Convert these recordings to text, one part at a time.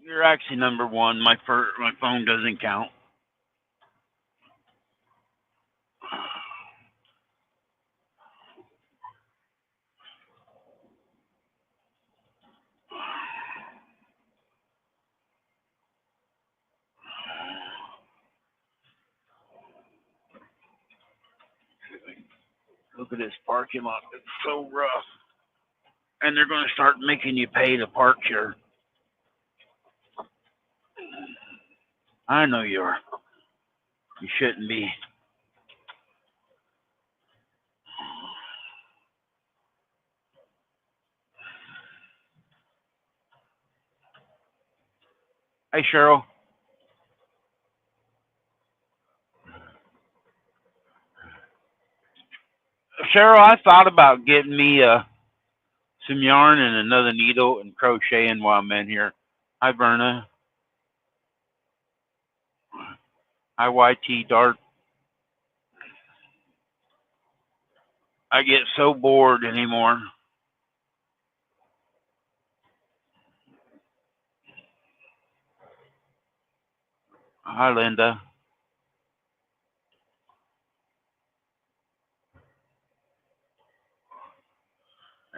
You're actually number one. My phone doesn't count. Look at this parking lot. It's so rough. And they're going to start making you pay to park here. I know you are. You shouldn't be. Hey, Cheryl. Cheryl, I thought about getting me some yarn and another needle and crocheting while I'm in here. Hi, Verna. Hi, YT Dart. I get so bored anymore. Hi, Linda.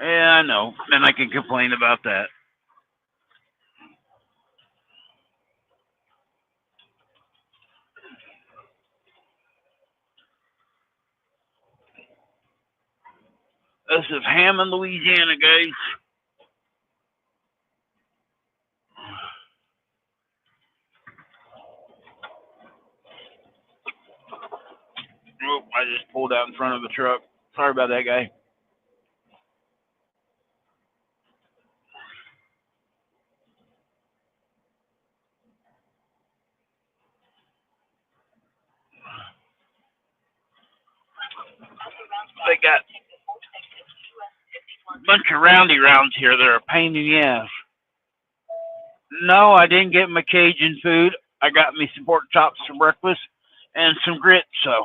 Yeah, I know. And I can complain about that. This is Hammond, Louisiana, guys. Oh, I just pulled out in front of the truck. Sorry about that, guy. They got a bunch of roundy rounds here that are a pain in the ass. No, I didn't get my Cajun food. I got me some pork chops for breakfast and some grits. So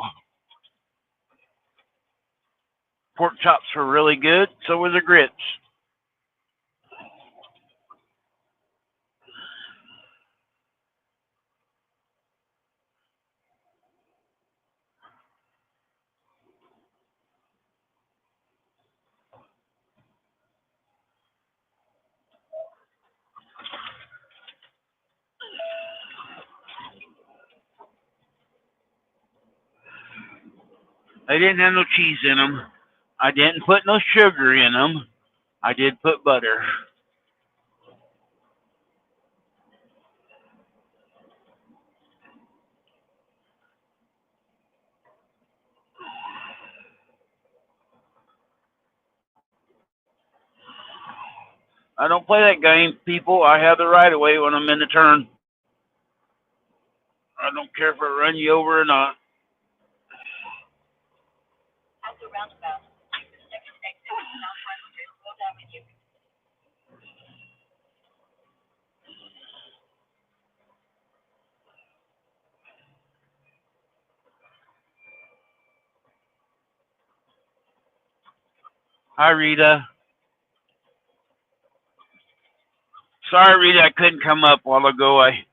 pork chops were really good. So were the grits. They didn't have no cheese in them. I didn't put no sugar in them. I did put butter. I don't play that game, people. I have the right of way when I'm in the turn. I don't care if I run you over or not. Hi, Rita. Sorry, Rita, I couldn't come up a while ago. I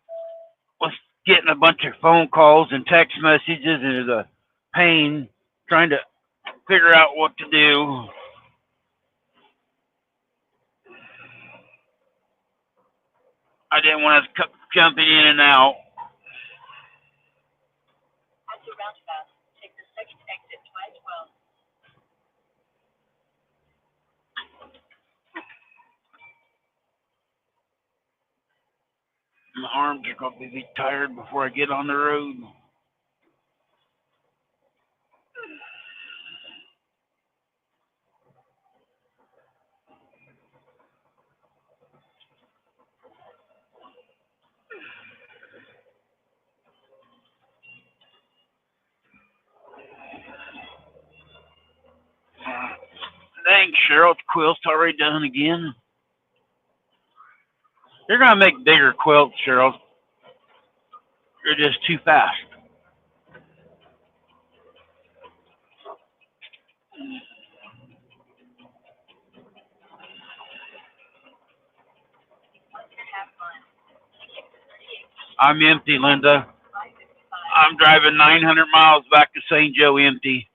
was getting a bunch of phone calls and text messages, and it was a pain trying to figure out what to do. I didn't want to jumping in and out. My arms are going to be tired before I get on the road. Thanks, Cheryl. The quilt's already done again. You're going to make bigger quilts, Cheryl. You're just too fast. I'm empty, Linda. I'm driving 900 miles back to St. Joe empty.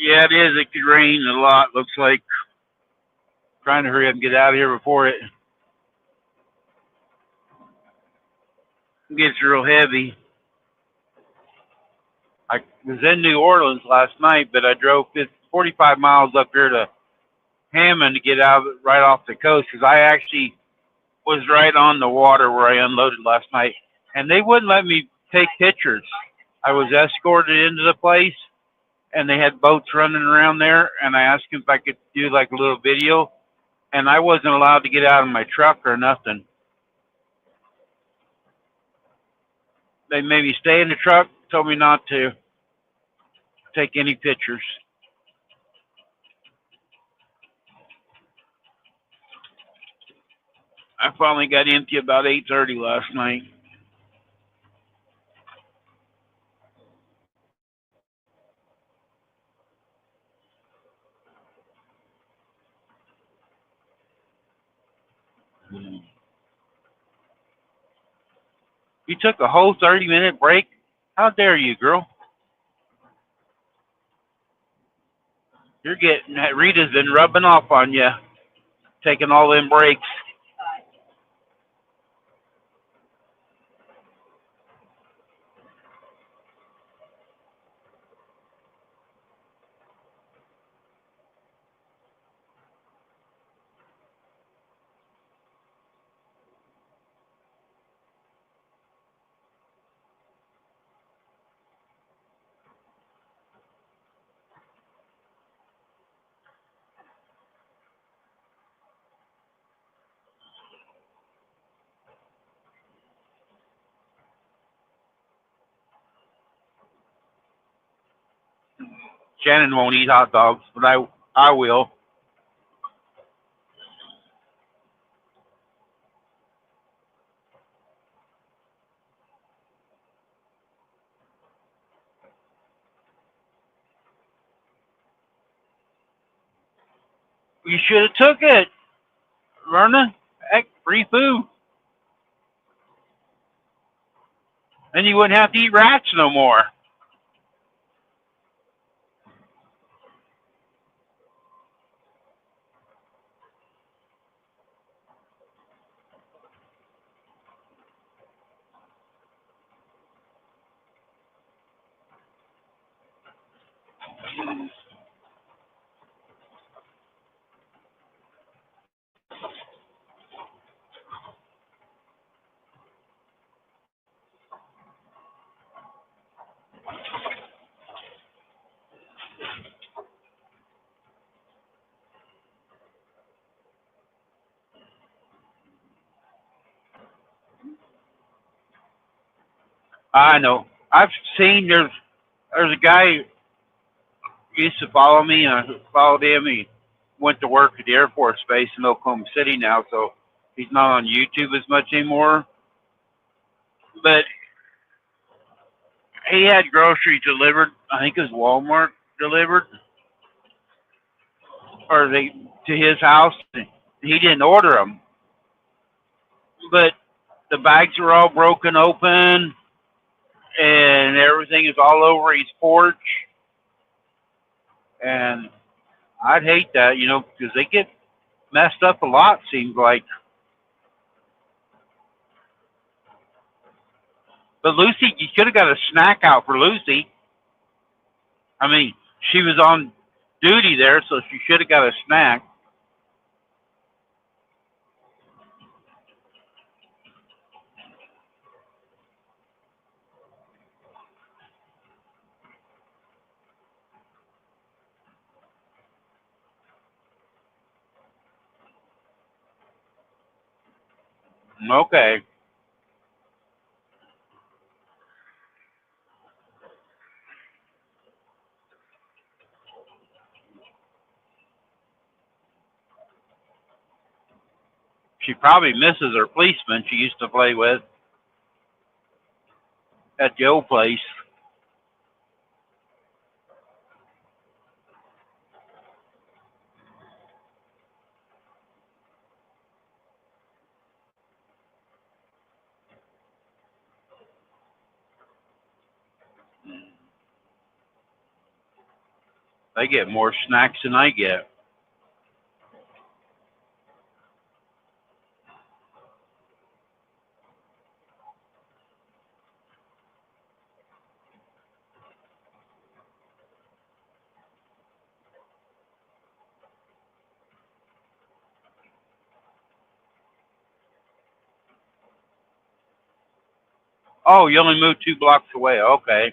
Yeah, it is. It could rain a lot. Looks like trying to hurry up and get out of here before it gets real heavy. I was in New Orleans last night, but I drove 45 miles up here to Hammond to get out right off the coast because I actually was right on the water where I unloaded last night, and they wouldn't let me take pictures. I was escorted into the place, and they had boats running around there, and I asked them if I could do like a little video, and I wasn't allowed to get out of my truck or nothing. They made me stay in the truck, told me not to take any pictures. I finally got empty about 8:30 last night. You took a whole 30-minute break? How dare you, girl? You're getting Rita's been rubbing off on you, taking all them breaks. Shannon won't eat hot dogs, but I will. You should have took it, Verna. Heck, free food. Then you wouldn't have to eat rats no more. I know. I've seen there's a guy who used to follow me, and I followed him. He went to work at the Air Force Base in Oklahoma City now, so he's not on YouTube as much anymore. But he had groceries delivered. I think it was Walmart delivered, or they to his house. He didn't order them, but the bags were all broken open, and everything is all over his porch. And I'd hate that, because they get messed up a lot. Seems like. But Lucy, you should have got a snack out for Lucy. I mean, she was on duty there, so she should have got a snack. Okay. She probably misses her policeman she used to play with at the old place. They get more snacks than I get. Oh, you only moved 2 blocks away. Okay.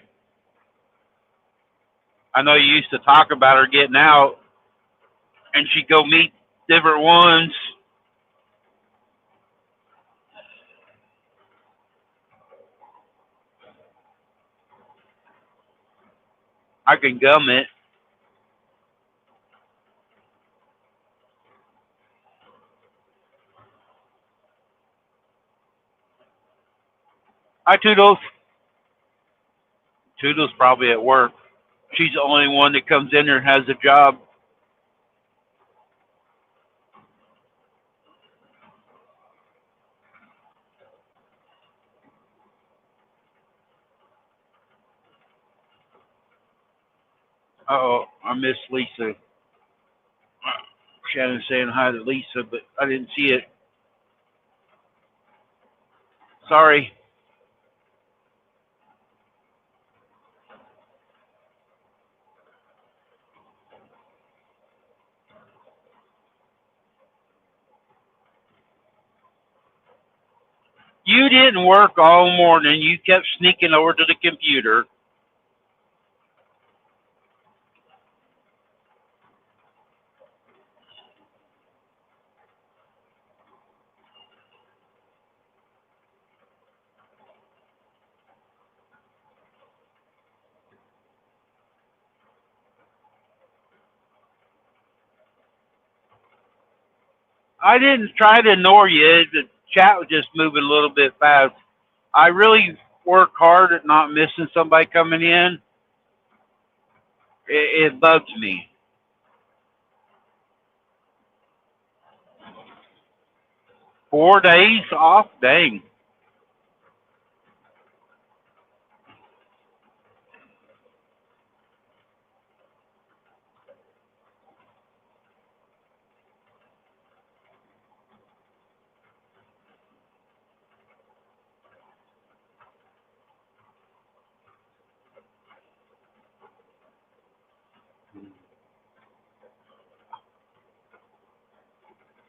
I know you used to talk about her getting out, and she'd go meet different ones. I can gum it. Hi, Toodles. Toodles probably at work. She's the only one that comes in here and has a job. Uh-oh, I miss Lisa. Shannon's saying hi to Lisa, but I didn't see it. Sorry. You didn't work all morning. You kept sneaking over to the computer. I didn't try to ignore you. The chat was just moving a little bit fast. I really work hard at not missing somebody coming in. It bugs me. 4 days off? Dang.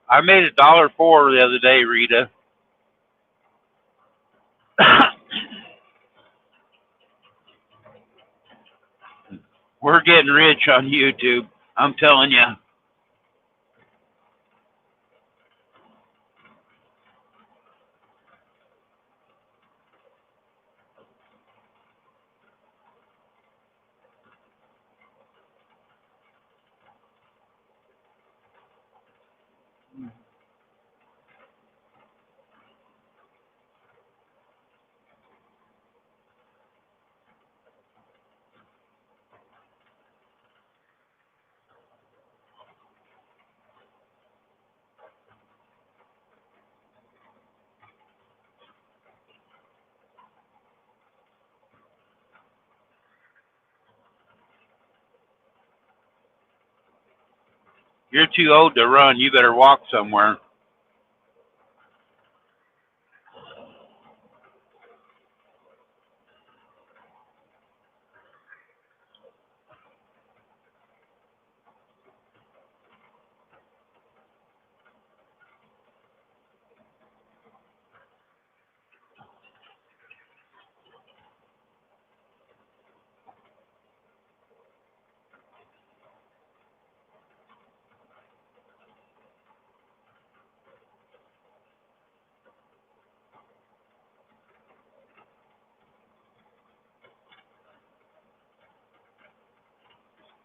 I made $1.04 the other day, Rita. We're getting rich on YouTube. I'm telling you. You're too old to run. You better walk somewhere.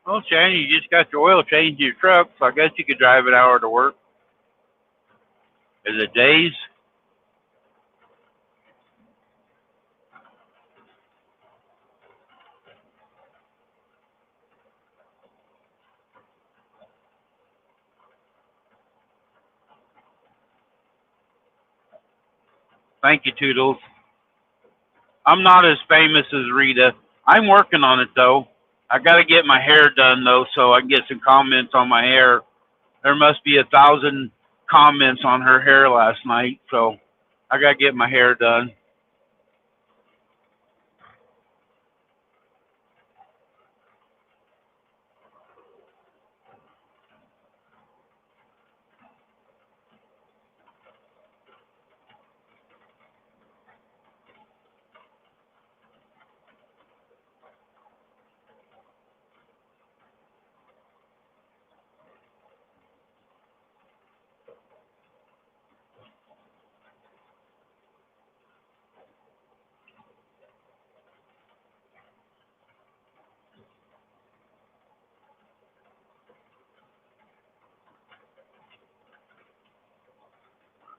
Well, Shannon, you just got your oil changed in your truck, so I guess you could drive an hour to work. Is it days? Thank you, Toodles. I'm not as famous as Rita. I'm working on it though. I got to get my hair done though, so I can get some comments on my hair. There must be 1,000 comments on her hair last night, so I got to get my hair done.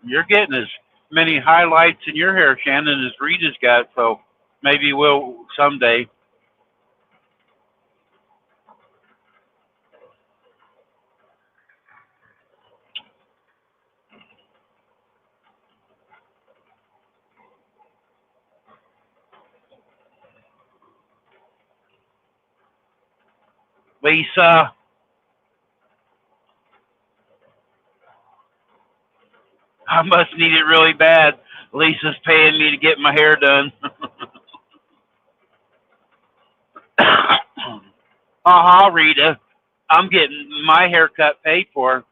You're getting as many highlights in your hair, Shannon, as Rita's got, so maybe we'll someday. Lisa, I must need it really bad. Lisa's paying me to get my hair done. Rita. I'm getting my haircut paid for.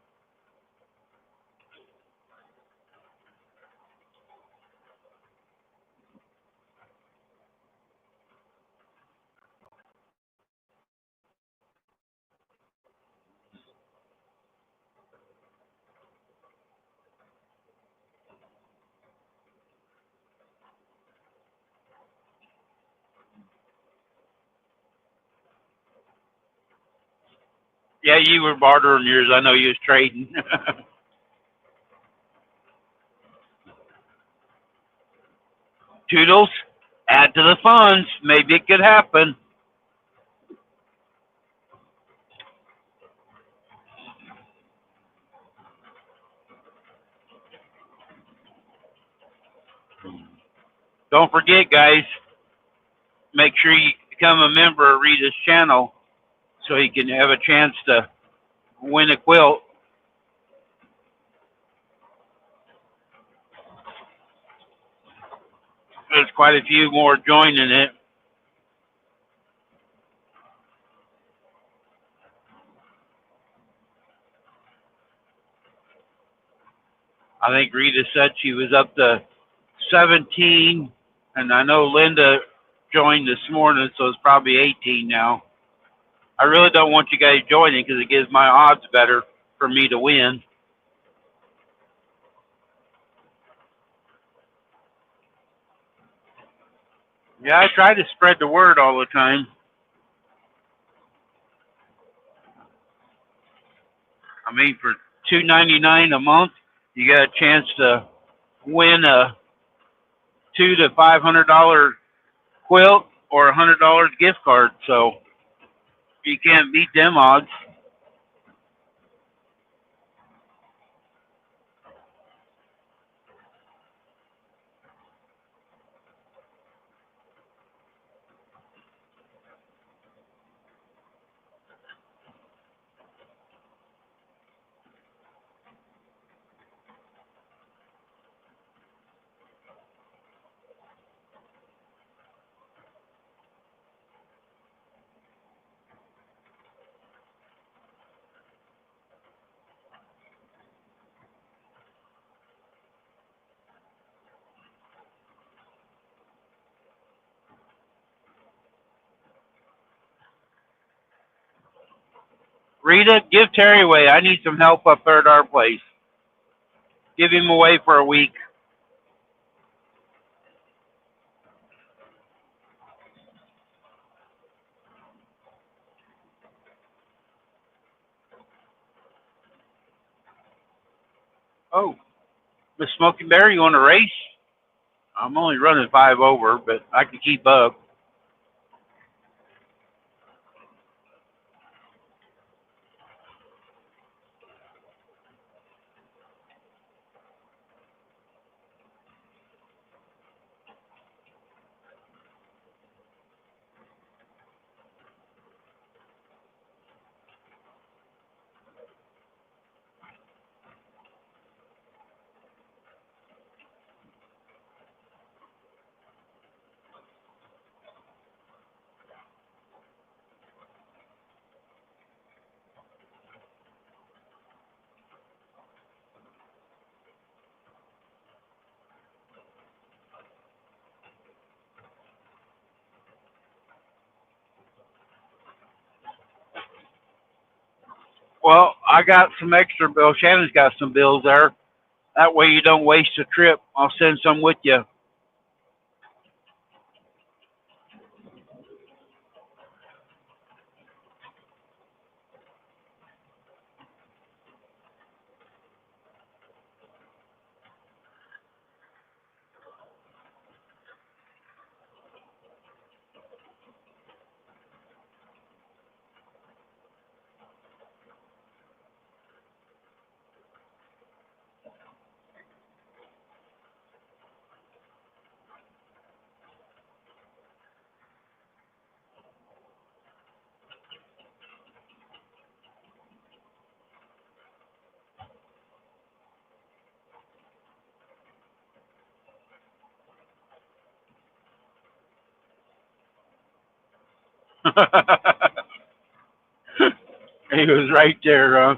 Yeah, you were bartering yours. I know you was trading. Toodles, add to the funds. Maybe it could happen. Don't forget, guys, make sure you become a member of Rita's channel so you can have a chance to win a quilt. There's quite a few more joining it. I think Rita said she was up to 17, and I know Linda joined this morning, so it's probably 18 now. I really don't want you guys joining because it gives my odds better for me to win. Yeah, I try to spread the word all the time. I mean, for $2.99 a month, you got a chance to win a $200 to $500 quilt or $100 gift card. So you can't beat them odds. Rita, give Terry away. I need some help up there at our place. Give him away for a week. Oh, Miss Smoky Bear, you want to race? I'm only running 5 over, but I can keep up. Well, I got some extra bills. Shannon's got some bills there. That way you don't waste a trip. I'll send some with you. He was right there.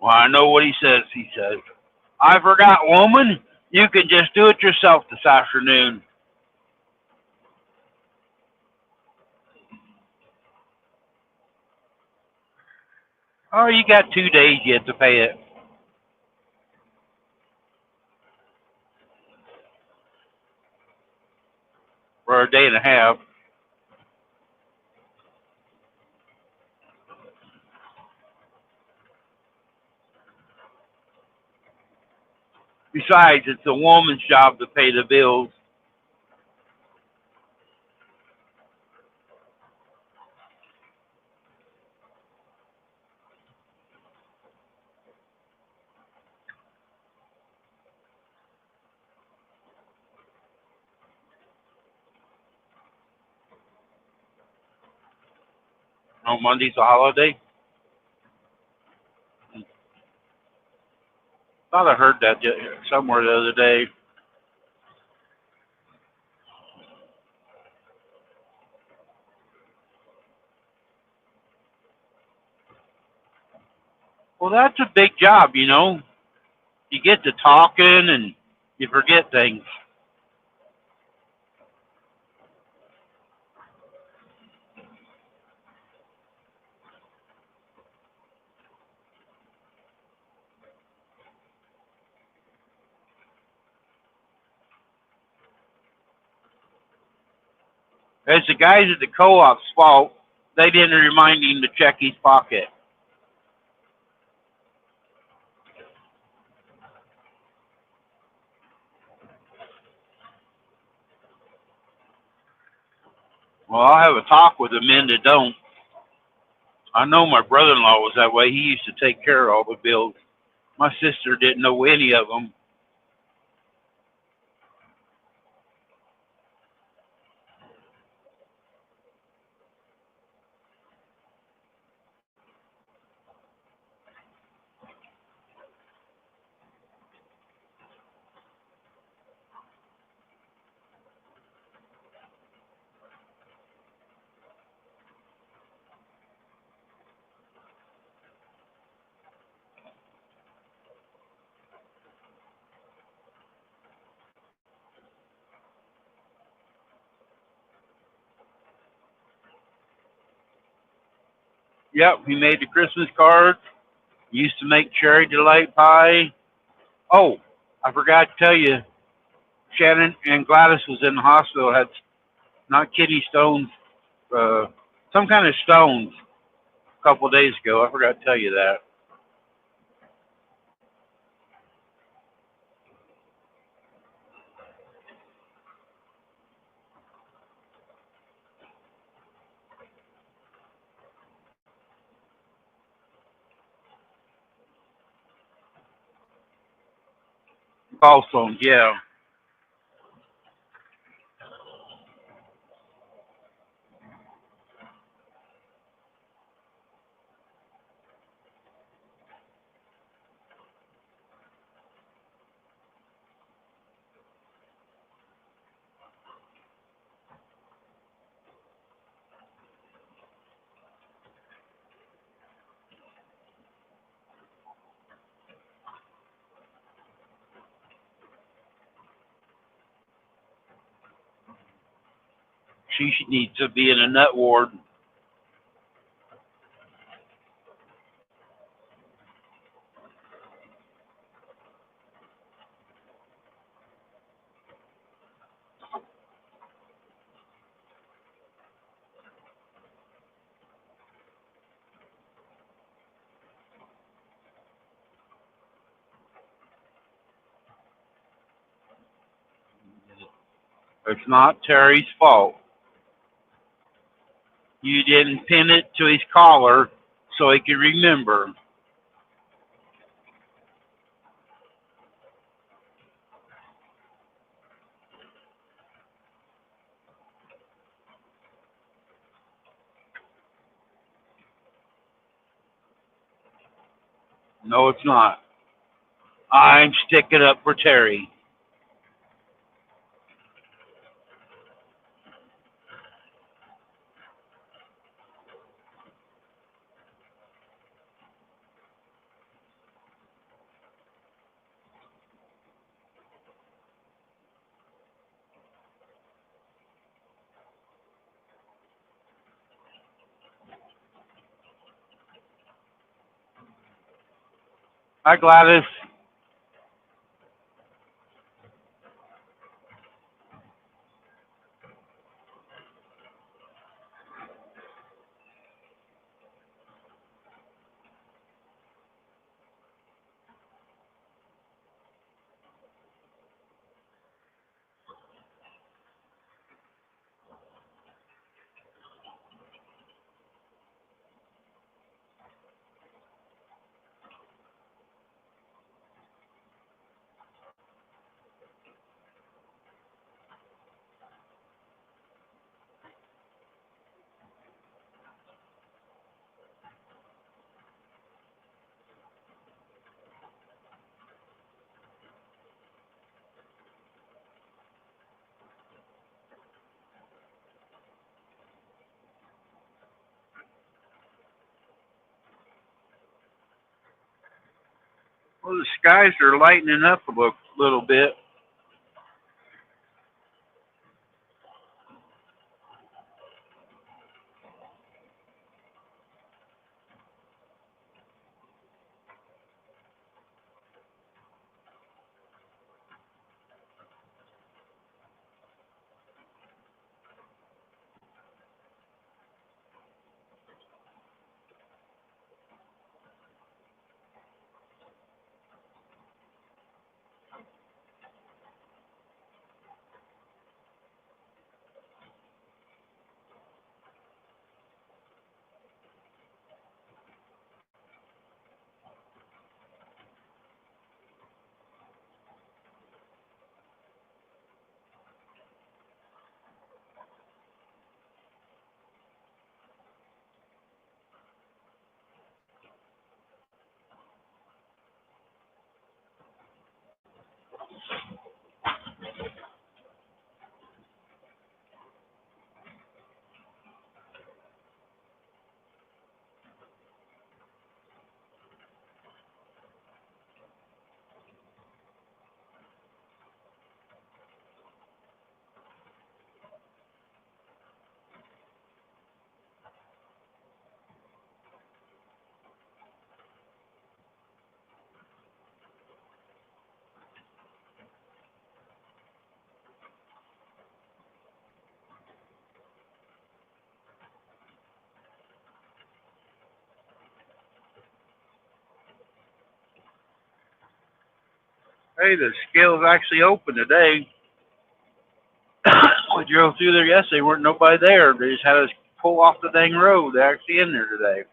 Well, I know what he says. He says, I forgot, woman. You can just do it yourself this afternoon. Oh, you got 2 days yet to pay it, or a day and a half. Besides, it's a woman's job to pay the bills. Oh, Monday's a holiday? Thought I heard that somewhere the other day. Well, that's a big job, you know. You get to talking and you forget things. It's the guys at the co-op's fault. They didn't remind him to check his pocket. Well, I'll have a talk with the men that don't. I know my brother-in-law was that way. He used to take care of all the bills. My sister didn't know any of them. Yep, he made the Christmas cards. He used to make cherry delight pie. Oh, I forgot to tell you, Shannon and Gladys was in the hospital. Had not kidney stones, uh, some kind of stones. a couple of days ago. I forgot to tell you that. Gallstones, yeah. She needs to be in a nut ward. It's not Terry's fault. You didn't pin it to his collar so he could remember. No, it's not. I'm sticking up for Terry. Hi, Gladys. Well, the skies are lightening up a little bit. Hey, the scale's actually open today. We drove through there yesterday. Weren't nobody there. They just had us pull off the dang road. They're actually in there today.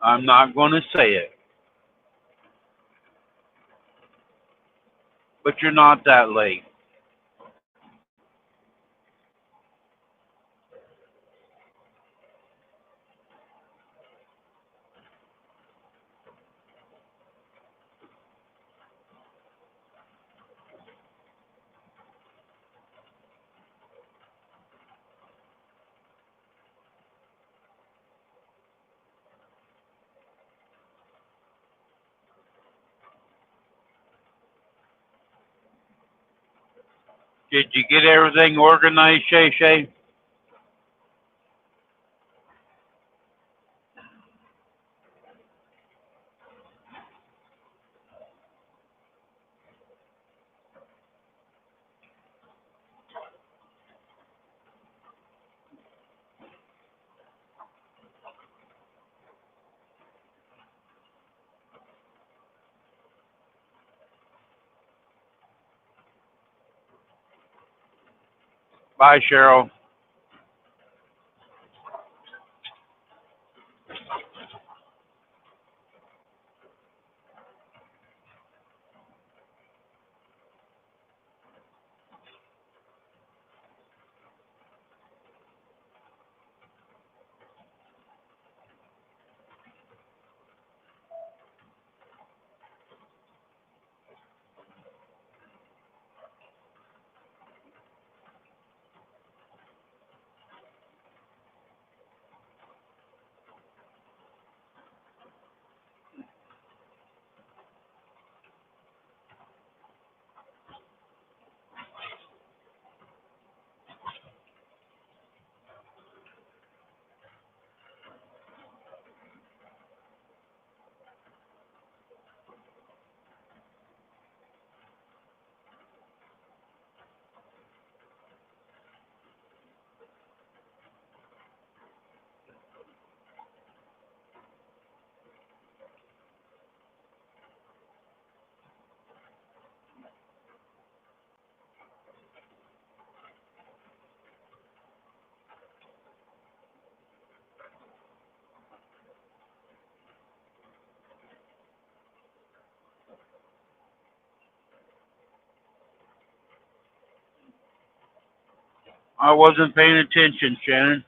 I'm not going to say it, but you're not that late. Did you get everything organized, Shay Shay? Bye, Cheryl. I wasn't paying attention, Shannon.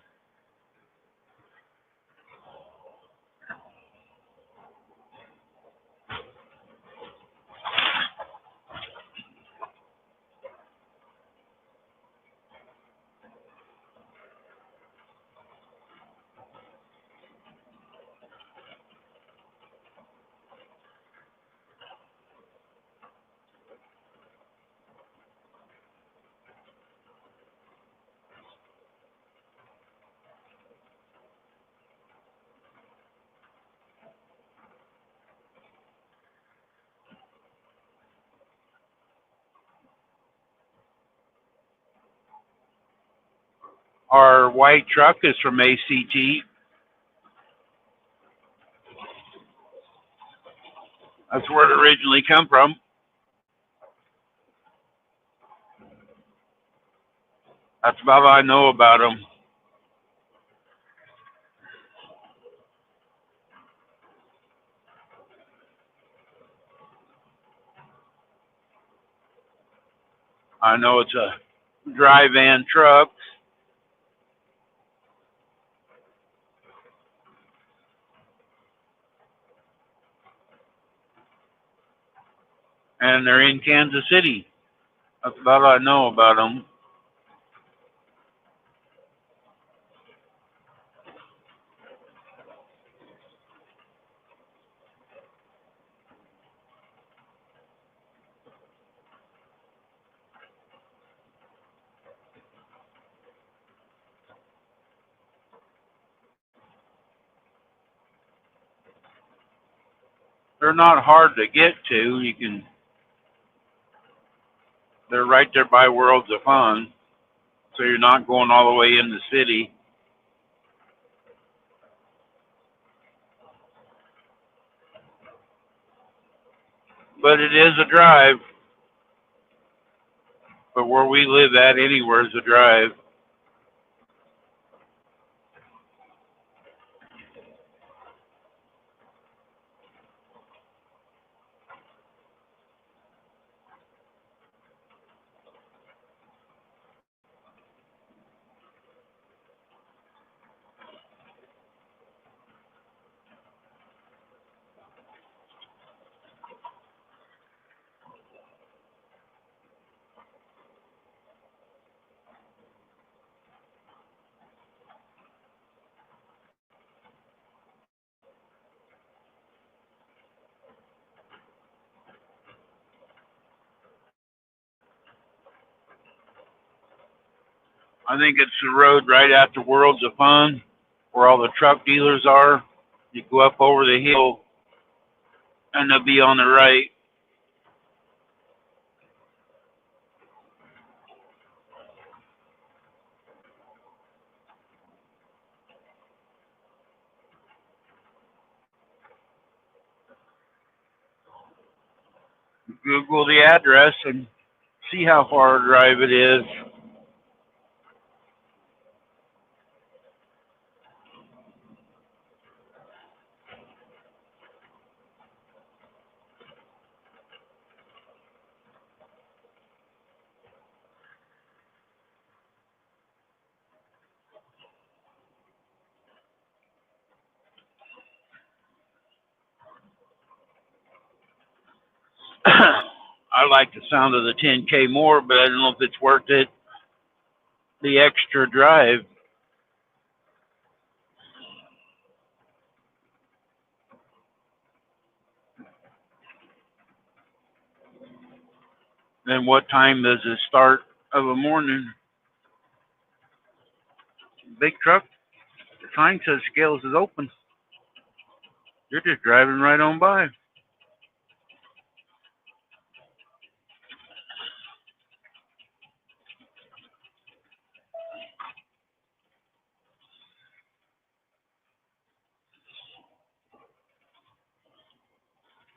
Our white truck is from ACT. That's where it originally come from. That's about all I know about them. I know it's a dry van truck, and they're in Kansas City. That's about all I know about them. they're not hard to get to. They're right there by Worlds of Fun, so you're not going all the way in the city. But it is a drive. But where we live at, anywhere is a drive. I think it's the road right after Worlds of Fun, where all the truck dealers are. You go up over the hill, and they'll be on the right. Google the address and see how far a drive it is. I like the sound of the 10K more, but I don't know if it's worth it. The extra drive. Then what time does it start of a morning? Big truck. The sign says Scales is open. You're just driving right on by.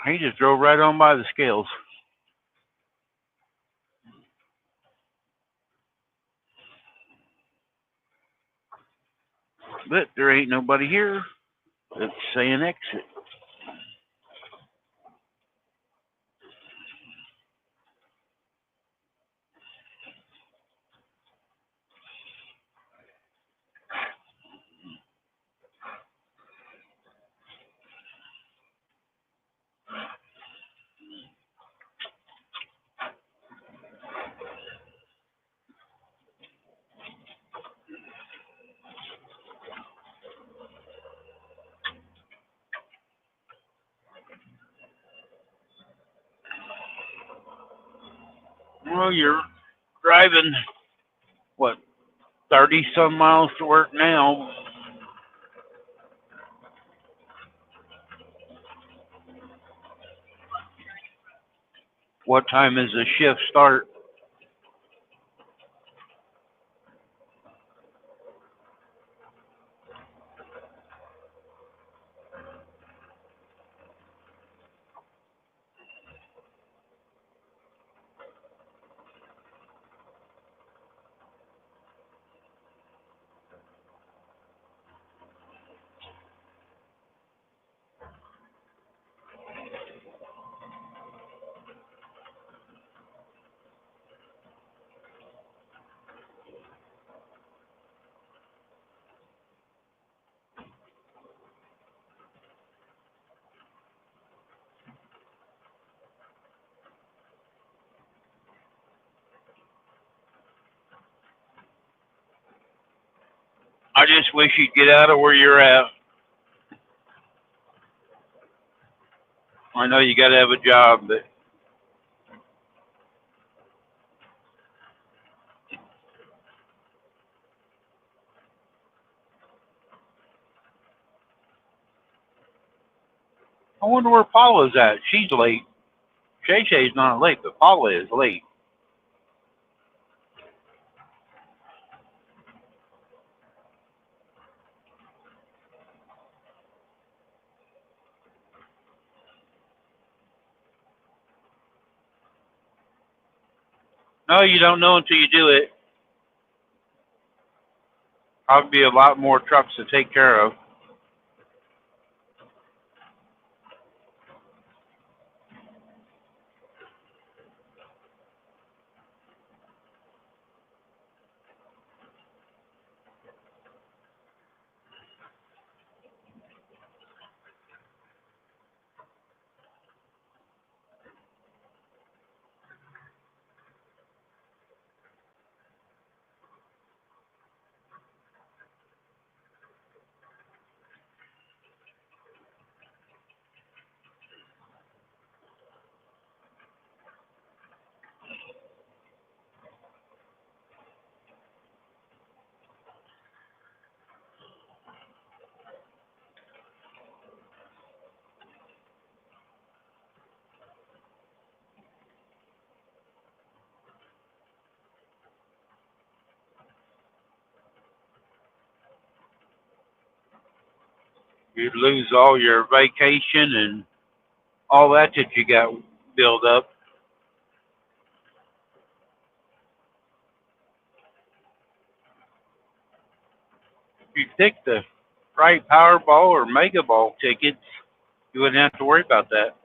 He just drove right on by the Scales. But there ain't nobody here. It's saying exit. Well, you're driving, what, 30 some miles to work now. What time is the shift start? I just wish you'd get out of where you're at. I know you got to have a job, but wonder where Paula's at. She's late. Shay Shay's not late, but Paula is late. No, you don't know until you do it. Probably be a lot more trucks to take care of. You'd lose all your vacation and all that you got built up. If you pick the right Powerball or Mega Ball tickets, you wouldn't have to worry about that.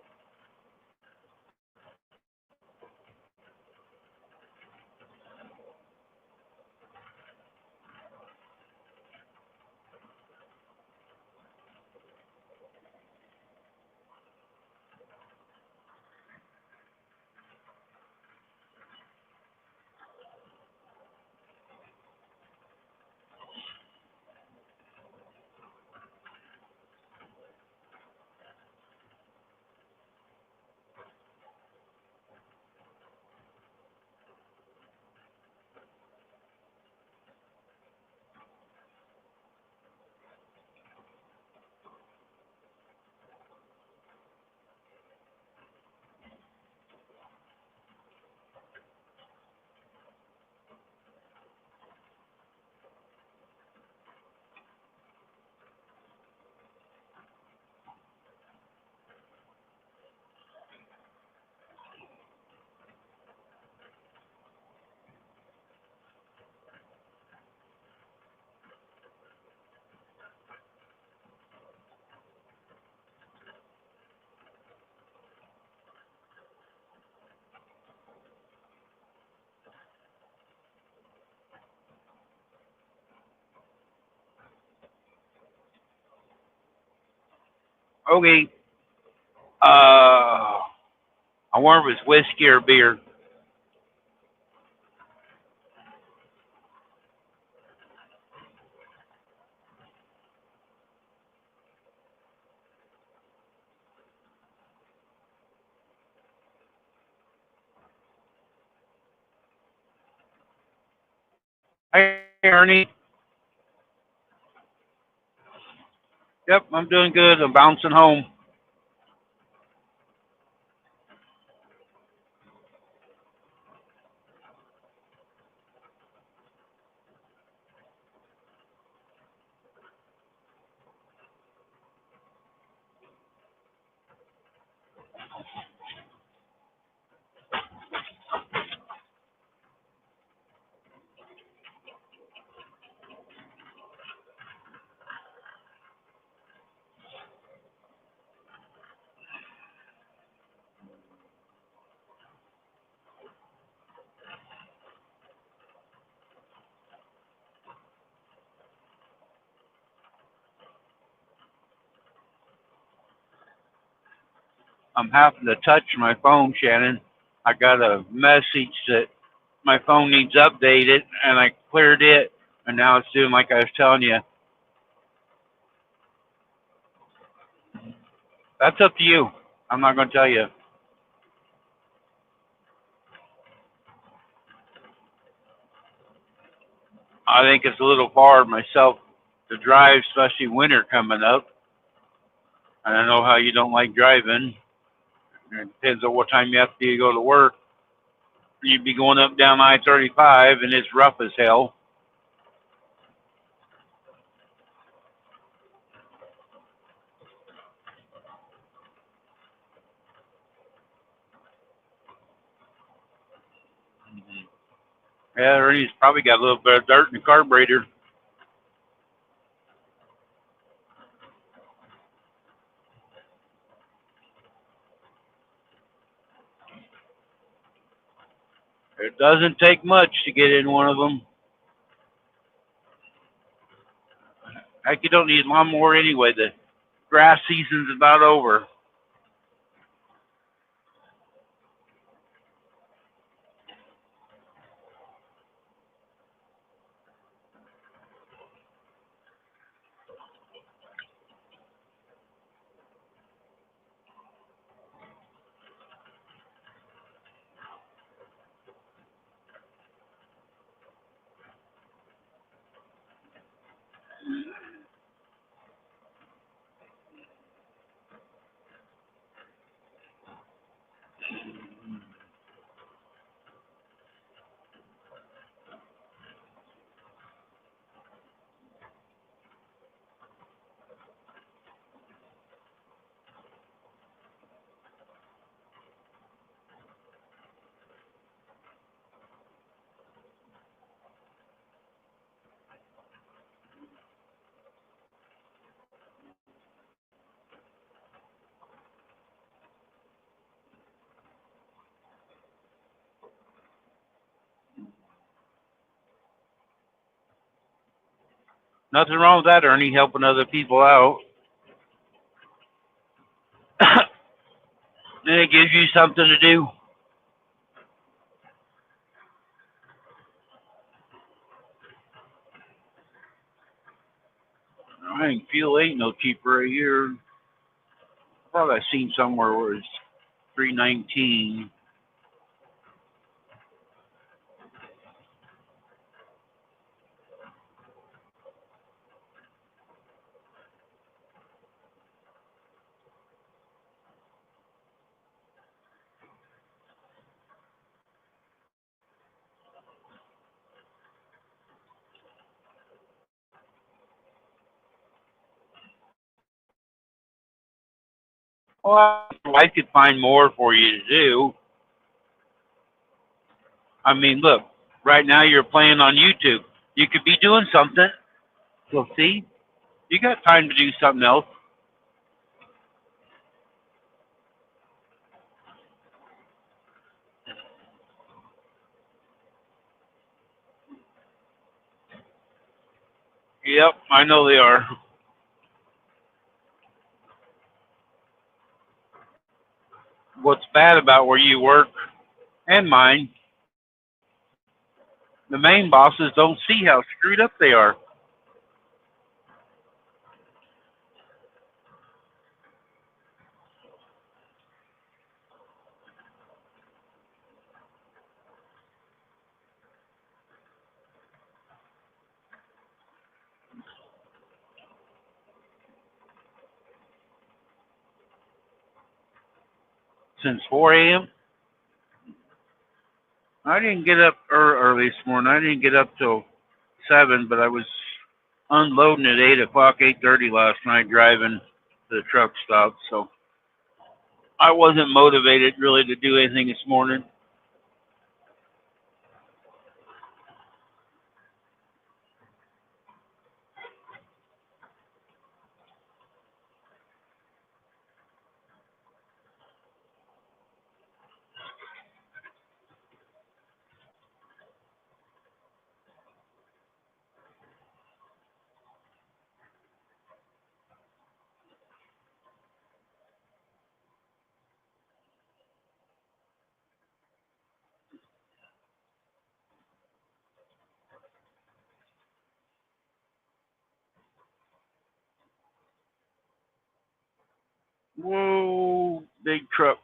Okay. I wonder if it's whiskey or beer. Hey, Ernie. Yep, I'm doing good. I'm bouncing home. I'm having to touch my phone, Shannon. I got a message that my phone needs updated, and I cleared it, and now it's doing like I was telling you. That's up to you. I'm not going to tell you. I think it's a little far myself to drive, especially winter coming up. I don't know how you don't like driving. It depends on what time you have to go to work. You'd be going up down I-35, and it's rough as hell. Yeah, Ernie's probably got a little bit of dirt in the carburetor. It doesn't take much to get in one of them. Heck, you don't need a lawnmower anyway. The grass season's about over. Nothing wrong with that, Ernie, helping other people out. And it gives you something to do. I think fuel ain't no cheaper a year. I thought I seen somewhere where it's $3.19. Well, I could find more for you to do. I mean, look, right now you're playing on YouTube. You could be doing something. So see, you got time to do something else. Yep, I know they are. What's bad about where you work and mine, the main bosses don't see how screwed up they are. Since 4 a.m., I didn't get up early this morning. I didn't get up till 7, but I was unloading at 8 o'clock, 8:30 last night, driving to the truck stop. So I wasn't motivated really to do anything this morning. Whoa, big truck.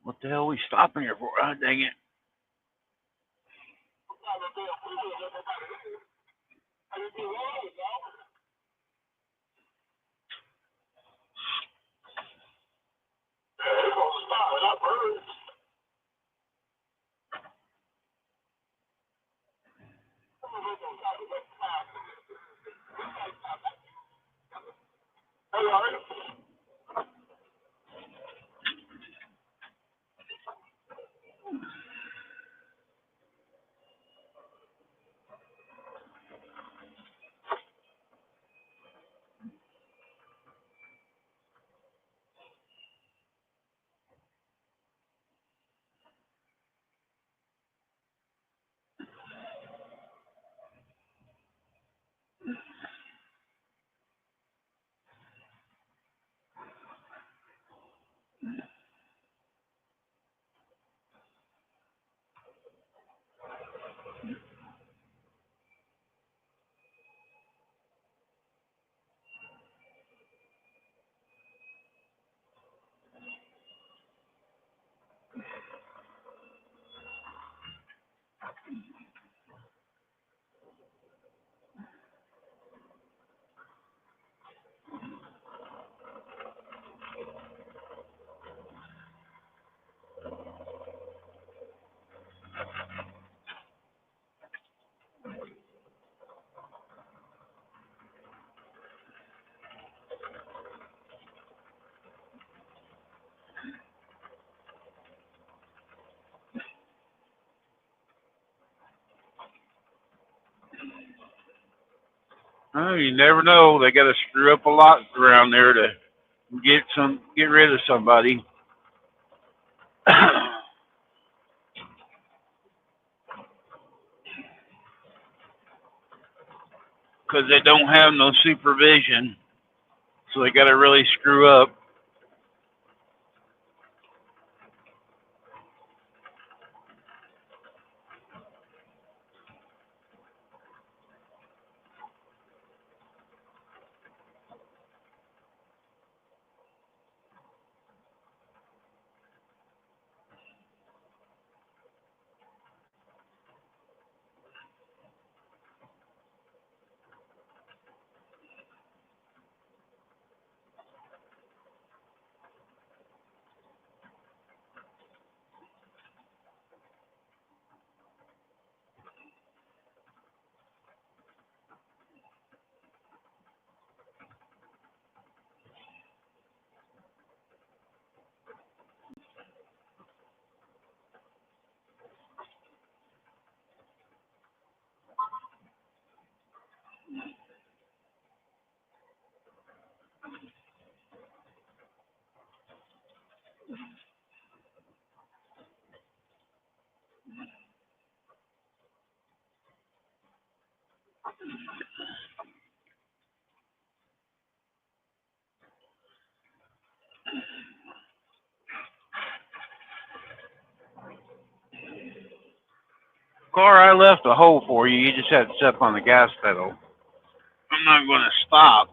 What the hell are we stopping here for? Ah, dang it. Oh, you never know. They got to screw up a lot around there to get rid of somebody. Because they don't have no supervision, so they got to really screw up. Car, I left a hole for you. You just had to step on the gas pedal. I'm not going to stop.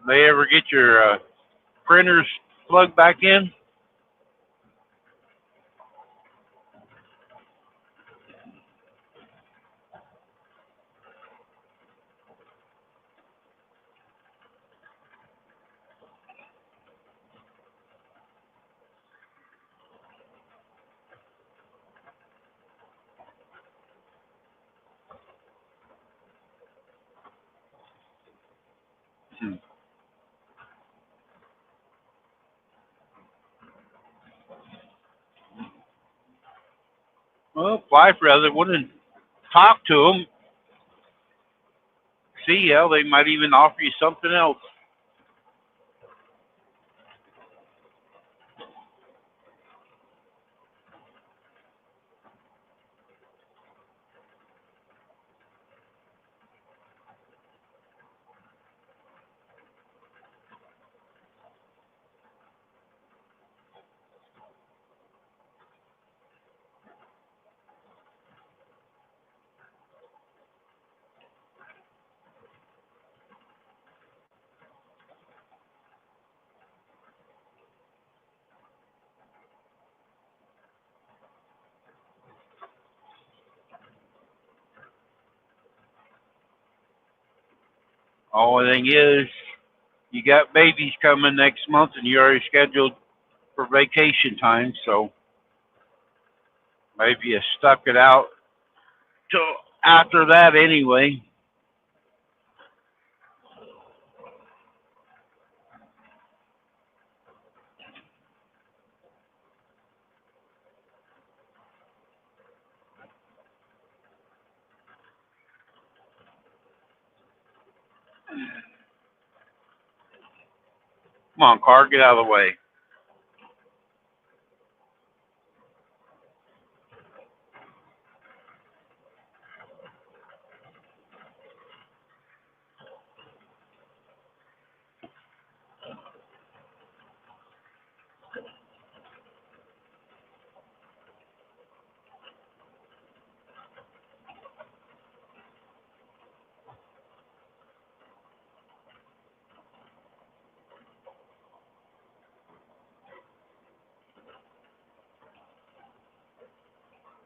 They ever get your printers plugged back in? Hmm. Well, apply for other one and talk to them. See, yeah, they might even offer you something else. Only thing is, you got babies coming next month, and you're already scheduled for vacation time, so maybe you stuck it out till after that anyway. Come on, car, get out of the way.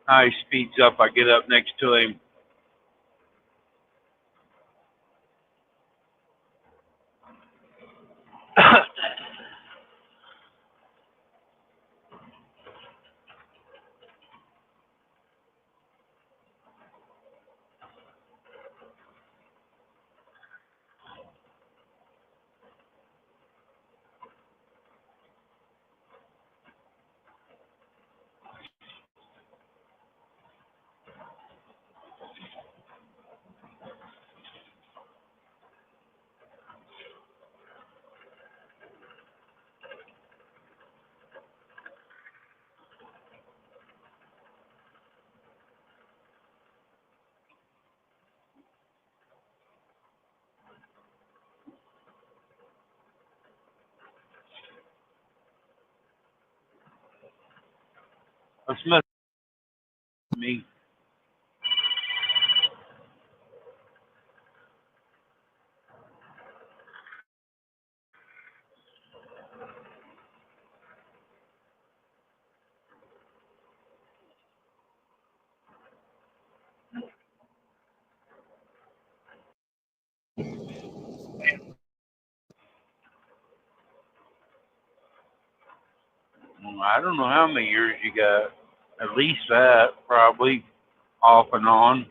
He speeds up. I get up next to him. What's messing with me? I don't know how many years you got. At least that, probably, off and on.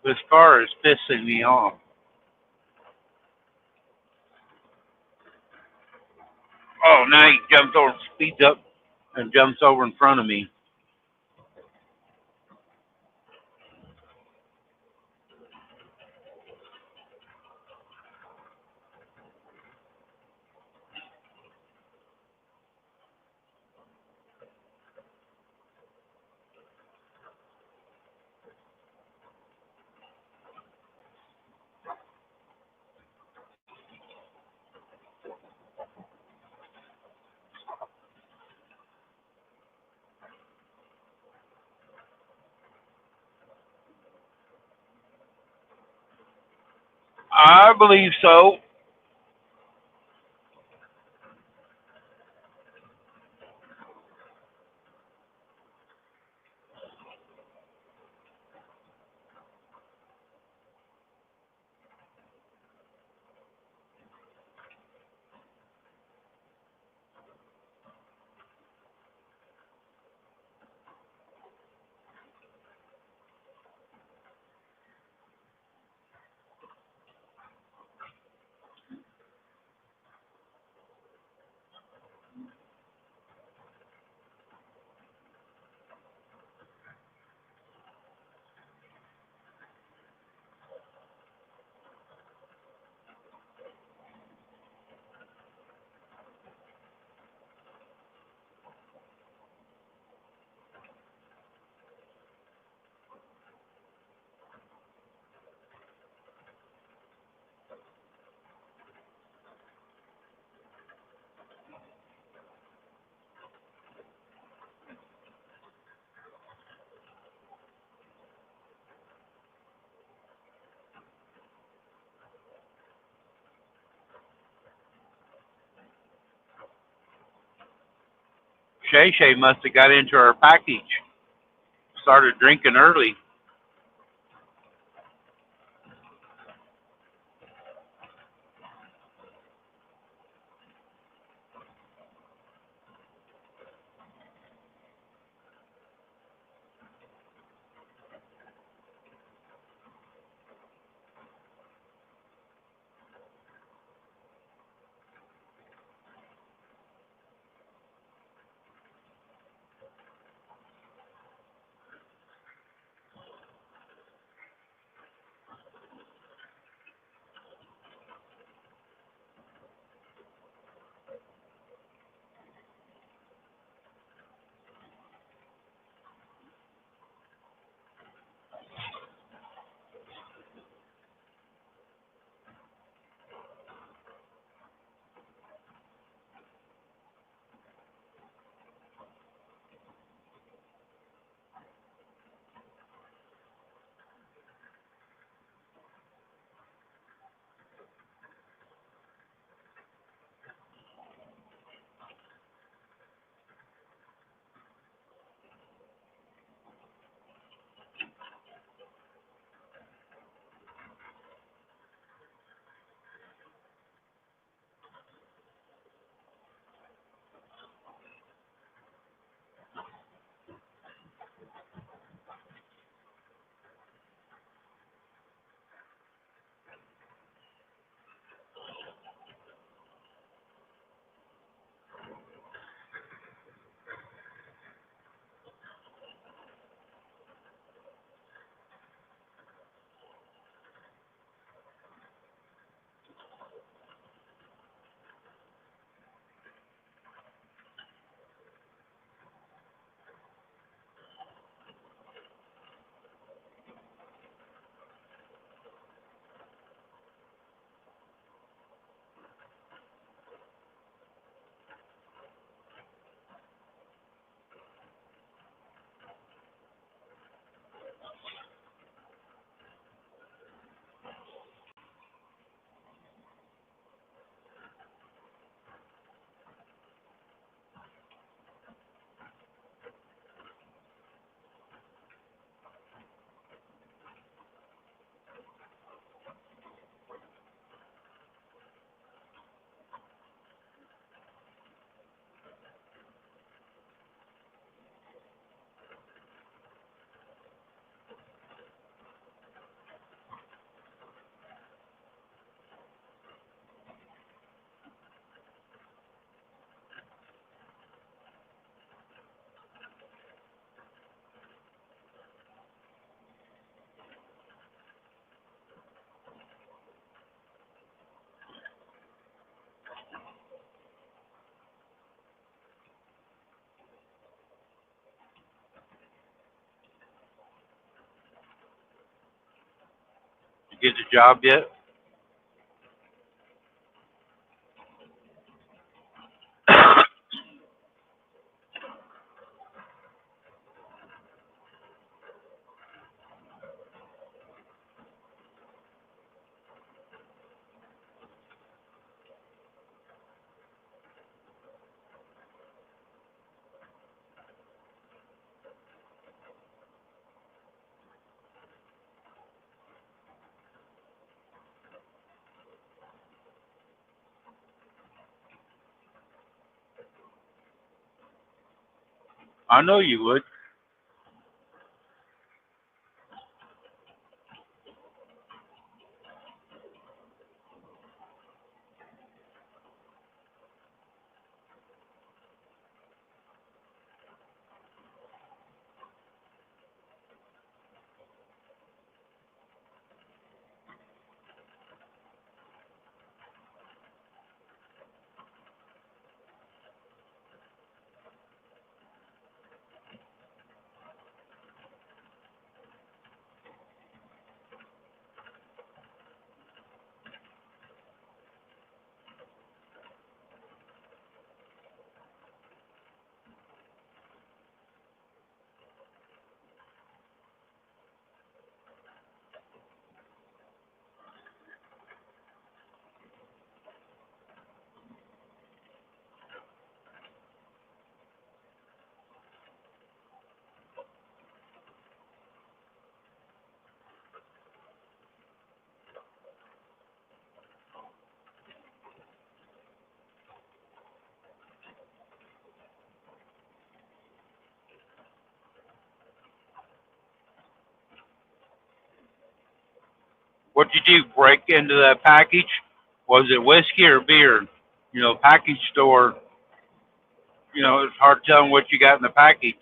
This car is pissing me off. Oh, now he jumps over, speeds up, and jumps over in front of me. I believe so. Shay Shay must have got into her package. Started drinking early. Get the job yet? I know you would. What did you break into that package? Was it whiskey or beer? Package store, it's hard telling what you got in the package.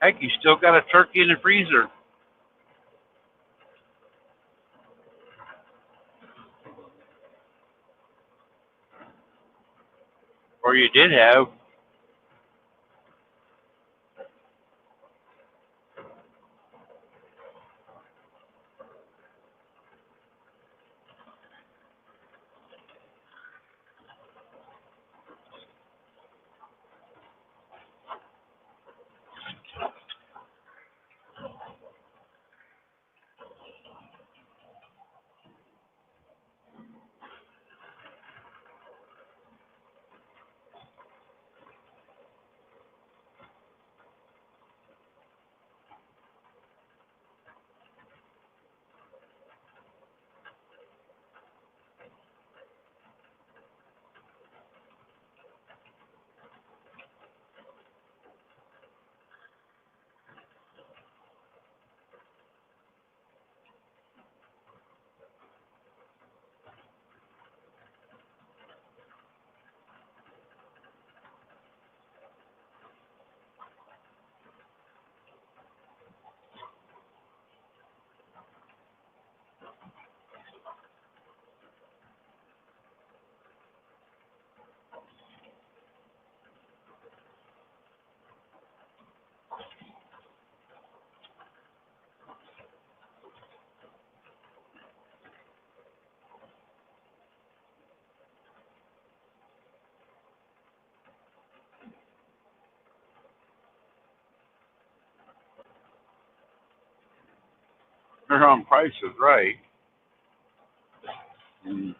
Heck, you still got a turkey in the freezer, or you did have. They're on Price is Right. Mm.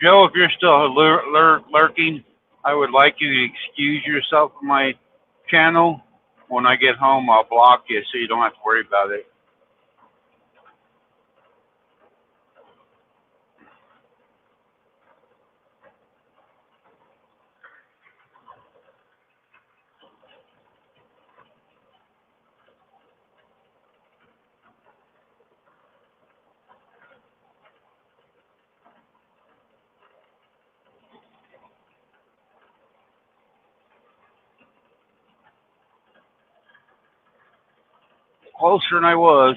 Joe, if you're still lurking, I would like you to excuse yourself from my channel. When I get home, I'll block you so you don't have to worry about it. Closer than I was.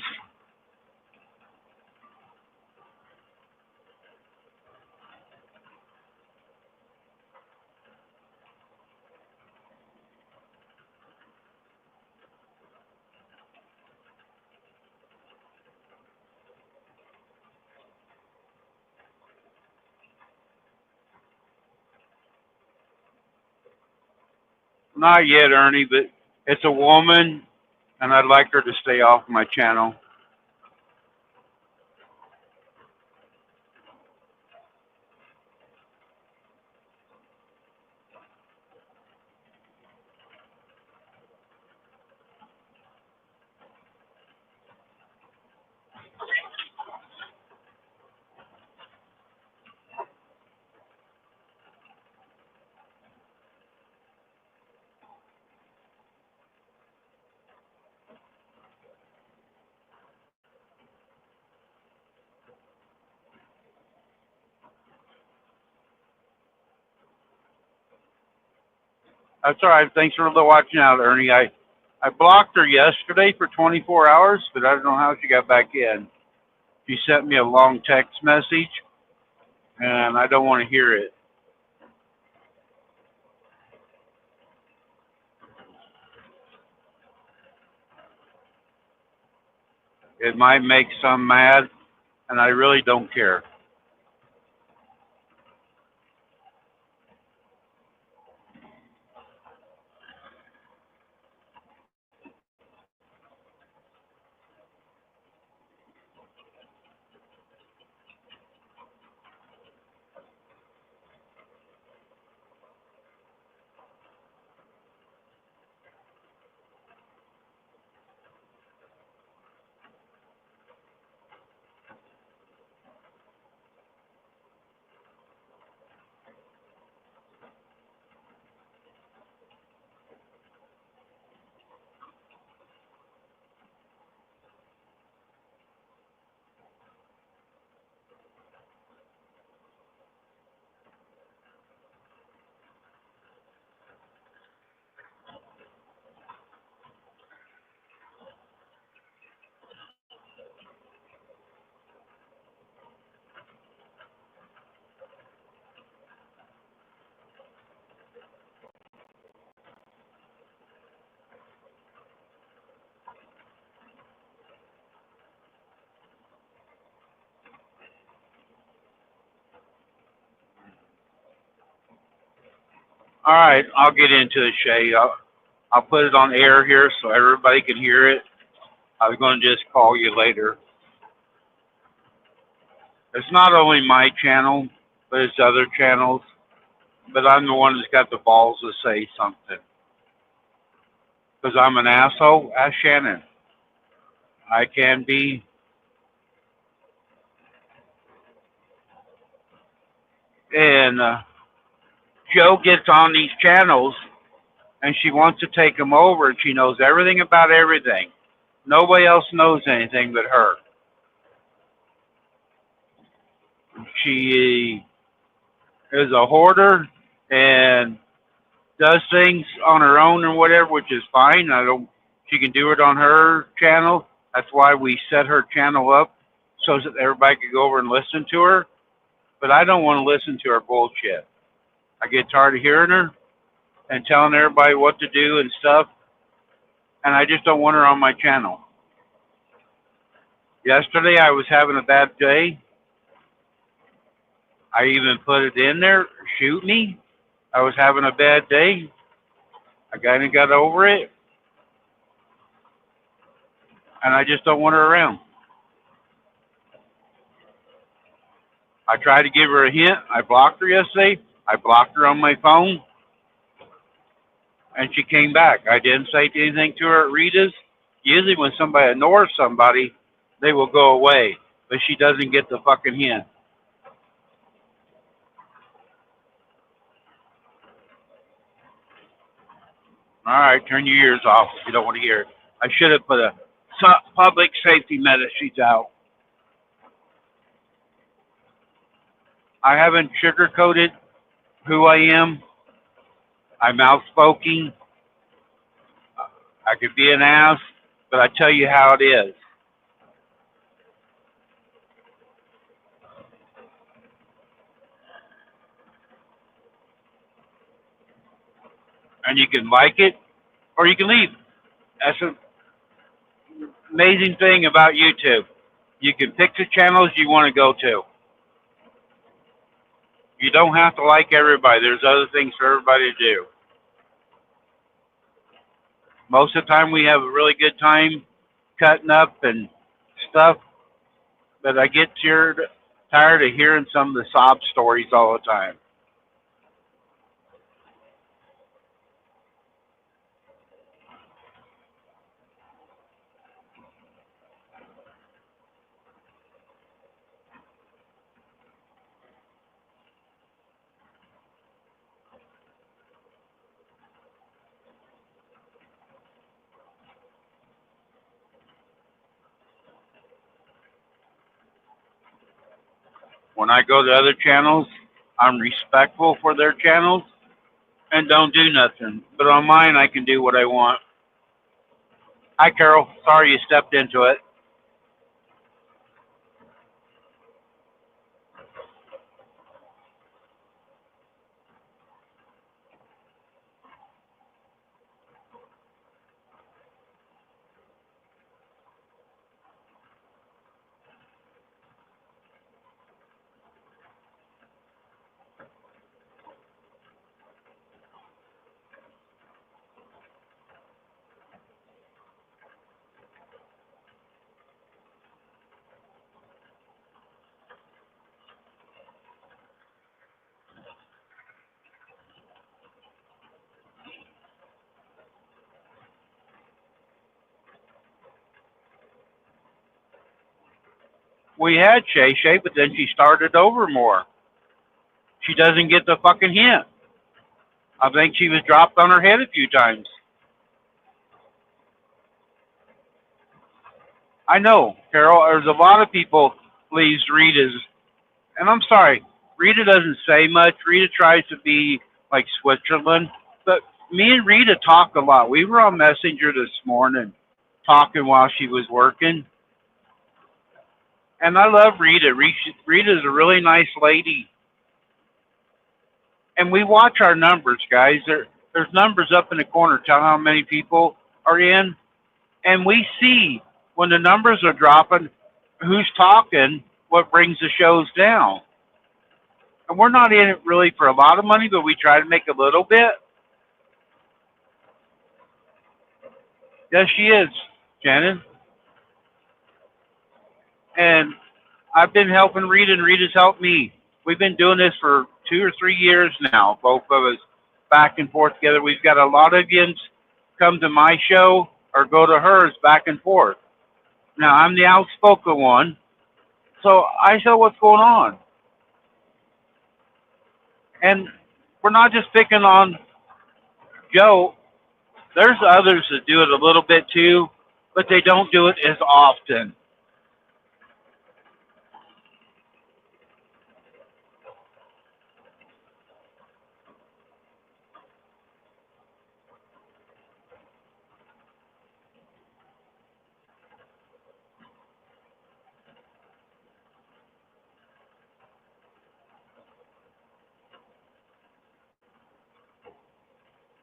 Not yet, Ernie, but it's a woman, and I'd like her to stay off my channel. That's all right. Thanks for watching out, Ernie. I blocked her yesterday for 24 hours, but I don't know how she got back in. She sent me a long text message, and I don't want to hear it. It might make some mad, and I really don't care. All right, I'll get into it, Shay. I'll put it on air here so everybody can hear it. I was going to just call you later. It's not only my channel, but it's other channels. But I'm the one that's got the balls to say something. Because I'm an asshole. Ask Shannon. I can be. And Joe gets on these channels and she wants to take them over and she knows everything about everything. Nobody else knows anything but her. She is a hoarder and does things on her own or whatever, which is fine. I don't. She can do it on her channel. That's why we set her channel up so that everybody could go over and listen to her. But I don't want to listen to her bullshit. I get tired of hearing her and telling everybody what to do and stuff, and I just don't want her on my channel. Yesterday I was having a bad day. I even put it in there, shoot me. I was having a bad day. I kind of got over it, and I just don't want her around. I tried to give her a hint. I blocked her yesterday. I blocked her on my phone, and she came back. I didn't say anything to her at Rita's. Usually when somebody ignores somebody, they will go away, but she doesn't get the fucking hint. All right, turn your ears off if you don't want to hear it. I should have put a public safety message out. I haven't sugarcoated who I am. I'm outspoken. I could be an ass, but I tell you how it is. And you can like it or you can leave. That's an amazing thing about YouTube. You can pick the channels you want to go to. You don't have to like everybody. There's other things for everybody to do. Most of the time we have a really good time cutting up and stuff, but I get tired of hearing some of the sob stories all the time. When I go to other channels, I'm respectful for their channels and don't do nothing. But on mine, I can do what I want. Hi, Carol. Sorry you stepped into it. We had Shay Shay, but then she started over more. She doesn't get the fucking hint. I think she was dropped on her head a few times. I know, Carol, there's a lot of people leaves Rita's, and I'm sorry, Rita doesn't say much. Rita tries to be like Switzerland, but me and Rita talk a lot. We were on Messenger this morning talking while she was working, and I love Rita. Rita's a really nice lady, and we watch our numbers, guys. There's numbers up in the corner telling how many people are in, and we see when the numbers are dropping, who's talking, what brings the shows down. And we're not in it really for a lot of money, but we try to make a little bit. Yes, she is, Shannon. And I've been helping Rita, and Rita's helped me. We've been doing this for 2 or 3 years now, both of us back and forth together. We've got a lot of yins come to my show or go to hers back and forth. Now, I'm the outspoken one, so I know what's going on. And we're not just picking on Joe. There's others that do it a little bit too, but they don't do it as often.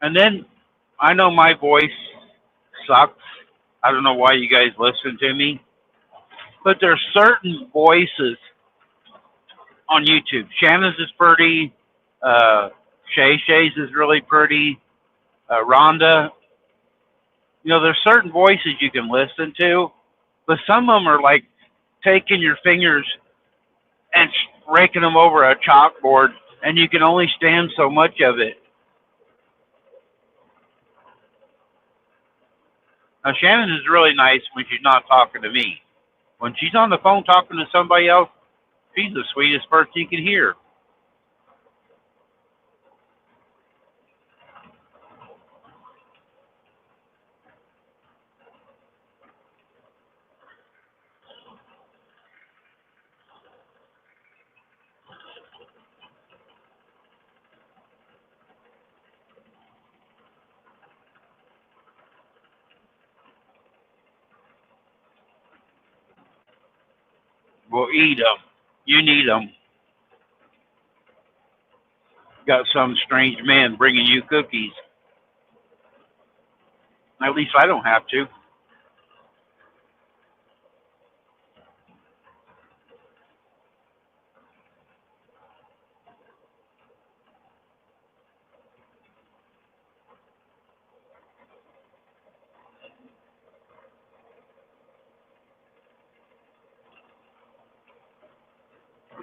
And then I know my voice sucks. I don't know why you guys listen to me, but there's certain voices on YouTube. Shannon's is pretty. Uh, Shay's is really pretty. Rhonda, there's certain voices you can listen to, but some of them are like taking your fingers and raking them over a chalkboard, and you can only stand so much of it. Now, Shannon is really nice when she's not talking to me. When she's on the phone talking to somebody else, she's the sweetest person you can hear. We'll eat them. You need them. Got some strange man bringing you cookies. At least I don't have to.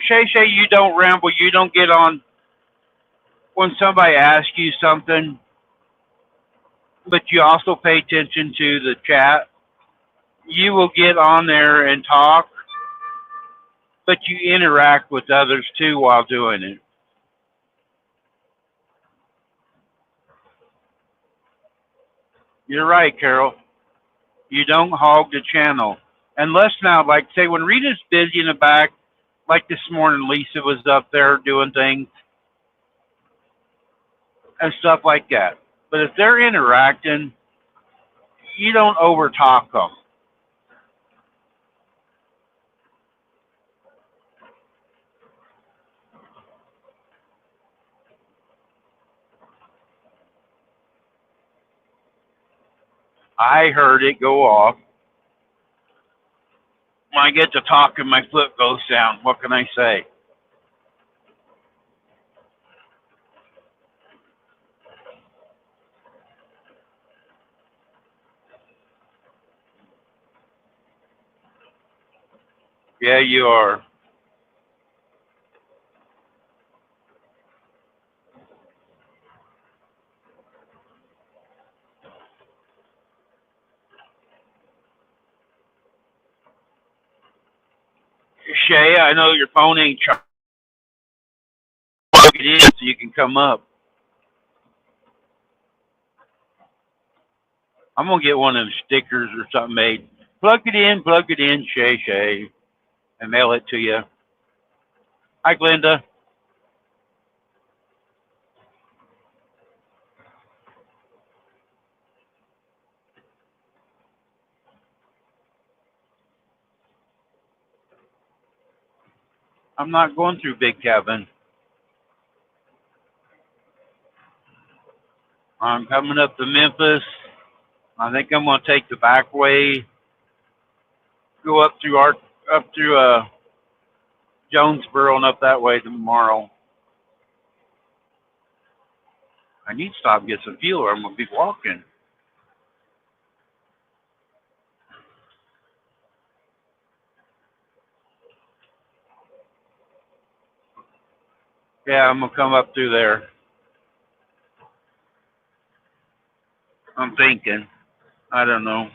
Shay, you don't ramble. You don't get on when somebody asks you something, but you also pay attention to the chat. You will get on there and talk, but you interact with others too while doing it. You're right, Carol. You don't hog the channel. Unless now, like say when Rita's busy in the back, like this morning, Lisa was up there doing things and stuff like that. But if they're interacting, you don't overtalk them. I heard it go off. When I get to talking, my foot goes down. What can I say? Yeah, you are. Shay, I know your phone ain't charged. Plug it in so you can come up. I'm gonna get one of them stickers or something made. Plug it in, Shay, and mail it to you. Hi, Glenda. I'm not going through Big Cabin. I'm coming up to Memphis. I think I'm gonna take the back way, go up through Jonesboro and up that way tomorrow. I need to stop and get some fuel or I'm gonna be walking. Yeah, I'm gonna come up through there. I'm thinking. I don't know.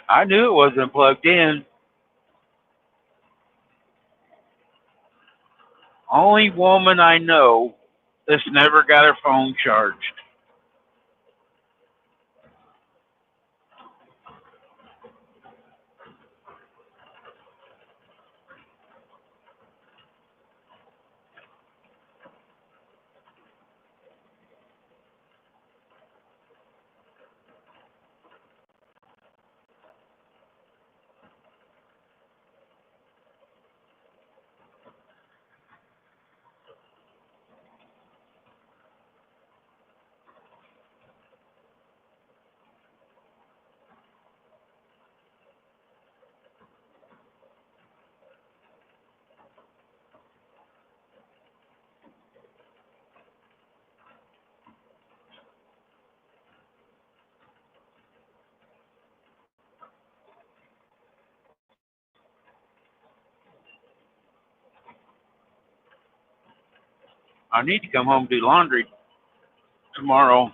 I knew it wasn't plugged in. Only woman I know that's never got her phone charged. I need to come home and do laundry tomorrow.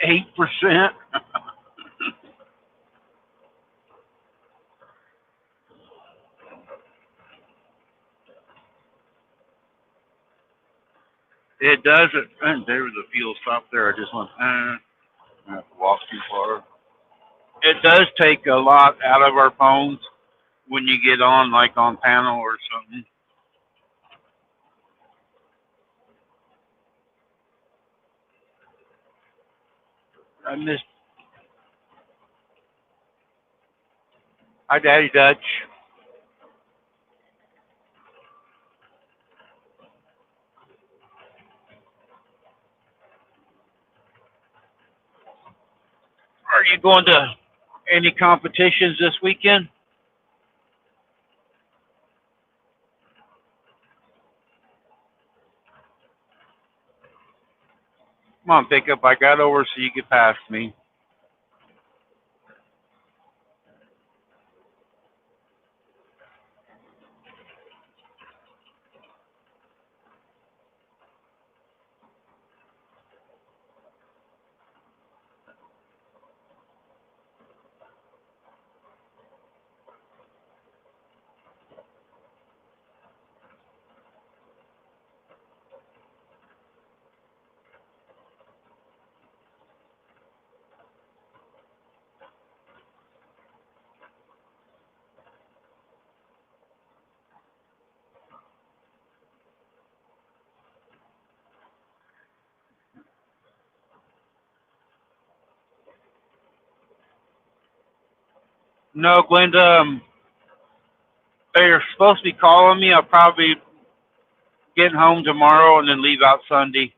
$8%. It doesn't. And there was a fuel stop there. I just went, I have to walk too far. It does take a lot out of our phones when you get on, like on panel or something. I missed. Hi, Daddy Dutch. Are you going to any competitions this weekend? Come on, pickup. I got over so you could pass me. No, Glenda, they're supposed to be calling me. I'll probably get home tomorrow and then leave out Sunday.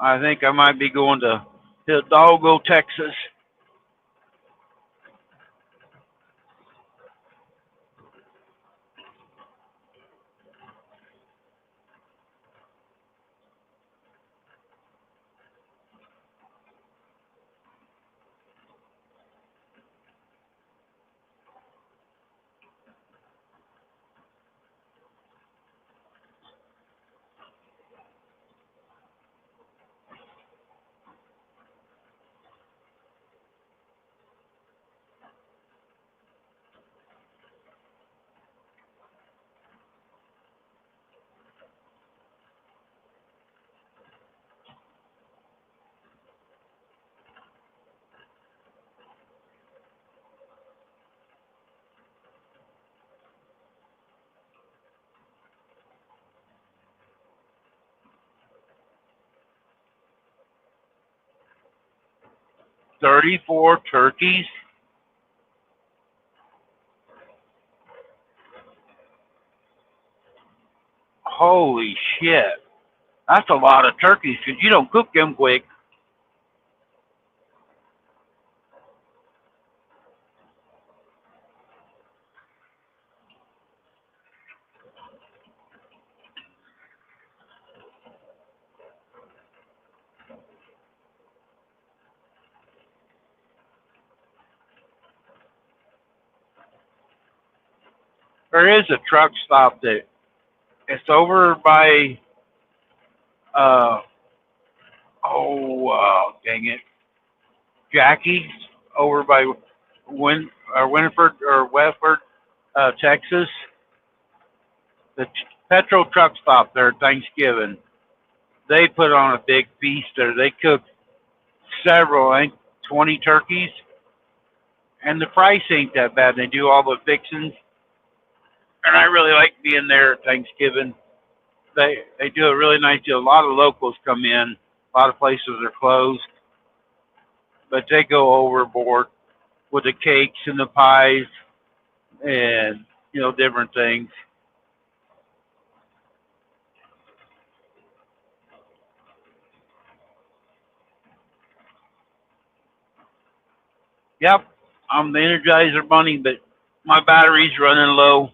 I think I might be going to Hidalgo, Texas. 34 turkeys? Holy shit. That's a lot of turkeys because you don't cook them quick. There is a truck stop that it's over by, uh, dang it, Jackie's over by Winford or Westford, Texas. The petrol truck stop there at Thanksgiving. They put on a big feast there. They cook several, I think 20 turkeys, and the price ain't that bad. They do all the fixings, and I really like being there at Thanksgiving. They do a really nice deal. A lot of locals come in. A lot of places are closed, but they go overboard with the cakes and the pies and different things. Yep, I'm the Energizer Bunny, but my battery's running low.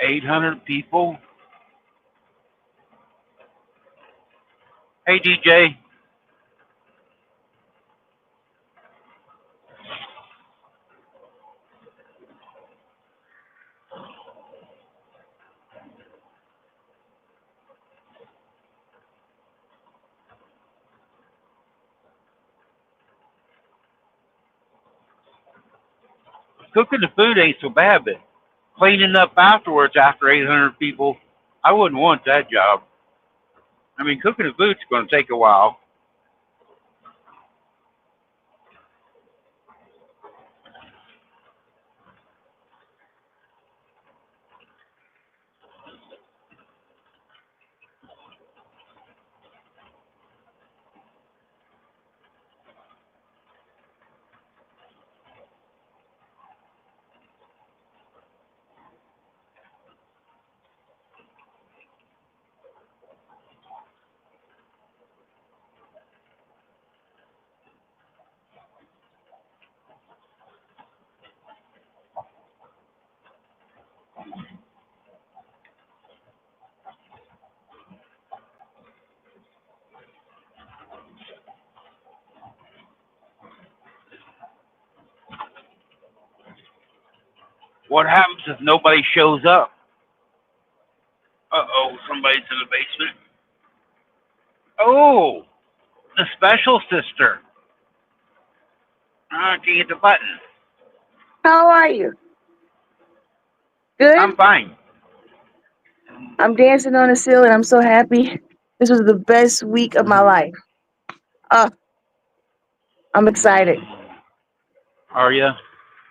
800 people. Hey, DJ, cooking the food ain't so bad, but cleaning up afterwards after 800 people, I wouldn't want that job. I mean, cooking the food's going to take a while. 'What happens if nobody shows up? Uh-oh, somebody's in the basement. Oh, the special sister. I can't get the button. How are you? I'm Good? fine. I'm dancing on the ceiling. I'm so happy. This was the best week of my life. Uh, I'm excited. Are you?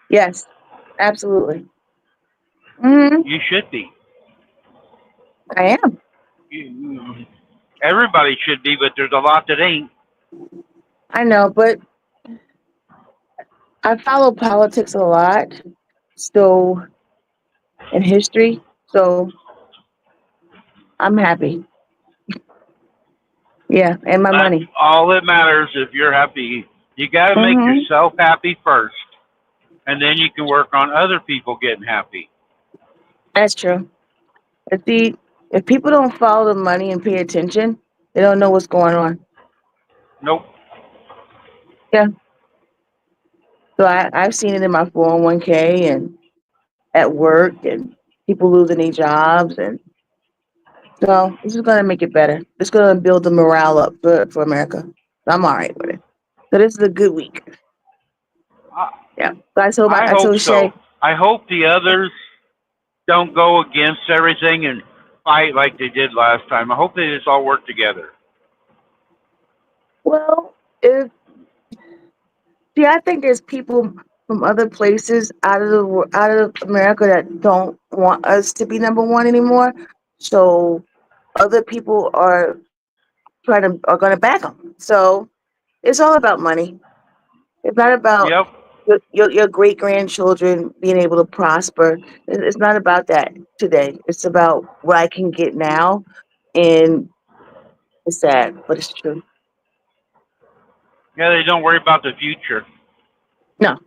Yes, absolutely. Hmm. You should be. I am. Everybody should be, but there's a lot that ain't. I know, but I follow politics a lot. So, in history. So, I'm happy. Yeah, and my That's money. all that matters. If you're happy, you got to make Hmm. yourself happy first, and then you can work on other people getting happy. That's true. If if people don't follow the money and pay attention, they don't know what's going on. Nope. Yeah. So I've seen it in my 401k and at work and people losing their jobs. And so this is going to make it better. It's going to build the morale up for America. So I'm all right with it. So this is a good week. I, Yeah. So I I hope told Shay, so. I hope the others don't go against everything and fight like they did last time. I hope they just all work together. well, if see, I think there's people from other places out of America that don't want us to be number one anymore. So other people are going to back them. So it's all about money. It's not about Yep. your great grandchildren being able to prosper. It's not about that today. It's about what I can get now, and it's sad, but it's true. Yeah, they don't worry about the future. No,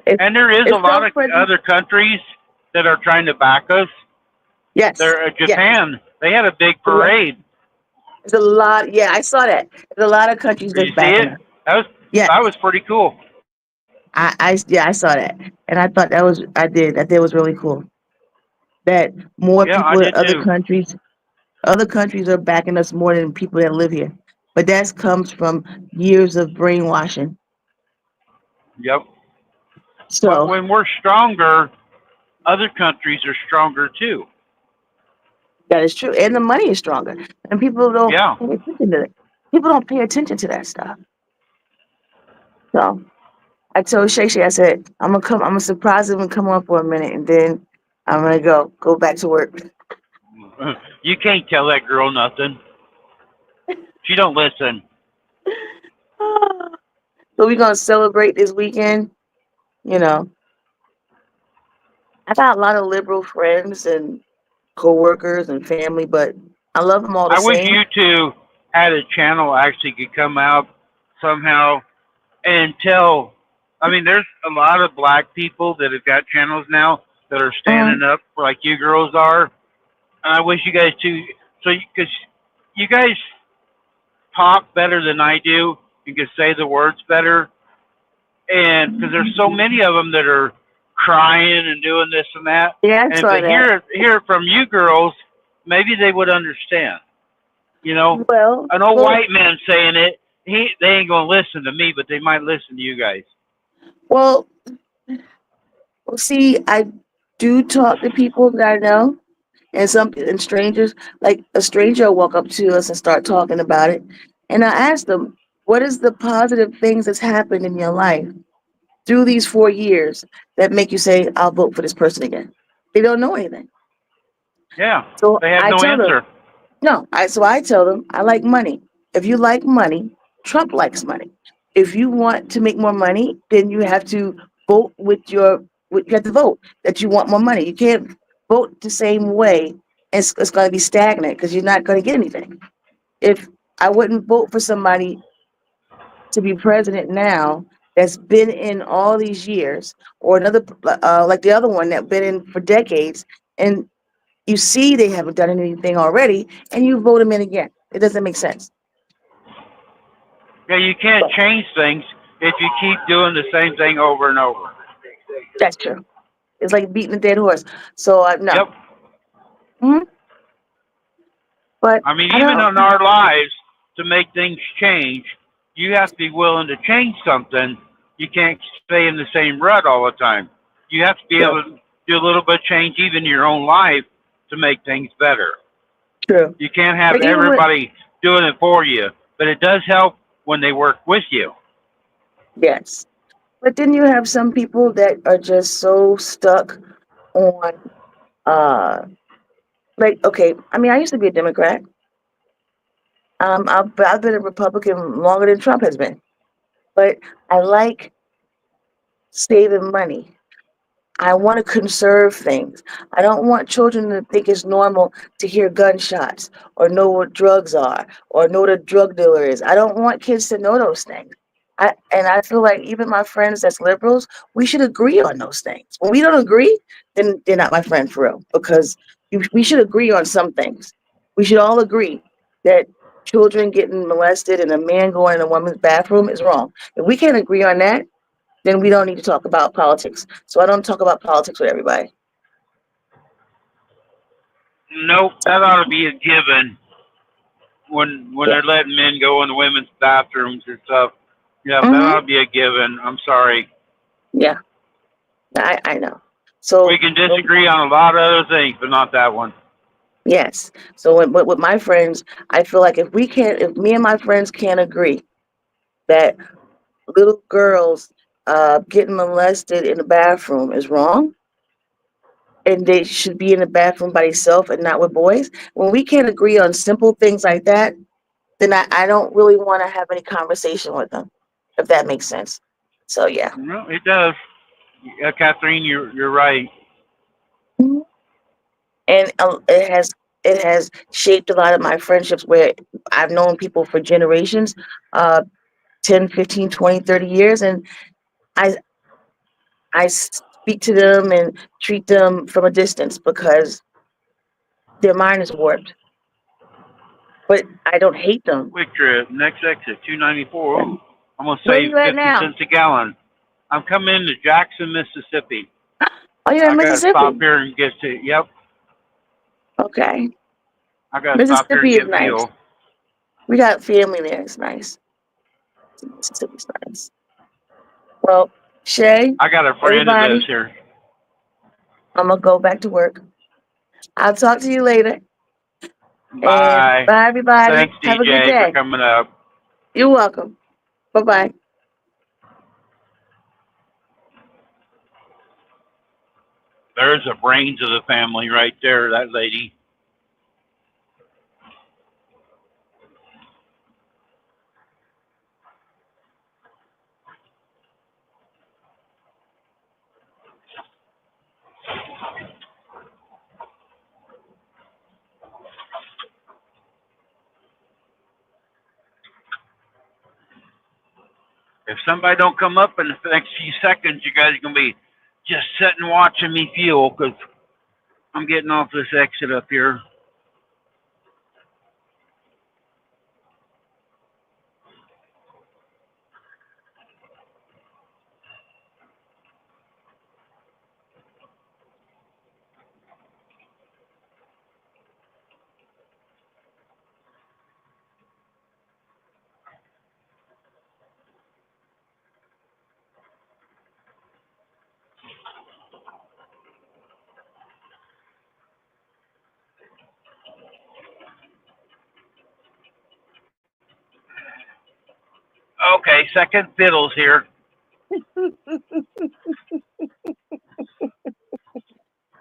it's And there is a it's lot of self-present. other countries that are trying to back us. Yes, There, yes, Japan, they had a big yes. parade. It's a lot. Yeah, I saw that. There's a lot of countries that's You see backing it? us. That Yes, was pretty cool. yeah, I saw that, and I thought I did it was really cool that more Yeah, I people in did too. other countries are backing us more than people that live here. But that comes from years of brainwashing. Yep. But So when we're stronger, other countries are stronger too. that is true, and the money is stronger, and people don't Yeah. pay attention to it. People don't pay attention to that stuff. So I told Shay Shay, I said, I'm gonna surprise him and come on for a minute, and then I'm gonna go back to work. You can't tell that girl nothing. She don't listen. So we're gonna celebrate this weekend. You know, I got a lot of liberal friends and coworkers and family, but I love them all the I wish same. you two had a channel actually could come out somehow and tell. I mean, there's a lot of black people that have got channels now that are Mm, standing up like you girls are. And I wish you guys too, so because you guys talk better than I do and can say the words better, and because there's so many of them that are crying and doing this and that, yeah, I and if saw they that. hear it from you girls, maybe they would understand. You know, Well, an old well, white man saying it, they ain't gonna listen to me, but they might listen to you guys. well, see, I do talk to people that I know, and strangers. Like a stranger will walk up to us and start talking about it, and I ask them, "What is the positive things that's happened in your life through these 4 years that make you say I'll vote for this person again?" They don't know anything, Yeah, so they have I no tell them, answer. no. I tell them I like money. If you like money, Trump likes money. If you want to make more money, then you have to vote you have to vote that you want more money. You can't vote the same way. It's going to be stagnant because you're not going to get anything. If I wouldn't vote for somebody to be president now that's been in all these years, or another like the other one that been in for decades, and you see they haven't done anything already, and you vote them in again. It doesn't make sense. Yeah, you can't change things if you keep doing the same thing over and over. That's true. It's like beating a dead horse. So no. Yep. Mhm. But I mean, I even don't. in our lives, to make things change, you have to be willing to change something. You can't stay in the same rut all the time. You have to be True. able to do a little bit of change, even in your own life, to make things better. True. You can't have But even with everybody doing it for you, but it does help when they work with you. yes, but then you have some people that are just so stuck on uh like okay. I mean, I used to be a Democrat. I've been a Republican longer than Trump has been, but I like saving money. I want to conserve things. I don't want children to think it's normal to hear gunshots or know what drugs are or know what a drug dealer is. I don't want kids to know those things. I feel like even my friends that's liberals, we should agree on those things. When we don't agree, then they're not my friend for real because we should agree on some things. We should all agree that children getting molested and a man going in a woman's bathroom is wrong. If we can't agree on that, then we don't need to talk about politics. So I don't talk about politics with everybody. Nope, So that ought to be a given when yeah, they're letting men go in the women's bathrooms and stuff. Yeah, that ought hmm to be a given. I'm sorry. yeah, I know. We So can disagree on a lot of other things, but not that one. yes, so with my friends, I feel like if me and my friends can't agree that little girls getting molested in the bathroom is wrong, and they should be in the bathroom by themselves and not with boys. When we can't agree on simple things like that, then I don't really want to have any conversation with them, if that makes sense. So yeah. No, it does. Catherine, you're right. Mhm. And it has shaped a lot of my friendships where I've known people for generations, uh 10, 15, 20, 30 years, and I I speak to them and treat them from a distance because their mind is warped. But I don't hate them. Quick trip, next exit, 294. Ooh, I'm gonna Where are save you at 50 now? cents a gallon. I'm coming into Jackson, Mississippi. Oh, you're in I gotta stop Mississippi. here and get to. Yep, Okay. I gotta stop here and Mississippi is get nice. fuel. We got family there. It's nice. Mississippi's nice. Well, Shay, I got a friend that lives everybody, here. I'm gonna go back to work. I'll talk to you later. And Bye. bye, everybody. Thanks, Have a good DJ, for day. coming up. You're welcome. Bye bye. There's the brains of the family right there, that lady. If somebody don't come up in the next few seconds, you guys are gonna be just sitting watching me fuel because I'm getting off this exit up here. Okay, second fiddles here.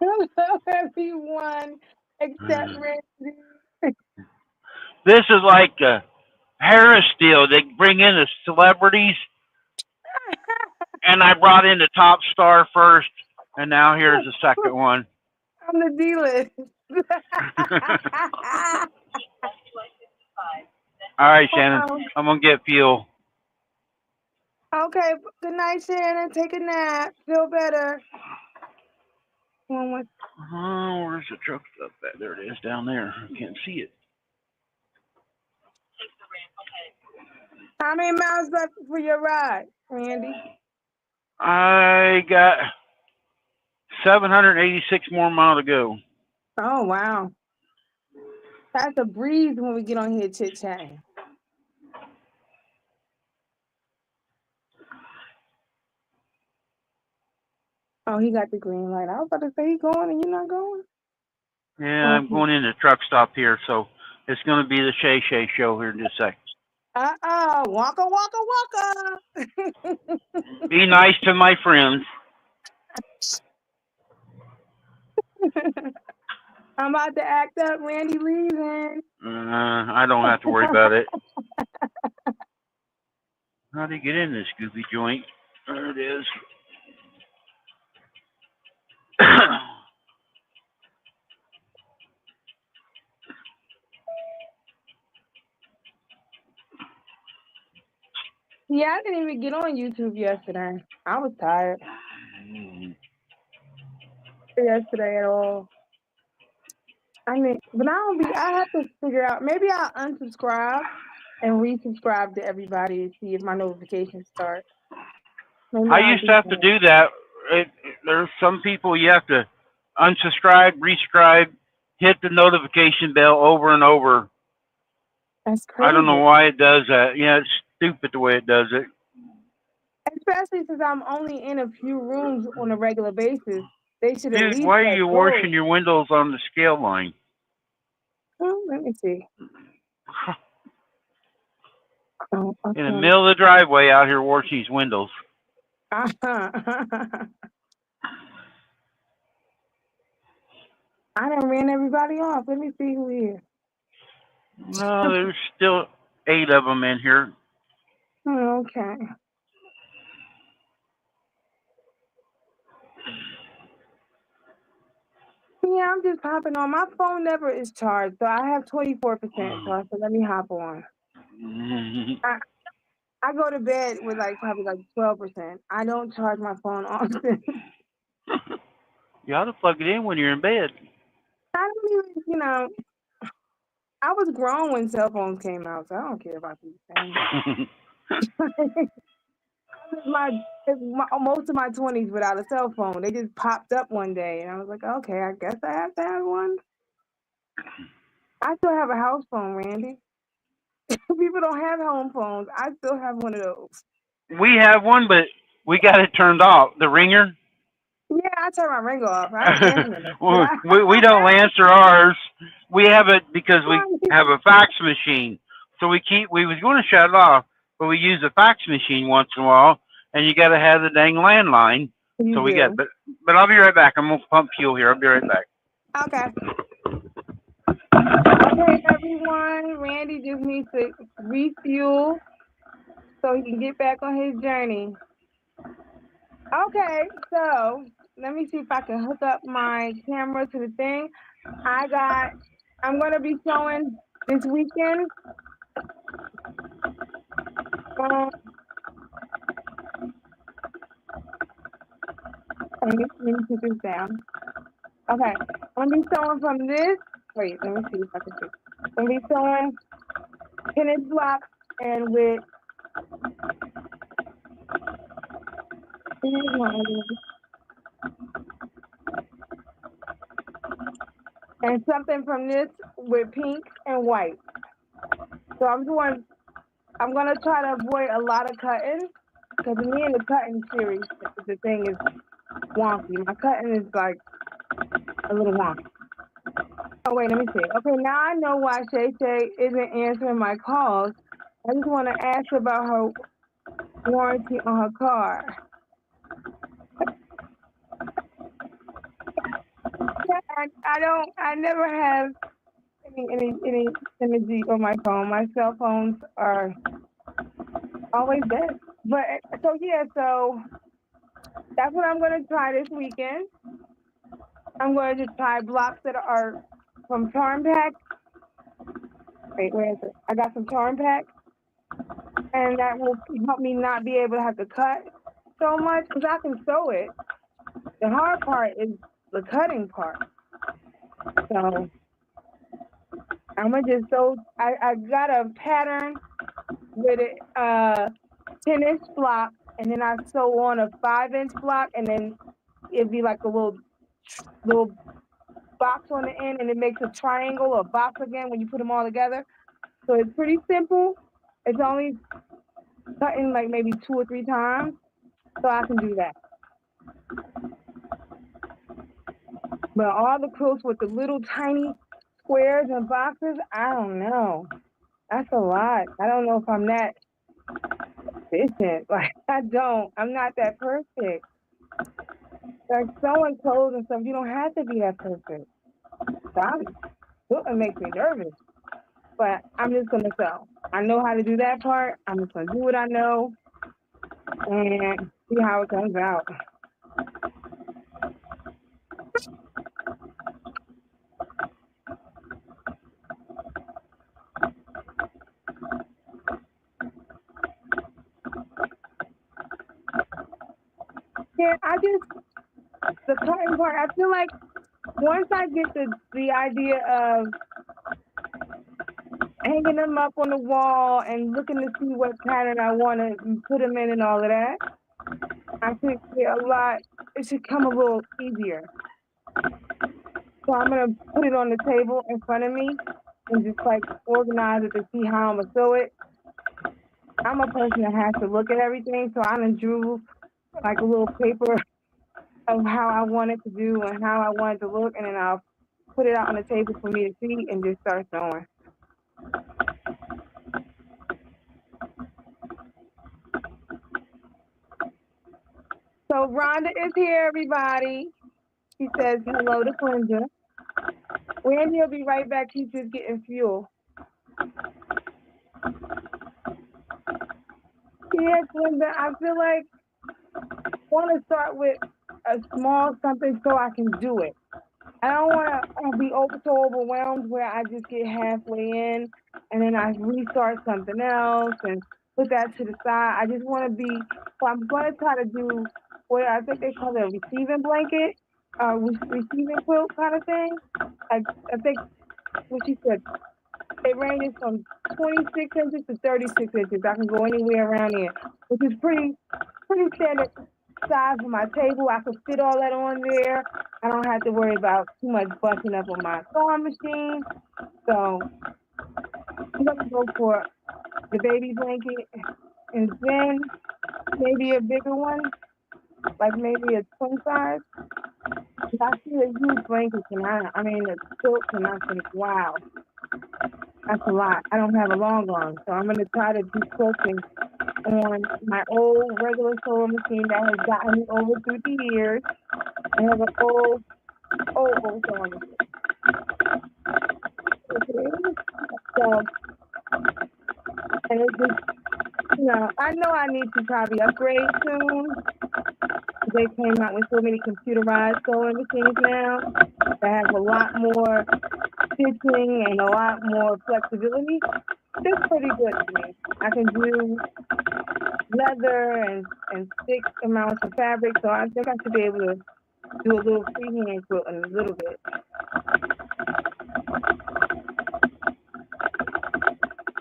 Hello, everyone, except Randy. This is like a Harris deal. They bring in the celebrities, and I brought in the top star first, and now here's the second one. I'm the dealer. All right, Shannon, Wow. I'm gonna get fuel. Okay. Good night, Shannon. Take a nap. Feel better. One. Oh, where's the truck stuff at? There it is down there. I can't see it. How many miles left for your ride, Randy? I got 786 more mile to go. Oh wow, that's a breeze when we get on here chit chatting. Oh, he got the green light. I was about to say he going and you're not going. Yeah, I'm Mhm. going in the truck stop here, so it's going to be the Shay Shay show here in just a second. Waka waka waka. Be nice to my friends. I'm about to act up. Randy leaving. I don't have to worry about it. How do you get in this goofy joint? There it is. Yeah, I didn't even get on YouTube yesterday. I was tired yesterday at all. I mean, but I don't be. I have to figure out. Maybe I'll unsubscribe and resubscribe to everybody and see if my notifications start. Maybe I I'll used to do have to that. do that. There's some people you have to unsubscribe, resubscribe, hit the notification bell over and over. That's I don't know crazy. why it does that. Yeah, it's stupid the way it does it. Especially since I'm only in a few rooms on a regular basis. They should at Dude, least why are like you go. washing your windows on the scale line? Let me see. Oh, In the okay. middle of the driveway out here washing these windows. I done ran everybody off. Let me see who here. No, there's still 8 of them in here. Okay. Yeah, I'm just hopping on. My phone never is charged, so I have 24%. So I said, let me hop on. I, I go to bed with like probably like 12%. I don't charge my phone often. You ought to plug it in when you're in bed. I don't even, I was grown when cell phones came out, so I don't care about these things. I lived most of my 20s without a cell phone. They just popped up one day, and I was like, okay, I guess I have to have one. I still have a house phone, Randy. People don't have home phones. I still have one of those. We have one, but we got it turned off. The ringer. Yeah, I turn my ringer off. I ain't answering it, but we don't answer ours. We have it because we have a fax machine. So we was going to shut it off, but we use a fax machine once in a while, and you got to have the dang landline. you So we got, do. but I'll be right back. I'm gonna pump fuel here. I'll be right back. Okay. Okay, everyone. Randy just needs to refuel so he can get back on his journey. Okay, so let me see if I can hook up my camera to the thing. I got, I'm going to be showing this weekend. Um, let me put this down. Okay, I'm going to be showing from this. Wait, let me see if I can see. I'm going to be showing tennis blocks and with, and something from this with pink and white. So I'm going to try to avoid a lot of cutting because me and the cutting series, the thing is wonky. My cutting is like a little wonky. Oh wait, let me see. Okay, now I know why Shay Shay isn't answering my calls. I just want to ask about her warranty on her car. I don't. I never have any energy on my phone. My cell phones are always dead. But so yeah, so that's what I'm gonna try this weekend. I'm going to try blocks that are from Charm Pack. Wait, where is it? I got some Charm Pack, and that will help me not be able to have to cut so much because I can sew it. The hard part is the cutting part. So I'm gonna just sew. I got a pattern with it, 10-inch block, and then I sew on a 5-inch block, and then it'd be like a little box on the end, and it makes a triangle or box again when you put them all together. So it's pretty simple. It's only cutting like maybe 2 or 3 times, so I can do that. But all the quilts with the little tiny squares and boxes, I don't know. That's a lot. I don't know if I'm that efficient. Like I don't. I'm not that perfect. Like sewing clothes and stuff, you don't have to be that perfect. So it makes me nervous. But I'm just gonna sew. I know how to do that part. I'm just gonna do what I know and see how it comes out. Yeah, the cutting part. I feel like once I get the idea of hanging them up on the wall and looking to see what pattern I want to put them in and all of that, I think it should come a little easier. So I'm going to put it on the table in front of me and just like organize it to see how I'm going to sew it. I'm a person that has to look at everything. So I done drew like a little paper of how I want it to do and how I want it to look. And then I'll put it out on the table for me to see and just start sewing. So Rhonda is here, everybody. She says hello to Clinda. Randy will be right back. He's just getting fuel. Yeah, Clinda, I feel like I want to start with a small something so I can do it. I don't want to be so overwhelmed where I just get halfway in and then I restart something else and put that to the side. I just want to be, so I'm going to try to do what I think they call it a receiving blanket, receiving quilt kind of thing. I think what she said, it ranges from 26 inches to 36 inches. I can go anywhere around there, which is pretty standard size for my table. I could fit all that on there. I don't have to worry about too much busting up on my sewing machine. So I'm gonna go for the baby blanket and then maybe a bigger one, like maybe a twin size. I see a huge blanket and I mean the quilt and I think, wow, that's a lot. I don't have a long arm, so I'm gonna try to do quilting on my old regular sewing machine that has gotten me over through the years. I have an old sewing machine. Okay. So, and it just, I know I need to probably upgrade soon. They came out with so many computerized sewing machines now that have a lot more stitching and a lot more flexibility. That's pretty good to me. I can do leather and thick amounts of fabric, so I think I should be able to do a little freehand quilt in a little bit.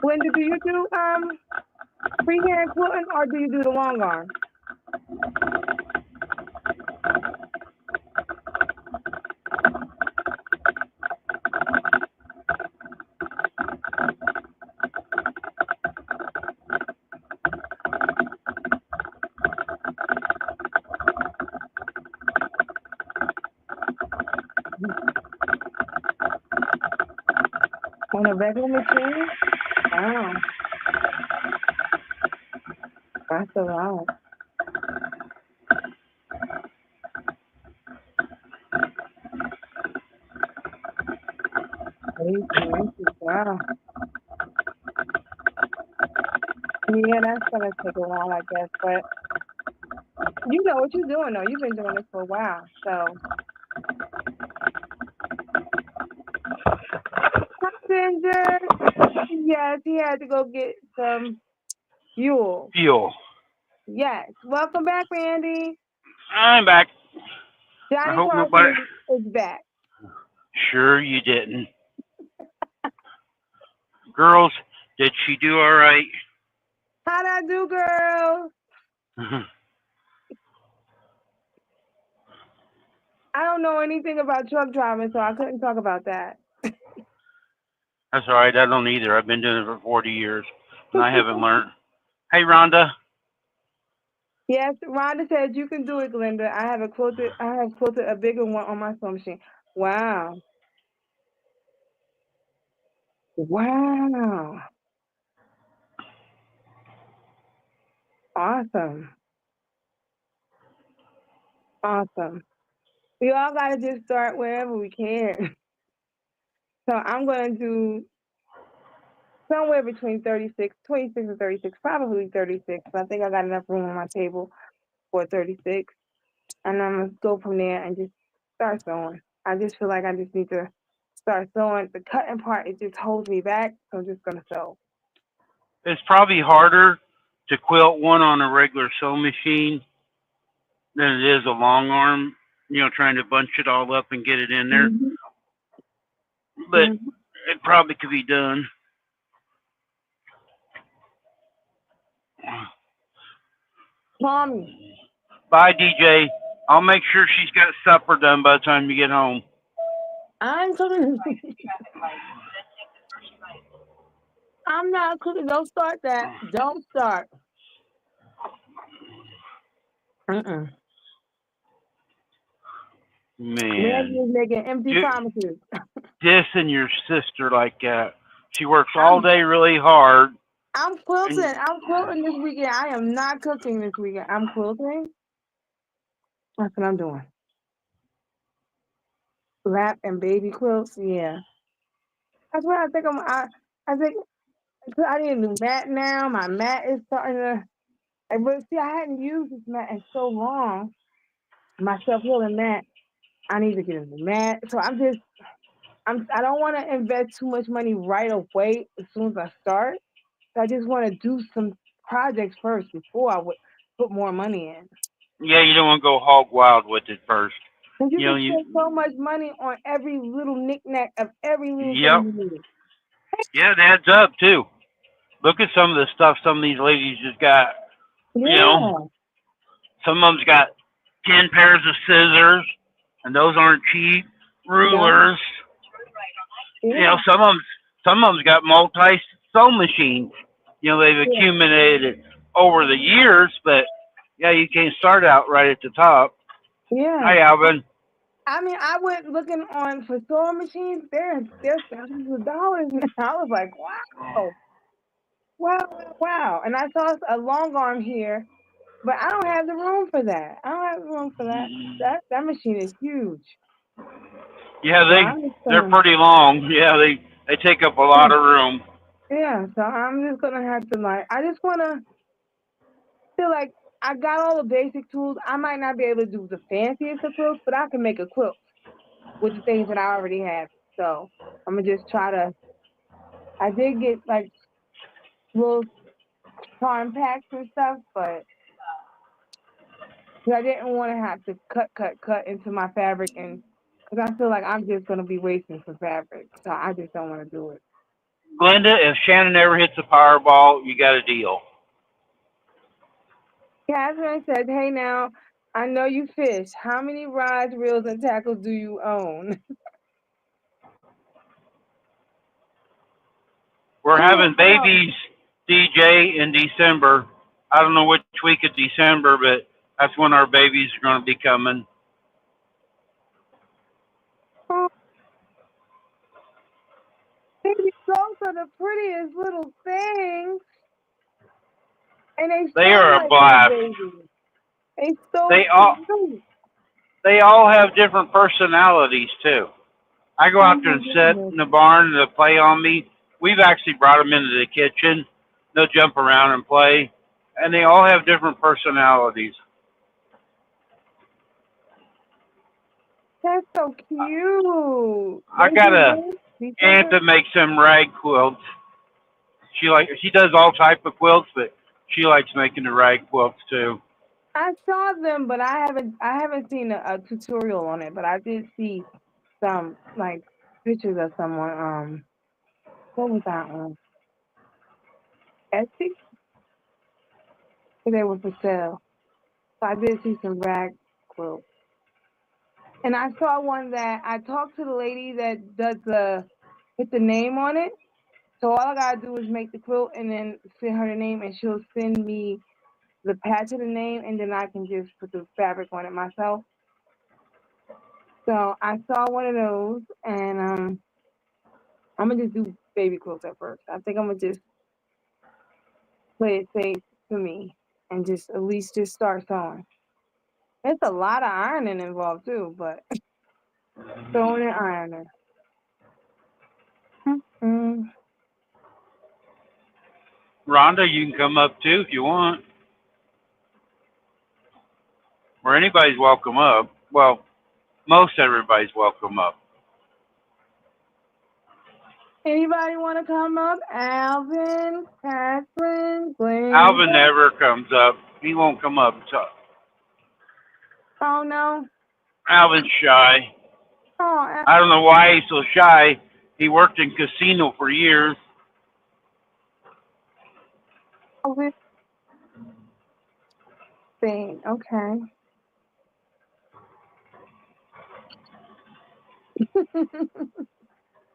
Linda, do you do freehand quilting or do you do the long arm? On a regular machine? Wow, that's a lot. 18 inches. Wow. Yeah, that's gonna take a while, I guess. But you know what you're doing, though. You've been doing this for a while. So, Ginger, yes, he had to go get some fuel. Fuel. Yes. Welcome back, Randy. I'm back. I Johnny hope nobody. Carson is back. Sure you didn't. Girls, did she do all right? How'd I do, girl? I don't know anything about truck driving, so I couldn't talk about that. That's all right. I don't either. I've been doing it for 40 years, and I haven't learned. Hey, Rhonda. Yes, Rhonda said you can do it, Glenda. I have quilted a bigger one on my sewing machine. Wow. Wow. Awesome. Awesome. We all got to just start wherever we can. So I'm going to do somewhere between 36, 26 and 36, probably 36. I think I got enough room on my table for 36. And I'm going to go from there and just start sewing. I just feel like I just need to start sewing. The cutting part, it just holds me back. So I'm just going to sew. It's probably harder to quilt one on a regular sewing machine than it is a long arm. Trying to bunch it all up and get it in there. Mm-hmm. But Mm-hmm. it probably could be done. Tommy, Bye, DJ. I'll make sure she's got supper done by the time you get home. I'm cooking. I'm not cooking. Don't start that. Don't start. Mm-mm. Mandy Man, is making empty do promises. dissing your sister like that. She works all I'm day really hard, I'm quilting. and I'm quilting this weekend. I am not cooking this weekend. I'm quilting. That's what I'm doing. Lap and baby quilts. Yeah. That's what I think I think I need a new mat now. My mat is starting to. But see, I hadn't used this mat in so long. My self healing mat. I need to get a new mat. So I don't want to invest too much money right away as soon as I start. So I just want to do some projects first before I would put more money in. yeah, you don't want to go hog wild with it first. Because you You know, can you, spend so much money on every little knickknack of every little thing yep, you need. yeah, it adds up too. Look at some of the stuff some of these ladies just got. You know, Yeah, some of them's got 10 pairs of scissors, and those aren't cheap. no, Rulers. yeah, Some of them's got multi sew machines. They've yeah, accumulated over the years, but yeah, you can't start out right at the top. yeah. Hi, Alvin. I mean, I went looking on for sewing machines. They're thousands of dollars. And I was like, wow, wow, wow, wow. And I saw a long arm here, but I don't have the room for that. I don't have the room for that. That machine is huge. Yeah, So I'm just they're gonna, pretty long. Yeah, they take up a yeah, lot of room. yeah. So I'm just gonna have to like, I just wanna feel like I got all the basic tools. I might not be able to do the fanciest of quilts, but I can make a quilt with the things that I already have. So I'm gonna just try to. I did get like little charm packs and stuff, but I didn't want to have to cut into my fabric, and because I feel like I'm just gonna be wasting some fabric, so I just don't want to do it. Glenda, if Shannon ever hits a Powerball, you got a deal. Catherine says, "Hey now, I know you fish. How many rods, reels, and tackles do you own?" We're Oh having wow. babies, DJ, in December. I don't know which week of December, but that's when our babies are going to be coming. Oh, baby goats are the prettiest little things, and they They sew are a like little blast. babies. They so They all cute. they all have different personalities too. I go Oh out there my and sit goodness. in the barn and they'll play on me. We've actually brought them into the kitchen. They'll jump around and play, and they all have different personalities. That's so cute. I When got due a date? aunt December? that makes them rag quilts. She does all type of quilts, but she likes making the rag quilts too. I saw them, but I haven't seen a tutorial on it, but I did see some like pictures of someone. What was that on Etsy? They were for sale. So I did see some rag quilts, and I saw one that I talked to the lady that does the put the name on it. So all I gotta do is make the quilt and then send her the name, and she'll send me the patch of the name, and then I can just put the fabric on it myself. So I saw one of those, and I'm gonna just do baby clothes at first. I think I'm gonna just play it safe for me and just at least just start sewing. It's a lot of ironing involved too, but sewing and ironing. Mm-hmm. Rhonda, you can come up too if you want, or anybody's welcome up. Well, most everybody's welcome up. Anybody want to come up? Alvin, Catherine, Glenn. Alvin never comes up. He won't come up. So Oh no. Alvin's shy. Oh, I don't know why he's so shy. He worked in casino for years. Alvin. Okay.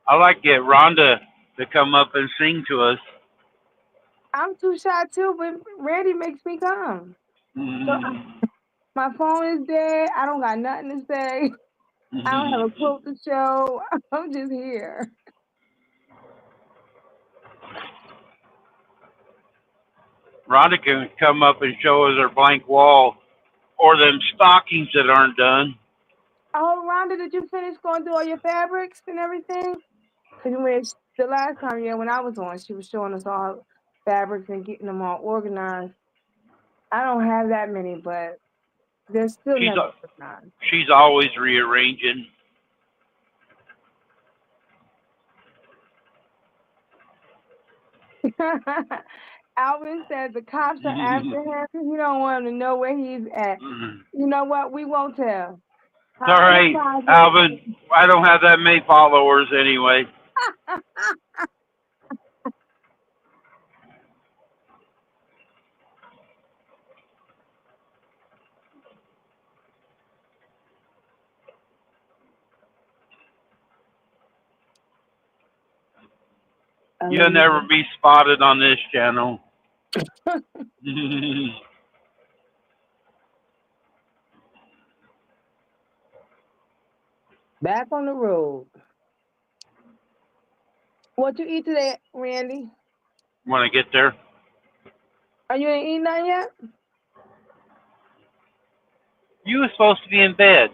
I like to get Rhonda to come up and sing to us. I'm too shy too, but Randy makes me come. So my phone is dead. I don't got nothing to say. I don't have a quote to show. I'm just here. Rhonda can come up and show us her blank wall or them stockings that aren't done. Oh, Rhonda, did you finish going through all your fabrics and everything? Because the last time, yeah, when I was on, she was showing us all fabrics and getting them all organized. I don't have that many, but they're still She's never organized. she's always rearranging. Alvin said the cops are after him. You don't want him to know where he's at. You know what? We won't tell. It's all Hide in the right, closet. Alvin. I don't have that many followers anyway. You'll never be spotted on this channel. Back on the road. What you eat today, Randy? When I get there, Are you ain't eating nothing yet? you were supposed to be in bed.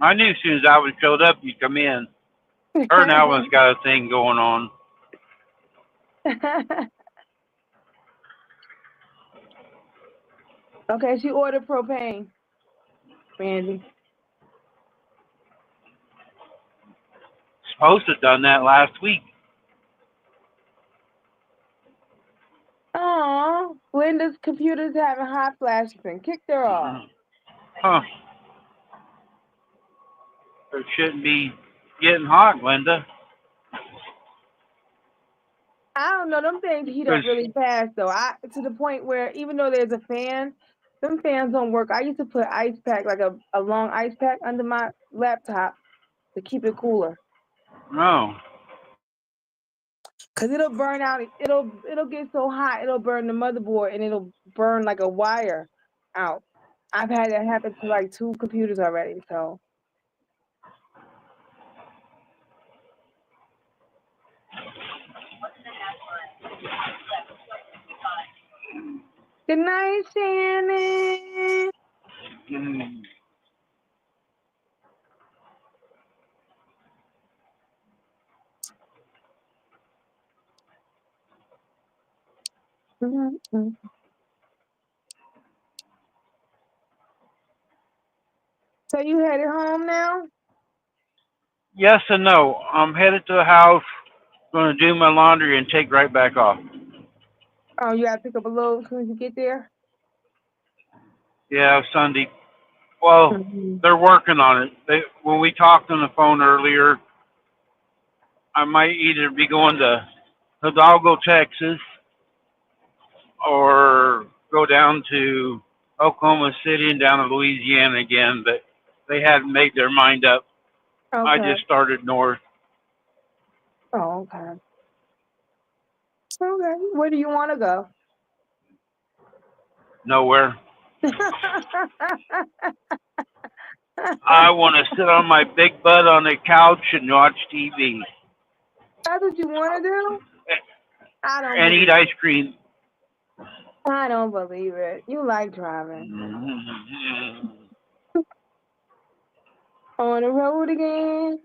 I knew as soon as Alvin showed up, you'd come in. Her and Alvin's got a thing going on. Okay, she ordered propane, Randy. Supposed to have done that last week. Oh, Linda's computer's having hot flashes and kicked her off. Huh. It shouldn't be getting hot, Linda. I don't know, them things heat up 'Cause really fast though. I to the point where even though there's a fan, them fans don't work. I used to put ice pack, like a long ice pack under my laptop to keep it cooler. no. Cause it'll burn out. It'll get so hot it'll burn the motherboard and it'll burn like a wire out. I've had that happen to like 2 computers already. So good night, Shannon. Mm. Mhm. So you headed home now? Yes and no. I'm headed to the house, going to do my laundry and take right back off. Oh, you gotta pick up a load as soon as you get there. Yeah, Sunday. Well, Mhm. they're working on it. When we talked on the phone earlier, I might either be going to Hidalgo, Texas, or go down to Oklahoma City and down to Louisiana again, but they hadn't made their mind up. I Okay. just started north. Oh, okay. Okay. Where do you want to go? Nowhere. I want to sit on my big butt on the couch and watch TV That's what you want to do? I don't and eat believe ice it. cream. I don't believe it. You like driving. On the road again.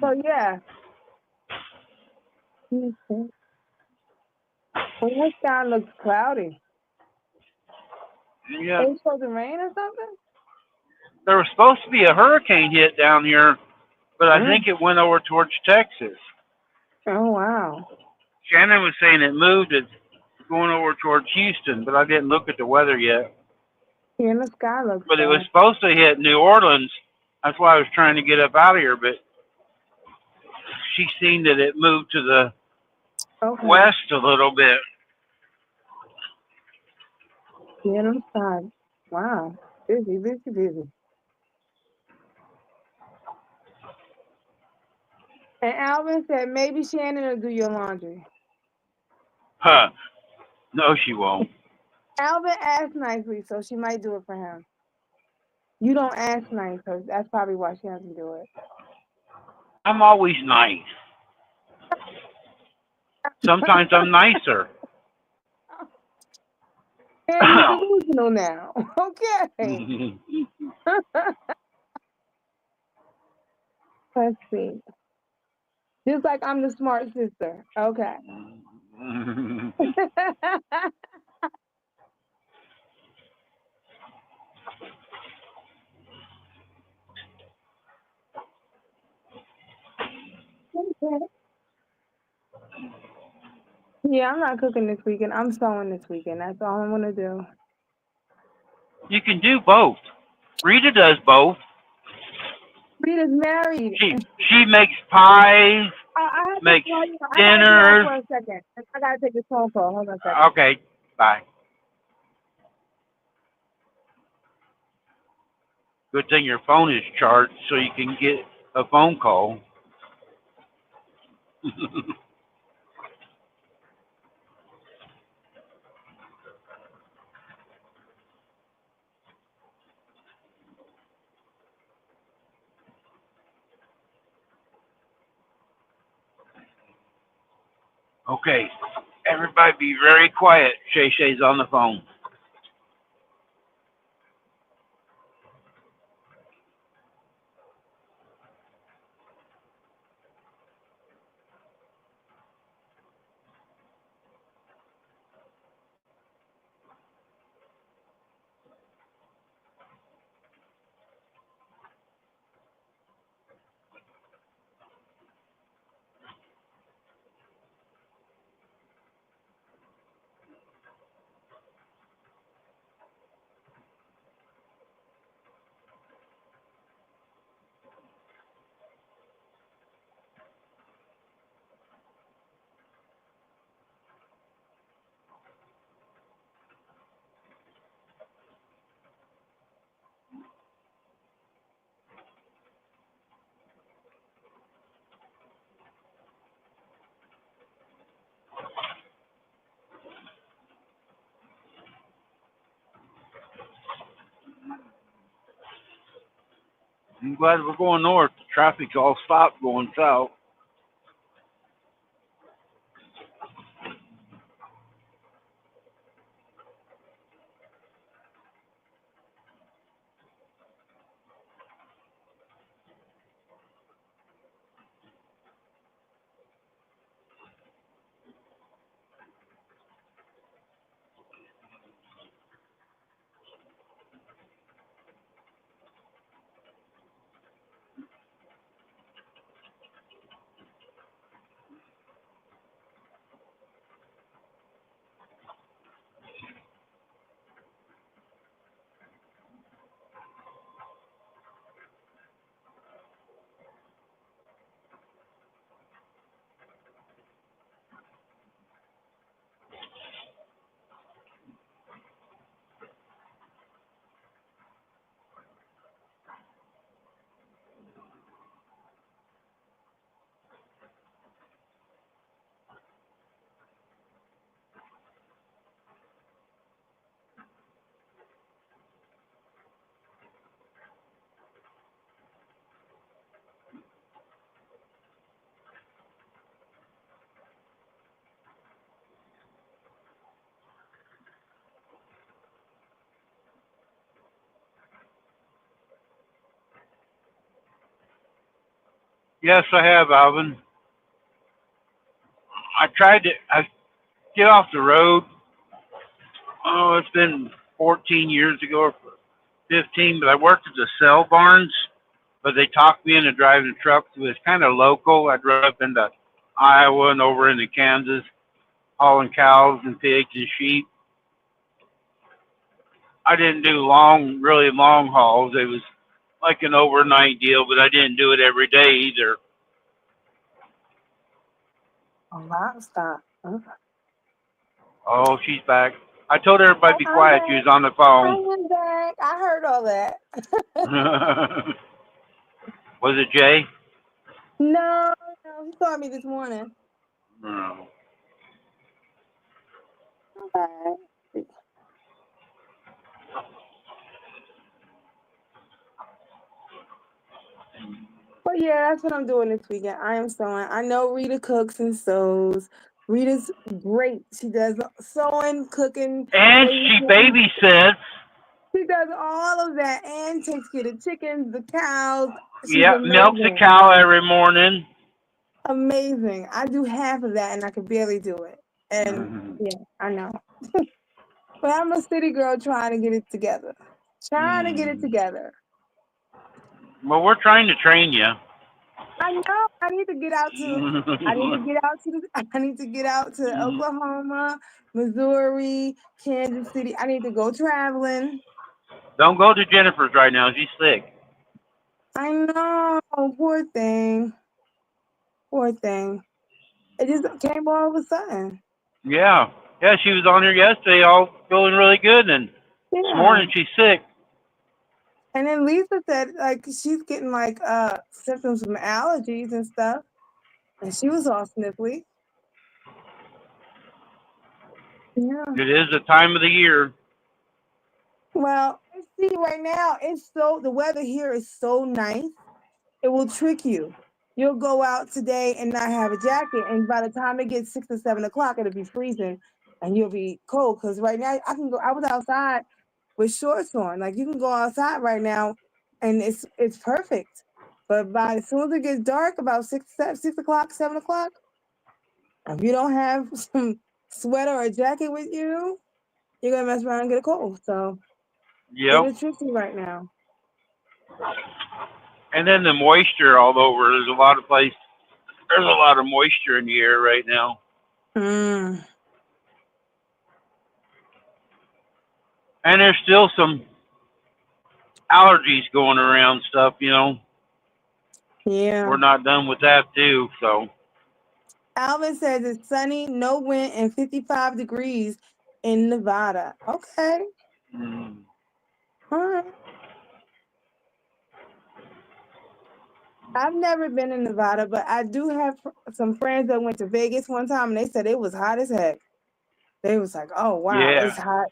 So yeah. Mhm. Well, that sky looks cloudy. Yeah, It's supposed to rain or something? there was supposed to be a hurricane hit down here, but I Mm. think it went over towards Texas. Oh wow. Shannon was saying it moved. It's going over towards Houston, but I didn't look at the weather yet. Yeah, the sky looks But it was bad. supposed to hit New Orleans. That's why I was trying to get up out of here. But she seen that it moved to the Okay. west a little bit. Yeah, the sky. Wow. Busy, busy, busy. And Alvin said maybe Shannon will do your laundry. Huh? No, she won't. Alvin asked nicely, so she might do it for him. You don't ask nice, so that's probably why she doesn't do it. I'm always nice. Sometimes I'm nicer. And you delusional now. Okay. Let's see. Just like I'm the smart sister. Okay. Okay. Yeah, I'm not cooking this weekend. I'm sewing this weekend. That's all I'm gonna do. You can do both. Rita does both. Rita's married. She makes pies, I have to makes call you. I gotta get off dinners. for a second. I gotta take this phone call. Hold on a second. Okay, bye. Good thing your phone is charged so you can get a phone call. Okay, everybody be very quiet. Shay Shay's on the phone. I'm glad we're going north. The traffic's all stopped going south. Yes, I have, Alvin. I tried to get off the road. Oh, it's been 14 years ago or 15, but I worked at the cell barns, but they talked me into driving a truck. It was kind of local. I drove up into Iowa and over into Kansas, hauling cows and pigs and sheep. I didn't do long, really long hauls. It was like an overnight deal, but I didn't do it every day either. A livestock. Huh? Oh, she's back. I told everybody to be I'm quiet. She back. was on the phone. I'm back. I heard all that. Was it Jay? No, no, he called me this morning. No. I'm back. But yeah, that's what I'm doing this weekend. I am sewing. I know Rita cooks and sews. Rita's great. She does sewing, cooking, And she babysitting. babysits. She does all of that and takes care of the chickens, the cows. She's Yeah, milks a amazing. cow every morning. Amazing. I do half of that and I could barely do it. And yeah, I know. But I'm a city girl trying to get it together. Trying to get it together. Well, we're trying to train you. I know. I need to get out to. I need to get out to. I need to get out to Oklahoma, Missouri, Kansas City. I need to go traveling. Don't go to Jennifer's right now. She's sick. I know. Poor thing. Poor thing. It just came all of a sudden. Yeah. Yeah, she was on here yesterday, all feeling really good, and this Yeah. morning she's sick. And then Lisa said like she's getting like symptoms from allergies and stuff. And she was all sniffly. Yeah. It is the time of the year. Well, see, right now it's so the weather here is so nice. It will trick you. You'll go out today and not have a jacket, and by the time it gets 6 or 7 o'clock, it'll be freezing, and you'll be cold. Because right now, I can go. I was outside with shorts on. Like you can go outside right now, and it's perfect. But by as soon as it gets dark, about 6 o'clock, 7 o'clock, if you don't have some sweater or a jacket with you, you're gonna mess around and get a cold. So Yep. it'll trick you right now. And then the moisture all over. There's a lot of places. There's a lot of moisture in the air right now. Mm, And there's still some allergies going around stuff, yeah. We're not done with that too, so Alvin says it's sunny, no wind, and 55 degrees in Nevada. Okay. mm, All right. I've never been in Nevada, but I do have some friends that went to Vegas one time and they said it was hot as heck. They was like, oh, wow, yeah. it's hot.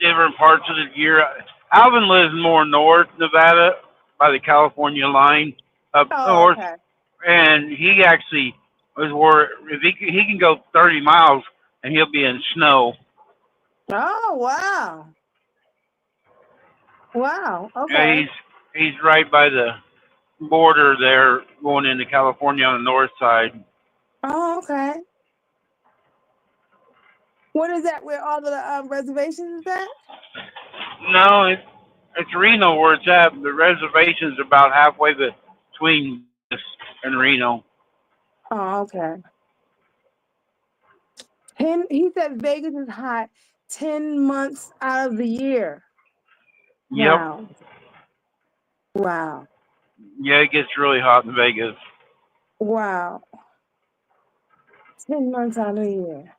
Different parts of the year. Alvin lives more north Nevada by the California line up Oh, north, okay. and he actually was where if he can go 30 miles and he'll be in snow. Oh, wow. Wow. Yeah, Okay. he's right by the border there, going into California on the north side. Oh, okay. What is that where all the reservations is at? No, it's Reno where it's at. The reservation's about halfway between this and Reno. Oh, okay. He said Vegas is hot 10 months out of the year. Yep. Wow. Wow. Yeah, it gets really hot in Vegas. Wow. 10 months out of the year.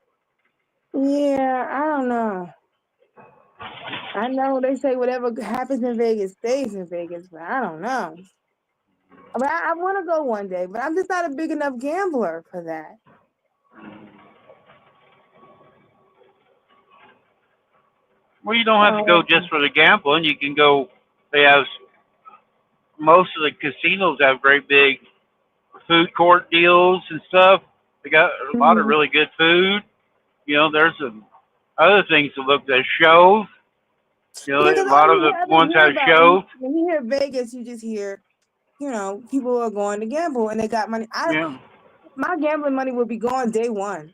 Yeah, I don't know. I know they say whatever happens in Vegas stays in Vegas, but I don't know. But I want to go one day, but I'm just not a big enough gambler for that. Well, you don't have to go Oh, just for the gambling. You can go. They have most of the casinos have great big food court deals and stuff. They got a lot of mm-hmm. really good food. There's some other things to look at. Shows. Yeah, because A all lot of you the ever ones hear have about shows. when you hear Vegas, you just hear people are going to gamble and they got money. Yeah. My gambling money would be gone day one.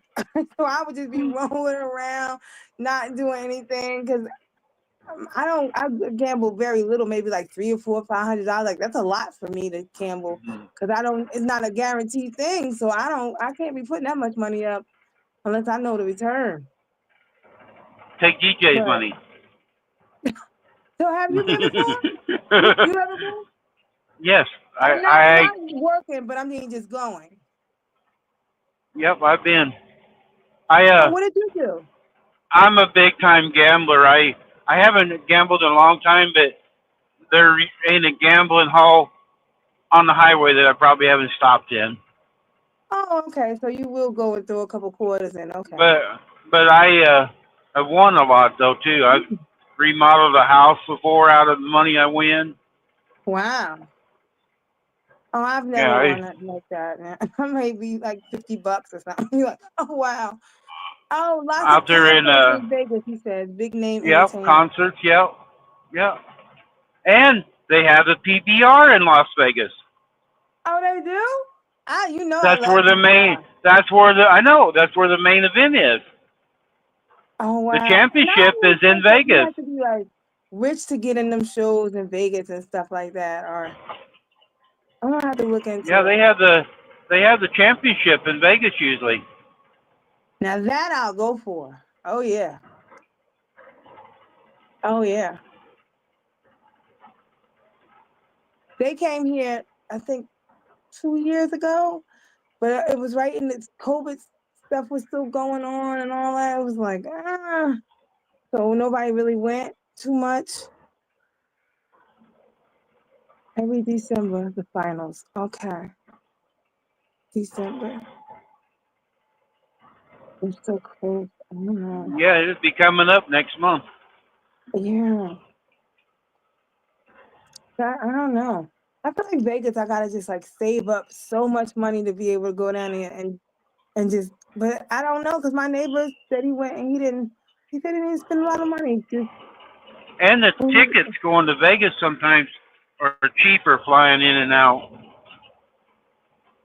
So I would just be rolling around, not doing anything because I gamble very little, maybe like $300 or $400. Like that's a lot for me to gamble Mhm. because I don't. It's not a guaranteed thing, so I don't. I can't be putting that much money up unless I know the return. Take DJ's But money. so have you been before? You ever been? Yes, Like not I, not working, but I mean just going. yep, I've been. I, Oh, what did you do? I'm a big time gambler. I haven't gambled in a long time, but there ain't a gambling hall on the highway that I probably haven't stopped in. Oh, okay. So you will go and throw a couple quarters in. Okay. But, I've won a lot though too. I've remodeled a house before out of the money I win. Wow. Oh, I've Yeah, never won nothing like that. Man. Maybe like $50 or something. You're like, oh wow. Oh, lots of out there in, concerts in Vegas. He said, big name yep, entertainment. concerts, yep, yep. And they have the PBR in Las Vegas. Oh, they do? I That's love where the main. PBR. That's where the. I know. That's where the main event is. Oh The wow. And I championship is always in think that you Vegas. have to be like rich to get in them shows in Vegas and stuff like that. Or I'm gonna have to look Yeah, into it. they have the championship in Vegas usually. Now that I'll go for. Oh yeah. Oh yeah. They came here, I think 2 years ago, but it was right in the COVID stuff was still going on and all that. It was like, so nobody really went too much. Every December, the finals. Okay. December. It's so close. I don't know. Yeah, it'll be coming up next month. Yeah. I don't know. I feel like Vegas, I gotta just like save up so much money to be able to go down there and just, but I don't know because my neighbor said he went and he said he didn't spend a lot of money. Just, And the tickets going to Vegas sometimes are cheaper flying in and out.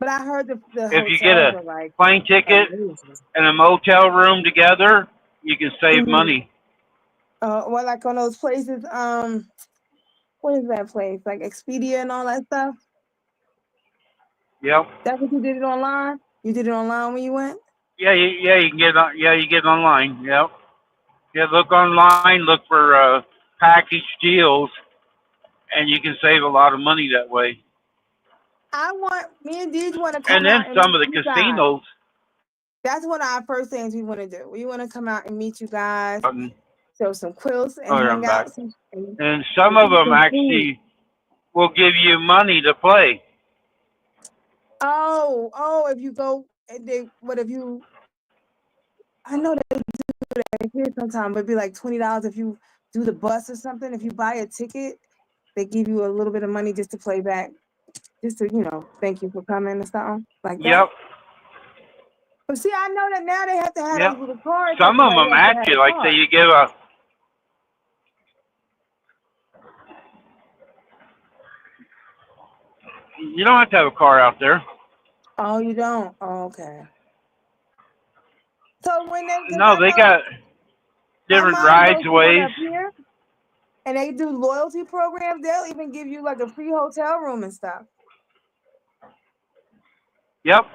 but I heard the If you get hotels a are like plane ticket amazing. and a motel room together, you can save Hmm. money. Well, like on those places, what is that place? Like Expedia and all that stuff? Yep. That's what you did it online? You did it online when you went? Yeah, you can get on. Yeah, you get it online. Yep. Yeah, look online. Look for package deals, and you can save a lot of money that way. Me and Deej want to And come then out and some meet of the you guys. casinos. That's one of our first things we want to do. We want to come out and meet you guys, Um, show some quilts and oh, yeah, hang I'm back. out And and some of eat them some food. actually will give you money to play. Oh, if you go and what if you, I know they do that here sometimes, but it'd be like $20 if you do the bus or something. If you buy a ticket, they give you a little bit of money just to play back, just to, thank you for coming or something like that. Yep, But see, I know that now they have to have yep. those little cards that Some of somebody them has to match have you. a Like say card. you give a. You don't have to have a car out there. Oh, you don't? Oh, okay. So because No, I they know got my different mom goes to one rideways. up here, and they do loyalty programs. They'll even give you like a free hotel room and stuff. Yep.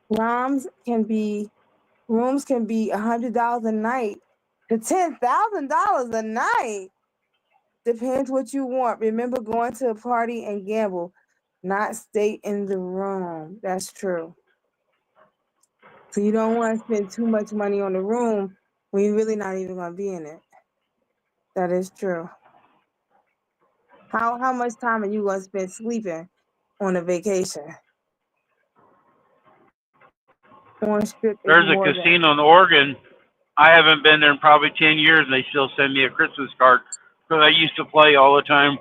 Rooms can be rooms can be $100 a night to $10,000 a night. Depends what you want. Remember, going to a party and gamble, not stay in the room. That's true. So you don't want to spend too much money on the room when you're really not even going to be in it. That is true. How much time are you going to spend sleeping on a vacation? On strip is There's a more than. casino in Oregon. I haven't been there in probably 10 years, and they still send me a Christmas card because I used to play all the time.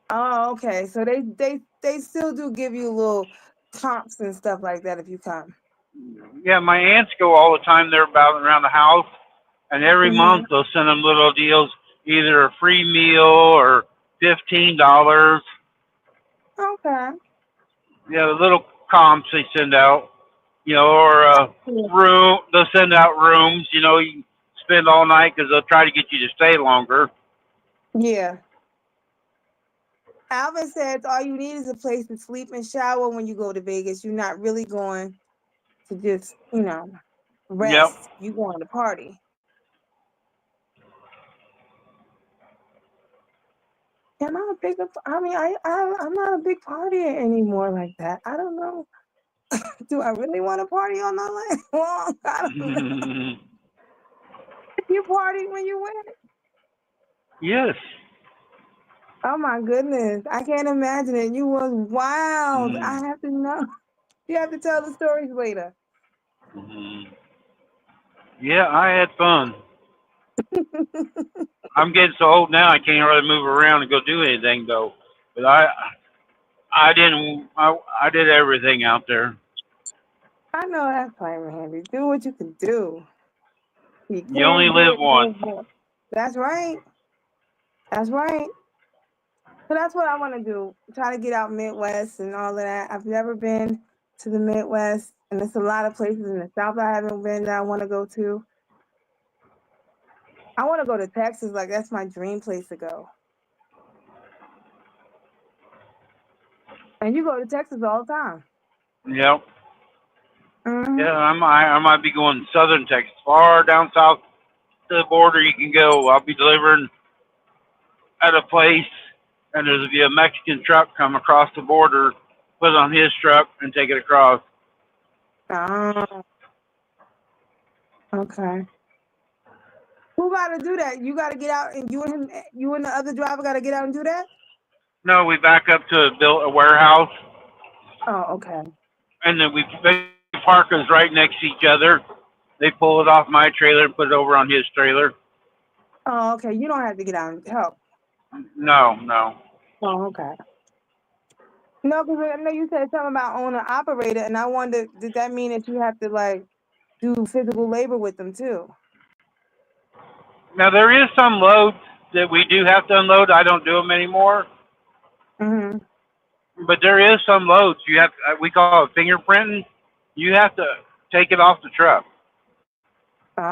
Oh, okay. So they still do give you little comps and stuff like that if you come. Yeah, my aunts go all the time. They're about around the house, and every Hmm. month they'll send them little deals, either a free meal or $15. Okay. Yeah, the little comps they send out, or Yeah. room. They'll send out rooms. You spend all night because they'll try to get you to stay longer. Yeah. Alvin says all you need is a place to sleep and shower when you go to Vegas. You're not really going to just, Yep. rest. You going to party. And I'm a big, I mean, I'm not a big partier anymore like that. I don't know. Do I really want to party all my life long? I don't know. You party when you win? Yes. Oh my goodness. I can't imagine it. You was wild. Mhm. I have to know. You have to tell the stories later. Mhm. Yeah, I had fun. I'm getting so old now I can't really move around and go do anything though. But I didn't I did everything out there. I know that's right, Randy. Do what you can do. You You only can't do live it once. no more. That's right. That's right. So that's what I want to do. Try to get out Midwest and all of that. I've never been to the Midwest, and there's a lot of places in the South I haven't been that I want to go to. I want to go to Texas. Like that's my dream place to go. And you go to Texas all the time. Yep. Yeah, Hmm. I might be going southern Texas, far down south to the border. You can go. I'll be delivering at a place, and there'll be a Mexican truck come across the border, put it on his truck, and take it across. Oh, okay. Who got to do that? You got to get out, and you and the other driver got to get out and do that. No, we back up to a warehouse, Oh, okay. and then they park us right next to each other. They pull it off my trailer and put it over on his trailer. Oh, okay. You don't have to get out and help. No, no. Oh, okay. No, because I know you said something about owner operator, and I wondered, did that mean that you have to like do physical labor with them too? Now there is some loads that we do have to unload. I don't do them anymore, Mm-hmm. but there is some loads you have. We call it fingerprinting. You have to take it off the truck,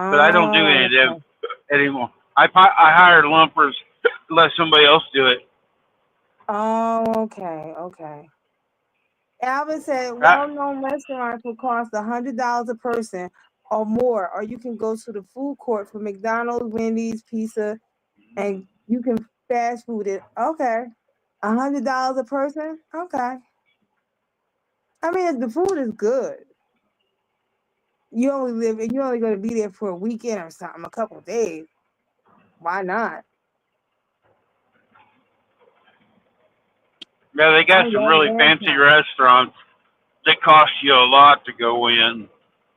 but I don't do any Oh, of them okay. anymore. I hired lumpers to let somebody else do it. Oh, okay, okay. Alvin said That, well-known restaurants will cost $100 a person or more, or you can go to the food court for McDonald's, Wendy's, pizza, and you can fast food it. Okay, $100 a person. Okay. I mean, if the food is good, you only going to be there for a weekend or something, a couple of days. Why not? yeah, they I got some love really fancy downtown. restaurants that cost you a lot to go in,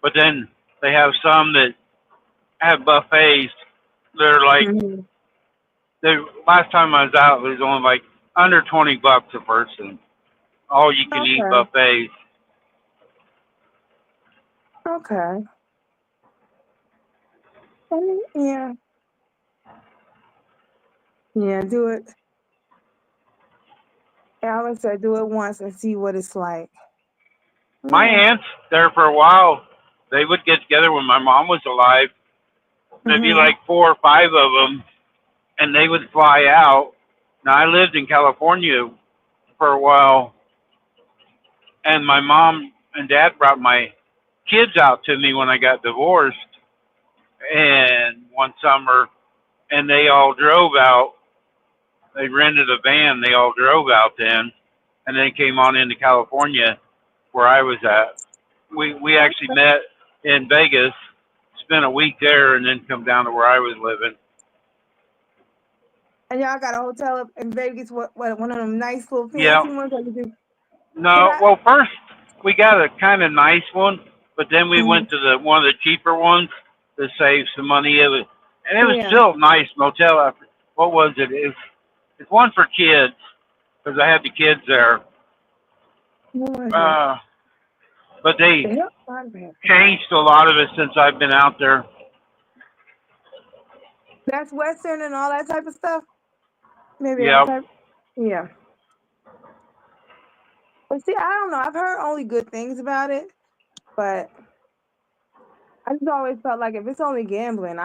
but then they have some that have buffets. They're like Hmm. the last time I was out, it was only like under $20 a person. All you can eat Okay. buffets. Okay. Yeah. Yeah. Do it. Alice said, do it once and see what it's like. My Yeah. aunts there for a while, they would get together when my mom was alive. There'd be Hmm. like four or five of them, and they would fly out. Now I lived in California for a while, and my mom and dad brought my kids out to me when I got divorced, and one summer, and they all drove out. They rented a van. They all drove out then, and then came on into California where I was at. We actually Okay. met in Vegas, spent a week there, and then come down to where I was living. And y'all got a hotel up in Vegas, what one of them nice little Yeah. fancy ones? Cause No. Well, first we got a kind of nice one, but then we mhm, went to the one of the cheaper ones to save some money. And it was yeah. still a nice motel. What was it? It's one for kids because I had the kids there. What was it? Uh, but they The Hilltop Fancy. changed a lot of it since I've been out there. That's Western and all that type of stuff. Maybe that Yep. type. Yeah. But see, I don't know. I've heard only good things about it, but I just always felt like if it's only gambling,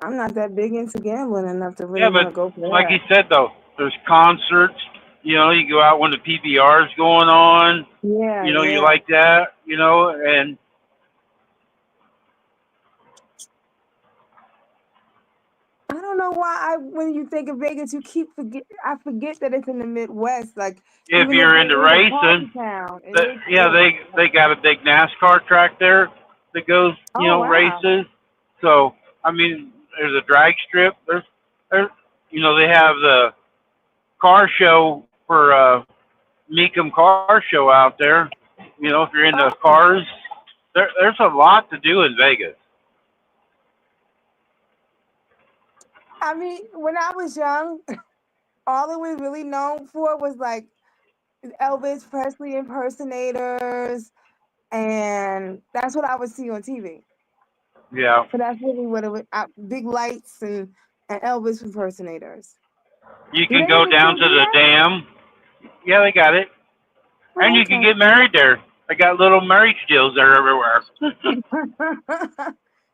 I'm not that big into gambling enough to really Yeah, want but to go for like you that. said though, there's concerts. You know, you go out when the PBR's going on. Yeah, You know, you yeah. like that. You know, and I don't know why when you think of Vegas, you keep forget. I forget that it's in the Midwest. Like if even though you're into it is a racing, party town, it that is. yeah, they got a big NASCAR track there that goes, you Oh know, wow. races. So I mean, there's a drag strip. There's you know, they have the car show for Meekum Car Show out there. You know, if you're into Oh, cars, there's a lot to do in Vegas. I mean, when I was young, all it was really known for was like Elvis Presley impersonators, and that's what I would see on TV. Yeah, So that's really what it was. Big lights and Elvis impersonators. you Do they can go even down still to do the that? dam. Yeah, they got it, and Oh, you can okay. get married there. They got little marriage deals there everywhere.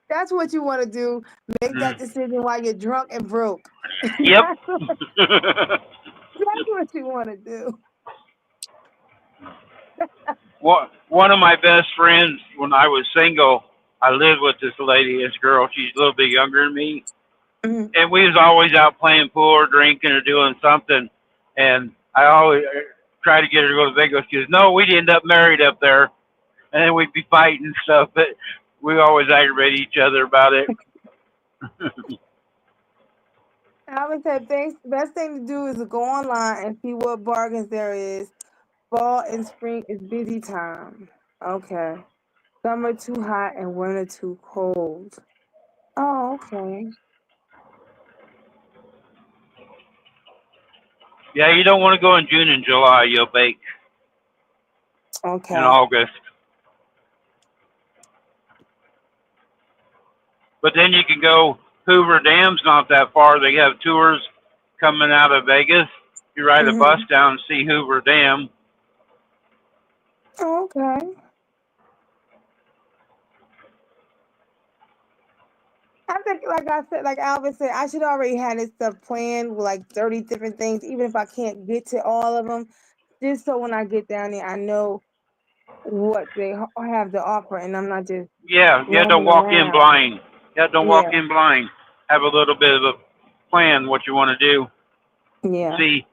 That's what you want to do. Make that decision while you're drunk and broke. Yep. That's what you want to do. One of my best friends when I was single, I lived with this lady, this girl. She's a little bit younger than me, Mhm. and we was always out playing pool or drinking or doing something. And I always try to get her to go to Vegas. She goes, "No, we'd end up married up there, and then we'd be fighting and stuff." But we always aggravate each other about it. I would say best thing to do is to go online and see what bargains there is. Fall and spring is busy time. Okay. Summer too hot and winter too cold. Oh, okay. Yeah, you don't want to go in June and July. You'll bake in Okay. August. But then you can go. Hoover Dam's not that far. They have tours coming out of Vegas. You ride a bus Hmm. down and see Hoover Dam. Okay. I think, like I said, like Alvin said, I should already have this stuff planned with like 30 different things, even if I can't get to all of them, just so when I get down there, I know what they have to offer and I'm not just Yeah, yeah. Don't roaming walk in around. blind. Yeah, don't walk Yeah. in blind. Have a little bit of a plan what you want to do. Yeah. See,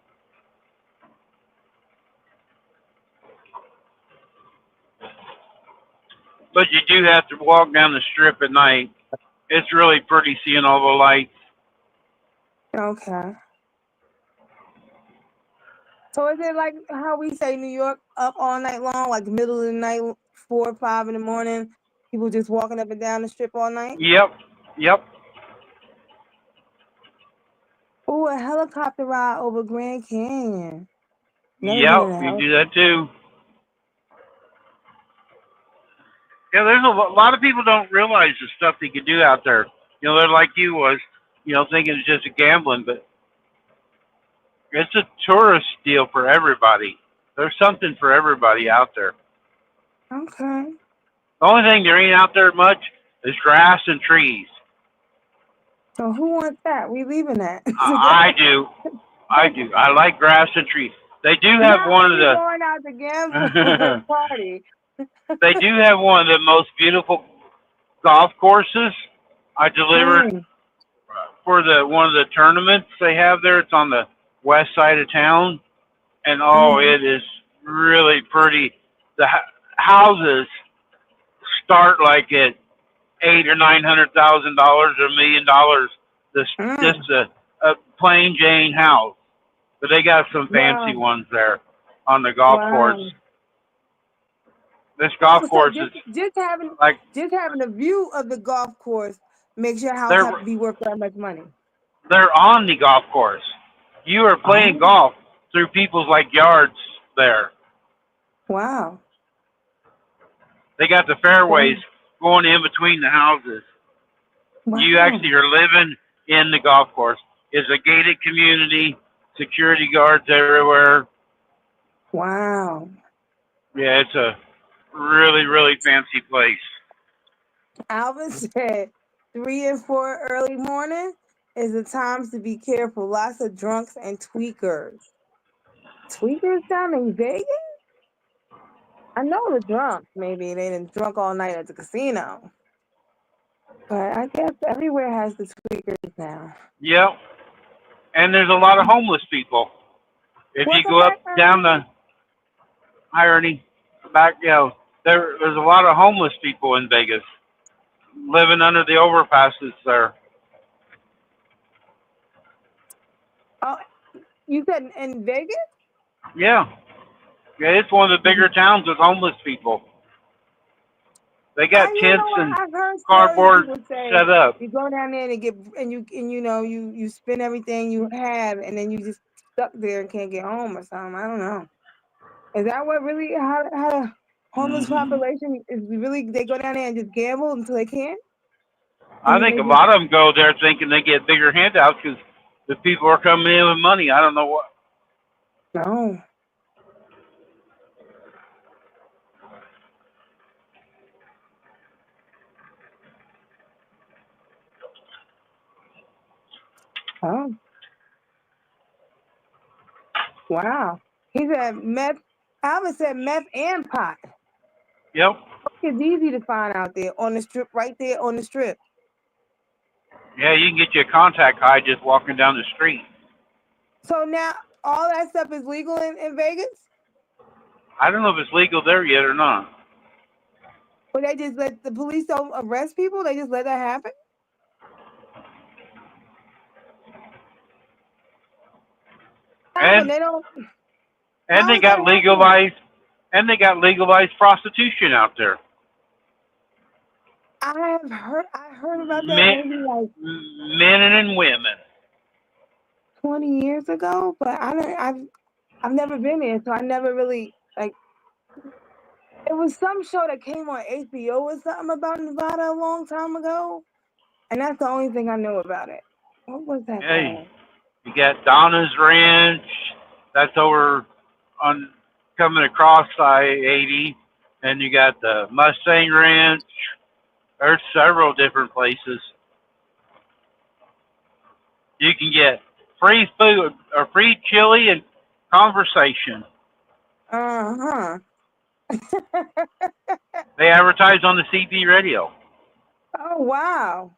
but you do have to walk down the strip at night. It's really pretty seeing all the lights. Okay. So is it like how we say New York up all night long, like middle of the night, 4 or 5 in the morning, people just walking up and down the strip all night? Yep, yep, Oh, a helicopter ride over Grand Canyon. Never been in yep. a You can do helicopter. that too. Yeah, there's a lot of people don't realize the stuff they can do out there. You know, they're like you was, you know, thinking it's just a gambling, but it's a tourist deal for everybody. There's something for everybody out there. Okay. The only thing there ain't out there much is grass and trees. So who wants that? We leaving that I together. do. I do. I like grass and trees. They do have Not one when of we going out to gamble the and party. they do have one of the most beautiful golf courses. I delivered Mm, for the one of the tournaments they have there. It's on the west side of town, and oh, mm-hmm. it is really pretty. The houses start like at $800,000 or $900,000 or $1 million. This just Mm. a plain Jane house, but they got some fancy Wow. ones there on the golf course. Wow. This I golf would say course is like just having a view of the golf course makes your house they're have to be worth that much money. they're on the golf course. You are playing Oh, golf through people's like yards there. wow. They got the Wow. fairways going in between the houses. You Wow. actually are living in the golf course. It's a gated community, security guards everywhere. Wow. Yeah, it's a really, really fancy place. Alvin said 3 and 4 early morning is the times to be careful. Lots of drunks and tweakers. Tweakers down in Vegas? I know the drunks. Maybe they didn't drunk all night at the casino. But I guess everywhere has the tweakers now. Yep. And there's a lot of homeless people. If you Welcome go up back, down Ernie. the irony back, there's a lot of homeless people in Vegas living under the overpasses there. Oh, you said in Vegas? Yeah. Yeah, it's one of the bigger towns with homeless people. They got You tents know what? and I've heard stories of cardboard people say set up. you go down there and get and you know you spend everything you have and then you just stuck there and can't get home or something. I don't know. Is that what really how the homeless Hmm. population is really they go down there and just gamble until they can't? I And then think they a just lot of them go there thinking they get bigger handouts because the people are coming in with money. I don't know what. no. Oh, wow. He said meth Alvin said meth and pot. Yep. It's easy to find out there on the strip, right there on the strip. Yeah, you can get you a contact high just walking down the street. So now all that stuff is legal in Vegas? I don't know if it's legal there yet or not. But they just let the police don't arrest people? They just let that happen? Alvin, And they don't and how they is that got happening? legalized prostitution out there. I heard about that Men, maybe like men and women. 20 years ago, but I've never been there, so I never really like it was some show that came on HBO or something about Nevada a long time ago, and that's the only thing I know about it. What was that Hey, called? you got Donna's Ranch. That's over on coming across I-80, and you got the Mustang Ranch. There's several different places you can get free food or free chili and conversation. Uh-huh. They advertise on the CB radio. Oh wow.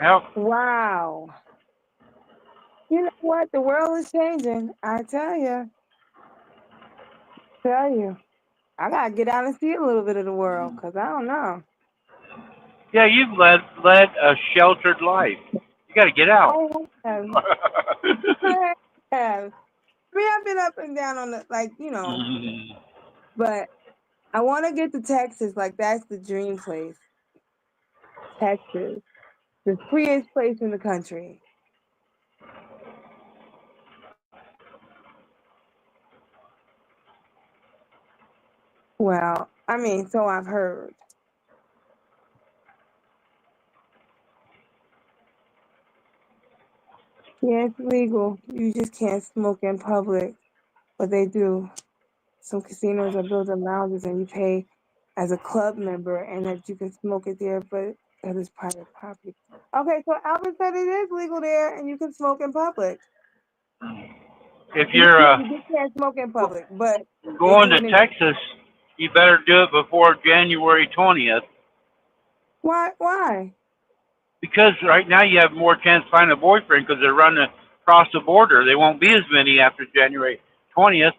Yep. Wow. You know what? The world is changing. I tell you. Tell you. I gotta get out and see a little bit of the world, cause I don't know. Yeah, you've led a sheltered life. You got to get out. I have. I have. I mean, I've been up and down on the but I want to get to Texas. Like that's the dream place. Texas, the freest place in the country. Well, I mean, so I've heard. Yeah, it's legal. You just can't smoke in public, but they do. Some casinos are building lounges, and you pay as a club member, and that you can smoke it there, but that is private property. Okay, so Albert said it is legal there, and you can smoke in public. If You you're can't, you just can't smoke in public, but they going do to it anyway. Texas, you better do it before January 20th Why? Why? because right now you have more chance to find a boyfriend because they're running across the border. They won't be as many after January 20th.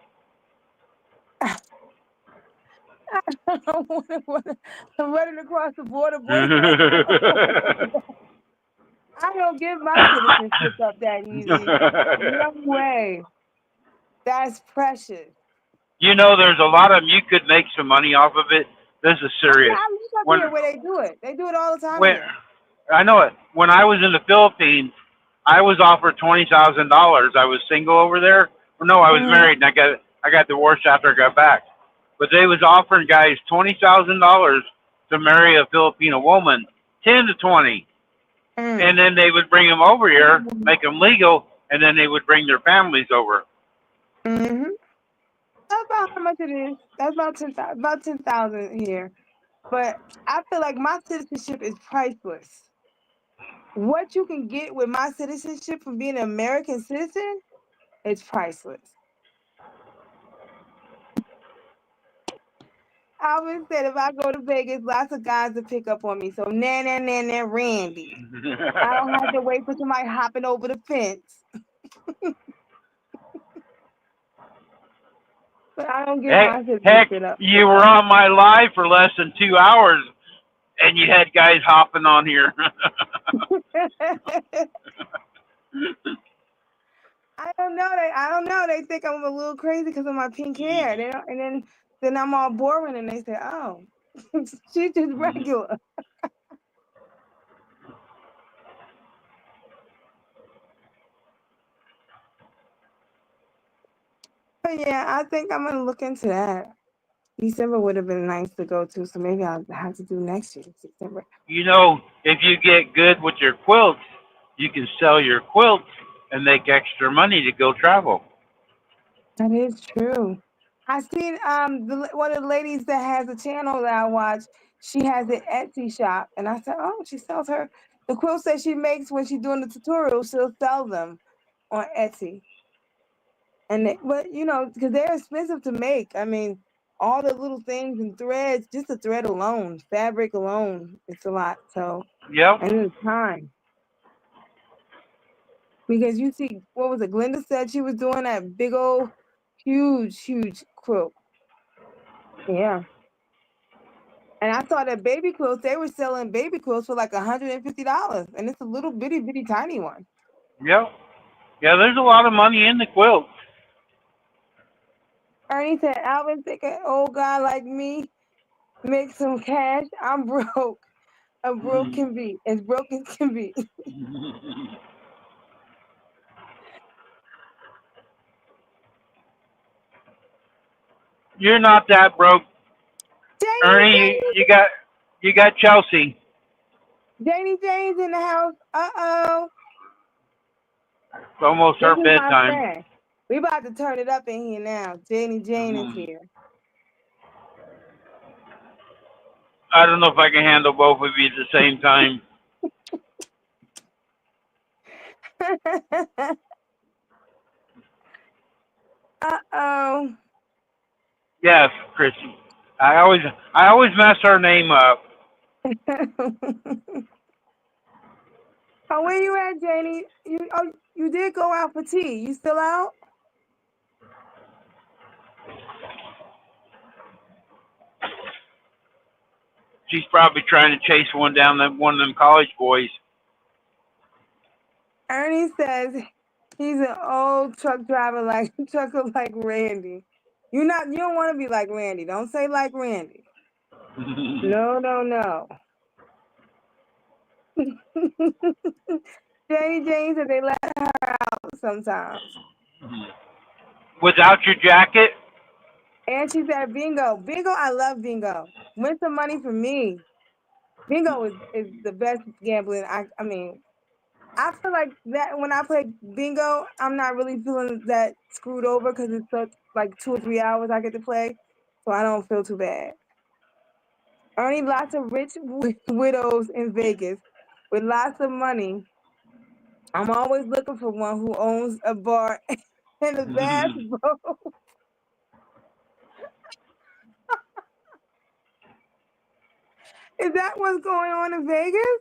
I'm running across the border, boyfriend. I don't give my citizenship up that easy. No way. That's precious. You know, there's a lot of them. You could make some money off of it. This is serious. I live up When here where they do it. They do it all the time when here. I know it. When I was in the Philippines, I was offered $20,000. I was single over there. Well, no, I was Mm-hmm. married, and I got divorced after I got back. But they was offering guys $20,000 to marry a Filipino woman, 10 to 20, and then they would bring them over here, make them legal, and then they would bring their families over. Mm-hmm. That's about how much it is. That's about 10,000 here. But I feel like my citizenship is priceless. What you can get with my citizenship from being an American citizen is priceless. I always said if I go to Vegas, lots of guys will pick up on me. So na Randy. I don't have to wait for somebody hopping over the fence. But I don't give heck, my heck, citizenship up you for were that. on my live for less than 2 hours, and you had guys hopping on here. I don't know. They think I'm a little crazy because of my pink hair. They don't, and then I'm all boring, and they say, "Oh, she's just regular." But yeah, I think I'm gonna look into that. December would have been nice to go to, so maybe I'll have to do next year, September. You know, if you get good with your quilts, you can sell your quilts and make extra money to go travel. That is true. I seen one of the ladies that has a channel that I watch. She has an Etsy shop, and I said, "Oh, she sells her the quilts that she makes when she's doing the tutorials. She'll sell them on Etsy." But because they're expensive to make. I mean, all the little things and threads, just the thread alone, fabric alone, it's a lot. So, Yep, and the time. Because you see, what was it? Glenda said she was doing that big old, huge quilt. Yeah. And I saw that baby quilts, they were selling baby quilts for like $150. And it's a little bitty tiny one. yep. Yeah, there's a lot of money in the quilt. Ernie said, Alvin think an old guy like me make some cash. I'm broke. I'm broke can be. As broke as can be. You're not that broke, Janie, Ernie. You got Chelsea. Janie Jane's in the house. Uh-oh. It's almost This her is my bedtime. friend. We about to turn it up in here now. Janie Jane is here. I don't know if I can handle both of you at the same time. Uh-oh. Yes, Chrissy. I always I always mess her name up. Oh, where you at, Janie? You did go out for tea. You still out? She's probably trying to chase one down that one of them college boys. Ernie says he's an old truck driver like trucker like Randy. You don't want to be like Randy. Don't say like Randy. No, no, no. Janie Jane said they let her out sometimes. Without your jacket? And she said bingo. Bingo, I love bingo. Win some money for me. Bingo is the best gambling. I mean, I feel like that when I play bingo, I'm not really feeling that screwed over because it's such like 2 or 3 hours I get to play, so I don't feel too bad. Earning lots of rich widows in Vegas with lots of money. I'm always looking for one who owns a bar and a bass boat. Is that what's going on in Vegas?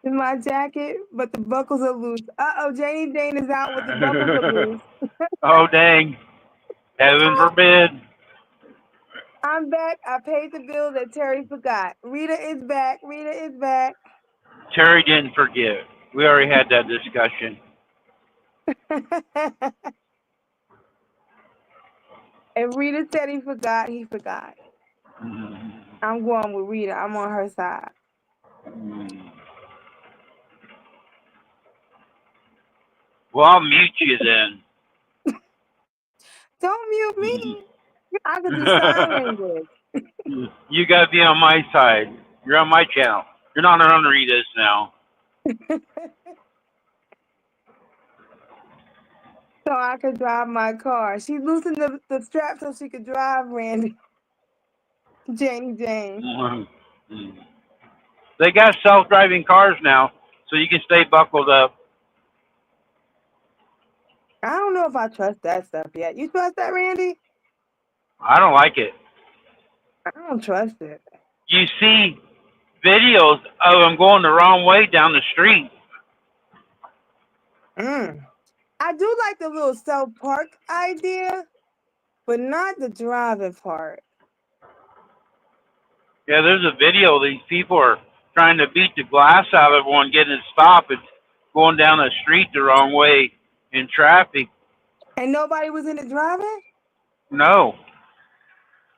In my jacket, but the buckles are loose. Uh-oh, Janie Jane is out with the buckles are loose. Oh dang! Heaven forbid. I'm back. I paid the bill that Terry forgot. Rita is back. Rita is back. Terry didn't forget. We already had that discussion. If Rita said he forgot, he forgot. I'm going with Rita. I'm on her side. Well, I'll mute you then. Don't mute me. I could do sign language. You gotta be on my side. You're on my channel. You're not on Rita's now. so I could drive my car. She loosened the strap so she could drive, Randy. Janie Jane. Mhm. They got self-driving cars now, so you can stay buckled up. I don't know if I trust that stuff yet. You trust that, Randy? I don't like it. I don't trust it. You see videos of them going the wrong way down the street. Mm. I do like the little self park idea, but not the driving part. Yeah, there's a video. These people are trying to beat the glass out of one, getting it stopped. It's going down the street the wrong way in traffic. And nobody was in it driving? No,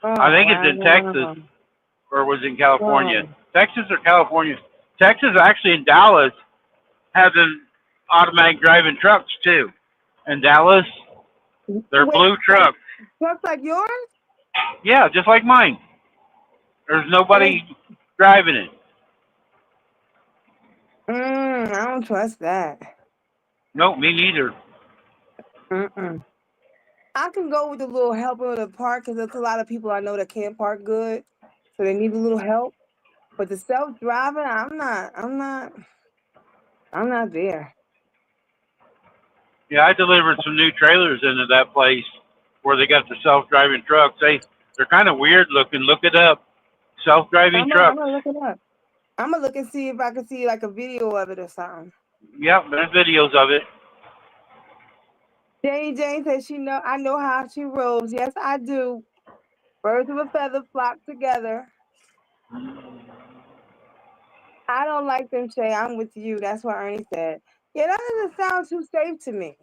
I Oh, think it's in Texas wow. or was in California. Oh. Texas or California. Texas actually in Dallas has an automatic driving trucks too. In Dallas, they're Wait, blue trucks. trucks like yours? Yeah, just like mine. There's And it's, nobody driving it. I don't trust that. No, me neither. Mm-mm. I can go with the little helper of the park because there's a lot of people I know that can't park good, so they need a little help. But the self driving, I'm not there. Yeah, I delivered some new trailers into that place where they got the self-driving trucks. They're kind of weird looking. Look it up. Self-driving I'm trucks. gonna look it up. I'm gonna look and see if I can see like a video of it or something. Yep, there's videos of it. Janie Jane says she know I know how she rolls. Yes, I do. Birds of a feather flock together. I don't like them, Shay. I'm with you. That's what Ernie said. Yeah, that doesn't sound too safe to me.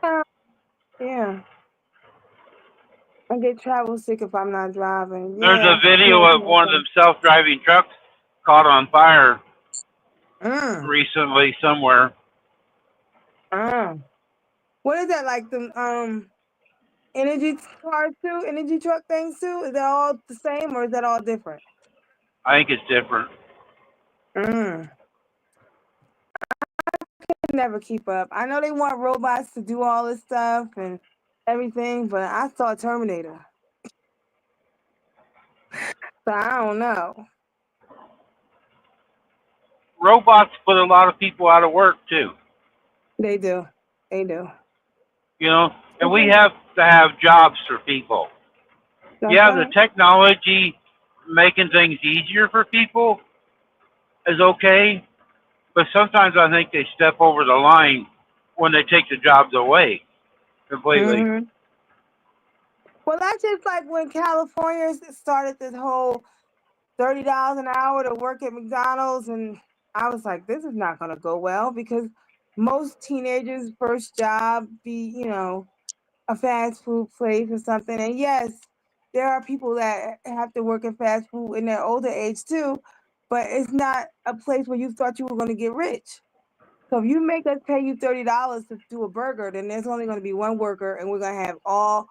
Uh, yeah, I get travel sick if I'm not driving. There's a Yeah, I video know what of you're one of them self-driving trucks caught on fire saying. recently somewhere. Mm. What is that like the energy cars too? Energy truck things too? Is that all the same or is that all different? I think it's different. Mm. Never keep up. I know they want robots to do all this stuff and everything, but I saw Terminator, so I don't know. Robots put a lot of people out of work too. They do, they do. You know, and we Mhm. have to have jobs for people. That's Yeah, the right. technology making things easier for people is okay, but sometimes I think they step over the line when they take the jobs away completely. Hmm. Well, that's just like when California started this whole $30 an hour to work at McDonald's, and I was like, this is not going to go well because most teenagers' first job be, a fast food place or something. And yes, there are people that have to work in fast food in their older age too, but it's not a place where you thought you were going to get rich. So if you make us pay you $30 to do a burger, then there's only going to be one worker, and we're going to have all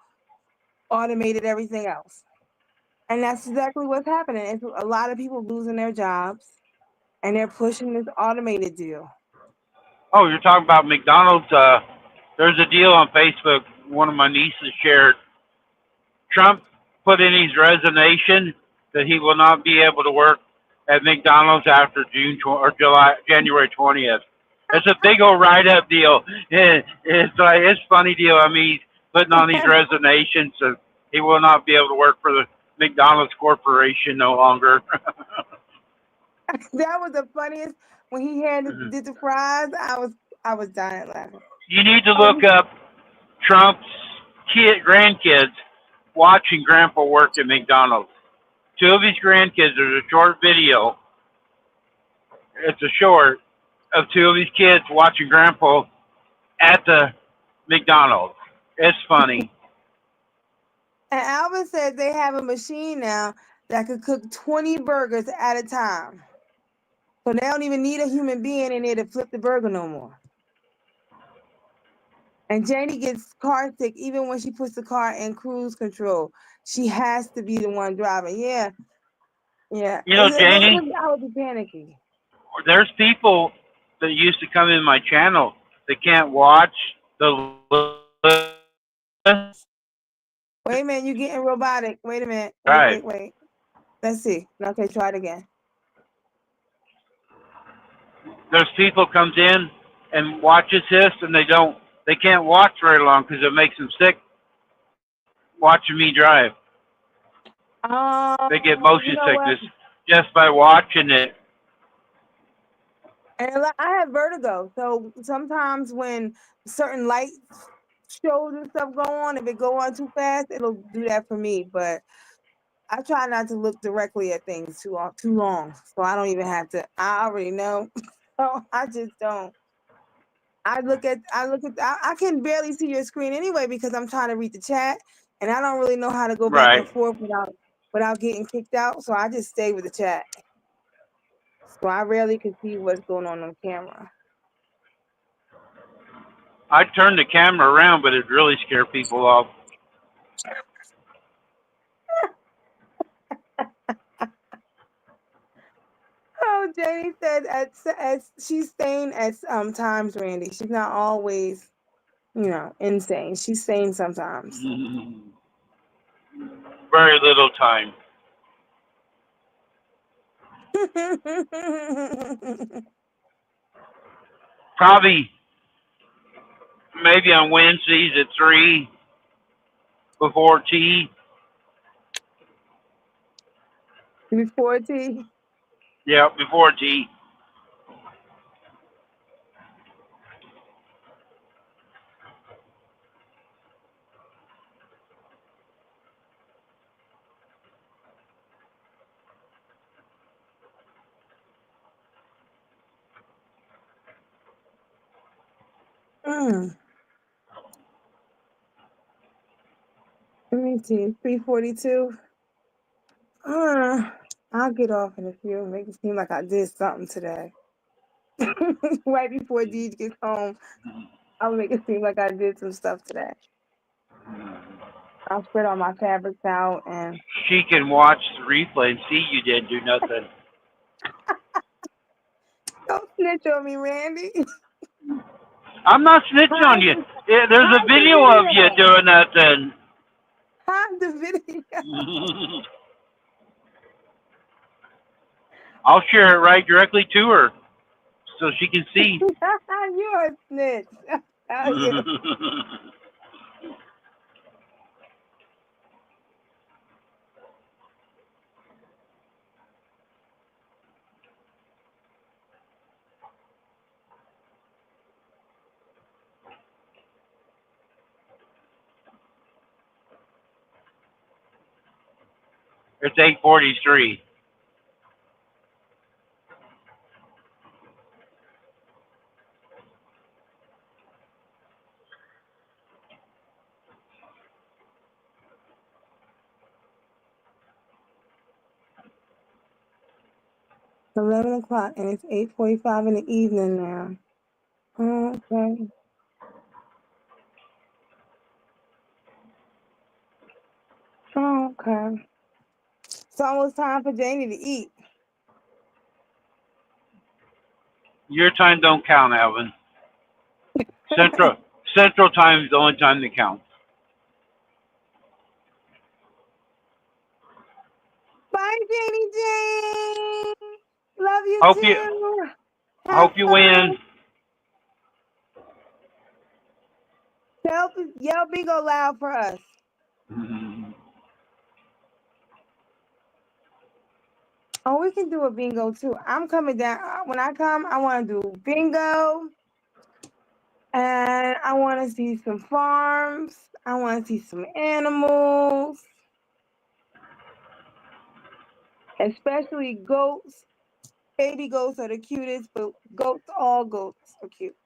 automated everything else. And that's exactly what's happening. It's a lot of people losing their jobs, and they're pushing this automated deal. Oh, you're talking about McDonald's? There's a deal on Facebook. One of my nieces shared. Trump put in his resignation that he will not be able to work at McDonald's after January 20th. It's a big old write-up deal. It's a funny deal. I mean, he's putting on his That resignation, so he will not be able to work for the McDonald's Corporation no longer. was the funniest when he did the fries. I was dying laughing. You need to Oh, look up Trump's grandkids watching Grandpa work at McDonald's. Two of his grandkids. There's a short video. It's a short of two of his kids watching Grandpa at the McDonald's. It's funny. and Alvin said they have a machine now that could cook 20 burgers at a time. So they don't even need a human being in there to flip the burger no more. And Janie gets car sick even when she puts the car in cruise control. She has to be the one driving. Yeah, yeah. You know, Janie, I would be panicky. there's people that used to come in my channel that can't watch. The Wait a minute, you're getting robotic. Wait a minute. Wait, right. wait, wait. Let's see. Okay, try it again. There's people comes in and watches this, and they can't watch very long because it makes them sick watching me drive. They get You motion know what? sickness just by watching it. And I have vertigo, so sometimes when certain light shows and stuff go on, if it go on too fast, it'll do that for me. But I try not to look directly at things too long, so I don't even have to. I already know, so I just don't. I can barely see your screen anyway because I'm trying to read the chat, and I don't really know how to go back and Right. forth without getting kicked out. So I just stay with the chat. So I rarely can see what's going on camera. I turn the camera around, but it really scare people off. Oh, Janie said as she's sane at times, Randy. She's not always, insane. She's sane sometimes. Very little time. Probably maybe on Wednesdays at 3 before tea. Before tea. Yeah, before tea. Mm. Let me see. 3:42. I'll get off in a few. Make it seem like I did something today. Right before Deej gets home, I'll make it seem like I did some stuff today. I'll spread all my fabrics out and She can watch the replay and see you didn't do nothing. don't snitch on me, Randy. I'm not snitching on you. Yeah, there's a Hide the video of you video. doing nothing. Hide the video. I'll share it right directly to her so she can see. You're a snitch. How you? It's 8:43. It's 11 o'clock and it's 8:45 in the evening now. Okay. Okay. It's almost time for Janie to eat. Your time don't count, Alvin. Central Central time is the only time that counts. Bye, Janie Jane. Love you Hope you too. Have hope you win. fun. Yell bingo loud for us. Oh, we can do a bingo too. I'm coming down. When I come, I want to do bingo. And I want to see some farms. I want to see some animals, especially goats. Baby goats are the cutest, but all goats are cute.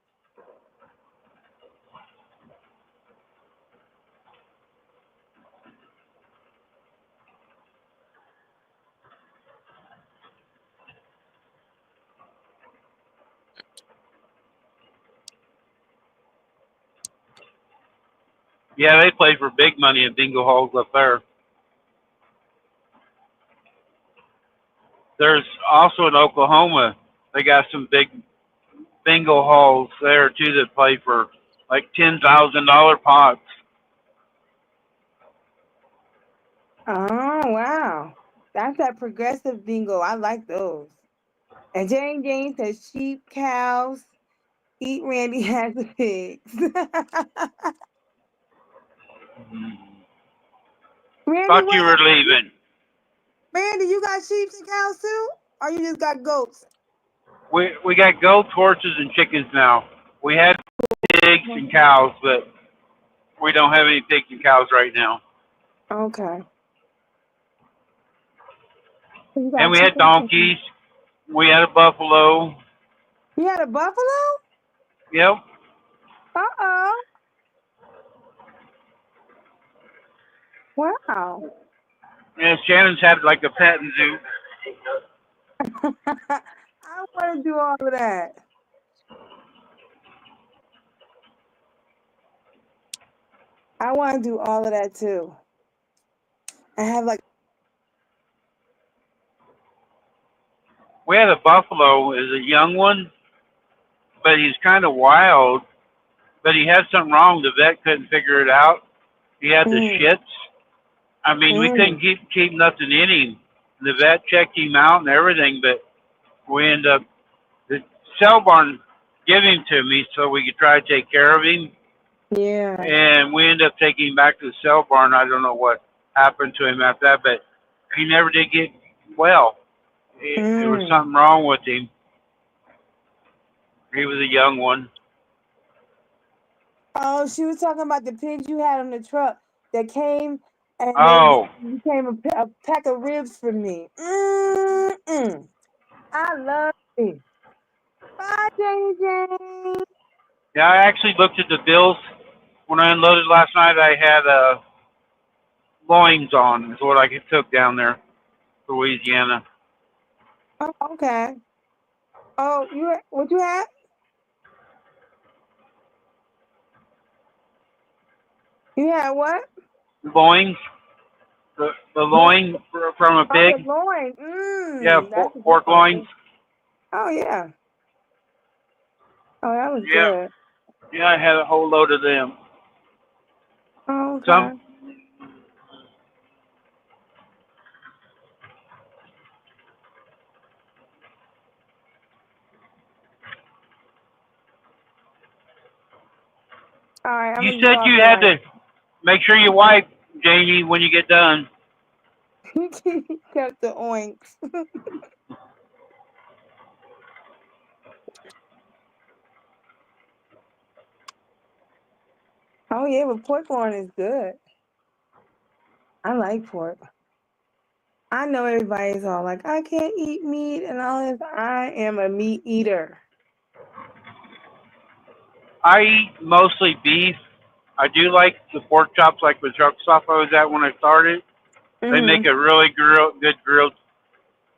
Yeah, they play for big money in bingo halls up there. There's also in Oklahoma, they got some big bingo halls there too that play for like $10,000 pots. Oh, wow. That's that progressive bingo. I like those. And Jane says sheep, cows, eat Randy has the pigs. Randy, Thought what you were else? leaving. Randy, you got sheep and cows too? Or you just got goats? We got goats, horses, and chickens now. We had pigs and cows, but we don't have any pigs and cows right now. Okay. So you And got we had chickens. donkeys. We had a buffalo. You had a buffalo? Yep. Uh-oh. Wow. And Shannon's had like a petting zoo. I want to do all of that. I want to do all of that too. I have like, We had a buffalo as a young one, but he's kind of wild. But he had something wrong. The vet couldn't figure it out. He had the mm, shits. I mean, we couldn't mm, keep nothing in him. The vet checked him out and everything, but we ended up the cell barn gave him to me so we could try to take care of him. yeah. And we ended up taking him back to the cell barn. I don't know what happened to him after that, but he never did get well. There was Mm. something wrong with him. He was a young one. Oh, she was talking about the pigs you had on the truck that came and they Oh, became a pack of ribs for me. Mm-mm. I love it. Bye, Jane Jane. yeah, I actually looked at the bills when I unloaded last night. I had loins on, is what I took down there to Louisiana. Oh, okay. Oh, what you had? You had what? Loins, the What? loin from a Oh, the pig. loin. Yeah, That's a good pork loins. one. Oh yeah. Oh, that was Yeah, good. yeah, I had a whole load of them. Oh, Some, okay. All right, I'm you gonna go said off you the had mic. to make sure you wipe, Janie, when you get done. Kept the oinks. Oh yeah, but pork loin is good. I like pork. I know everybody's all like, I can't eat meat and all this. I am a meat eater. I eat mostly beef. I do like the pork chops, like the truck stop I was at when I started. They make Mhm. a really good grilled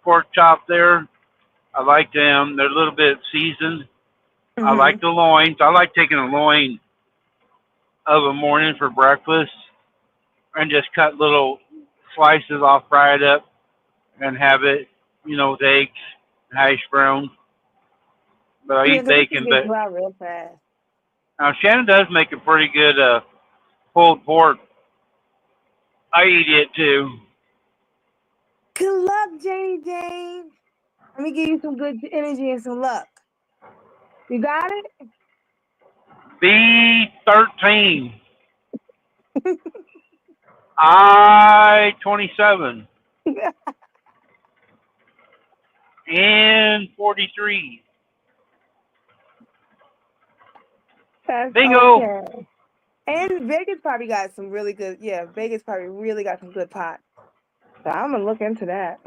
pork chop there. I like them. They're a little bit seasoned. I like Mhm. the loins. I like taking a loin of a morning for breakfast and just cut little slices off, fry it up, and have it, with eggs, hash browns. But I Yeah, eat 'cause this thing bacon. gets But dry real fast. now Shannon does make a pretty good pulled pork. I eat it too. Good luck, Janie Jane. Let me give you some good energy and some luck. You got B13, I-27, it? and 43. That's Bingo. okay. And Vegas probably got some really good. Yeah, Vegas probably really got some good pots. So I'm gonna look into that.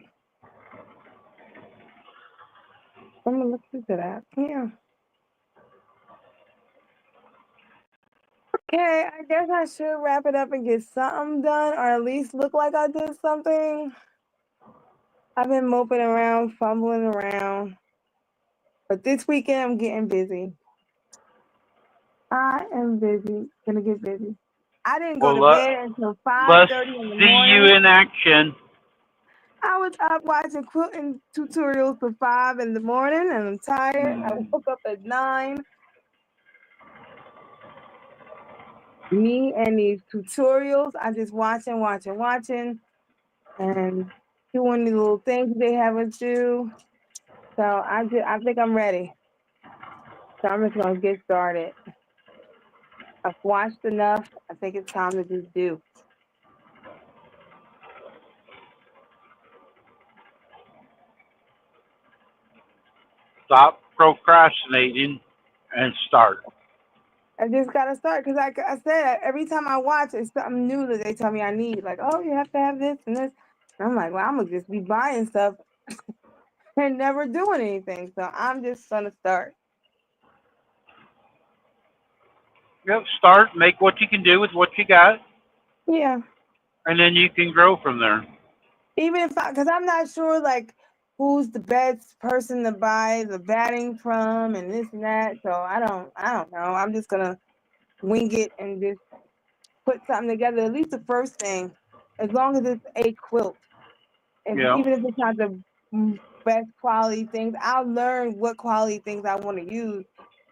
I'm gonna look into that. Yeah. Okay, I guess I should wrap it up and get something done, or at least look like I did something. I've been moping around, fumbling around, but this weekend I'm getting busy. I am busy. Gonna get busy. I didn't go Well, to bed until five let's thirty in the see you morning. in action. I was up watching quilting tutorials till 5 in the morning, and I'm tired. I woke up at 9. Me and these tutorials, I just watching, and doing the little things they have us do. So I think I'm ready. So I'm just gonna get started. I've watched enough. I think it's time to just do. Stop procrastinating and start. I just gotta start because, like I said, every time I watch, it's something new that they tell me I need. Like, oh, you have to have this and this. And I'm like, well, I'm gonna just be buying stuff and never doing anything. So I'm just gonna start. Yep, start, make what you can do with what you got, Yeah. and then you can grow from there. Even if because I'm not sure like who's the best person to buy the batting from and this and that. So I don't know. I'm just gonna wing it and just put something together. At least the first thing, as long as it's a quilt. If Yeah. even if it's not the best quality things, I'll learn what quality things I want to use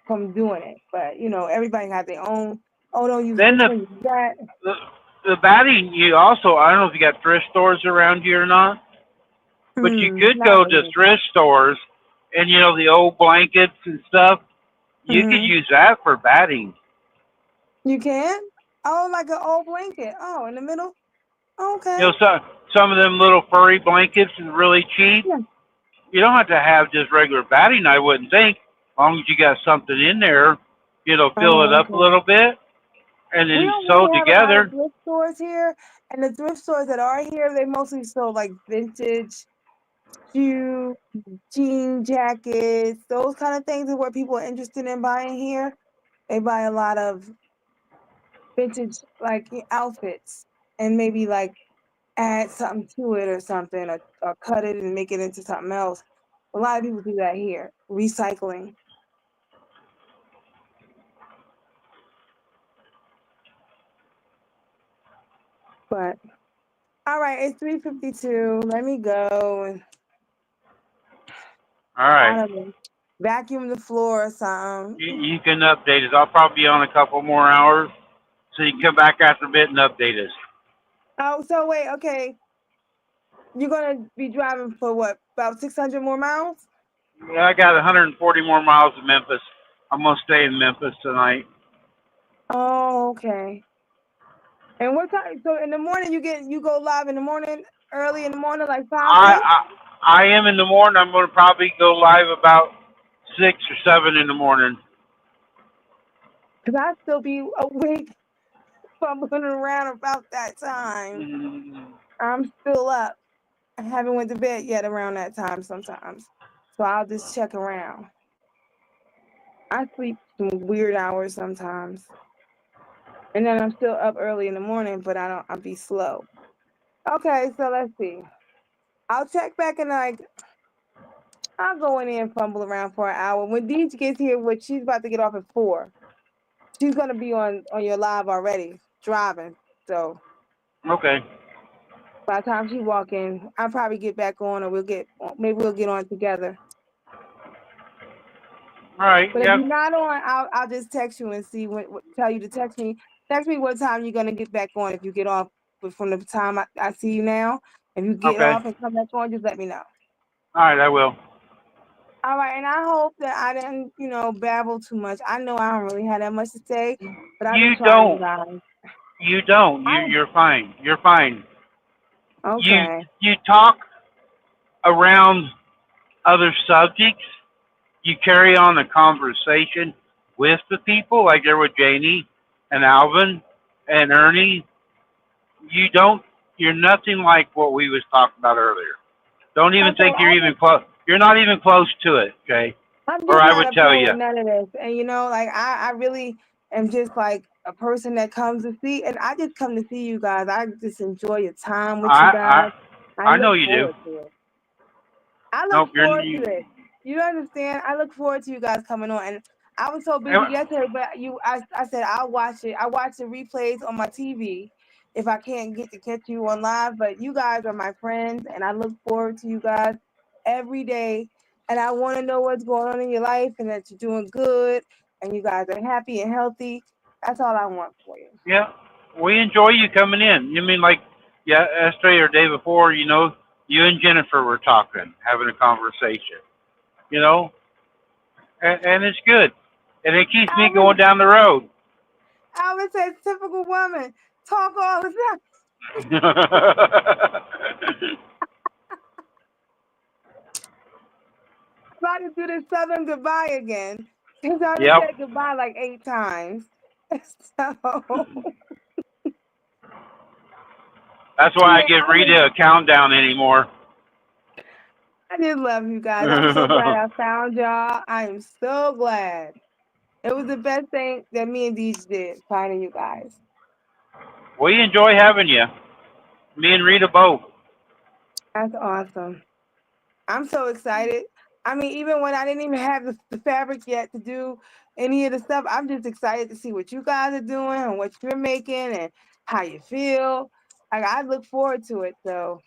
from doing it. But everybody has their own. Oh, don't use Then this one, use that. the the batting, you also, I don't know if you got thrift stores around here or not, but you could Not go to really. thrift stores and the old blankets and stuff. You could Hmm. use that for batting. You can. Oh, like an old blanket. Oh, in the middle. Okay. Some of them little furry blankets is really cheap. Yeah. You don't have to have just regular batting, I wouldn't think. As long as you got something in there, fill it Oh, up a okay. little bit, and then We you don't sew it really have a lot of together. thrift stores here, and the thrift stores that are here, they mostly sell like vintage shoes, jean jackets, those kind of things are what people are interested in buying here. They buy a lot of vintage like outfits and maybe like add something to it or something, or cut it and make it into something else. A lot of people do that here, recycling. But all right, it's 3:52. Let me go and All right. I don't know, vacuum the floor or You, something. you can update us. I'll probably be on a couple more hours, so you can come back after a bit and update us. Oh, so wait, okay. You're gonna be driving for what? About 600 more miles? Yeah, I got 140 more miles to Memphis. I'm gonna stay in Memphis tonight. Oh, okay. And what time? So in the morning you go live in the morning, early in the morning, like five, I 6? I, I am in the morning. I'm gonna probably go live about 6 or 7 in the morning. Cause I still be awake, fumbling around about that time. Mm, I'm still up. I haven't went to bed yet around that time sometimes. So I'll just check around. I sleep some weird hours sometimes. And then I'm still up early in the morning, but I'll be slow. Okay, so let's see. I'll check back and I'll go in there and fumble around for an hour. When Deej gets here, which she's about to get off at 4, she's gonna be on your live already, driving. So okay. by the time she walk in, I'll probably get back on, or maybe we'll get on together. All right. But if Yep. you're not on, I'll just text you and see tell you to text me. Text me what time you're gonna get back on if you get off. But from the time I see you now, if you get Okay. off and come back on, just let me know. All right. I will. All right, and I hope that I didn't, babble too much. I know I don't really have that much to say, but I've been You trying, you don't. guys. You don't. I You're fine. You're fine. You okay. you talk around other subjects. You carry on a conversation with the people, like there with Janie and Alvin and Ernie. You don't. You're nothing like what we was talking about earlier. Don't even Okay, think you're even close. You're not even close to it, okay? I'm Or just I not would up tell here you. with none of this. And like I really am just like a person that comes to see, and I just come to see you guys. I just enjoy your time with you I guys. I I know look you do. forward to it. I look Nope. forward to this. You don't understand? I look forward to you guys coming on. And I was so busy yesterday, but I said I'll watch it. I watch the replays on my TV if I can't get to catch you on live. But you guys are my friends, and I look forward to you guys every day. And I want to know what's going on in your life and that you're doing good and you guys are happy and healthy. That's all I want for you. Yeah, we enjoy you coming in. You mean like, yeah, yesterday or day before, you and Jennifer were talking, having a conversation, you know, and it's good. And it keeps me Alvin, going down the road. Alvin says, typical woman, talk all the time. About to do this southern goodbye again. Because I done Yep, said goodbye like 8 times. So, that's why I yeah, give Rita a countdown anymore. I just love you guys. I'm so glad I found y'all. I am so glad. It was the best thing that me and Deej did, finding you guys. We enjoy having you. Me and Rita both. That's awesome. I'm so excited. I mean, even when I didn't even have the fabric yet to do any of the stuff, I'm just excited to see what you guys are doing and what you're making and how you feel. Like, I look forward to it. So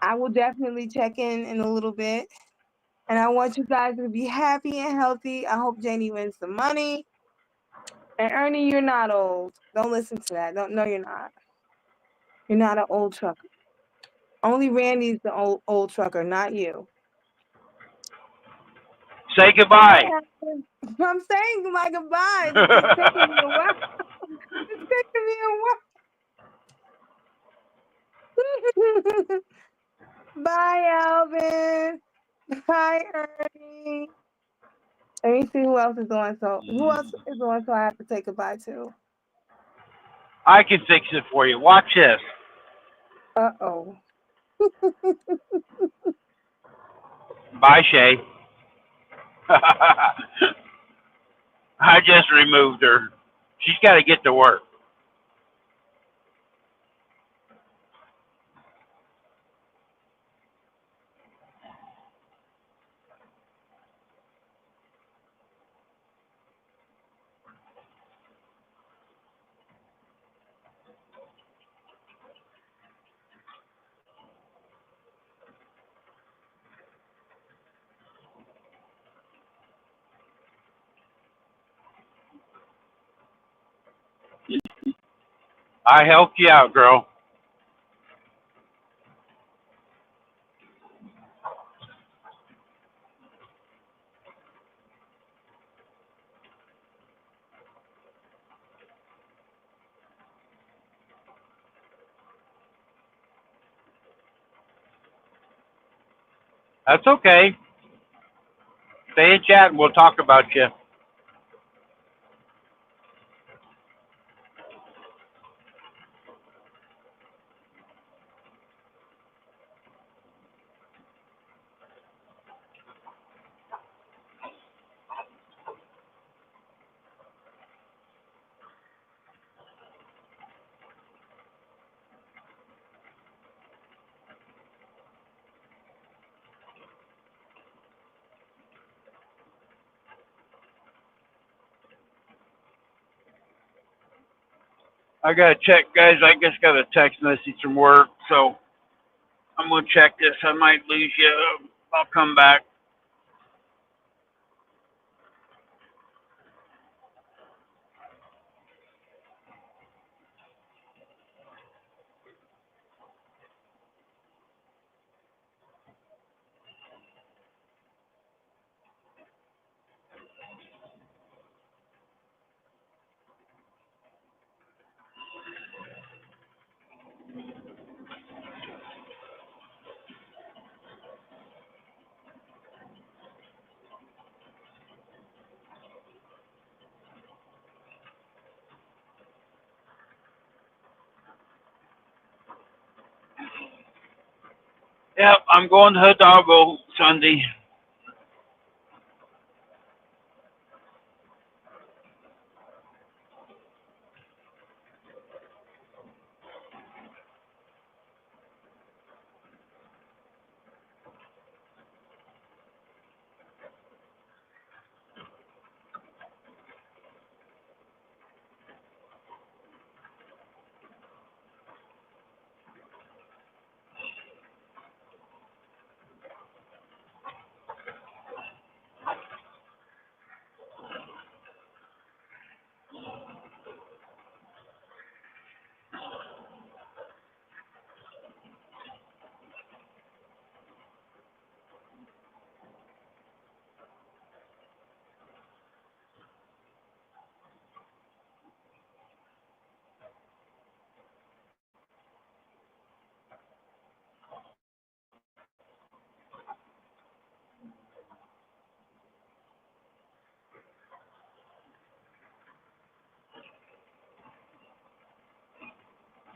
I will definitely check in a little bit. And I want you guys to be happy and healthy. I hope Janie wins some money. And Ernie, you're not old. Don't listen to that. Don't No, you're not. You're not an old trucker. Only Randy's the old trucker, not you. Say Bye, goodbye. Helen. I'm saying my goodbyes. It's just taking me a while. It's taking me a while. Bye, Alvin. Bye, Ernie. Let me see who else is on. So who else is on? So I have to say goodbye to. I can fix it for you. Watch this. Uh-oh. Bye, Shay. I just removed her. She's got to get to work. I helped you out, girl. That's okay. Stay in chat and we'll talk about you. I got to check, guys. I just got a text message from work, so I'm going to check this. I might lose you. I'll come back. Yep, I'm going to Hidalgo Sunday.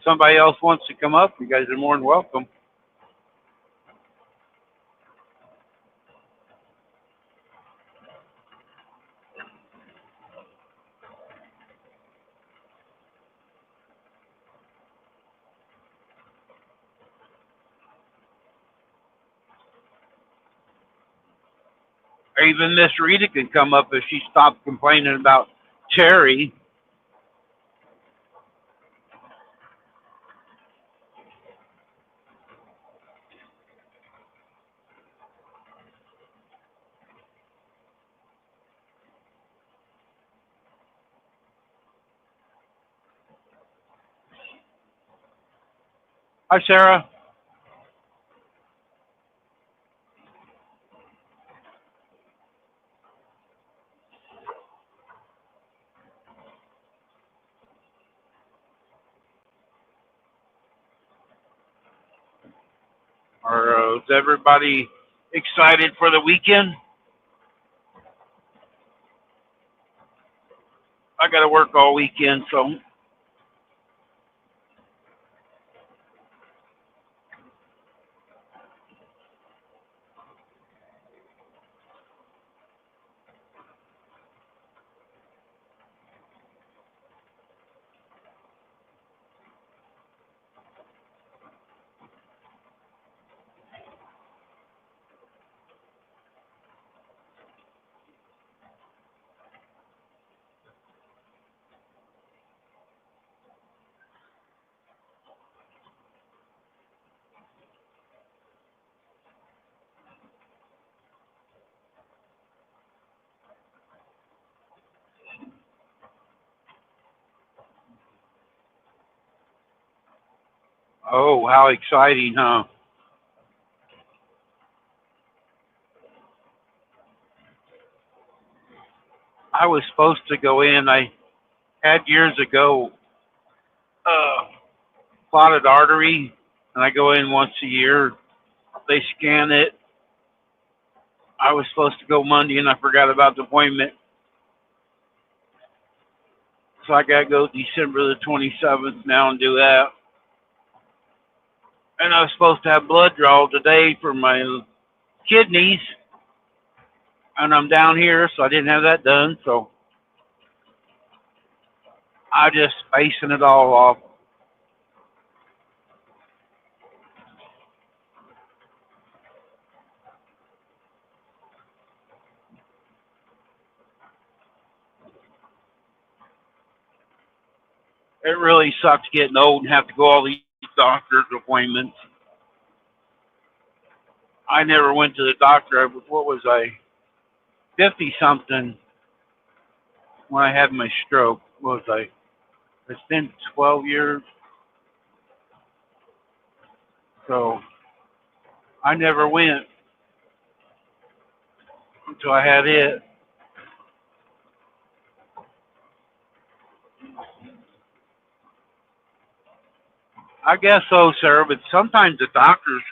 somebody else wants to come up, you guys are more than welcome. Or even Miss Rita can come up if she stopped complaining about Terry. Hi, Sarah. Or is everybody excited for the weekend? I got to work all weekend, so oh, how exciting, huh? I was supposed to go in. I had years ago clotted artery, and I go in once a year. They scan it. I was supposed to go Monday, and I forgot about the appointment. So I got to go December the 27th now and do that. And I was supposed to have blood draw today for my kidneys, and I'm down here, so I didn't have that done. So I just spacing it all off. It really sucks getting old and have to go all these doctor's appointments. I never went to the doctor. What was I, 50 something when I had my stroke? What was I? It's been 12 years. So I never went until I had it. I guess so, sir, but sometimes the doctors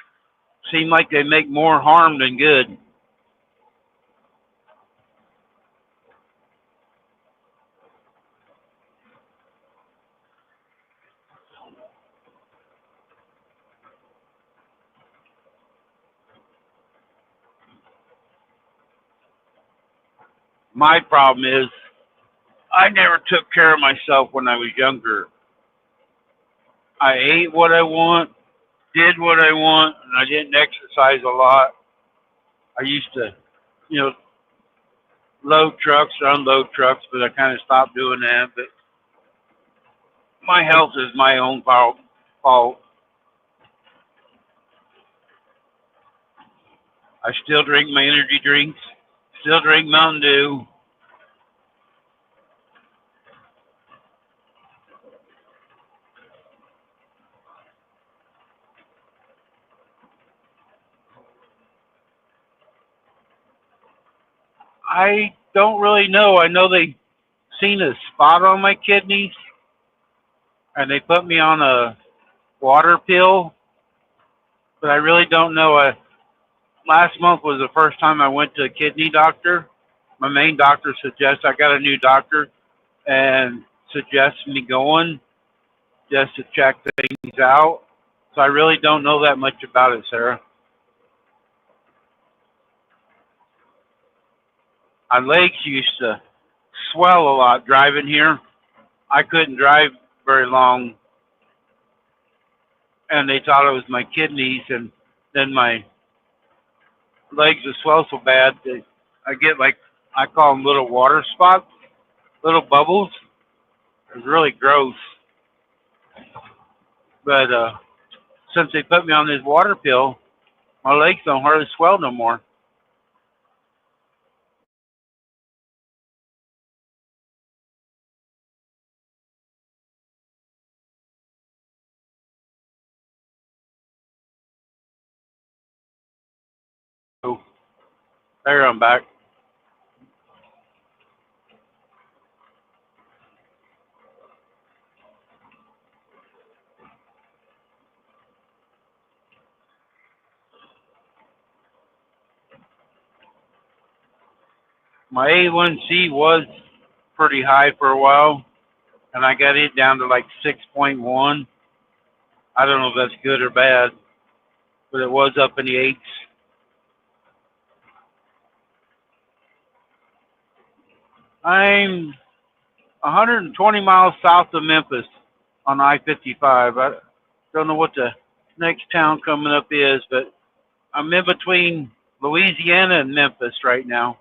seem like they make more harm than good. My problem is I never took care of myself when I was younger. I ate what I want, did what I want, and I didn't exercise a lot. I used to, you know, load trucks or unload trucks, but I kind of stopped doing that. But my health is my own fault. I still drink my energy drinks, still drink Mountain Dew. I don't really know. I know they seen a spot on my kidneys, and they put me on a water pill, but I really don't know. Last month was the first time I went to a kidney doctor. My main doctor suggests I got a new doctor and suggests me going just to check things out. So I really don't know that much about it, Sarah. My legs used to swell a lot driving here. I couldn't drive very long, and they thought it was my kidneys, and then my legs would swell so bad that I get like, I call them little water spots, little bubbles. It was really gross. But since they put me on this water pill, my legs don't hardly swell no more. So there, I'm back. My A1C was pretty high for a while, and I got it down to like 6.1. I don't know if that's good or bad, but it was up in the eights. I'm 120 miles south of Memphis on I-55. I don't know what the next town coming up is, but I'm in between Louisiana and Memphis right now.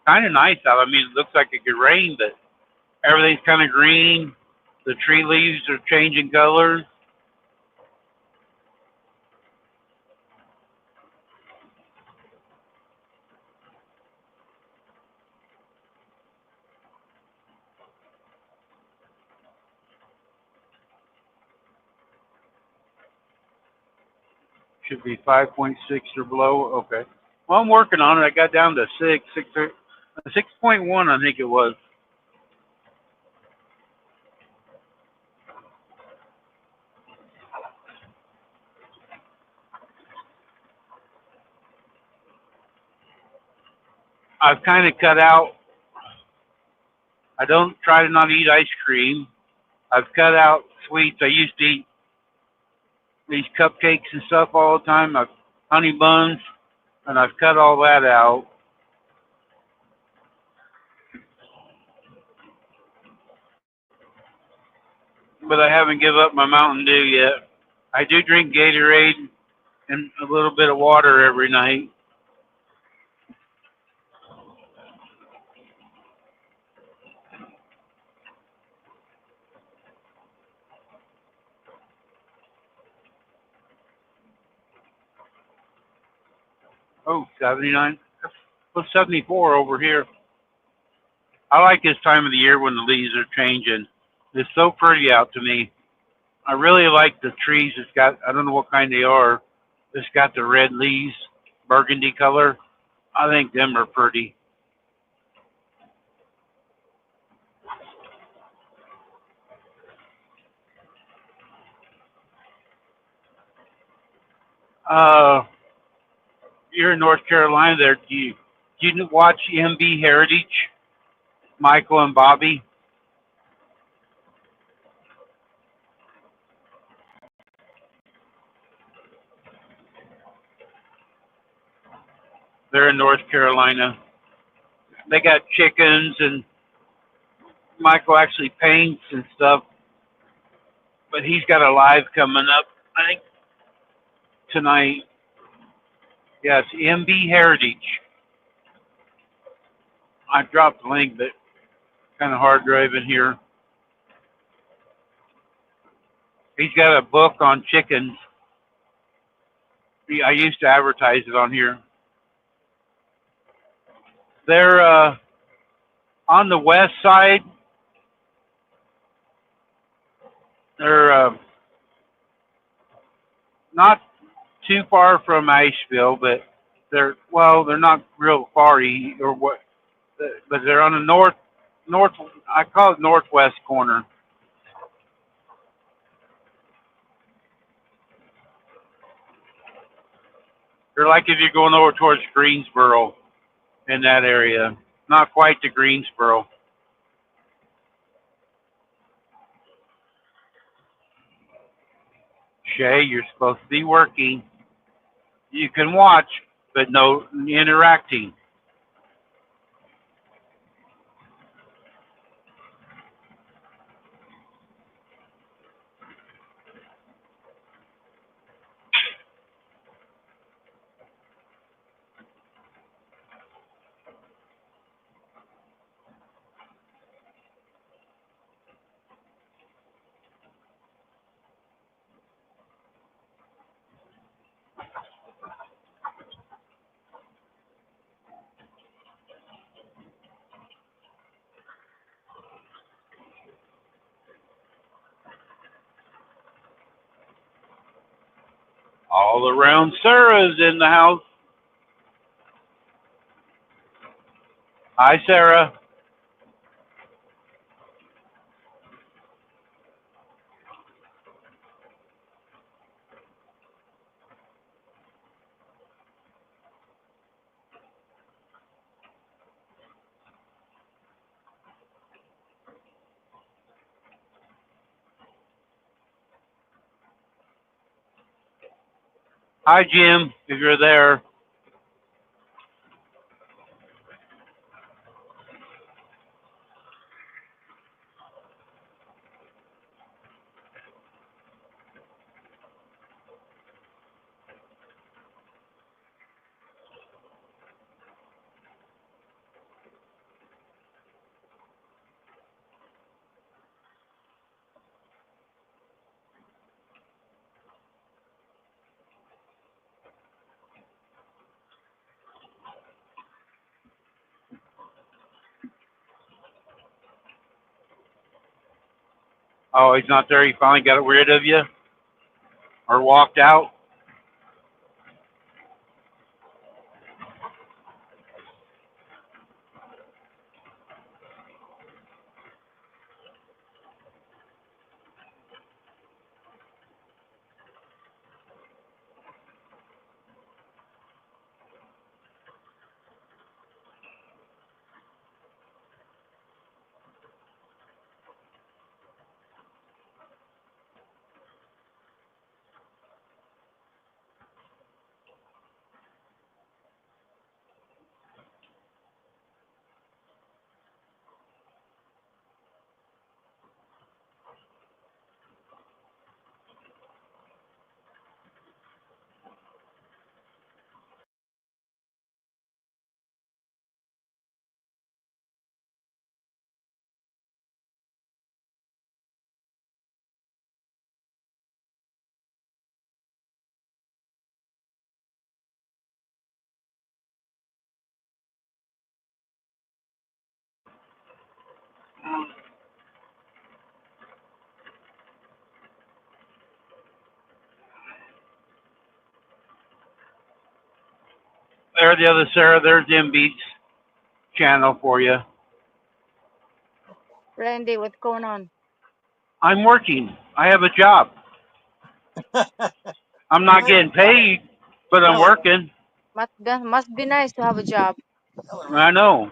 Kind of nice out. I mean, it looks like it could rain, but everything's kind of green. The tree leaves are changing colors. Should be 5.6 or below. Okay. Well, I'm working on it. I got down to 6.1, I think it was. I've kind of cut out. I don't try to not eat ice cream. I've cut out sweets. I used to eat these cupcakes and stuff all the time. I've honey buns, and I've cut all that out. But I haven't give up my Mountain Dew yet. I do drink Gatorade and a little bit of water every night. Oh, 79. What's 74 over here? I like this time of the year when the leaves are changing. It's so pretty out to me. I really like the trees. It's got, I don't know what kind they are. It's got the red leaves, burgundy color. I think them are pretty. Uh, you're in North Carolina there. Do you watch MB Heritage? Michael and Bobby? They're in North Carolina. They got chickens, and Michael actually paints and stuff, but he's got a live coming up, I think, tonight. Yeah, it's MB Heritage. I dropped the link, but kind of hard driving here. He's got a book on chickens. I used to advertise it on here. They're on the west side. They're not too far from Asheville, but they're not real far or what, but they're on the north. I call it northwest corner. They're like if you're going over towards Greensboro in that area. Not quite to Greensboro. Shay, you're supposed to be working. You can watch, but no interacting. All around Sarah's in the house. Hi, Sarah. Hi, Jim, if you're there. Oh, he's not there. He finally got rid of you or walked out. There, the other Sarah. There's MB's channel for you. Randy, what's going on? I'm working. I have a job. I'm not getting paid, but I'm Oh, working. must be nice to have a job. I know.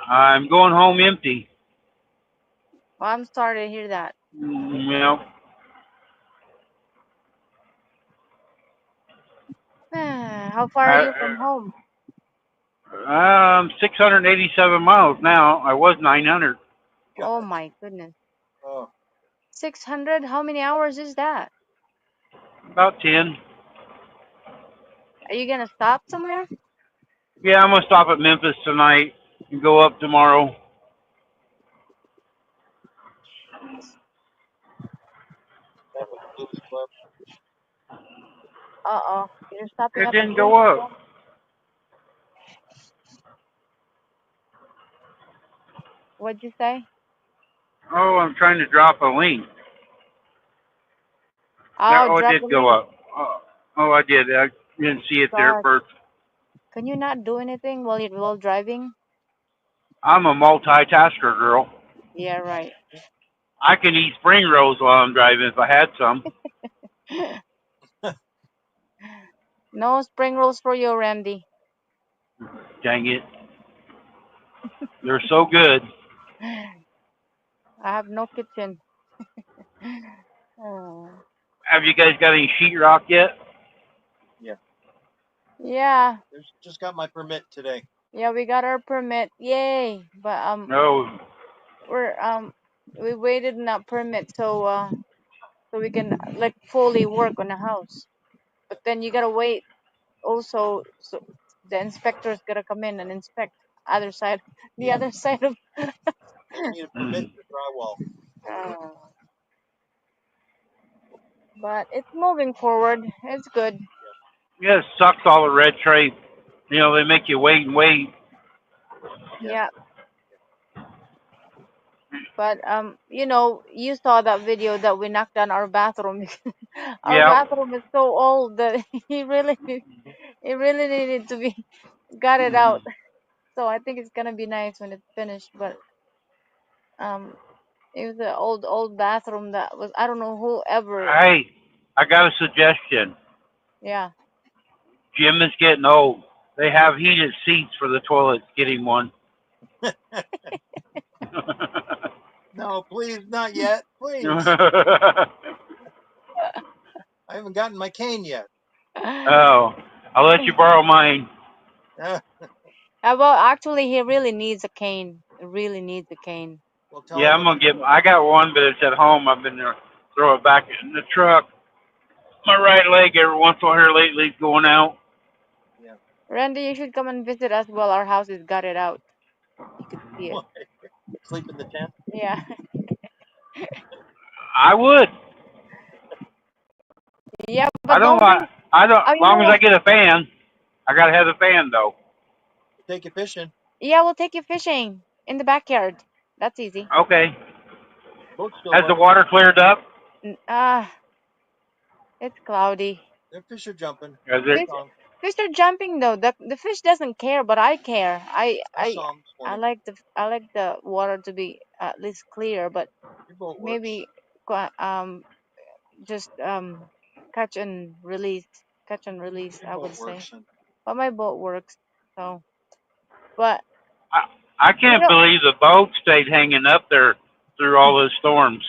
I'm going home empty. Well, I'm sorry to hear that. You know, How far are you from I, home? 687 miles now. I was 900. Oh my goodness. 600? How many hours is that? About 10. Are you gonna stop somewhere? Yeah, I'm gonna stop at Memphis tonight and go up tomorrow. Uh-oh. You're stopping It up at didn't go Blues up. Club? What'd you say? Oh, I'm trying to drop a link. There, Oh, oh, it drop did the go link. up. Oh, I did. I didn't see it there God, first. can you not do anything while driving? I'm a multitasker, girl. Yeah, right. I can eat spring rolls while I'm driving if I had some. No spring rolls for you, Randy. Dang it. They're so good. I have no kitchen. Oh. Have you guys got any sheetrock yet? Yeah. Yeah. Just got my permit today. Yeah, we got our permit. Yay. But No. we waited on that permit so we can like fully work on the house. But then you gotta wait also, so the inspector's gotta come in and inspect other side the Yeah. other side of I need a permit for drywall. but it's moving forward. It's good. Yeah, it sucks all the red tape. You know, they make you wait and wait. Yeah. But you know, you saw that video that we knocked down our bathroom. Our Yeah. bathroom is so old that it really needed to be got it out. So I think it's gonna be nice when it's finished. But um, it was an old bathroom that was, I don't know who ever. Hey, I got a suggestion. Yeah. Jim is getting old. They have heated seats for the toilets. Get him one. No, please, not yet. Please. I haven't gotten my cane yet. Oh, I'll let you borrow mine. Well, actually, he really needs a cane. He really needs a cane. Well, tell Yeah, him I'm gonna get. I got one, but it's at home. I've been there. Throw it back in the truck. My right leg every once in a while here lately is going out. Yeah. Randy, you should come and visit us while our house is gutted out. You could see it. Sleep in the tent. Yeah. I would. Yeah, I but don't don't bring. want. I don't. Oh, As you know long as I what? get a fan, I gotta have the fan though. Take you fishing. Yeah, we'll take you fishing in the backyard. That's easy. Okay. Boat's still Has the running. water cleared up? Ah, it's cloudy. Their fish are jumping. Is it? Fish, fish are jumping though. The fish doesn't care, but I care. I saw them this I morning. like the water to be at least clear, but Your boat works. maybe just catch and release, catch and release. Your I boat would say, works. And but my boat works. So, but I you can't know, believe the boat stayed hanging up there through all those storms.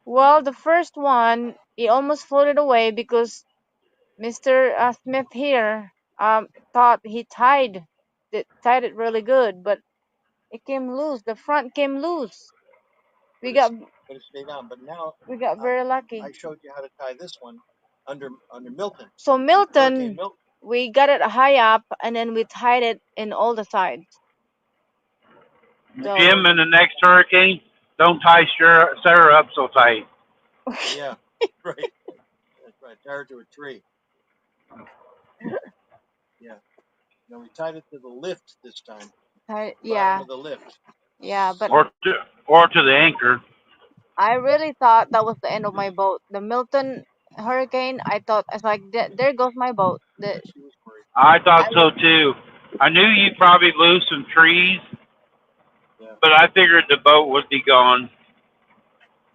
well, the first one he almost floated away because Mr. Smith here thought he tied it really good, but it came loose. The front came loose. We got but it stayed on. But now very lucky. I showed you how to tie this one under Milton. So Hurricane Milton, Milton. we got it high up and then we tied it in all the sides. So Jim, in the next hurricane, don't tie Sarah up so tight. Yeah, right. That's right. Tie her to a tree. Yeah. No, we tied it to the lift this time. yeah, Bottom of the lift. yeah, but Or to the anchor. I really thought that was the end of my boat. The Milton hurricane, I thought, I was like, there goes my boat. She was worried. I thought I so too. I knew you'd probably lose some trees, Yeah. but I figured the boat would be gone.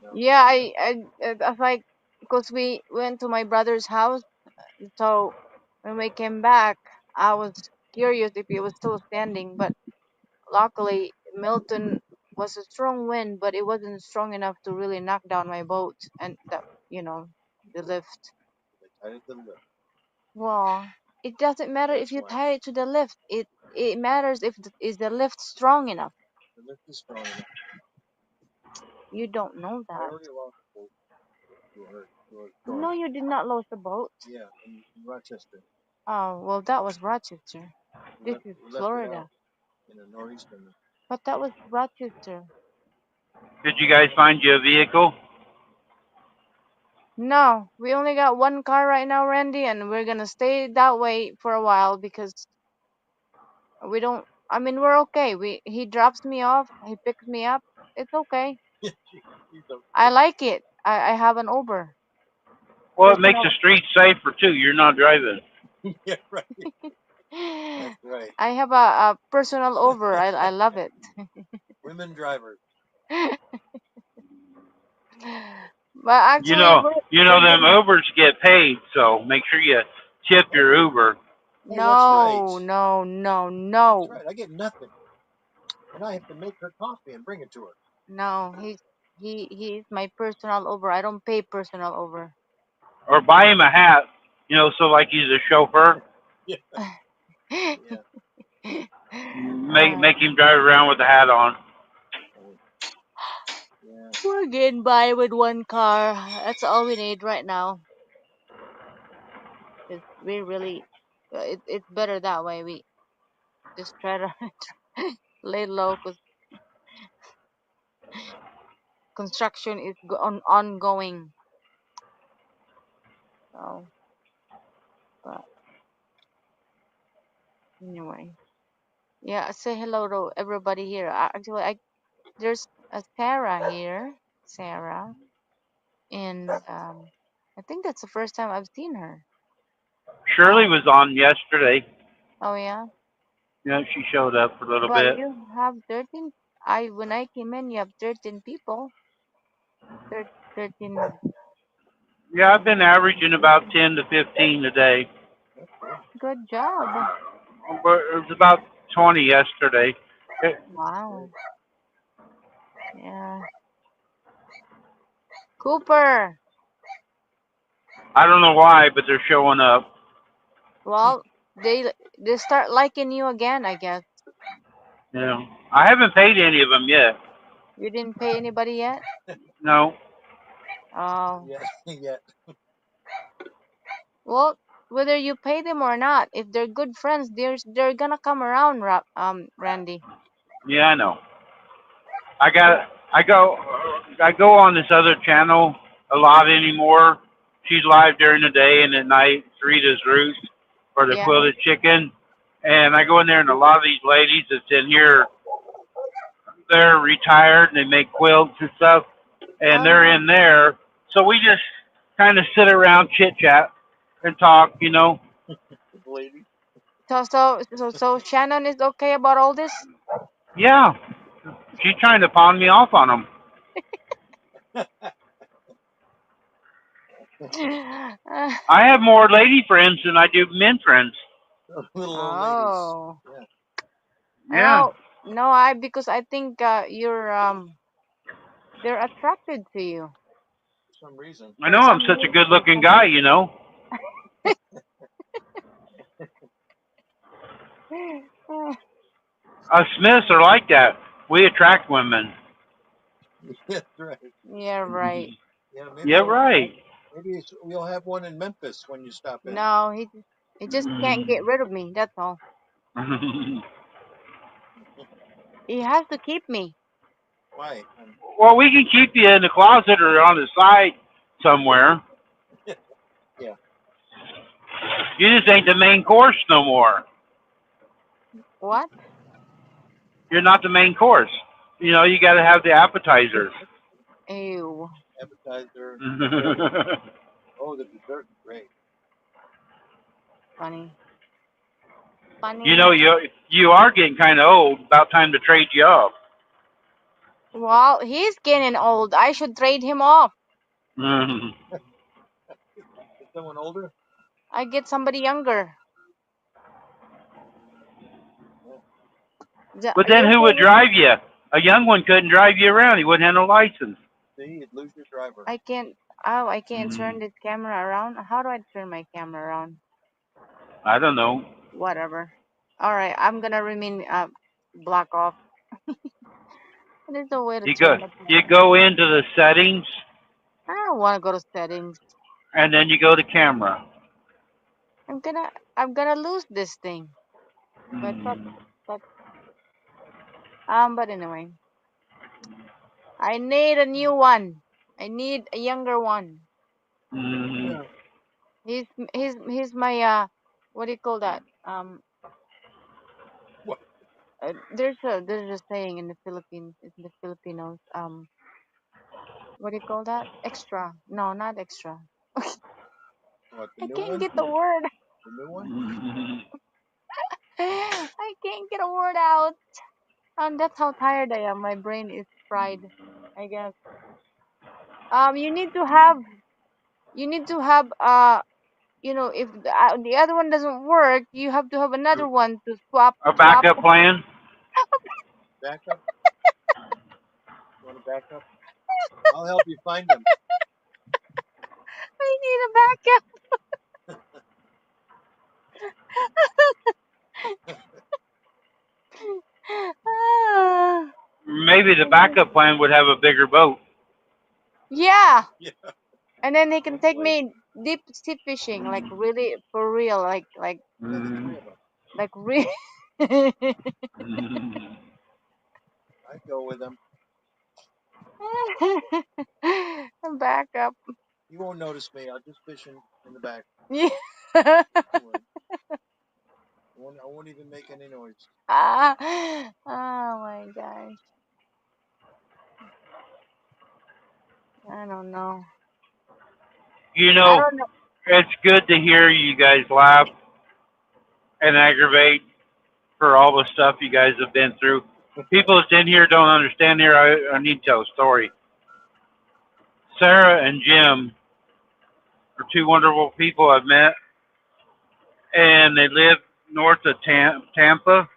No. Yeah, I was like, because we went to my brother's house, so when we came back, I was curious if it was still standing, but luckily Milton was a strong wind, but it wasn't strong enough to really knock down my boat and the lift. They tied it to the lift. Well, it doesn't matter if That's you why. tie it to the lift. It matters if is the lift strong enough. The lift is strong enough. You don't know I that. already lost the boat to a storm. No, you did not lose the boat. Yeah, in Rochester. Oh, well, that was Rochester. We This left, is we left it Florida. out in a nor'easter. But that was Rochester. Did you guys find you a vehicle? No, we only got one car right now, Randy, and we're gonna stay that way for a while because we don't. I mean, we're okay. He drops me off, he picks me up. It's okay. I like it. I have an Uber. Well, it makes the Personal. streets safer too. You're not driving. Yeah, right. That's right. I have a personal Uber. I love it. Women drivers. But actually, we're You know them gonna. Ubers get paid, so make sure you tip your Uber. Oh, that's right. No, no, no, That's no, right. I get nothing, and I have to make her coffee and bring it to her. no. He's my personal over. I don't pay personal over. Or buy him a hat, so like he's a chauffeur. Yeah, yeah. Make uh, make him drive around with a hat on. Oh, yeah. we're getting by with one car. That's all we need right now. Cause we really, it's better that way. We just try to lay low because construction is ongoing. So, but anyway, yeah. Say hello to everybody here. Actually, there's a Sarah here, Sarah, and I think that's the first time I've seen her. Shirley was on yesterday. Oh yeah, She showed up for a little but bit. you have 13. When I came in, you have 13 people. 13. Yeah, I've been averaging about 10 to 15 a day. That's good. Good job. But it was about 20 yesterday. Wow. Yeah. Cooper. I don't know why, but they're showing up. Well, they start liking you again, I guess. I haven't paid any of them yet. You didn't pay anybody yet? No. Oh. Yeah, yeah. Well, whether you pay them or not, if they're good friends, they're gonna come around, Randy. Yeah, I know. I got. I go. I go on this other channel a lot anymore. She's live during the day and at night. It's Rita's Roost or the Yeah. Quilted Chicken. And I go in there, and a lot of these ladies that's in here, they're retired and they make quilts and stuff, Oh and they're yeah. in there. So we just kind of sit around, chit chat, and talk. The lady. So Shannon is okay about all this? Yeah, she's trying to pawn me off on them. I have more lady friends than I do men friends. Little old ladies. Oh. Yeah, Yeah, No, no, because I think you're they're attracted to you for some reason. I for know I'm some such a reason. good-looking guy. Us Smiths are like that. We attract women. Yeah, that's right. Yeah, right. Yeah, Yeah, right. we'll have one in Memphis when you stop in. No, he just can't get rid of me. That's all. He has to keep me. Why? Well, we can keep you in the closet or on the side somewhere. Yeah, You just ain't the main course no more. What? You're not the main course. You got to have the appetizers. Ew. appetizer, dessert. Oh, the dessert's great. Funny. you Funny. know, you you are getting kind of old. About time to trade you up. Well, he's getting old. I should trade him off. Is someone older? I get somebody younger. Yeah. But then You're who would saying drive you? A young one couldn't drive you around. He wouldn't have no license. See, you'd lose your driver. I can't. Oh, I can't turn Mm, this camera around. How do I turn my camera around? I don't know. Whatever. All right, I'm gonna remain block off. There's no way to You go turn the you camera. go into the settings I don't want to go to settings. and then you go to camera. I'm gonna lose this thing. But but Mm, but but anyway, I need a new one. I need a younger one. mm, Yeah. He's my what do you call that? What? There's a saying in the Philippines, in the Filipinos, what do you call that? Extra. No, not extra. What? The I new can't one? get the word. The new one? mm. I can't get a word out. And that's how tired I am. My brain is fried, I guess. You need to have if the other one doesn't work, you have to have another one to swap A swap. backup plan. Backup? You want a backup? I'll help you find them. I need a backup. Ah, Maybe the backup plan would have a bigger boat. yeah, Yeah, and then he can take hopefully. me deep sea fishing, like really for real, Yeah, the Mm. three of us. real. Mm. I'd go with them. Backup. You won't notice me. I'll just fish in the back. Yeah. Don't worry. I won't even make any noise. Ah, oh my gosh. I don't know. You I know, don't know. it's good to hear you guys laugh and aggravate for all the stuff you guys have been through. People that's in here don't understand here. I need to tell a story. Sarah and Jim are two wonderful people I've met, and they live north of Tampa,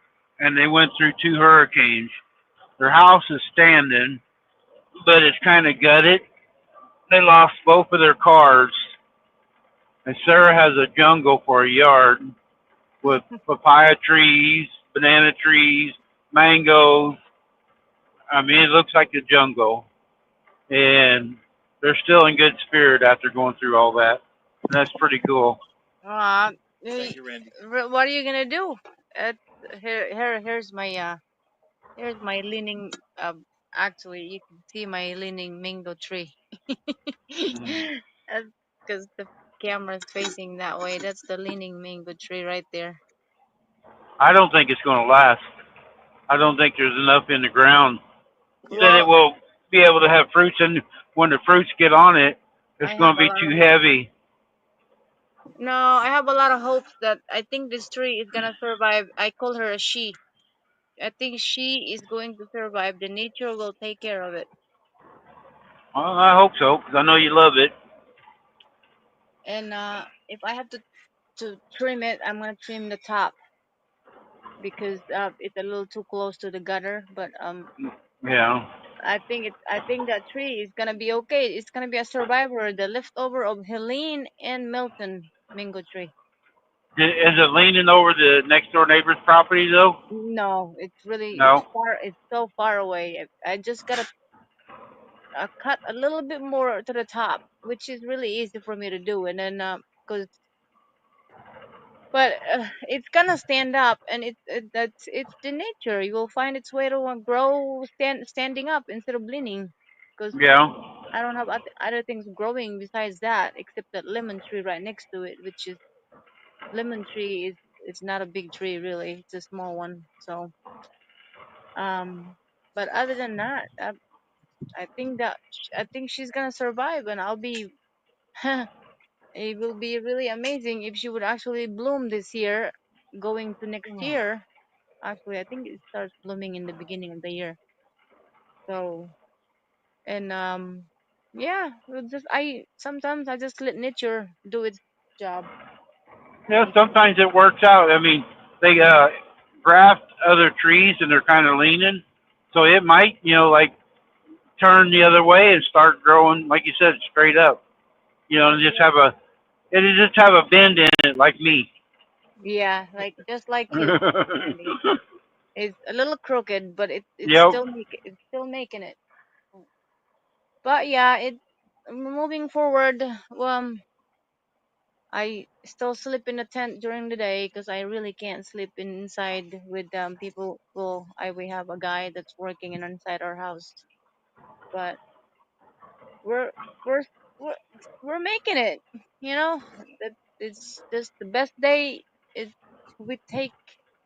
and they went through two hurricanes. Their house is standing, but it's kind of gutted. They lost both of their cars, and Sarah has a jungle for a yard with papaya trees, banana trees, mangoes. I mean, it looks like a jungle, and they're still in good spirit after going through all that. And that's pretty cool. Uh, Thank you, Randy. what are you gonna do? Uh, here's my leaning. Actually, you can see my leaning mango tree. Mhm. That's because the camera's facing that way. That's the leaning mango tree right there. I don't think it's going to last. I don't think there's enough in the ground that it Well, will be able to have fruits. And when the fruits get on it, it's I going have to a be lot too of heavy. no, I have a lot of hopes that I think this tree is gonna survive. I call her a she. I think she is going to survive. The nature will take care of it. Well, I hope so because I know you love it. And if I have to trim it, I'm gonna trim the top because it's a little too close to the gutter. But Yeah. I think that tree is gonna be okay. It's gonna be a survivor, the leftover of Helene and Milton mango tree. Is it leaning over the next door neighbor's property though? No, it's No. far. It's so far away. I just gotta cut a little bit more to the top, which is really easy for me to do. And then because but it's gonna stand up, and it's the nature. You will find its way to grow standing up instead of leaning. Because Yeah. I don't have other things growing besides that, except that lemon tree right next to it, which is lemon tree is it's not a big tree really. It's a small one. So um, but other than that, I think she's gonna survive, and I'll be. It will be really amazing if she would actually bloom this year, going to next year. Actually, I think it starts blooming in the beginning of the year. So, and yeah, I sometimes I just let nature do its job. Yeah. Nature. Sometimes it works out. I mean, they graft other trees and they're kind of leaning, so it might, like turn the other way and start growing, like you said, straight up. And just Yeah. have a bend in it, like me. Yeah, like just like you, Randy. It's a little crooked, but Yep. it's still making it. But yeah, it moving forward. I still sleep in a tent during the day because I really can't sleep inside with people. Well, we have a guy that's working inside our house, but we're we're we're, we're making it. You know, that it's just the best day. It we take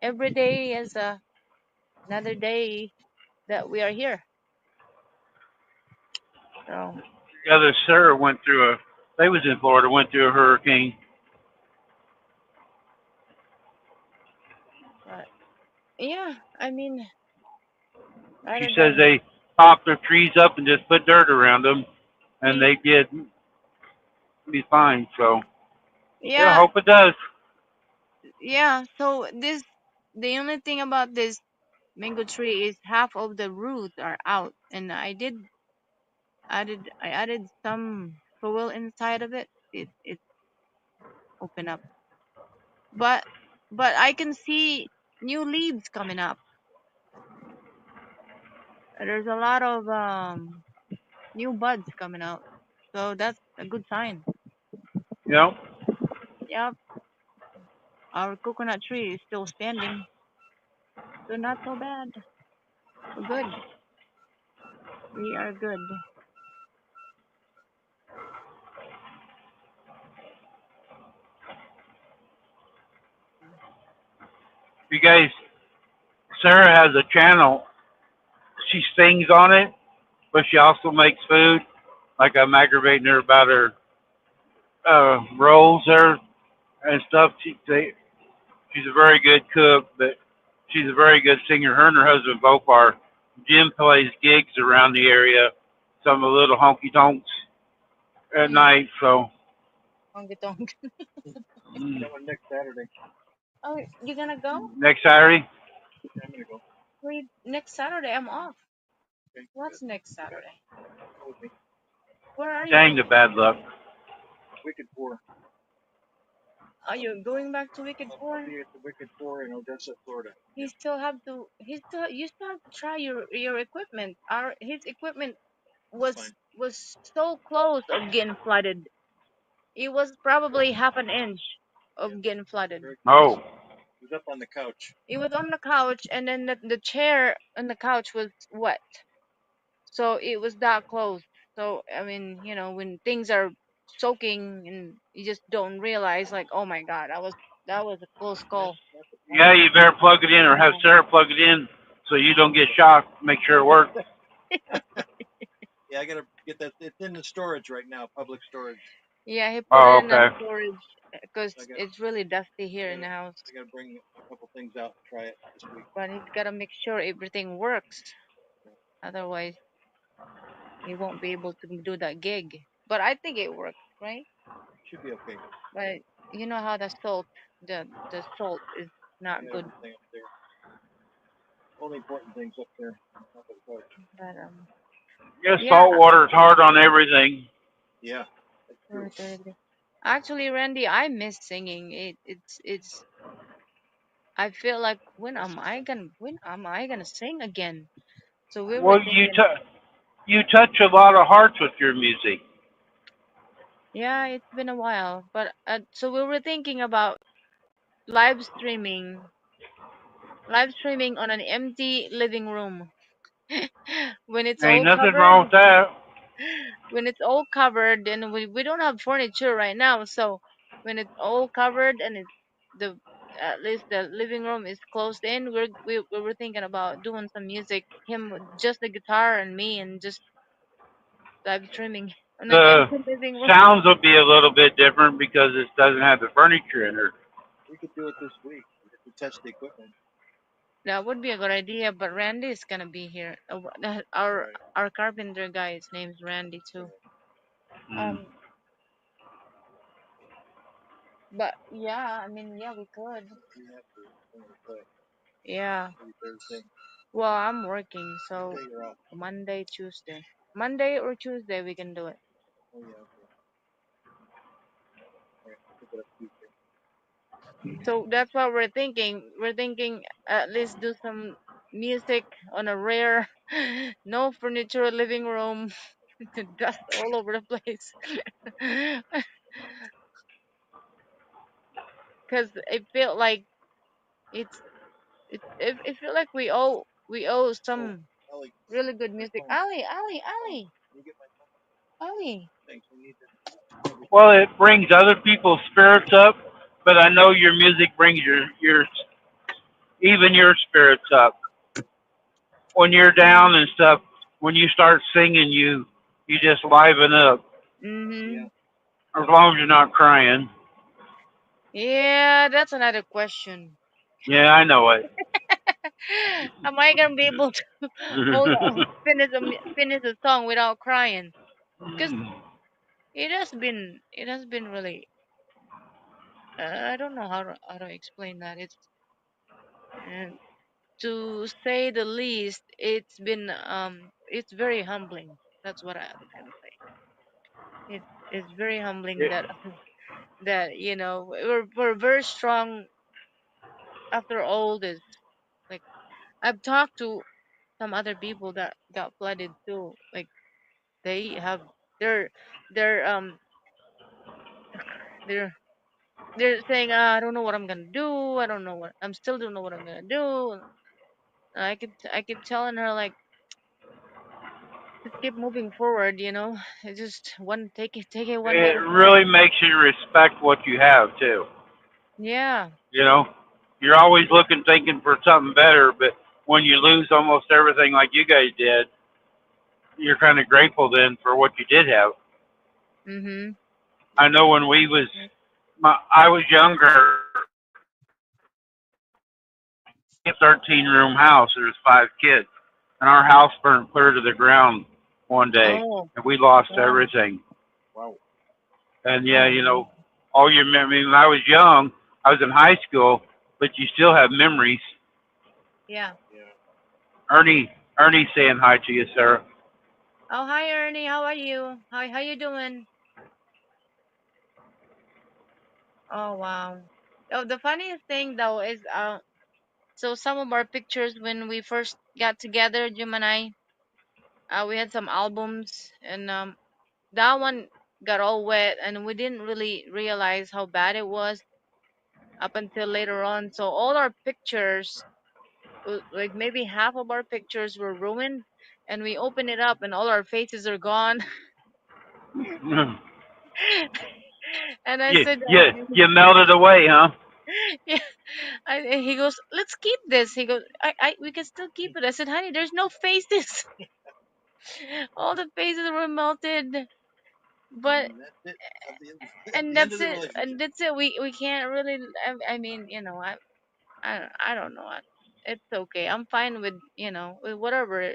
every day as another day that we are here. So, The other Sarah went through a. They was in Florida, went through a hurricane. but yeah, I mean, She other says than they pop their trees up and just put dirt around them, and see, they did be fine. So Yeah, Yeah, hope it does. yeah. So this, the only thing about this mango tree is half of the roots are out, and I added some soil inside of it. It opened up, but I can see new leaves coming up. There's a lot of new buds coming out, so that's a good sign. You know, Yep, our coconut tree is still standing, so not so bad. We're good. We are good. you guys, Sarah has a channel. She sings on it, but she also makes food. Like I'm aggravating her about her rolls there and stuff. She's a very good cook, but she's a very good singer. Her and her husband both are. Jim plays gigs around the area, some of the little honky tonks at Mm, night. So honky tonk. I got one next Saturday. Oh, you're gonna go? next Saturday, Yeah, I'm gonna go. Wait, next Saturday I'm off. Okay, good. What's next Saturday? Go with me. Where are you dang the going? bad luck. Wicked Four. Are you going back to Wicked I'll Four? be at the Wicked Four in Odessa, Florida. He still have to. He still. You still have to try your equipment. Our his equipment It's fine. was so close of getting flooded. It was probably half an inch Yeah, of getting flooded. very close. Oh, It was up on the couch. It was on the couch, and then the chair on the couch was wet. So it was that close. So I mean, when things are soaking and you just don't realize, like, oh my God, that was a close Yeah, call. that's a yeah, problem. you better plug it in or have Sarah plug it in so you don't get shocked. Make sure it works. Yeah, I gotta get that. It's in the storage right now, public storage. Yeah, he put it Oh, in the okay. storage because So it's really dusty here in the house. I gotta bring a couple things out and try it this week. But he's gotta make sure everything works. Yeah, Otherwise, he won't be able to do that gig. But I think it worked, right? should be okay. But you know how the salt is I not got good. everything up there. All the important things up there on top of the couch. But Yeah, yeah, salt water is hard on everything. Yeah, that's true. actually, Randy, I miss singing. It's. I feel like when am I gonna sing again? So we were Well, thinking, you touch a lot of hearts with your music. yeah, it's been a while, but so we were thinking about live streaming, live streaming on an empty living room when it's Ain't all nothing covered. wrong with that. When it's all covered, and we don't have furniture right now, so when it's all covered and it's the at least the living room is closed in, we were thinking about doing some music, him with just the guitar and me, and just live streaming on an The empty living room. sounds will be a little bit different because it doesn't have the furniture in it. We could do it this week. We have to test the equipment. That would be a good idea, but Randy is gonna be here. Our Right. our carpenter guy, his name's Randy too. Right. Mm. Um, but yeah, I mean, yeah, we could. We have to when we play. Yeah. Maybe Thursday. Well, I'm working, so Okay, you're off. Monday or Tuesday we can do it. Oh yeah, okay. All right, pick it up Tuesday. So that's what we're thinking. We're thinking at least do some music on a rare, no furniture living room, dust all over the place. Because it felt like it's it felt like we owe Oh, some Ellie, really good my music. phone. Phone. Ali, Can you get my phone? Ali. Thanks. We need to have this Well, it brings other people's spirits up, but I know your music brings your even your spirits up when you're down and stuff. When you start singing, you just liven up. Yeah. Mm-hmm. As long as you're not crying. Yeah, that's another question. Yeah, I know it. Am I gonna be able to hold on, finish a song without crying? Because it has been really. I don't know how to explain that. And to say the least, it's very humbling. That's what I was gonna say. It's very humbling Yeah, that we're very strong after all this. Like I've talked to some other people that got flooded too. Like they have they're they're they're they're saying, I don't know what I'm gonna do. I don't know what I'm still don't know what I'm gonna do. And I keep telling her like just keep moving forward. It's just one take it one day it at a really time. makes you respect what you have too. Yeah. You know, you're always looking, thinking for something better, but when you lose almost everything like you guys did, you're kind of grateful then for what you did have. Mhm. I know when I was younger, a 13-room house. There was 5 kids, and our house burned clear to the ground one day, Oh and we lost wow. everything. Wow. And yeah, Oh man. all your memories. When I was young, I was in high school, but you still have memories. Yeah. Yeah. Ernie saying hi to you, Sarah. Oh hi Ernie, how are you? How you doing? Oh wow. Oh, the funniest thing though is so some of our pictures when we first got together, Jim and I, we had some albums, and that one got all wet, and we didn't really realize how bad it was up until later on. So all our pictures, like maybe half of our pictures were ruined, and we open it up and all our faces are gone. And I said, You melted away, huh? yeah. And he goes, let's keep this. He goes, we can still keep it. I said, honey, there's no faces. All the faces were melted. But And that's it. At and the end that's of the it. relationship. And that's it. We can't really. I mean, I don't know. It's okay. I'm fine with whatever.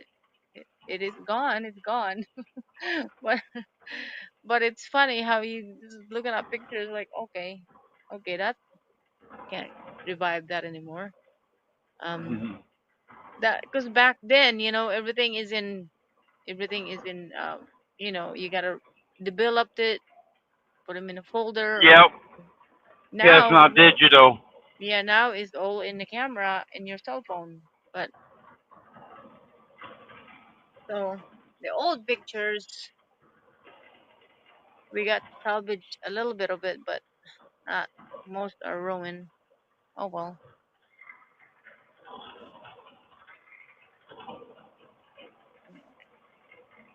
It is gone. It's gone. but but it's funny how you just looking at pictures like, okay, that can't revive that anymore. Um, that because back then, everything is in you gotta develop it, put them in a folder or Yep. Yeah, it's now. not digital. Yeah, now it's all in the camera in your cell phone. But so the old pictures, we got to salvage a little bit of it, but not most are ruined. Oh well.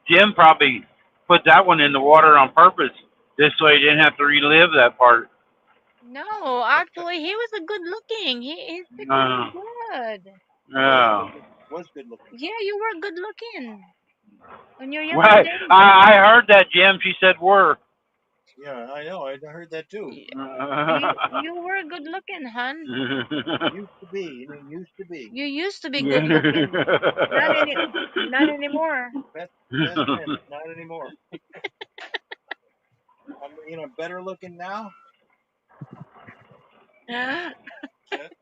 Jim probably put that one in the water on purpose. This way he didn't have to relive that part. No, actually, he was a good looking. His pictures Uh, were good. yeah. Was good looking. Yeah, you were good looking on your Well, younger days. I heard that, Jim. She said were. Yeah, I know. I heard that too. Y- you were good looking, hun. Used to be. You mean used to be. You used to be good looking. Not anymore. Best best friends. Not anymore. I'm better looking now.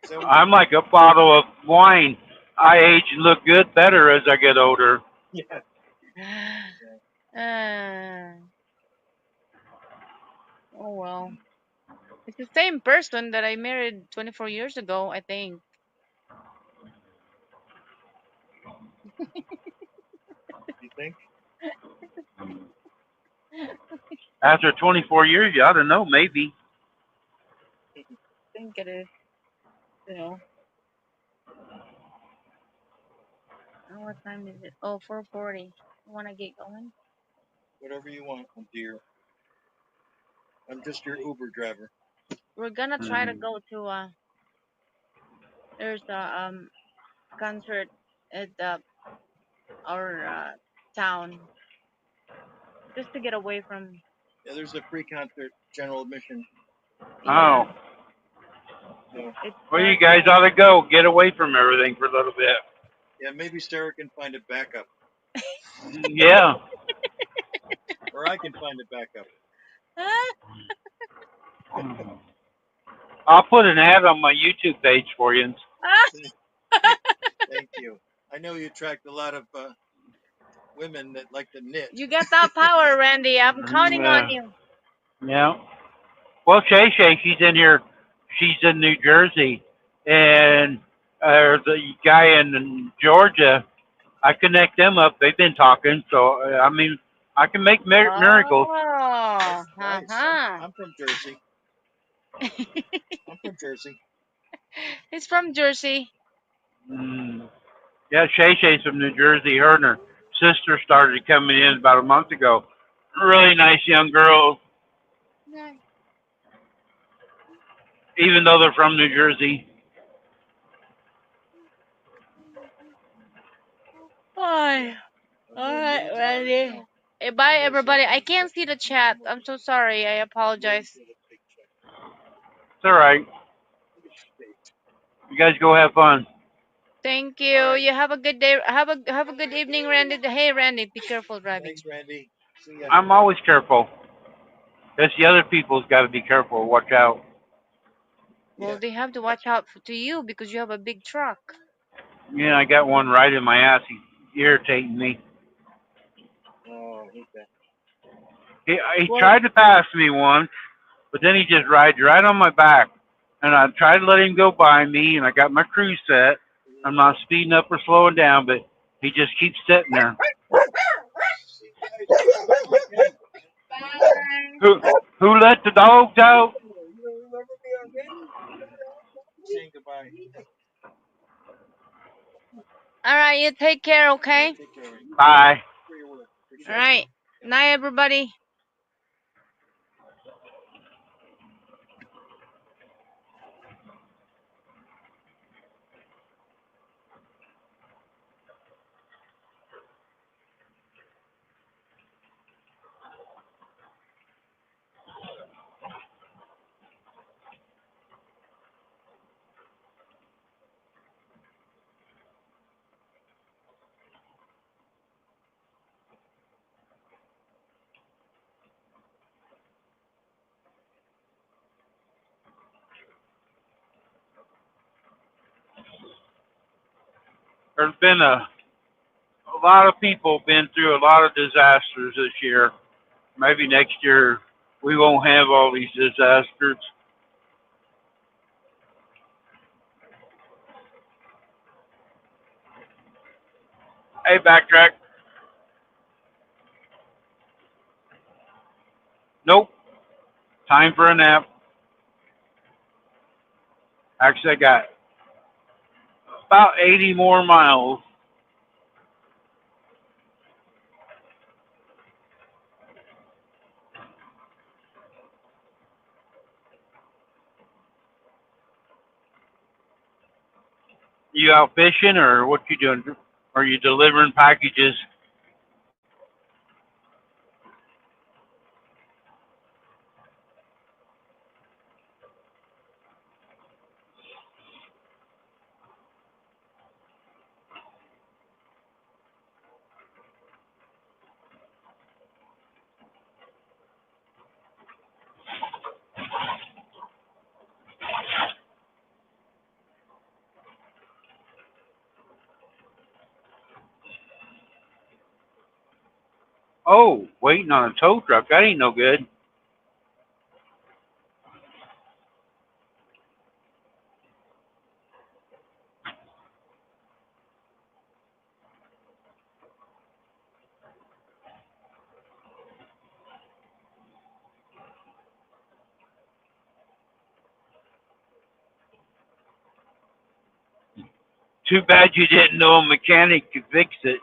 So what you I'm like a bottle of wine. I age and look good better as I get older. yeah. uh, oh well. It's the same person that I married 24 years ago, I think. You think? After 24 years, you ought to know, maybe. I think it is, you know. Oh, what time is it? Oh, 4:40. You want to get going? Whatever you want, my dear. I'm just your Uber driver. We're gonna try to go to there's a concert at our town just to get away from. Yeah, there's a free concert, general admission. Yeah, Oh. So it Well, you starts guys at ought to go. Get away from everything for a little bit. yeah, maybe Sarah can find a backup, Yeah. or I can find a backup. ah, I'll put an ad on my YouTube page for you. Thank you. I know you attract a lot of women that like to knit. You got that power, Randy. I'm counting on Yeah. you. Yeah. Well, Shay Shay, she's in here. She's in New Jersey, and the guy in Georgia. I connect them up. They've been talking, so I mean, I can make miracles. Oh, That's nice. uh-huh. I'm from Jersey. I'm from Jersey. He's from Jersey. Mm. Yeah, Shay Shay's from New Jersey. Her and her sister started coming in about a month ago. Really nice young girls, even though they're from New Jersey. Bye. Are All you right, engaged, Marty? Randy. Bye, I know everybody. something I in can't check. see the chat. I'm so sorry. I Waiting apologize. for the big check. It's all right. Look at state. You guys go have fun. Thank All you. right. You have a good day. Have a good evening, Randy. Hey, Randy, be careful driving. Thanks, Randy. See ya. I'm always careful. That's the other people's got to be careful. Watch out. Well, Yeah. they have to watch out to you because you have a big truck. Yeah, I got one right in my ass. He's irritating me. Oh, okay. He Well, tried to pass me once, but then he just rides right on my back. And I tried to let him go by me, and I got my cruise set. I'm not speeding up or slowing down, but he just keeps sitting there. See you guys next weekend. bye. Who who let the dogs out? You don't remember me already? Saying goodbye. All right, you take care, All okay? right, take care. Bye. For your work. All Appreciate it. right. Yep. Night, everybody. There's been a lot of people been through a lot of disasters this year. Maybe next year we won't have all these disasters. Hey, backtrack. Nope. Time for a nap. Actually, I got about 80 more miles. You out fishing or what you doing? Are you delivering packages? Oh, waiting on a tow truck. That ain't no good. Too bad you didn't know a mechanic could fix it.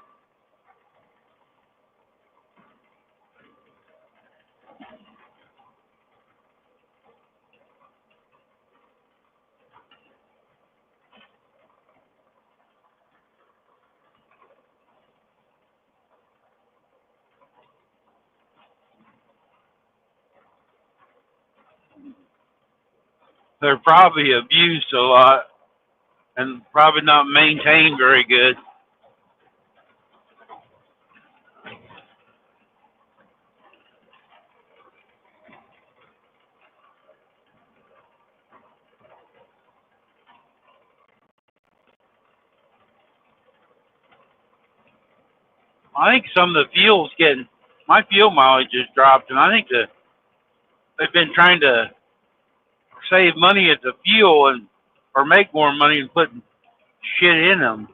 They're probably abused a lot and probably not maintained very good. I think some of the fuel's getting, my fuel mileage has dropped, and I think that they've been trying to save money at the fuel and or make more money and putting shit in them.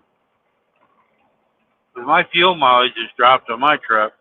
But my fuel mileage has dropped on my truck.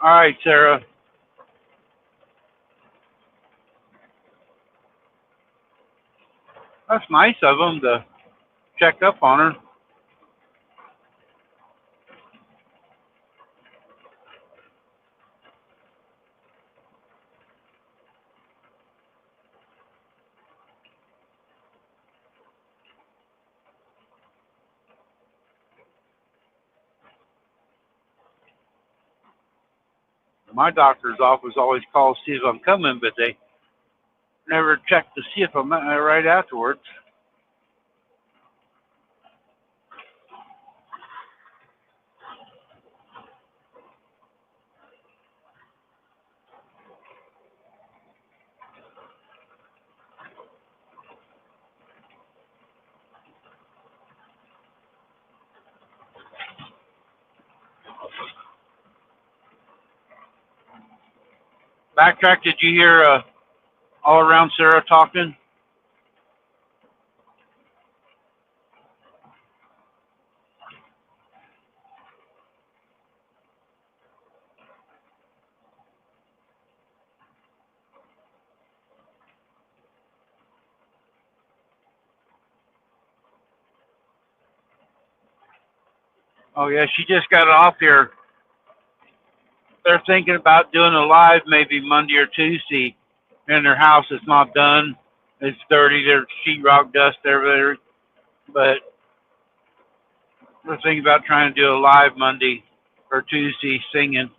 All right, Sarah. That's nice of them to check up on her. My doctor's office always calls to see if I'm coming, but they never check to see if I'm right afterwards. Backtrack, did you hear all around Sarah talking? Oh, yeah, she just got off here. They're thinking about doing a live maybe Monday or Tuesday in their house. It's not done. It's dirty. There's sheetrock dust everywhere. But we're thinking about trying to do a live Monday or Tuesday singing.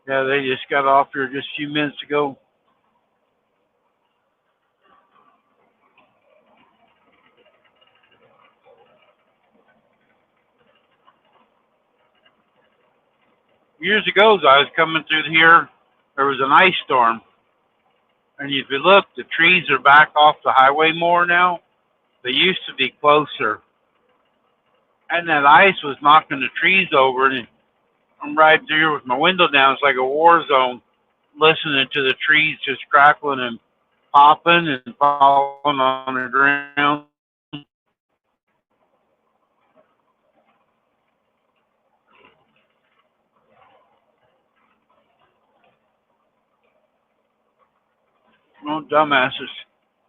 Yeah, they just got off here just a few minutes ago. Years ago, as I was coming through here, there was an ice storm. And if you look, the trees are back off the highway more now. They used to be closer. And that ice was knocking the trees over. And I'm riding through here with my window down. It's like a war zone, listening to the trees just crackling and popping and falling on the ground. Oh, dumbasses.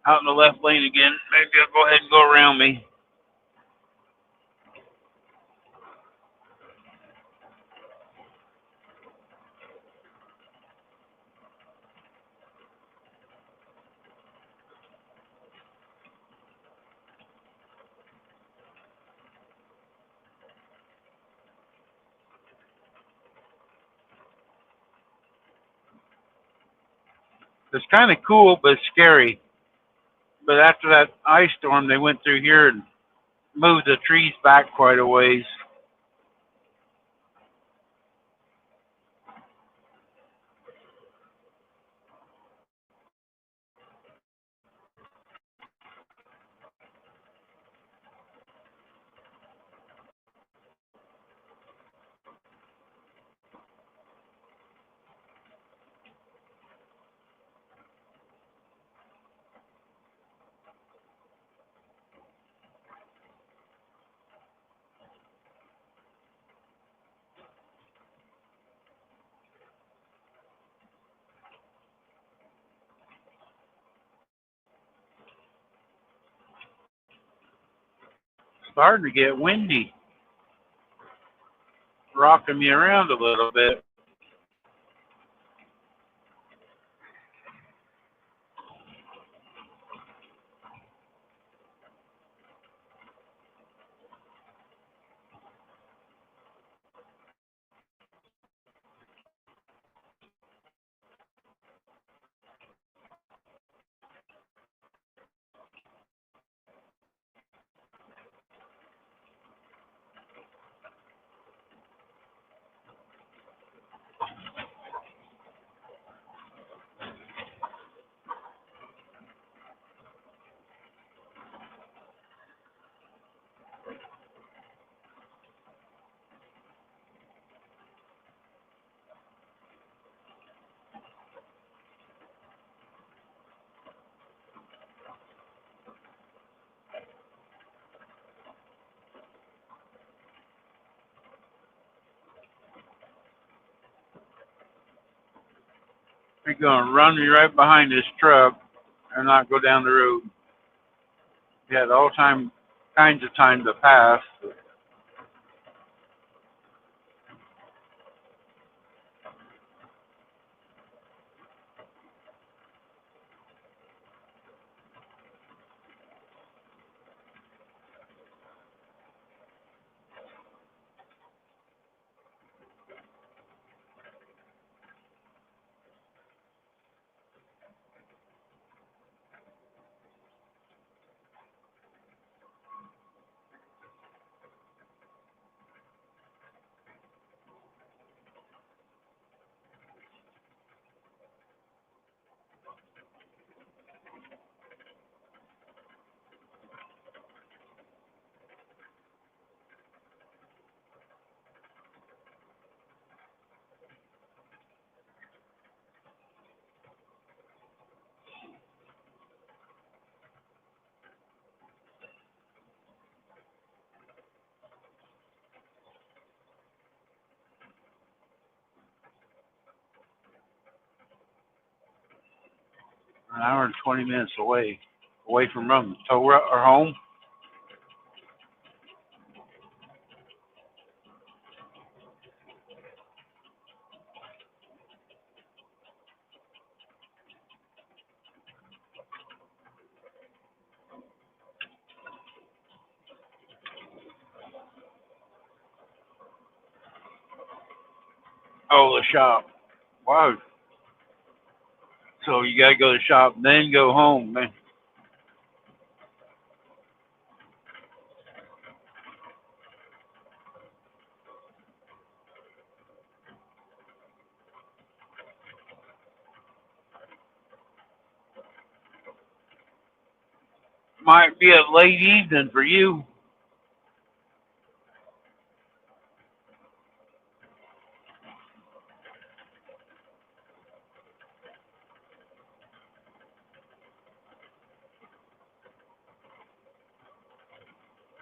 Out in the left lane again. Maybe I'll go ahead and go around me. It's kind of cool, but scary. But after that ice storm, they went through here and moved the trees back quite a ways. Starting to get windy, rocking me around a little bit. You're going to run me right behind this truck and not go down the road. You had all kinds of time to pass. An hour and 20 minutes away from Rome. Torah or home. Oh, the shop. Wow. So you got to go to the shop, then go home, man. Might be a late evening for you.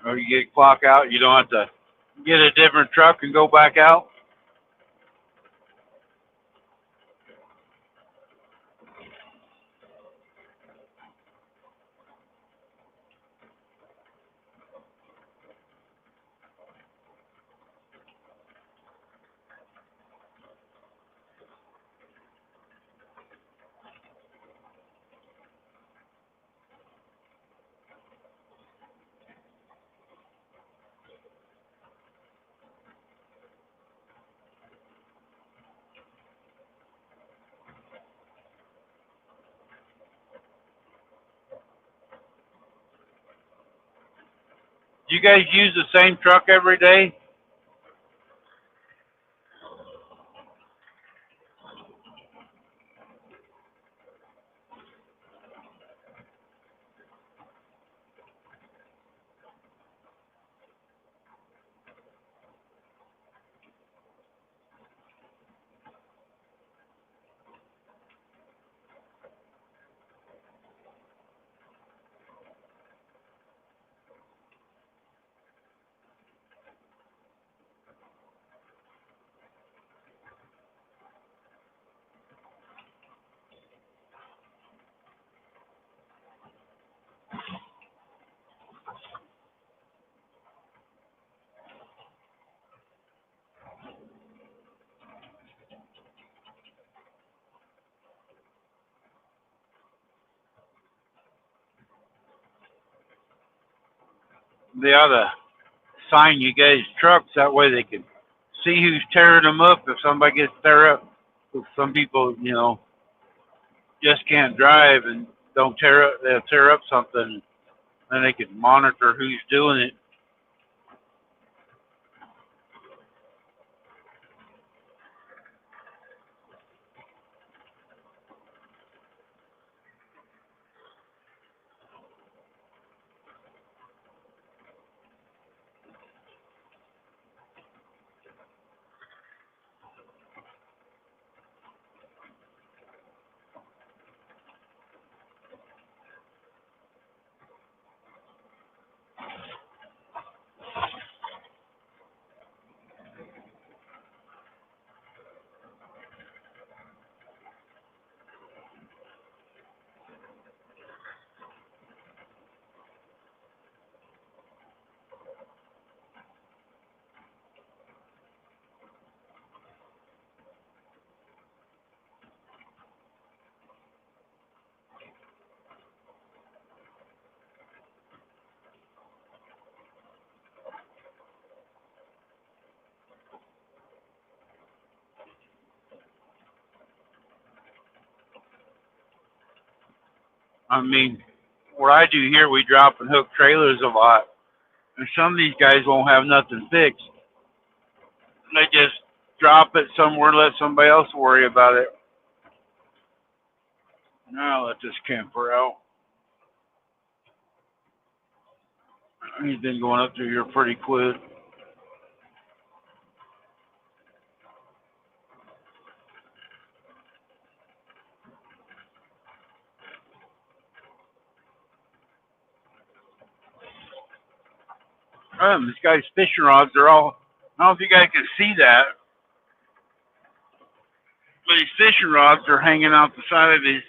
Or you get clock out. You don't have to get a different truck and go back out. Do you guys use the same truck every day? They ought to sign you guys trucks that way they can see who's tearing them up if somebody gets tear up. 'Cause some people, just can't drive and don't tear up. They'll tear up something, and they can monitor who's doing it. I mean, what I do here, we drop and hook trailers a lot, and some of these guys won't have nothing fixed. They just drop it somewhere and let somebody else worry about it. Now let this camper out. He's been going up through here pretty quick. This guy's fishing rods are all. I don't know if you guys can see that, but his fishing rods are hanging out the side of his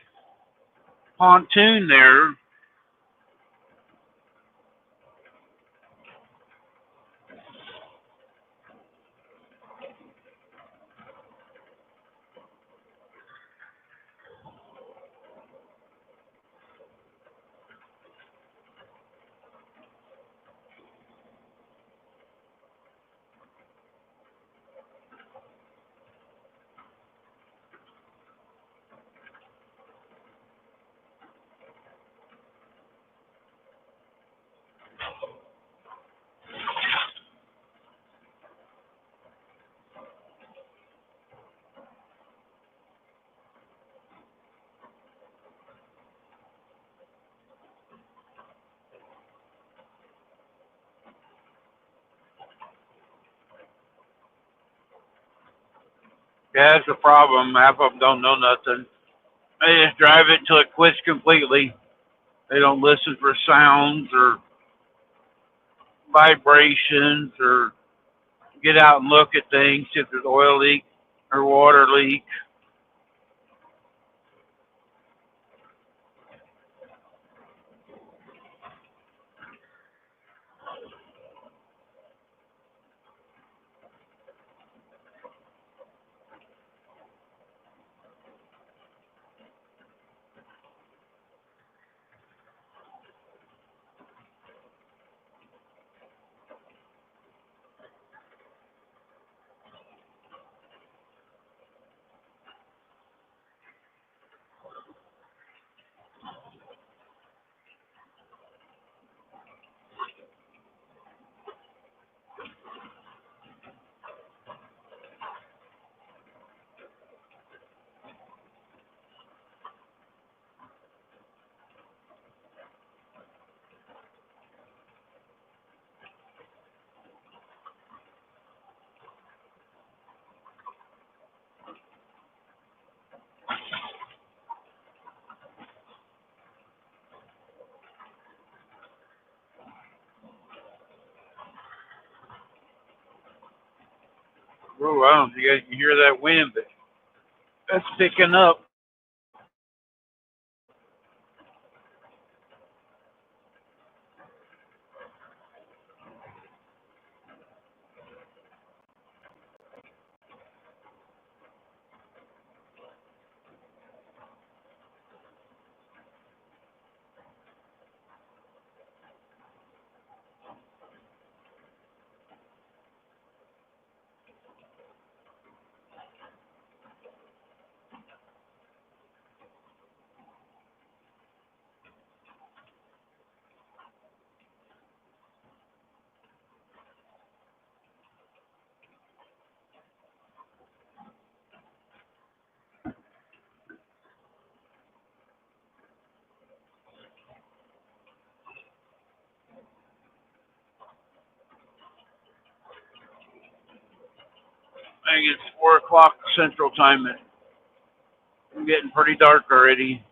pontoon there. Yeah, that's the problem. Half of them don't know nothing. They just drive it until it quits completely. They don't listen for sounds or vibrations or get out and look at things if there's oil leak or water leak. Ooh, I don't know if you guys can hear that wind, but that's picking up. I think it's 4 o'clock Central Time. It's getting pretty dark already.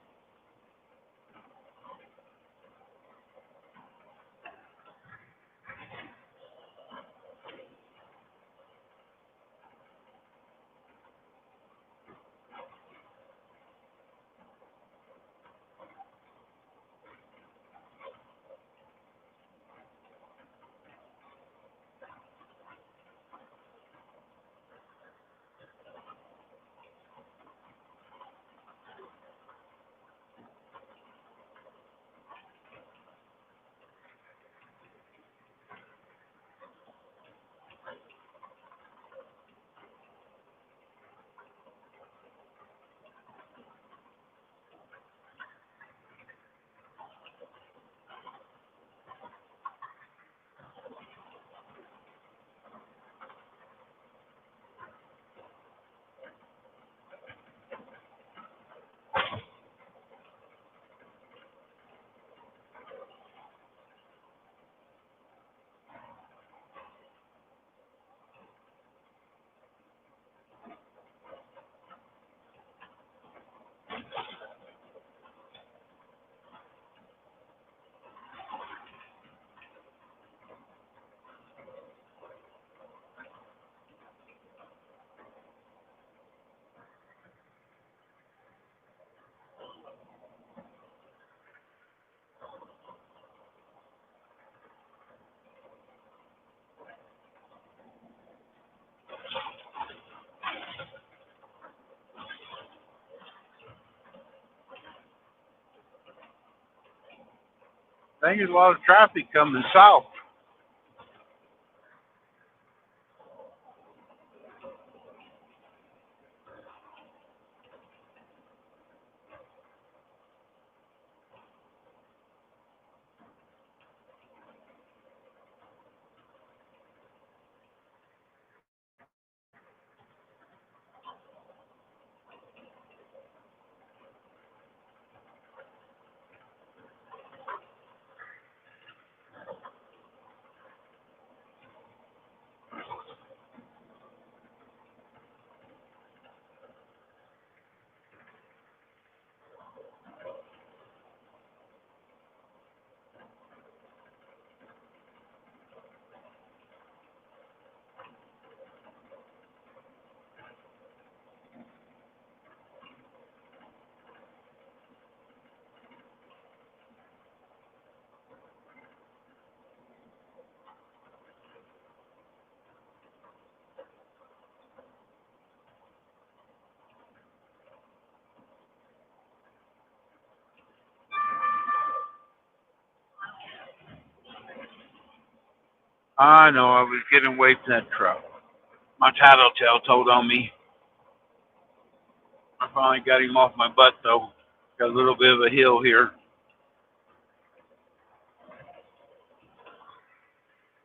I think there's a lot of traffic coming south. I know, I was getting away from that truck. My tattletale told on me. I finally got him off my butt though. Got a little bit of a hill here.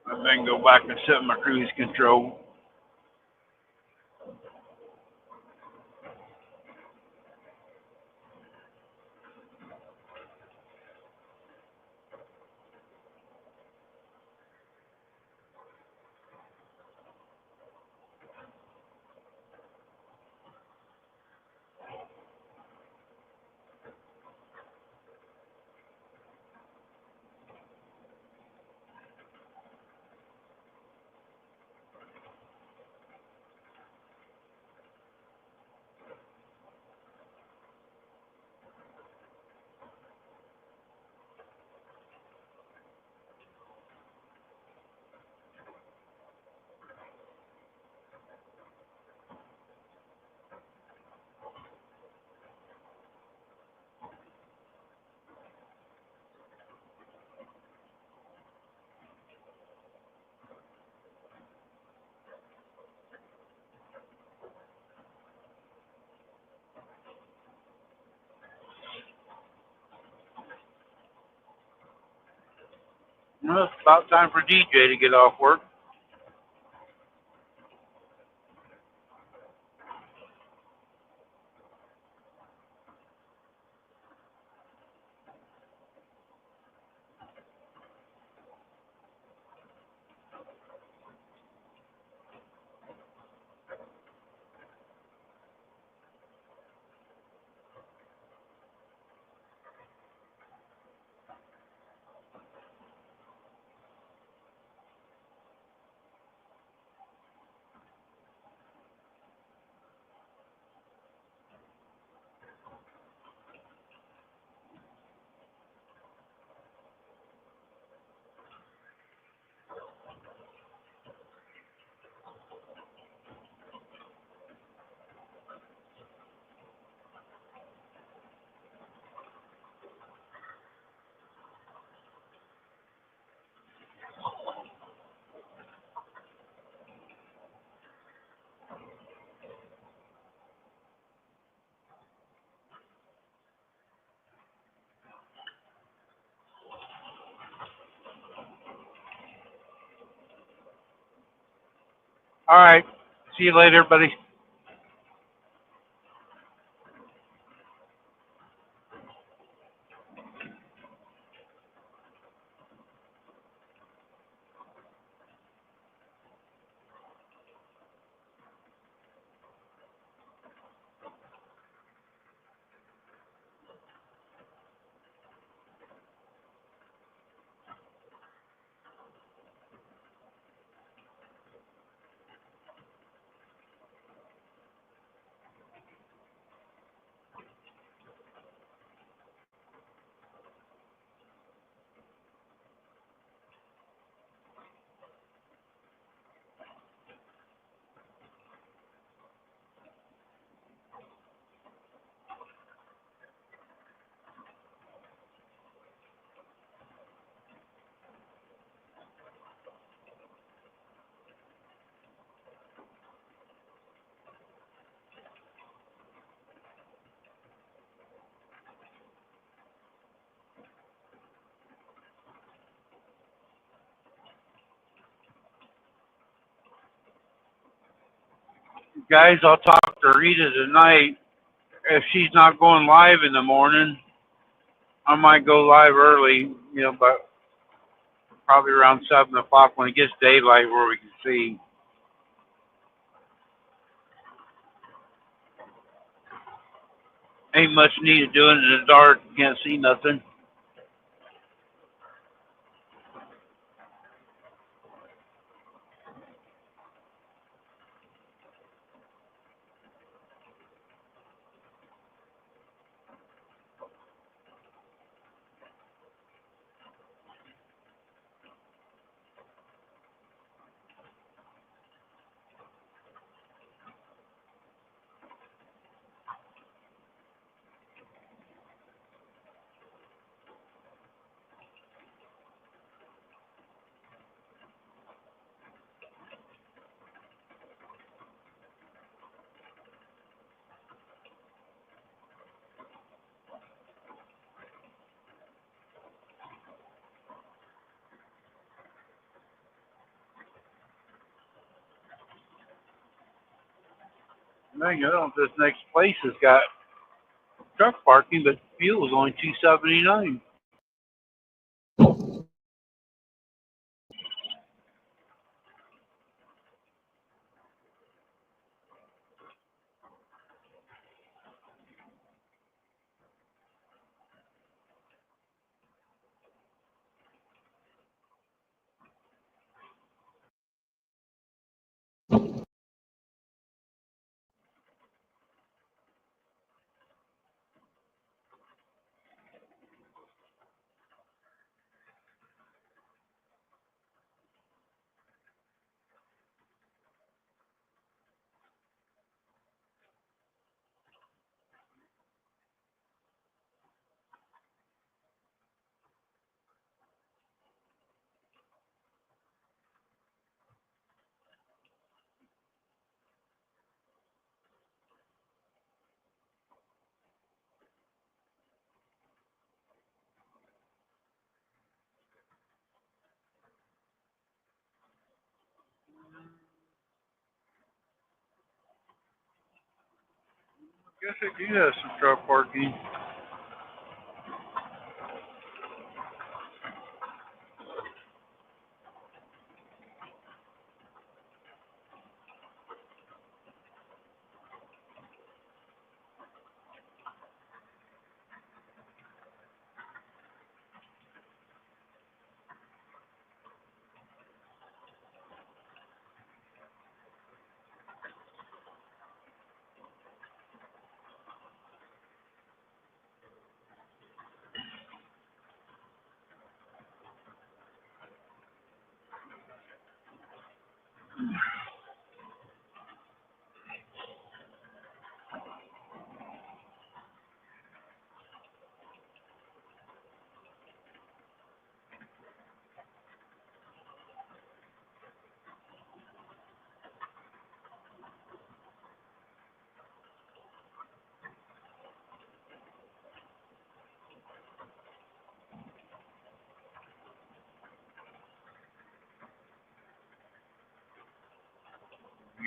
I think go back and set my cruise control. Well, it's about time for DJ to get off work. All right. See you later, buddy. Guys, I'll talk to Rita tonight. If she's not going live in the morning, I might go live early, but probably around 7 o'clock when it gets daylight where we can see. Ain't much need of doing it in the dark. Can't see nothing. Man, I don't know if this next place has got truck parking, but fuel is only $2.79. Guess I do have some truck parking.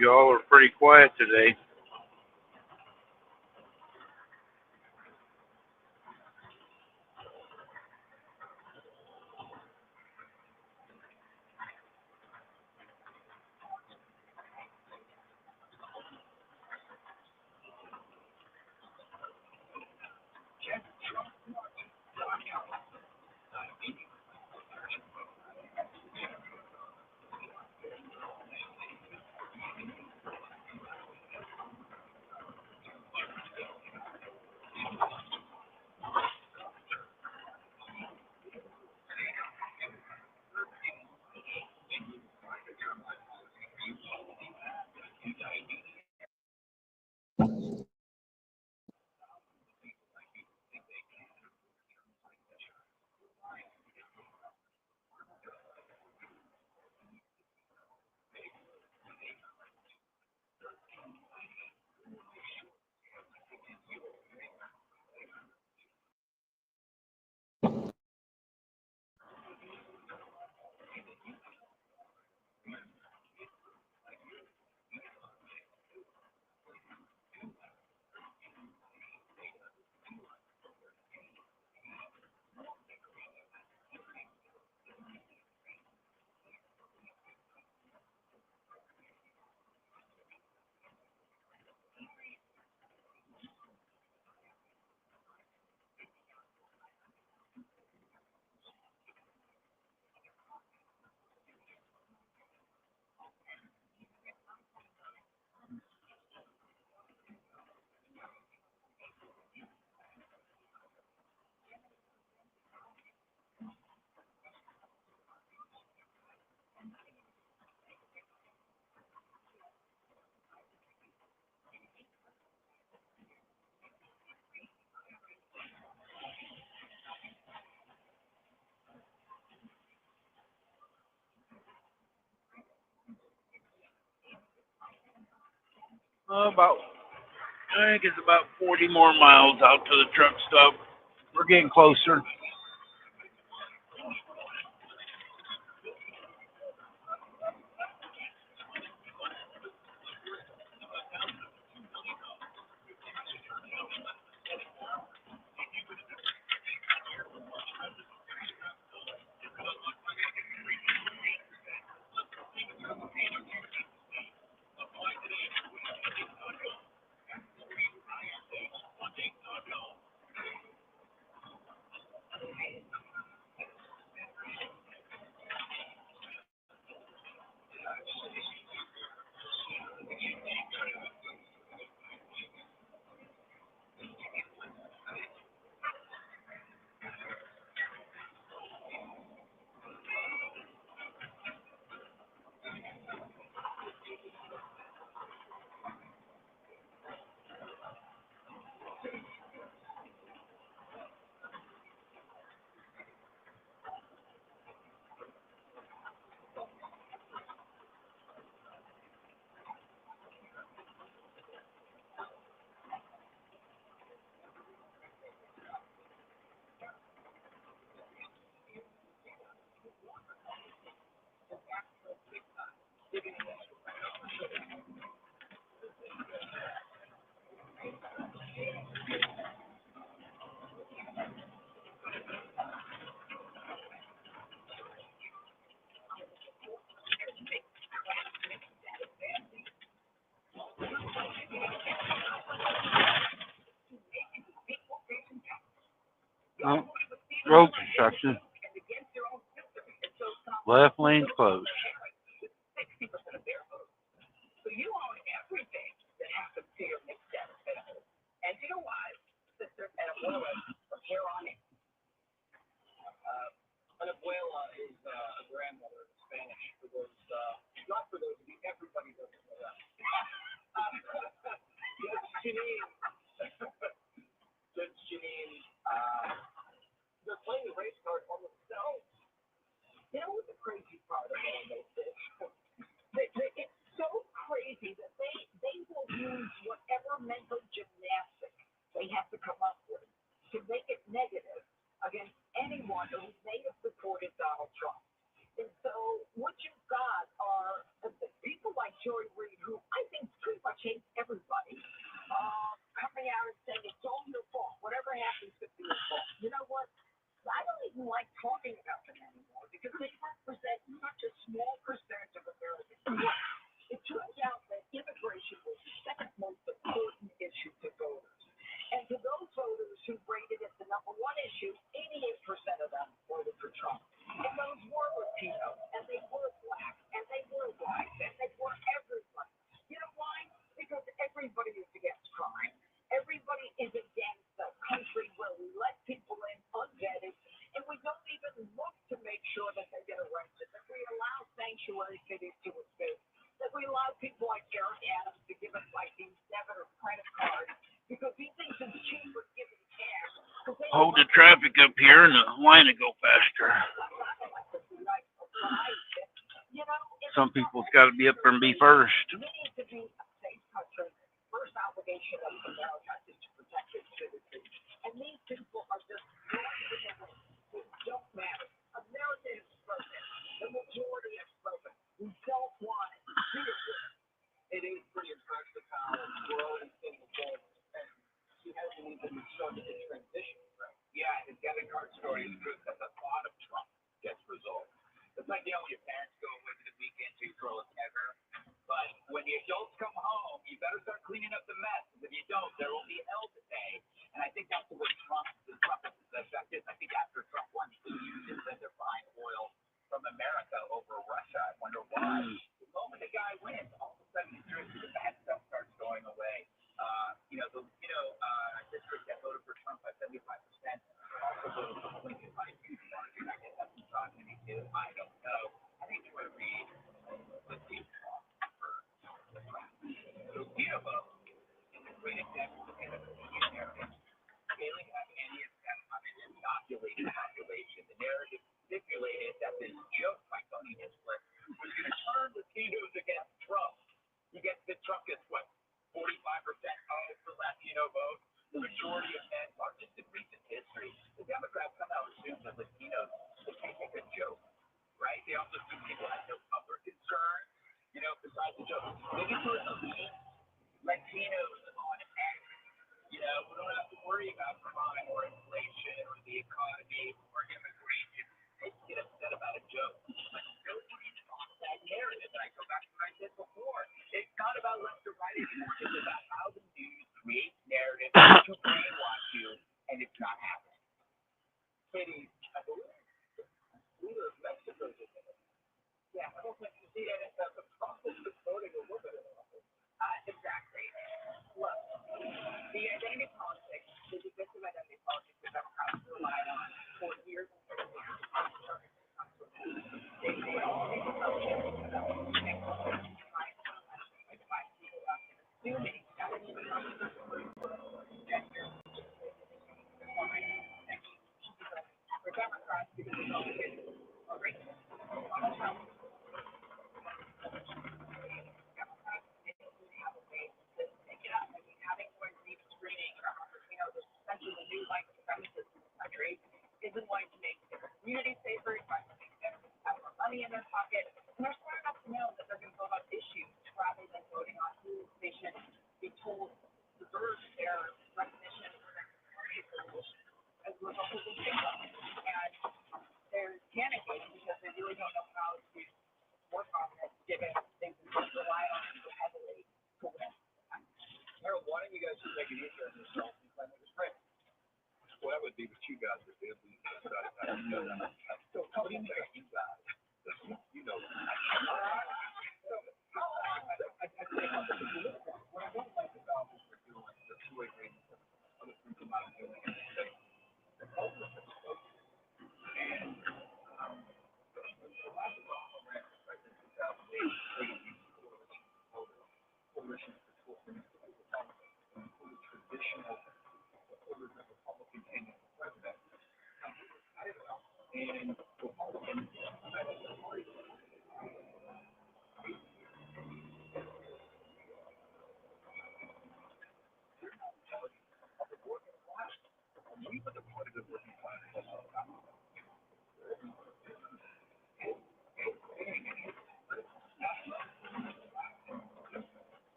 Y'all are pretty quiet today. About, I think it's about 40 more miles out to the truck stop. We're getting closer. Oh, road construction. Left lane closed. Hold the traffic up here and the line will go faster. Some people's got to be up there and be first.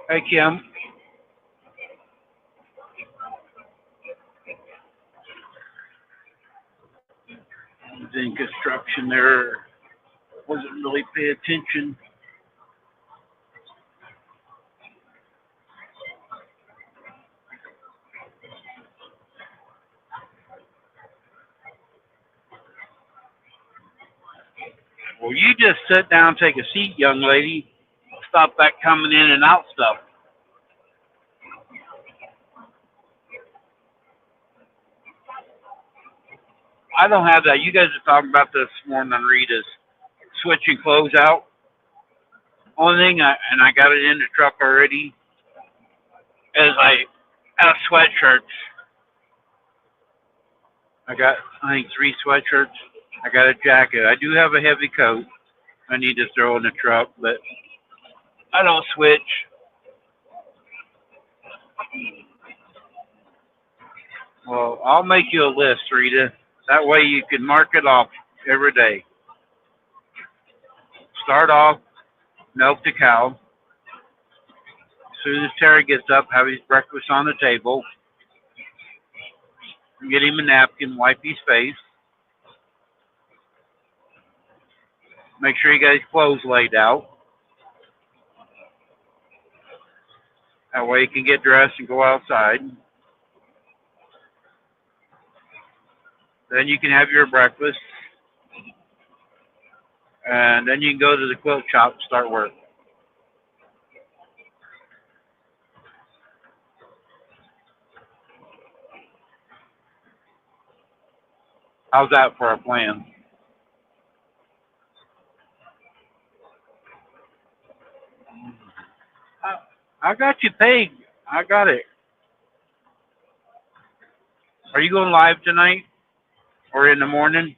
Hey, Kim. I was in construction there. Wasn't really pay attention. Well, you just sit down, take a seat, young lady. Stop that coming in and out stuff. I don't have that. You guys are talking about this morning on Rita's switching clothes out. Only thing, and I got it in the truck already, is I have sweatshirts. I got, I think, 3 sweatshirts. I got a jacket. I do have a heavy coat I need to throw in the truck, but I don't switch. Well, I'll make you a list, Rita. That way you can mark it off every day. Start off, milk the cow. As soon as Terry gets up, have his breakfast on the table. Get him a napkin, wipe his face. Make sure he got his clothes laid out. That way he can get dressed and go outside. Then you can have your breakfast. And then you can go to the quilt shop and start work. How's that for a plan? I got you paid. I got it. Are you going live tonight or in the morning?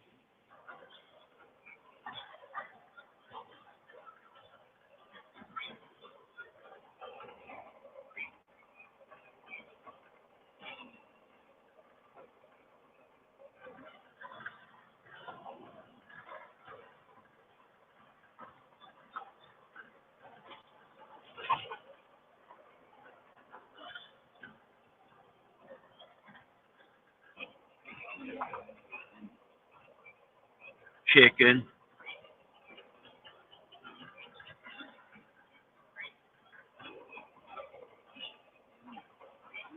Chicken.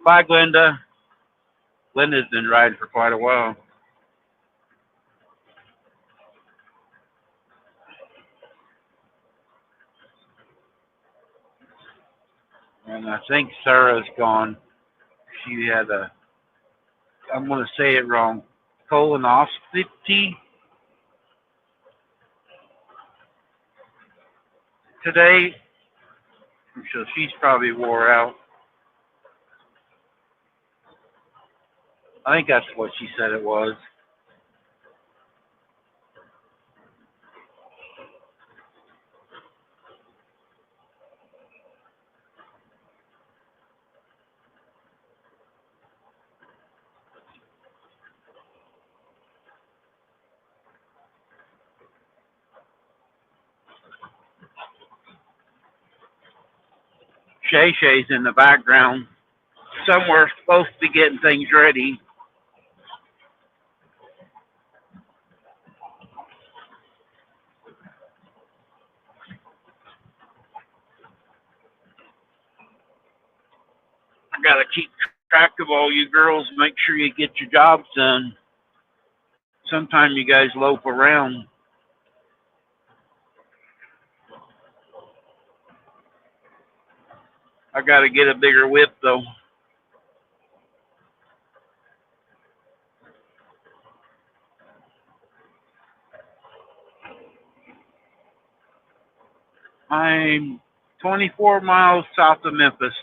Bye, Glenda. Glenda's been riding for quite a while. And I think Sarah's gone. She had a, I'm going to say it wrong, colonoscopy today. So she's probably wore out. I think that's what she said it was. Shay Shay's in the background. Somewhere supposed to be getting things ready. I got to keep track of all you girls. Make sure you get your jobs done. sometime you guys loaf around. I got to get a bigger whip though. I'm 24 miles south of Memphis.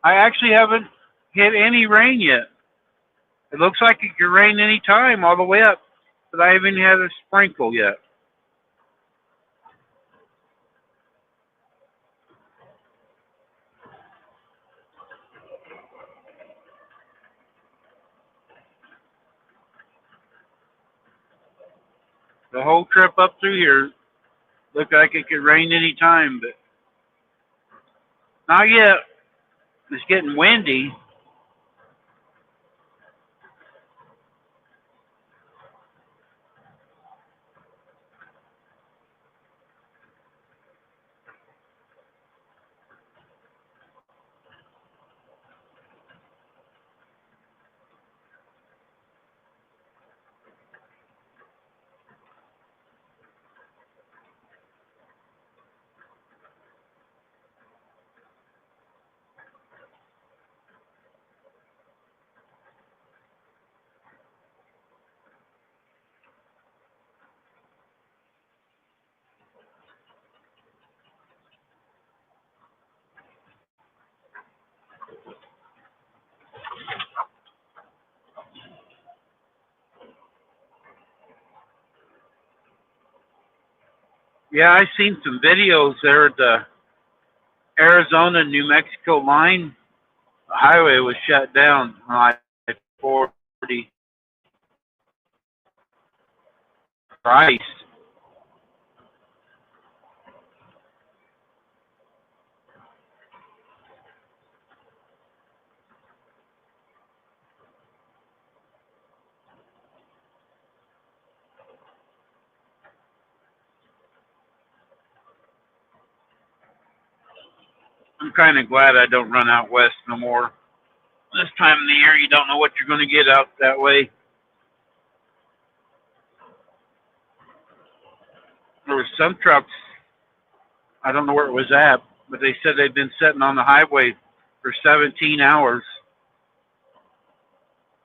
I actually haven't hit any rain yet. It looks like it could rain any time all the way up, but I haven't had a sprinkle yet. The whole trip up through here looked like it could rain any time, but not yet. It's getting windy. Yeah, I seen some videos there at the Arizona New Mexico line. The highway was shut down on I-40 for ice. I'm kind of glad I don't run out west no more. This time of the year, you don't know what you're going to get out that way. There was some trucks, I don't know where it was at, but they said they'd been sitting on the highway for 17 hours.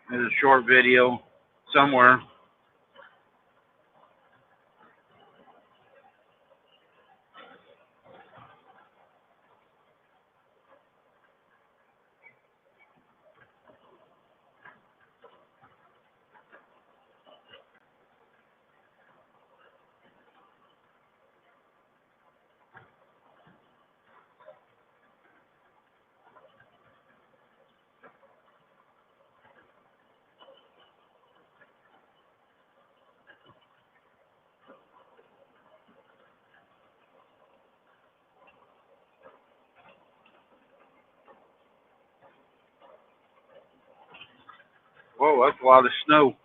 There's a short video somewhere. Whoa, that's a lot of snow.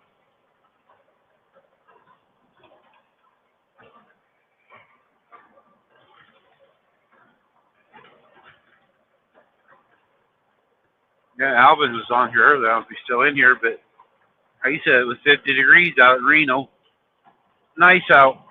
Yeah, Alvin was on here earlier. I don't know if he's still in here, but he said it was 50 degrees out in Reno. Nice out.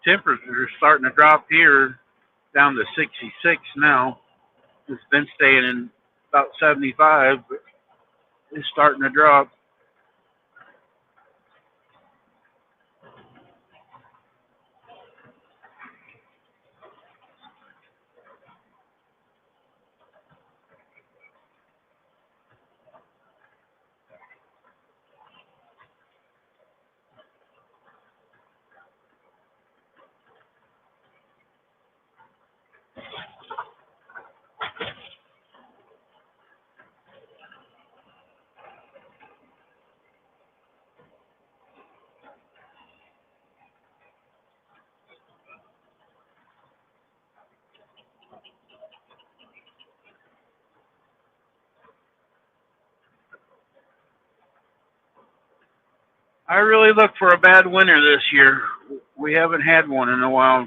temperatures are starting to drop here down to 66 now. It's been staying in about 75, but it's starting to drop. I really look for a bad winter this year. We haven't had one in a while.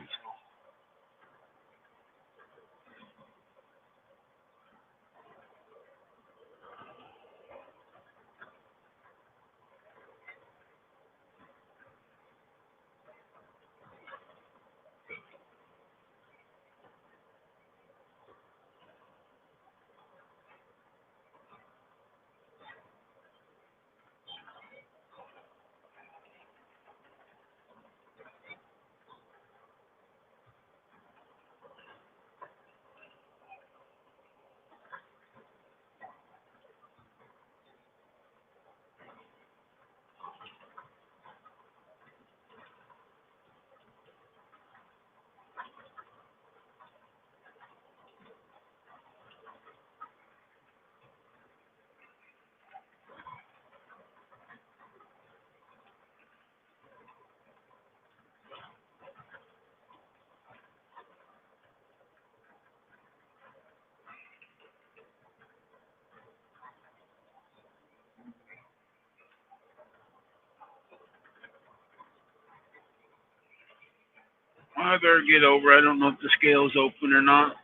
I better get over. I don't know if the scale's open or not.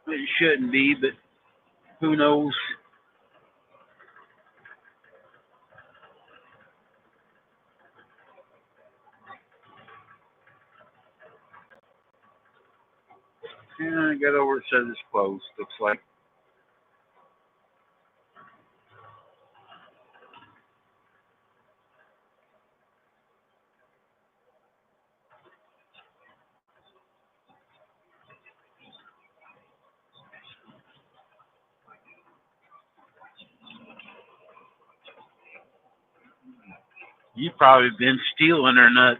It shouldn't be, but who knows? Yeah, I got over. It says it's closed. Looks like. You've probably been stealing her nuts.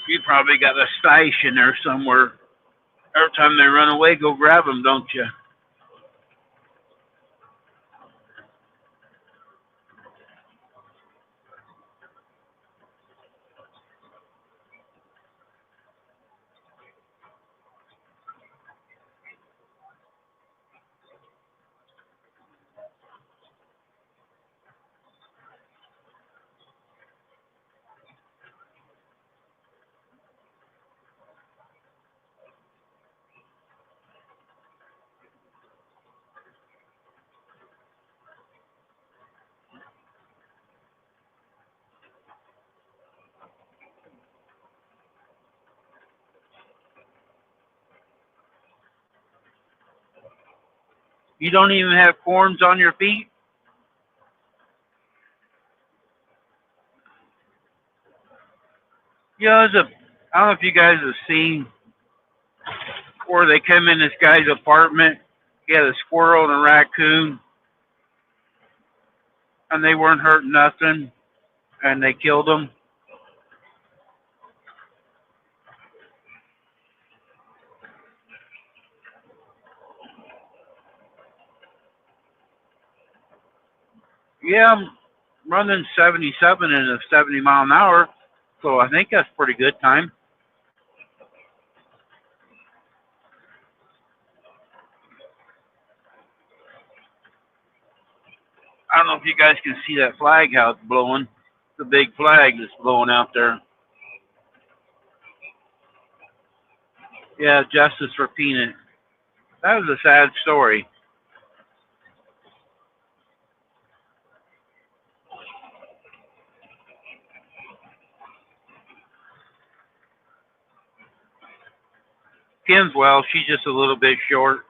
You probably got a stash in there somewhere. Every time they run away, go grab them, don't you? You don't even have corns on your feet? Yeah, I don't know if you guys have seen where they come in this guy's apartment. He had a squirrel and a raccoon, and they weren't hurting nothing, and they killed them. Yeah, I'm running 77 in a 70 mile an hour, so I think that's pretty good time. I don't know if you guys can see that flag how it's blowing. The big flag that's blowing out there. Yeah, justice for Peanut. That was a sad story. Kim's well, she's just a little bit short.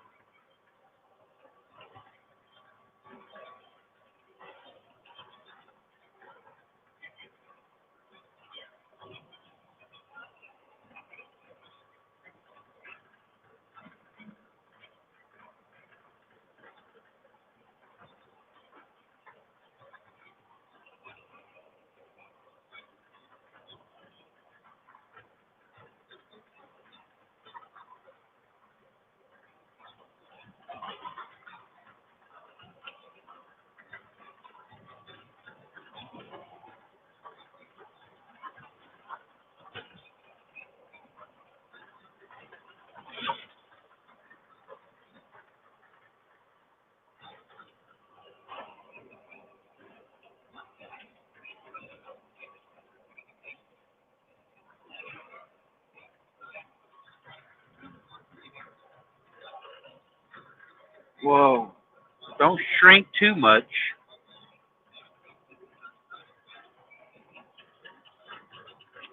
Whoa. Don't shrink too much.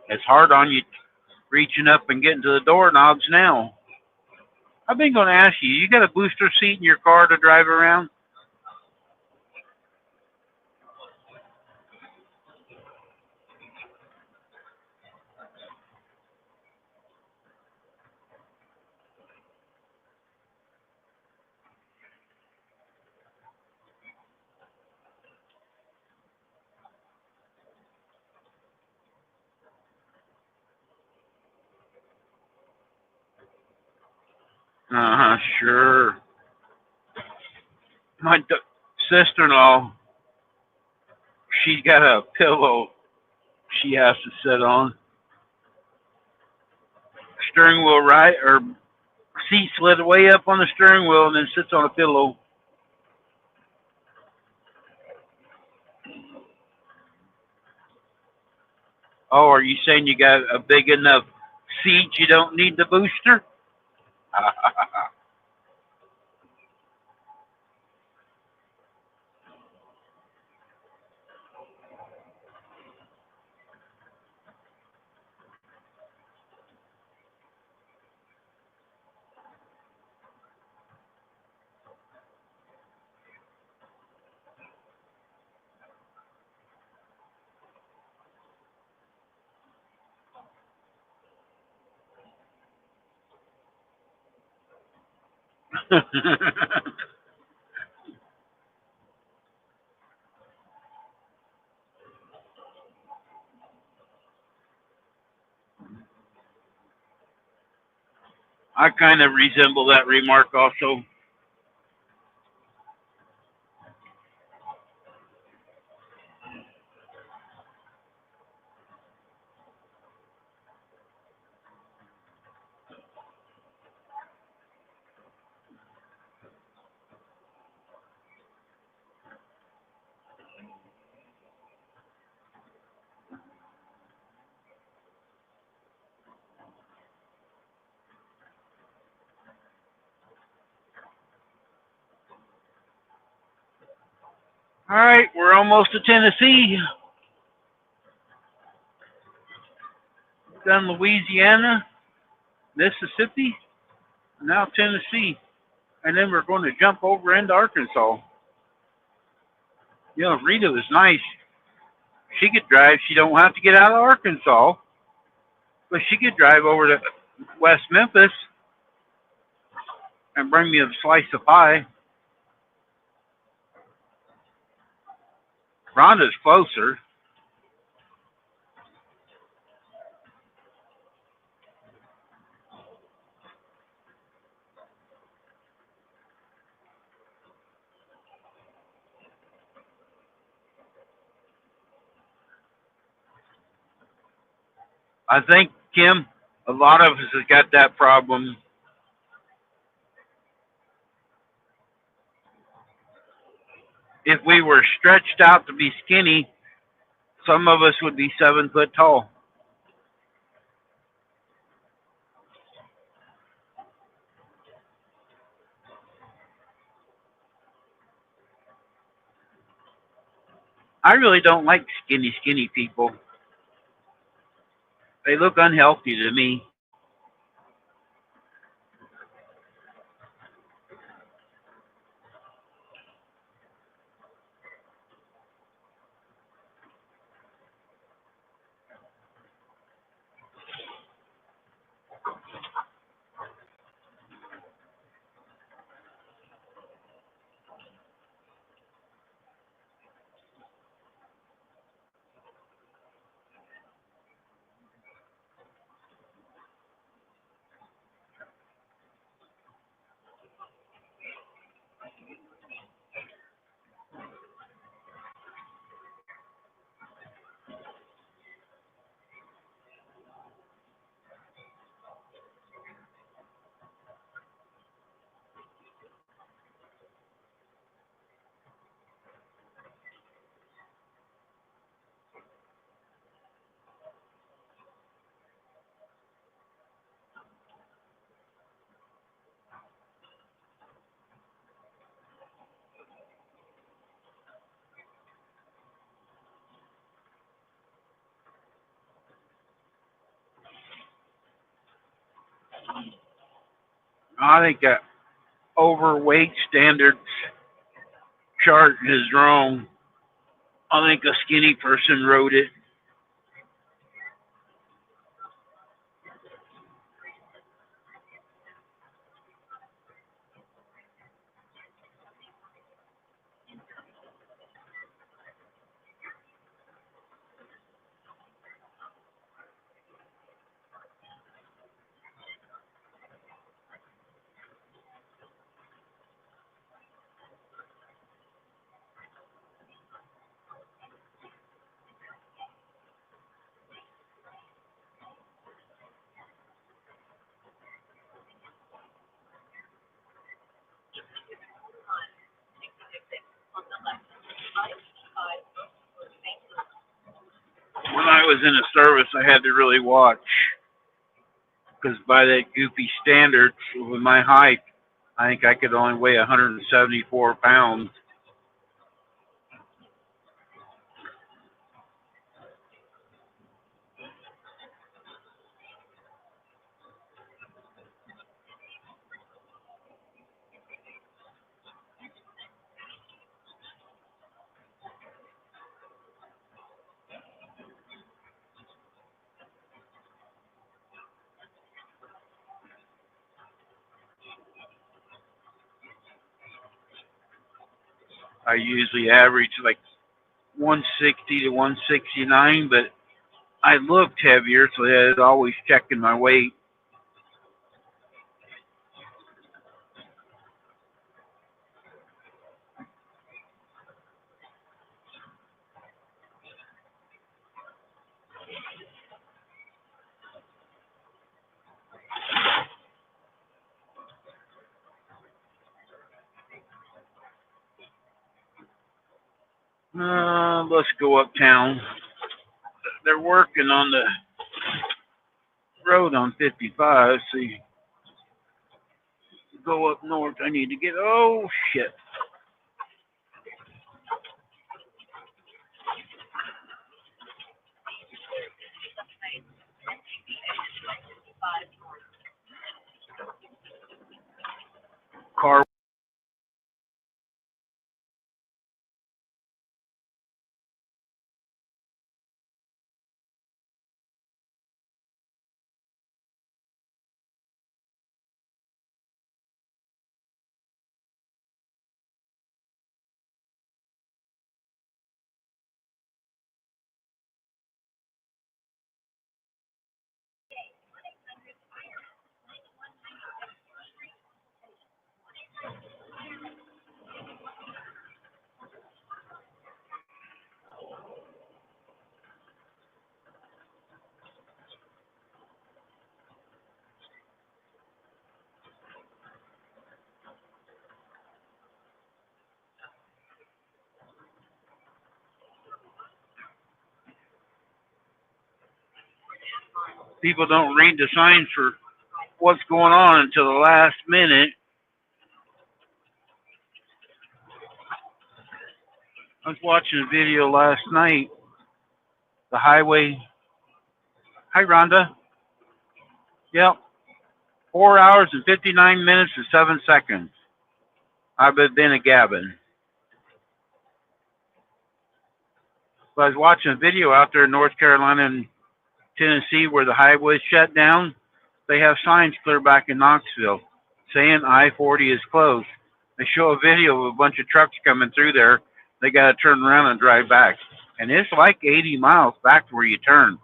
It's hard on you reaching up and getting to the doorknobs now. I've been going to ask you, you got a booster seat in your car to drive around? Uh-huh, sure. My sister-in-law, she's got a pillow she has to sit on. Steering wheel right, or seat slid way up on the steering wheel and then sits on a pillow. Oh, are you saying you got a big enough seat you don't need the booster? I kind of resemble that remark also. All right, we're almost to Tennessee. Done Louisiana, Mississippi, now Tennessee. And then we're going to jump over into Arkansas. You know, if Rita was nice, she could drive. She don't have to get out of Arkansas, but she could drive over to West Memphis and bring me a slice of pie. Rhonda's closer. I think, Kim, a lot of us has got that problem. If we were stretched out to be skinny, Some of us would be 7 foot tall. I really don't like skinny people. They look unhealthy to me. I think that overweight standards chart is wrong. I think a skinny person wrote it. When I was in a service, I had to really watch because by that goofy standard, with my height, I think I could only weigh 174 pounds. I usually average like 160 to 169, but I looked heavier, so I was always checking my weight. Let's go uptown. They're working on the road on 55, so you go up north. I need to get, oh shit. Car People don't read the signs for what's going on until the last minute. I was watching a video last night. The highway. Hi, Rhonda. Yep. 4 hours and 59 minutes and 7 seconds. I've been a gabbing. But I was watching a video out there in North Carolina and Tennessee where the highway's shut down. They have signs clear back in Knoxville saying I-40 is closed. They show a video of a bunch of trucks coming through there. They got to turn around and drive back. And it's like 80 miles back to where you turn.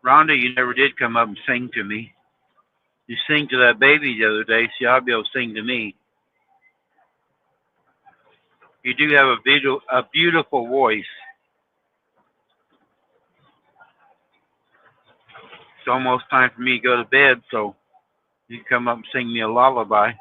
Rhonda, you never did come up and sing to me. You sing to that baby the other day, so I'll be able to sing to me. You do have a beautiful voice. It's almost time for me to go to bed, so you can come up and sing me a lullaby.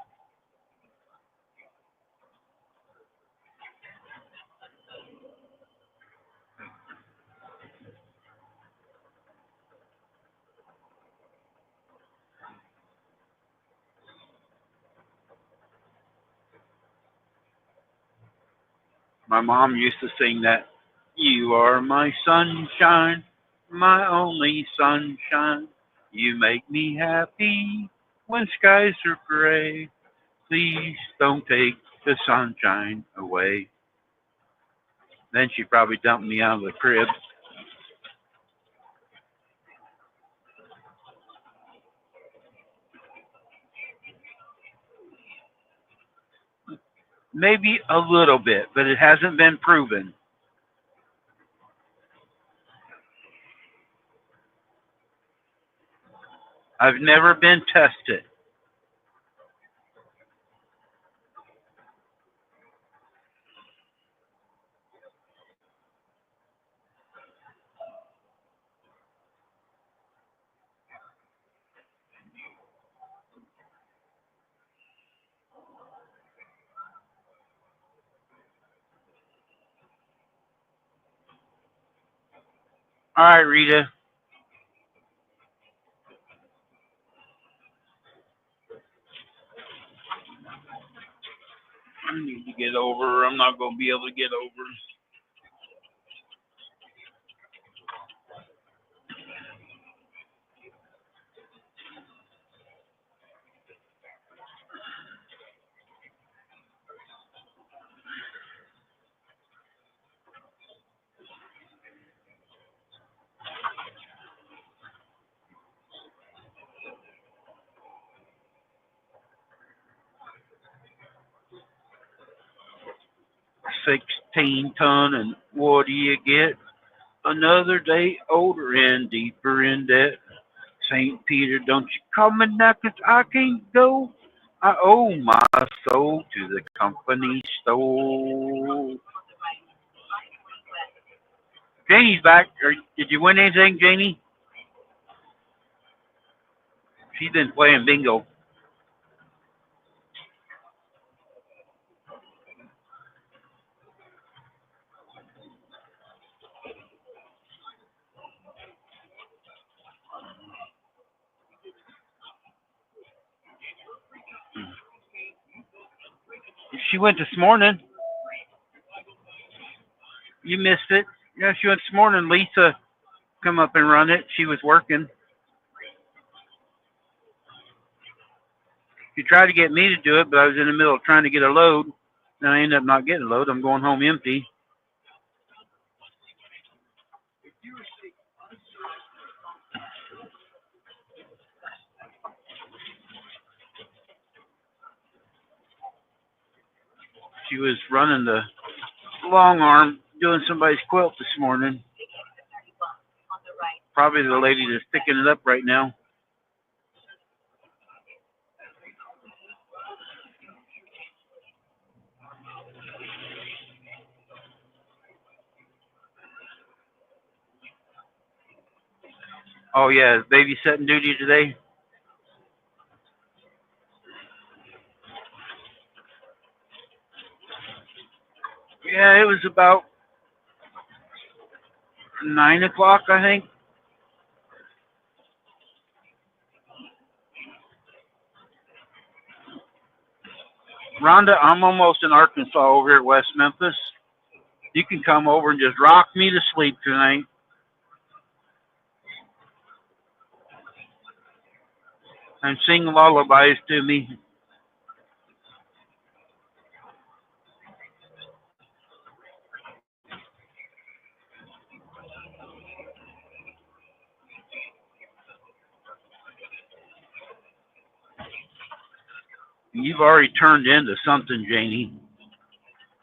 My mom used to sing that. You are my sunshine, my only sunshine. You make me happy when skies are gray. Please don't take the sunshine away. Then she probably dumped me out of the crib. Maybe a little bit, but it hasn't been proven. I've never been tested. All right, Rita. I need to get over. I'm not going to be able to get over. 16 ton, and what do you get? Another day older and deeper in debt. St. Peter, don't you call me now 'cause I can't go. I owe my soul to the company store. Janie's back. Did you win anything, Janie? She's been playing bingo. She went this morning. You missed it. Yeah, she went this morning. Lisa come up and run it. She was working. She tried to get me to do it, but I was in the middle of trying to get a load. And I ended up not getting a load. I'm going home empty. She was running the long arm doing somebody's quilt this morning. Probably the lady that's picking it up right now. Oh yeah, babysitting duty today. Yeah, it was about 9 o'clock, I think. Rhonda, I'm almost in Arkansas over here at West Memphis. You can come over and just rock me to sleep tonight and sing lullabies to me. You've already turned into something, Janie.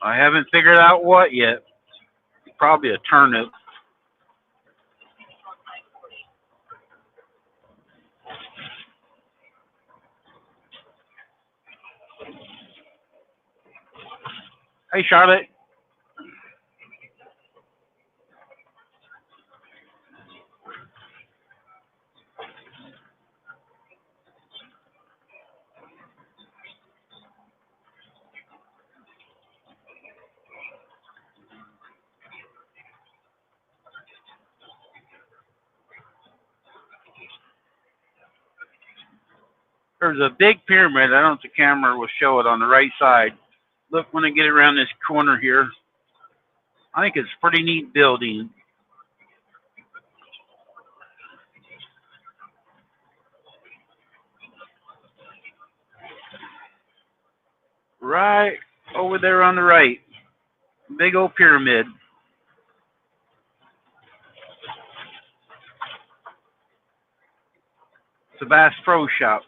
I haven't figured out what yet. Probably a turnip. Hey, Charlotte. There's a big pyramid. I don't know if the camera will show it on the right side. Look when I get around this corner here. I think it's a pretty neat building. Right over there on the right. Big old pyramid. It's a Bass Pro Shop.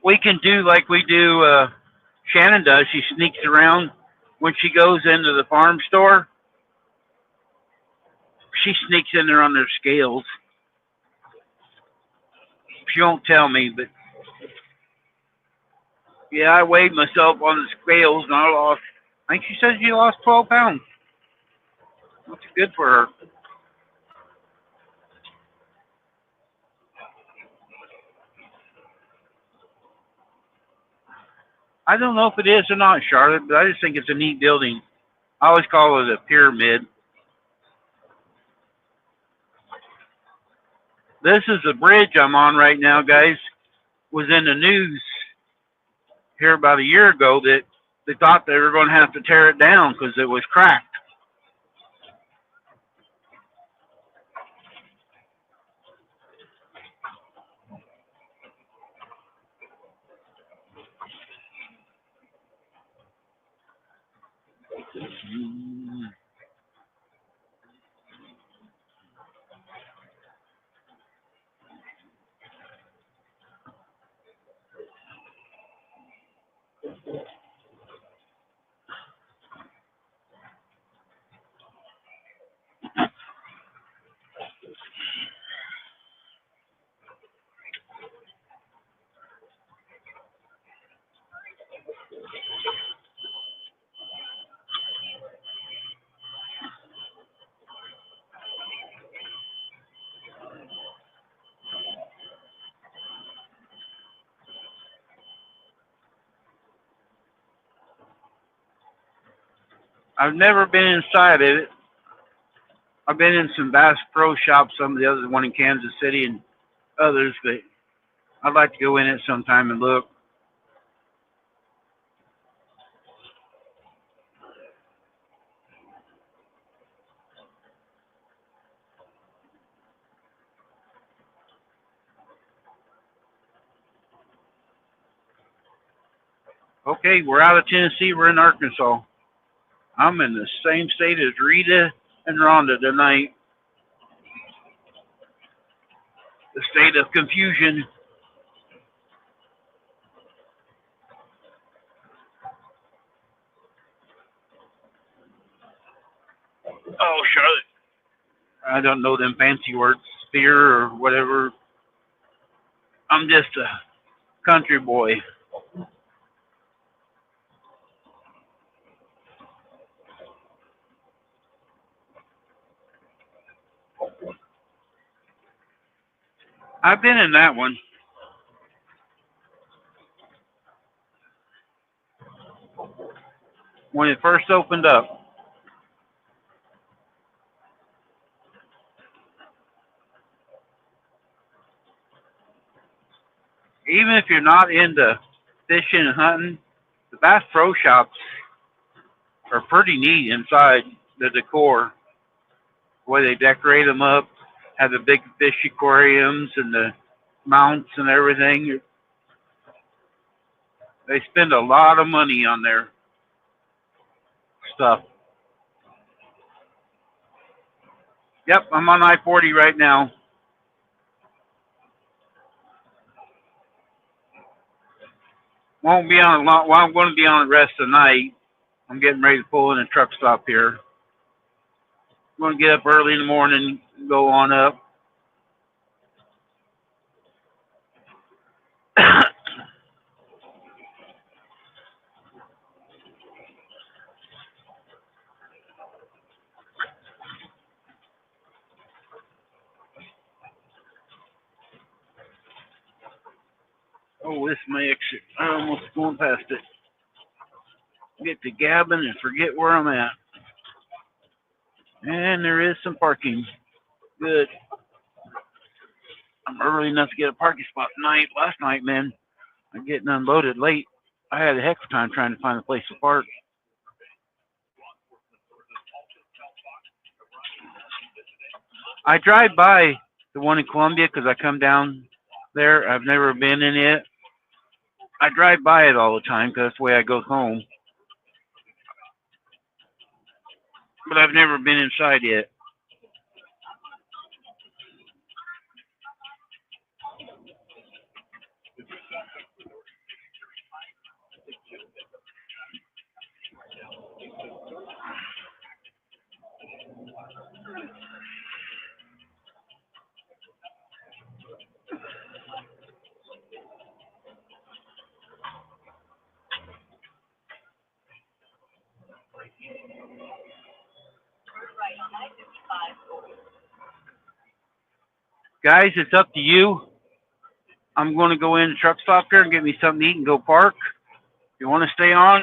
We can do like we do, Shannon does. She sneaks around when she goes into the farm store. She sneaks in there on their scales. She won't tell me, but yeah, I weighed myself on the scales and I lost. I think she said she lost 12 pounds. That's good for her. I don't know if it is or not, Charlotte, but I just think it's a neat building. I always call it a pyramid. This is the bridge I'm on right now, guys. Was in the news here about a year ago that they thought they were going to have to tear it down because it was cracked. I've never been inside of it. I've been in some Bass Pro Shops, some of the others, one in Kansas City and others, but I'd like to go in it sometime and look. Okay, we're out of Tennessee. We're in Arkansas. I'm in the same state as Rita and Rhonda tonight. The state of confusion. Oh, Charlotte, I don't know them fancy words, spear or whatever. I'm just a country boy. I've been in that one when it first opened up. Even if you're not into fishing and hunting, the Bass Pro Shops are pretty neat inside the decor. The way they decorate them up, have the big fish aquariums and the mounts and everything. They spend a lot of money on their stuff. Yep, I'm on I-40 right now. Won't be on a lot. Well, I'm going to be on the rest of the night. I'm getting ready to pull in a truck stop here. I'm going to get up early in the morning, and go on up. Oh, this is my exit. I almost going past it. Get to gabbing and forget where I'm at. And there is some parking. Good. I'm early enough to get a parking spot tonight. Last night, man, I'm getting unloaded late. I had a heck of a time trying to find a place to park. I drive by the one in Columbia because I come down there. I've never been in it. I drive by it all the time because that's the way I go home. But I've never been inside yet. Guys, it's up to you. I'm going to go in the truck stop here and get me something to eat and go park. If you want to stay on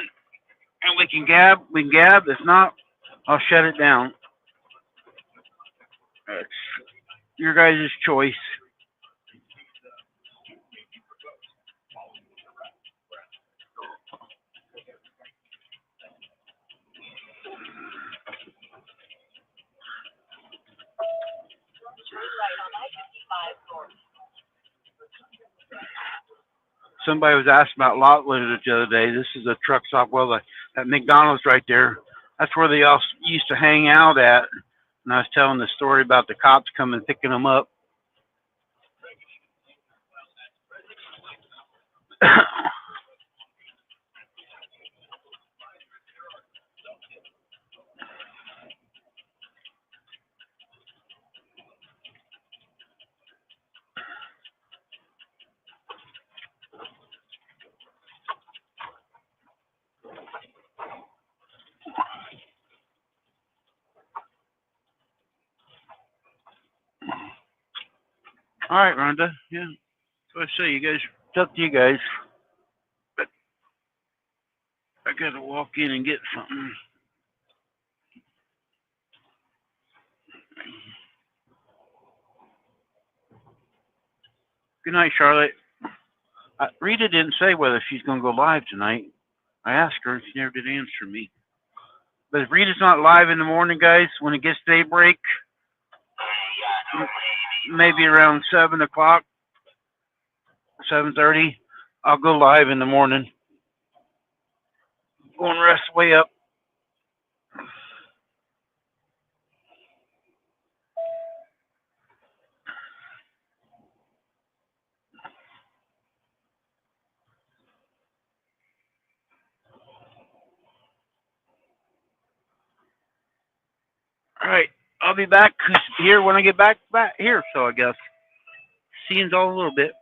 and we can gab, we can gab. If not, I'll shut it down. It's your guys' choice. Somebody was asking about lot litters the other day. This is a truck stop. Well, that McDonald's right there. That's where they all used to hang out at. And I was telling the story about the cops coming picking them up. All right, Rhonda. Yeah. So I say, you guys, it's up to you guys. But I gotta walk in and get something. Good night, Charlotte. Rita didn't say whether she's gonna go live tonight. I asked her and she never did answer me. But if Rita's not live in the morning, guys, when it gets daybreak, maybe around 7 o'clock, 7:30, I'll go live in the morning. Going the rest of the way up. All right, I'll be back here when I get back here. So I guess see you in all a little bit.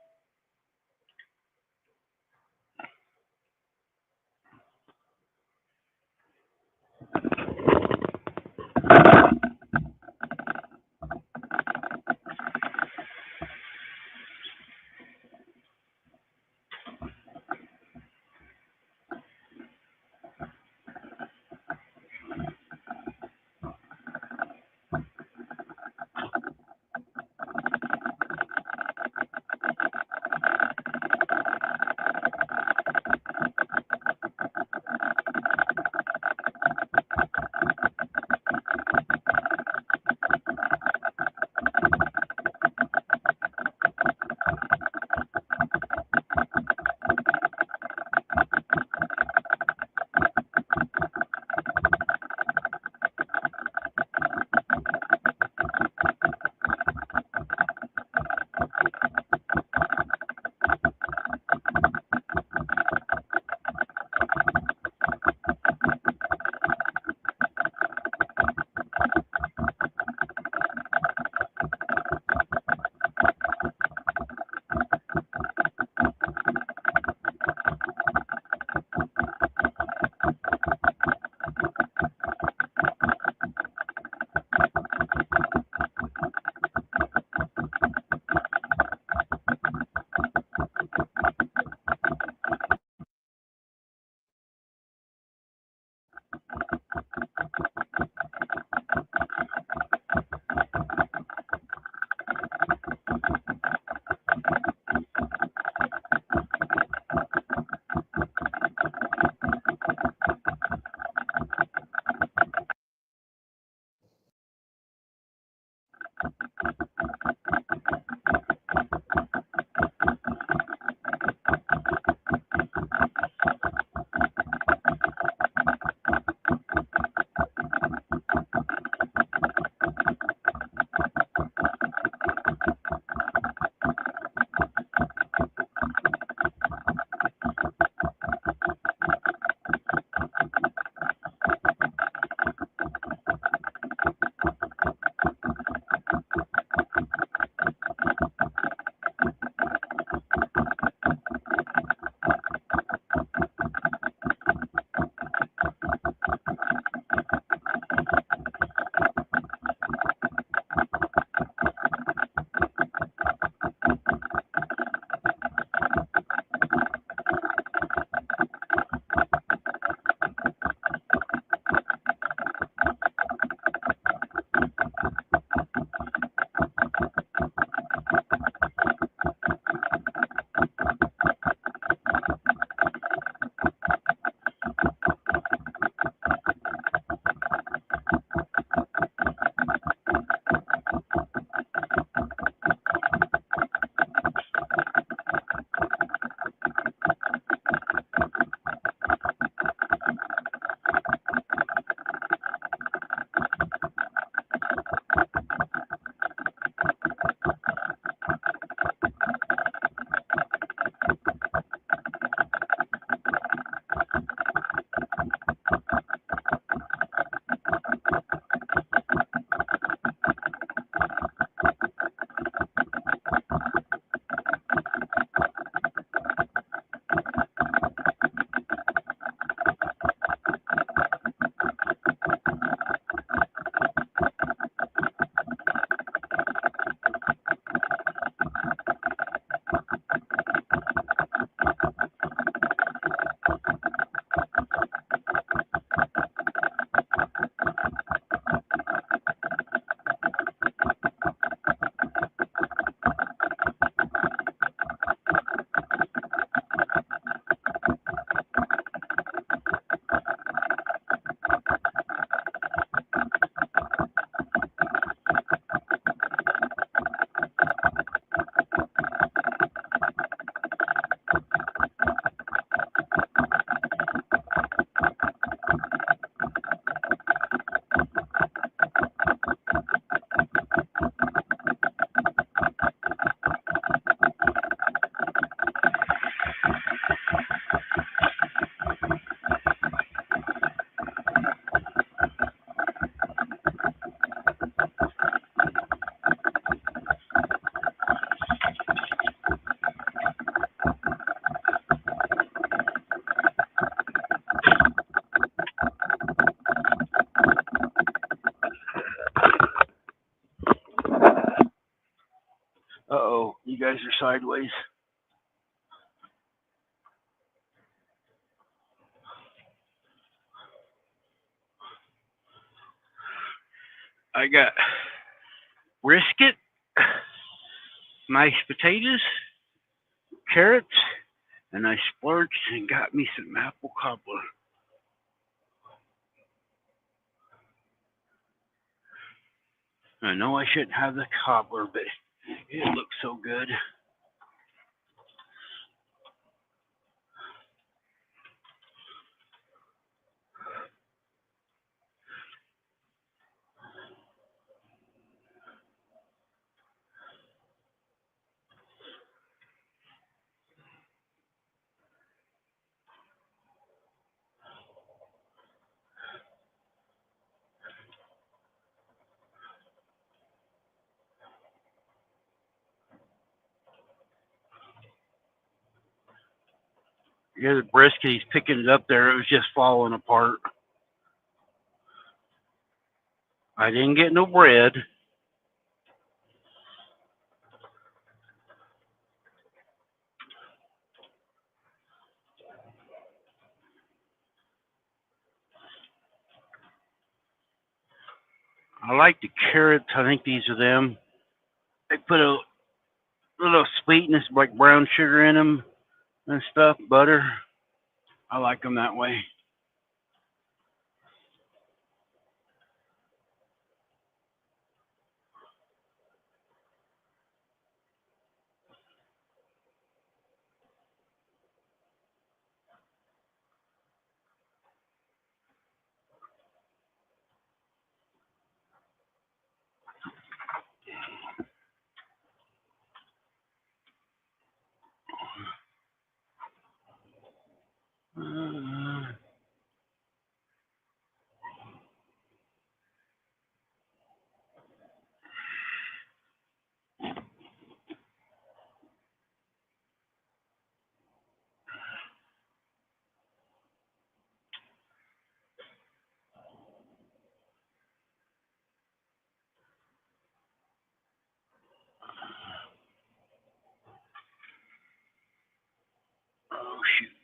guys are sideways. I got brisket, mashed potatoes, carrots, and I splurged and got me some apple cobbler. I know I shouldn't have the cobbler, but it looks so good. Here's the brisket. He's picking it up there. It was just falling apart. I didn't get no bread. I like the carrots. I think these are them. They put a little sweetness like brown sugar in them and stuff, butter. I like them that way. Oh shoot!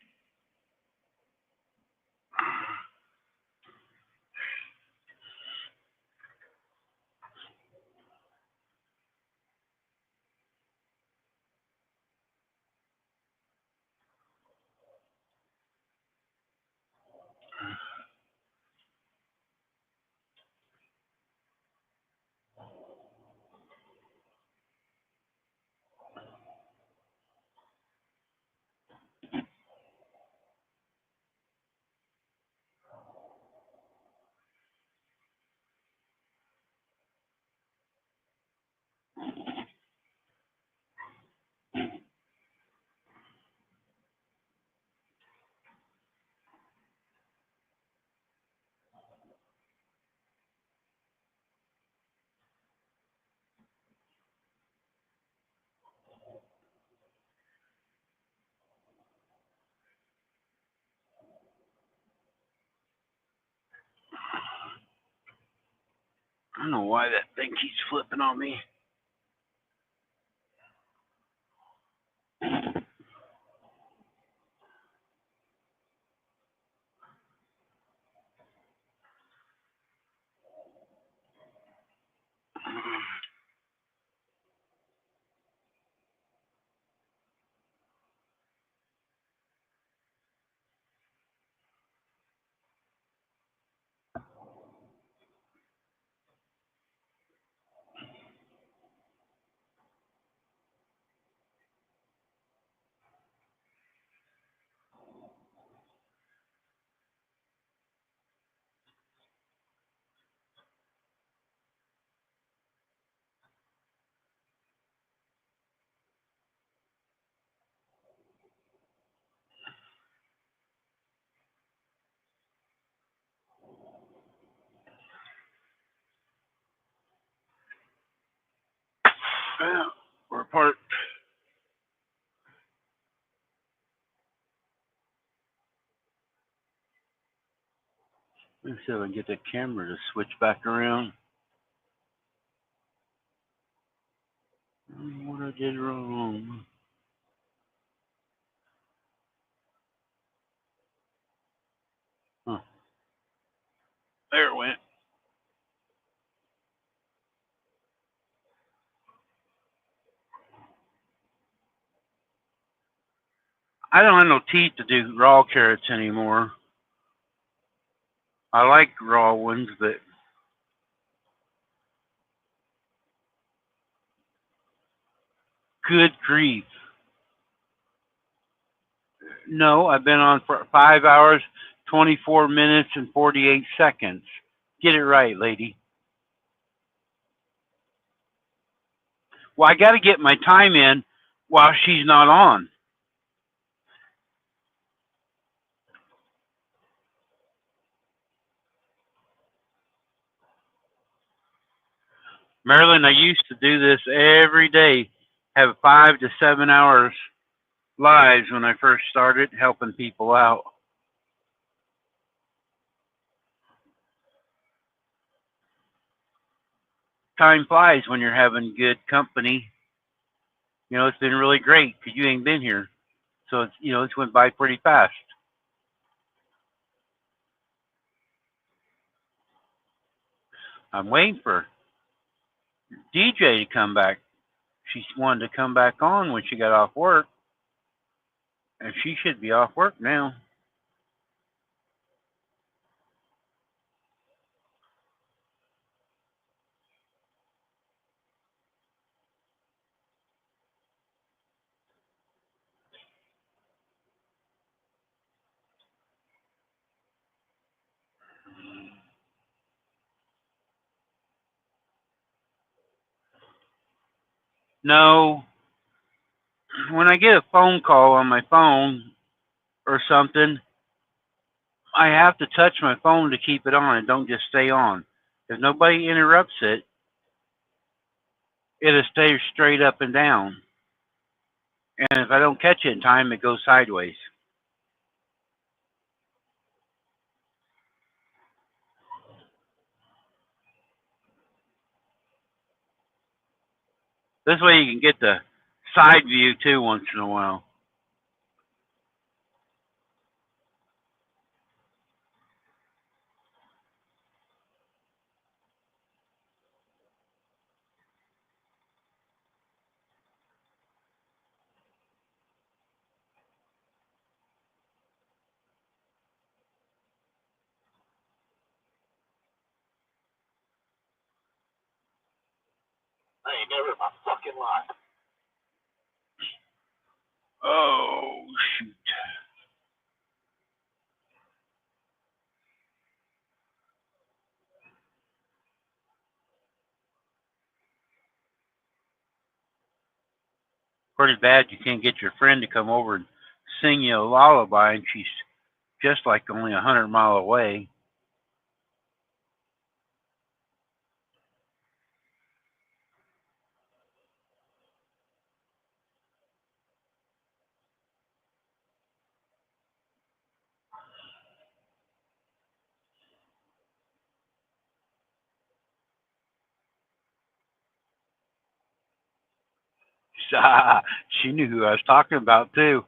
I don't know why that thing keeps flipping on me. Well, we're apart. Let's see if I can get that camera to switch back around. What I did wrong. Huh. There it went. I don't have no teeth to do raw carrots anymore. I like raw ones, but good grief. No, I've been on for 5 hours, 24 minutes, and 48 seconds. Get it right, lady. Well, I got to get my time in while she's not on. Marilyn, I used to do this every day, have 5 to 7 hours lives when I first started helping people out. Time flies when you're having good company. You know, it's been really great because you ain't been here. So it's went by pretty fast. I'm waiting for DJ to come back. She wanted to come back on when she got off work, and she should be off work now. No, when I get a phone call on my phone or something, I have to touch my phone to keep it on. It don't just stay on. If nobody interrupts it, it'll stay straight up and down. And if I don't catch it in time, it goes sideways. This way you can get the side view too once in a while. I ain't never in my fucking life. Oh, shoot. Pretty bad you can't get your friend to come over and sing you a lullaby and she's just like only 100 mile away. She knew who I was talking about too.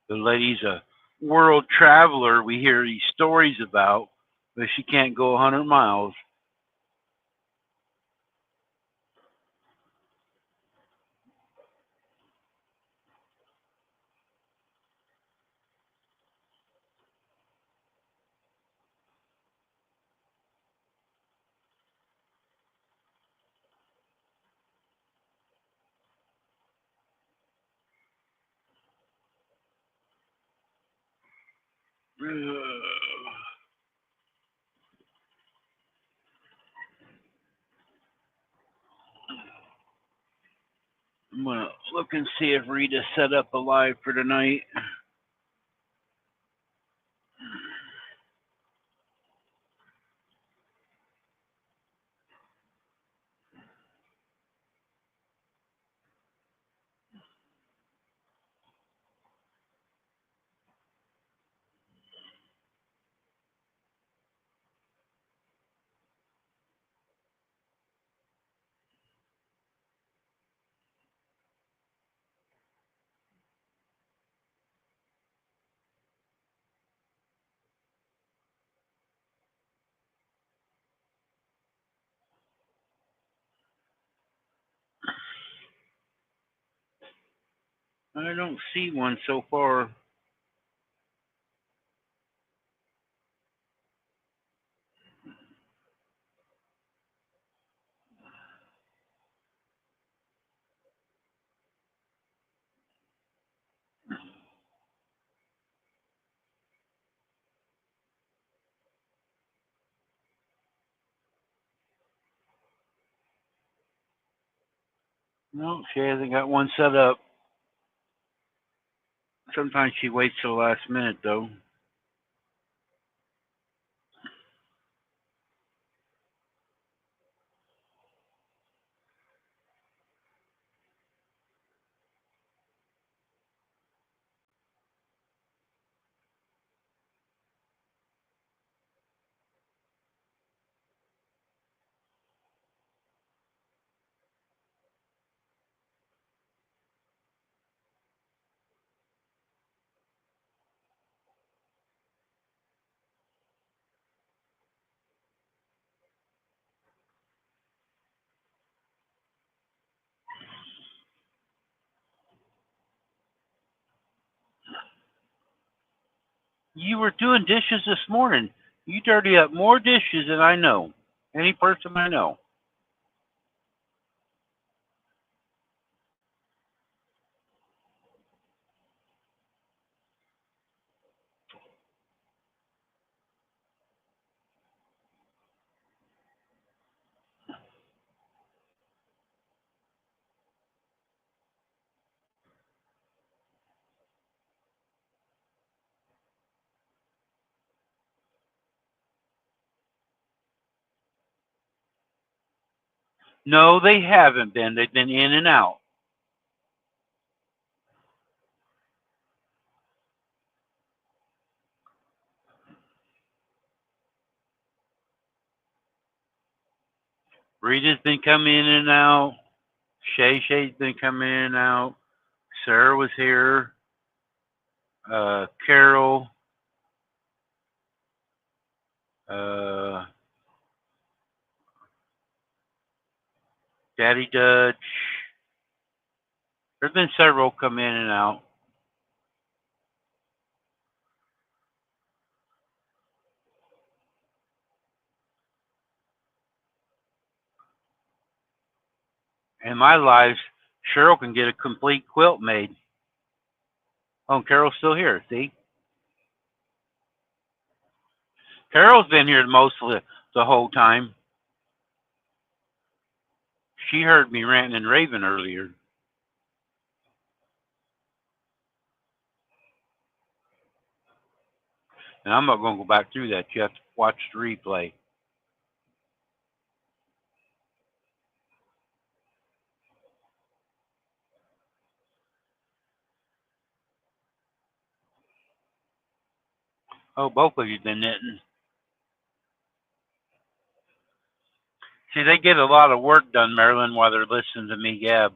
The lady's a world traveler we hear these stories about, but she can't go 100 miles. I'm gonna look and see if Rita's set up a live for tonight. I don't see one so far. No, she hasn't got one set up. Sometimes she waits till the last minute, though. You were doing dishes this morning. You dirty up more dishes than I know. Any person I know. No, they haven't been. They've been in and out. Rita's been coming in and out. Shay's been coming in and out. Sarah was here. Carol. Uh, Daddy Dutch. There's been several come in and out. In my life, Cheryl can get a complete quilt made. Oh, Carol's still here. See, Carol's been here most of the whole time. She heard me ranting and raving earlier, and I'm not going to go back through that. You have to watch the replay. Oh, both of you've been knitting. See, they get a lot of work done, Marilyn, while they're listening to me gab.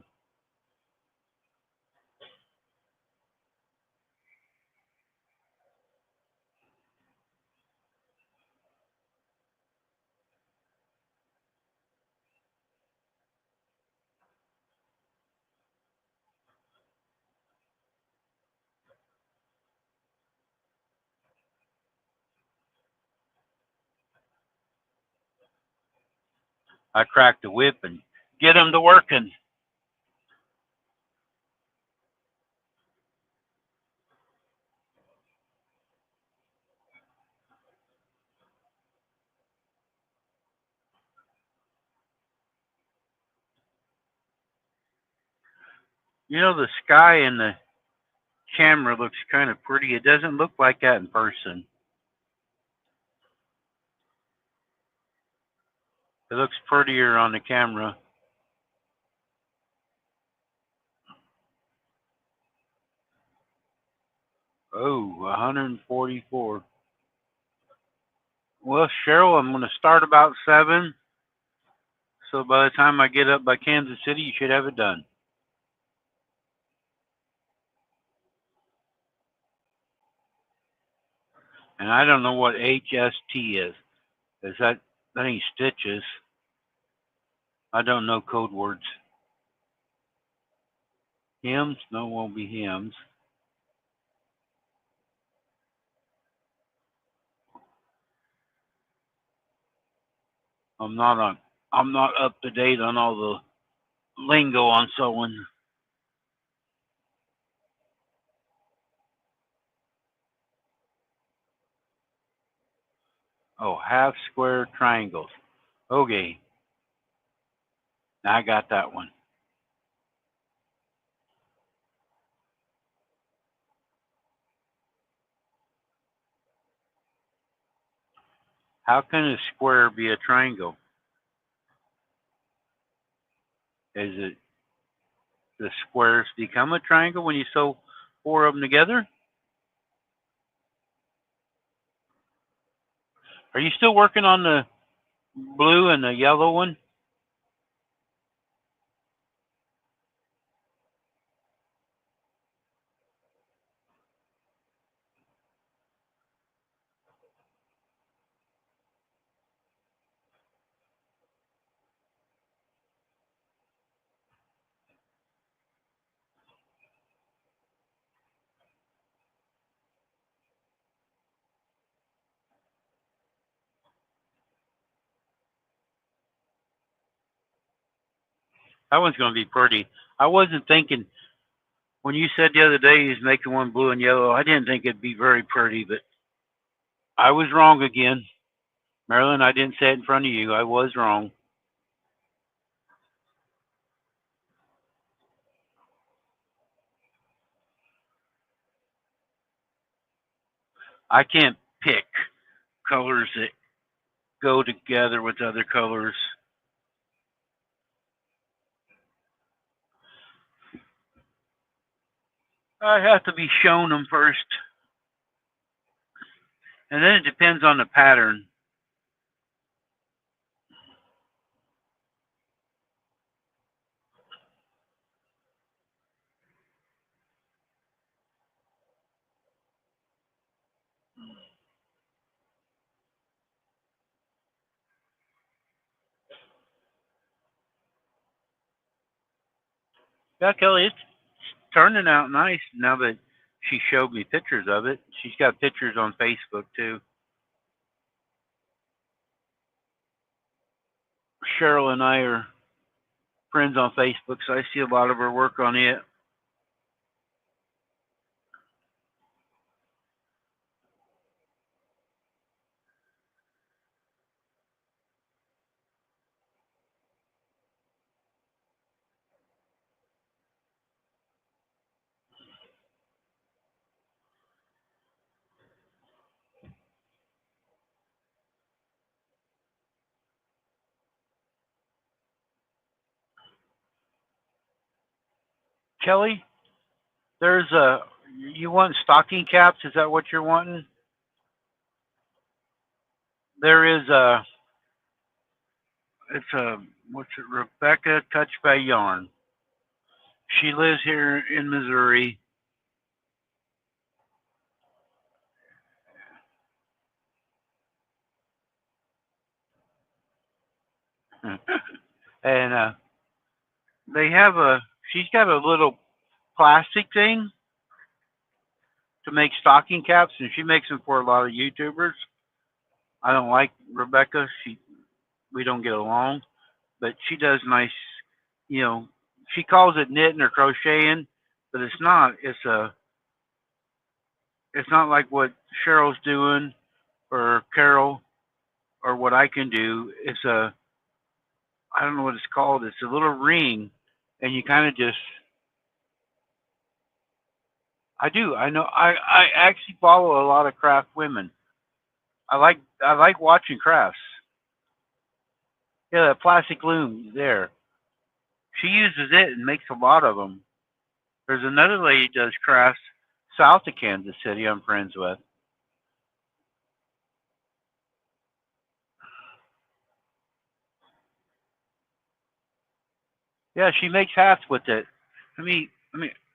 I cracked the whip and get them to working. You know, the sky in the camera looks kind of pretty. It doesn't look like that in person. It looks prettier on the camera. Oh, 144. Well, Cheryl, I'm going to start about 7. So by the time I get up by Kansas City, you should have it done. And I don't know what HST is. That ain't stitches? I don't know code words. Hymns? No, won't be hymns. I'm not on. I'm not up to date on all the lingo on sewing. Oh, half square triangles. Okay, now I got that one. How can a square be a triangle? Is it the squares become a triangle when you sew four of them together? Are you still working on the blue and the yellow one? That one's going to be pretty. I wasn't thinking when you said the other day you was making one blue and yellow. I didn't think it'd be very pretty, but I was wrong again. Marilyn, I didn't say it in front of you. I was wrong. I can't pick colors that go together with other colors. I have to be shown them first, and then it depends on the pattern. Yeah, Kelly, it's turning out nice now that she showed me pictures of it. She's got pictures on Facebook too. Cheryl and I are friends on Facebook, so I see a lot of her work on it. Kelly, there's a you want stocking caps? Is that what you're wanting? There is a it's a what's it? Rebecca Touch by Yarn. She lives here in Missouri. And they have a she's got a little plastic thing to make stocking caps, and she makes them for a lot of YouTubers. I don't like Rebecca. We don't get along, but she does nice. You know, she calls it knitting or crocheting, but it's not. It's not like what Cheryl's doing or Carol or what I can do. It's a I don't know what it's called. It's a little ring, and you kind of just I do. I know. I actually follow a lot of craft women. I like watching crafts. Yeah, that plastic loom there. She uses it and makes a lot of them. There's another lady that does crafts south of Kansas City. I'm friends with. Yeah, she makes hats with it. Let me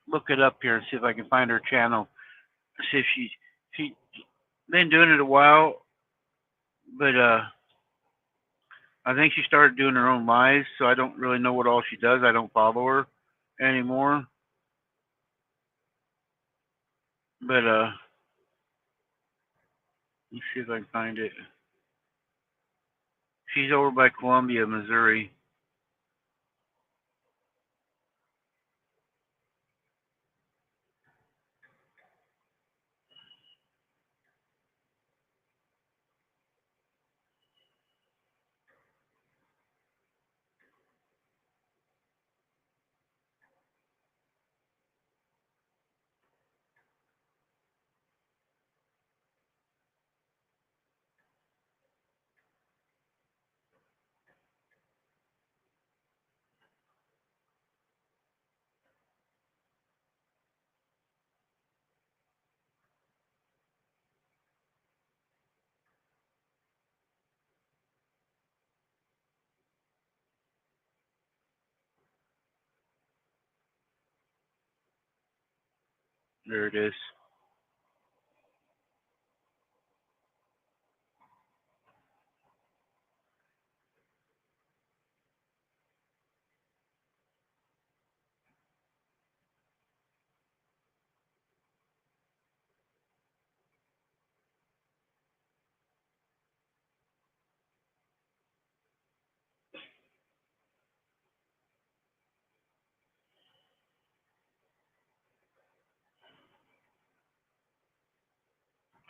look it up here and see if I can find her channel. See if she been doing it a while, but I think she started doing her own lives, so I don't really know what all she does. I don't follow her anymore. But let's see if I can find it. She's over by Columbia, Missouri. There it is.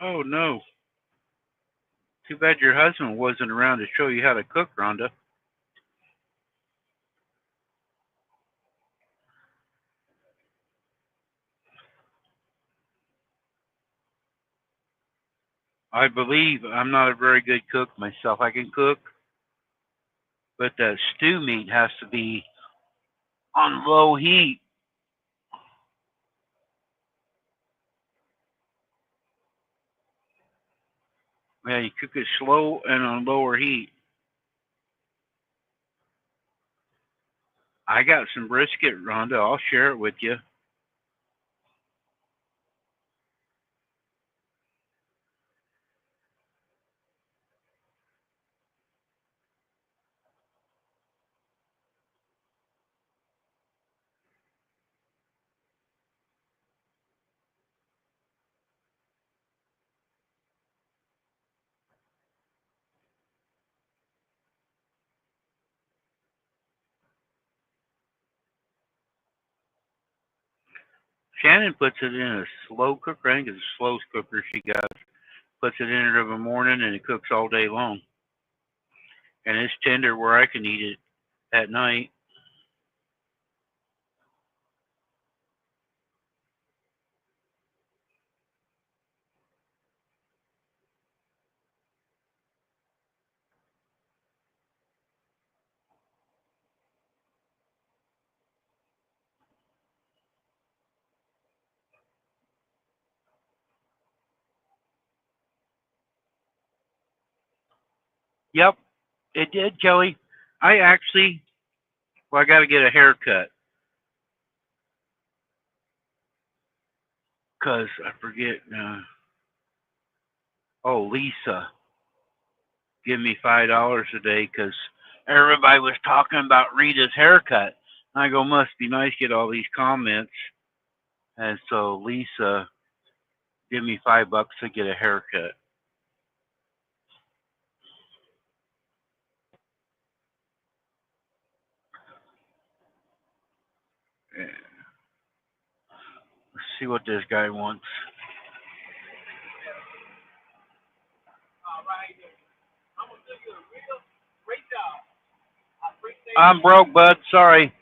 Oh no. Too bad your husband wasn't around to show you how to cook, Rhonda. I believe I'm not a very good cook myself. I can cook, but the stew meat has to be on low heat. Yeah, you cook it slow and on lower heat. I got some brisket, Rhonda. I'll share it with you. Shannon puts it in a slow cooker. I think it's the slowest cooker she got. Puts it in it of a morning and it cooks all day long. And it's tender where I can eat it at night. Yep, it did, Kelly. I actually, well, I got to get a haircut because I forget. Oh, Lisa, give me $5 a day because everybody was talking about Rita's haircut. I go, must be nice get all these comments. And so Lisa, give me $5 to get a haircut. Let's see what this guy wants. I'm broke, bud. Sorry.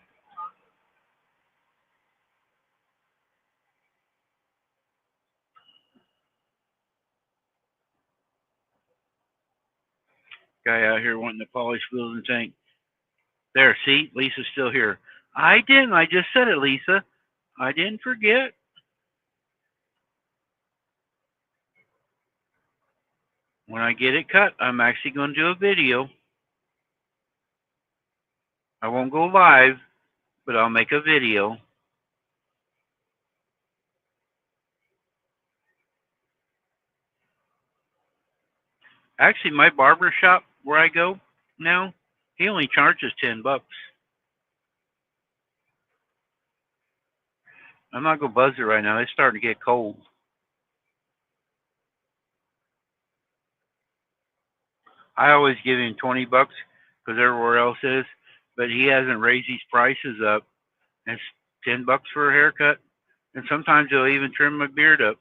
Guy out here wanting to polish wheels and tank. There, see, Lisa's still here. I didn't. I just said it, Lisa. I didn't forget. When I get it cut, I'm actually going to do a video. I won't go live, but I'll make a video. Actually, my barber shop where I go now, he only charges $10. I'm not gonna buzz it right now. It's starting to get cold. I always give him $20 because everywhere else is, but he hasn't raised his prices up. And it's $10 for a haircut, and sometimes he'll even trim my beard up.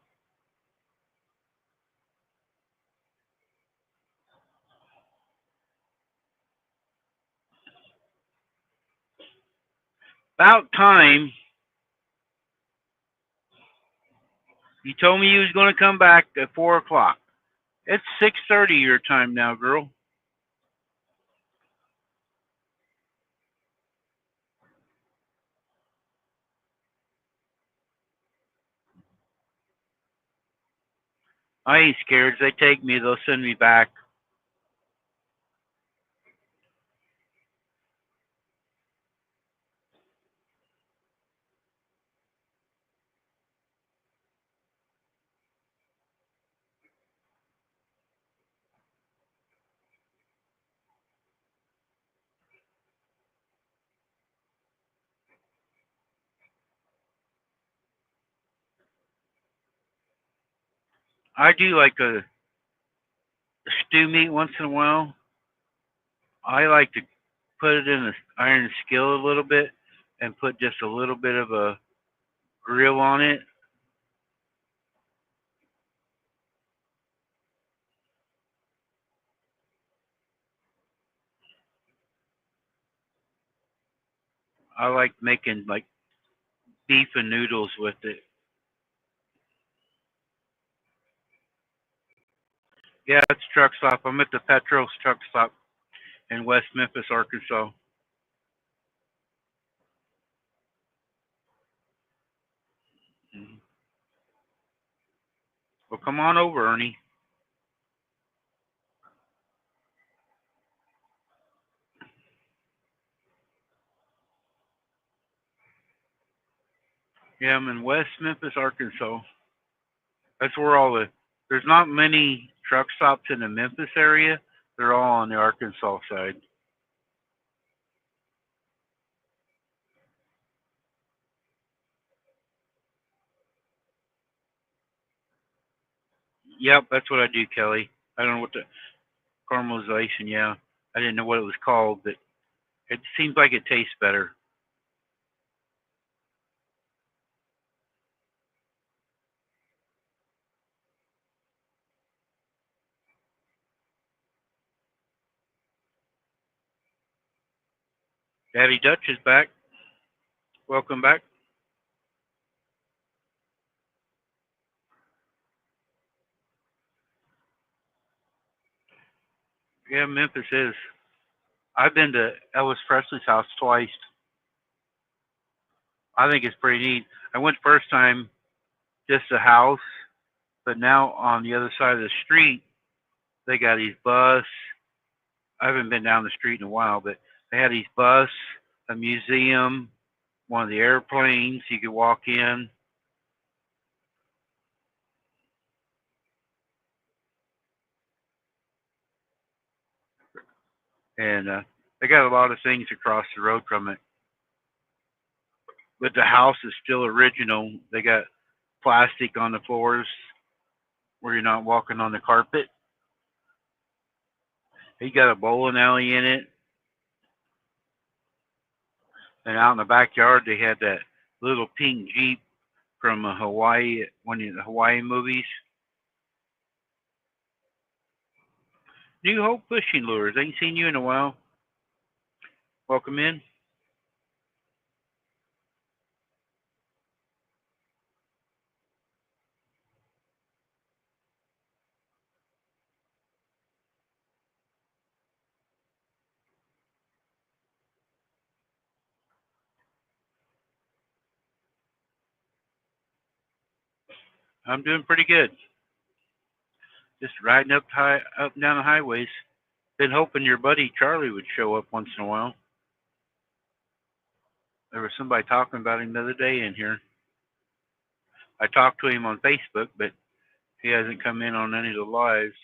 About time. You told me you was going to come back at 4 o'clock. It's 6:30 your time now, girl. I ain't scared. If they take me, they'll send me back. I do like a stew meat once in a while. I like to put it in the iron skillet a little bit and put just a little bit of a grill on it. I like making like beef and noodles with it. Yeah, it's truck stop. I'm at the Petros truck stop in West Memphis, Arkansas. Mhm. Well, come on over, Ernie. Yeah, I'm in West Memphis, Arkansas. That's where all the there's not many truck stops in the Memphis area. They're all on the Arkansas side. Yep, that's what I do, Kelly. I don't know what the caramelization. Yeah, I didn't know what it was called, but it seems like it tastes better. Daddy Dutch is back. Welcome back. Yeah, Memphis is. I've been to Elvis Presley's house twice. I think it's pretty neat. I went first time just a house, but now on the other side of the street they got these bus. I haven't been down the street in a while, but they had these bus, a museum, one of the airplanes you could walk in, and they got a lot of things across the road from it. But the house is still original. They got plastic on the floors where you're not walking on the carpet. He got a bowling alley in it, and out in the backyard they had that little pink Jeep from Hawaii, one of the Hawaii movies. New Hope Fishing Lures. Ain't seen you in a while. Welcome in. I'm doing pretty good. Just riding up and down the highways. Been hoping your buddy Charlie would show up once in a while. There was somebody talking about him the other day in here. I talked to him on Facebook, but he hasn't come in on any of the lives.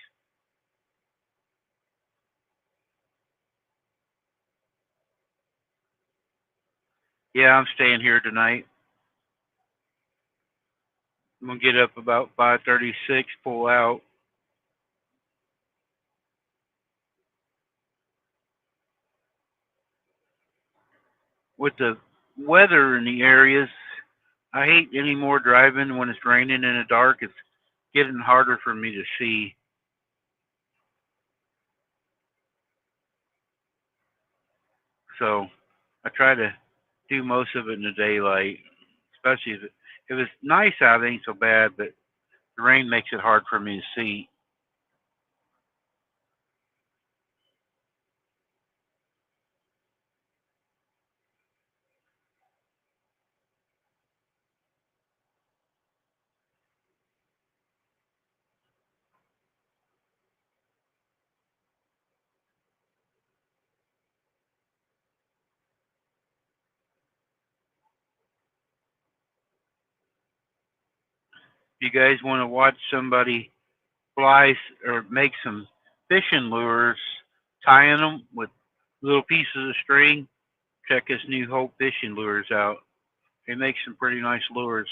Yeah, I'm staying here tonight. I'm gonna get up about 5:36, pull out. with the weather in the areas, I hate any more driving when it's raining in the dark. It's getting harder for me to see. So I try to do most of it in the daylight, especially if it's nice out, it ain't so bad, but the rain makes it hard for me to see. If you guys want to watch somebody fly or make some fishing lures, tying them with little pieces of string, check his new Hope fishing lures out. He makes some pretty nice lures.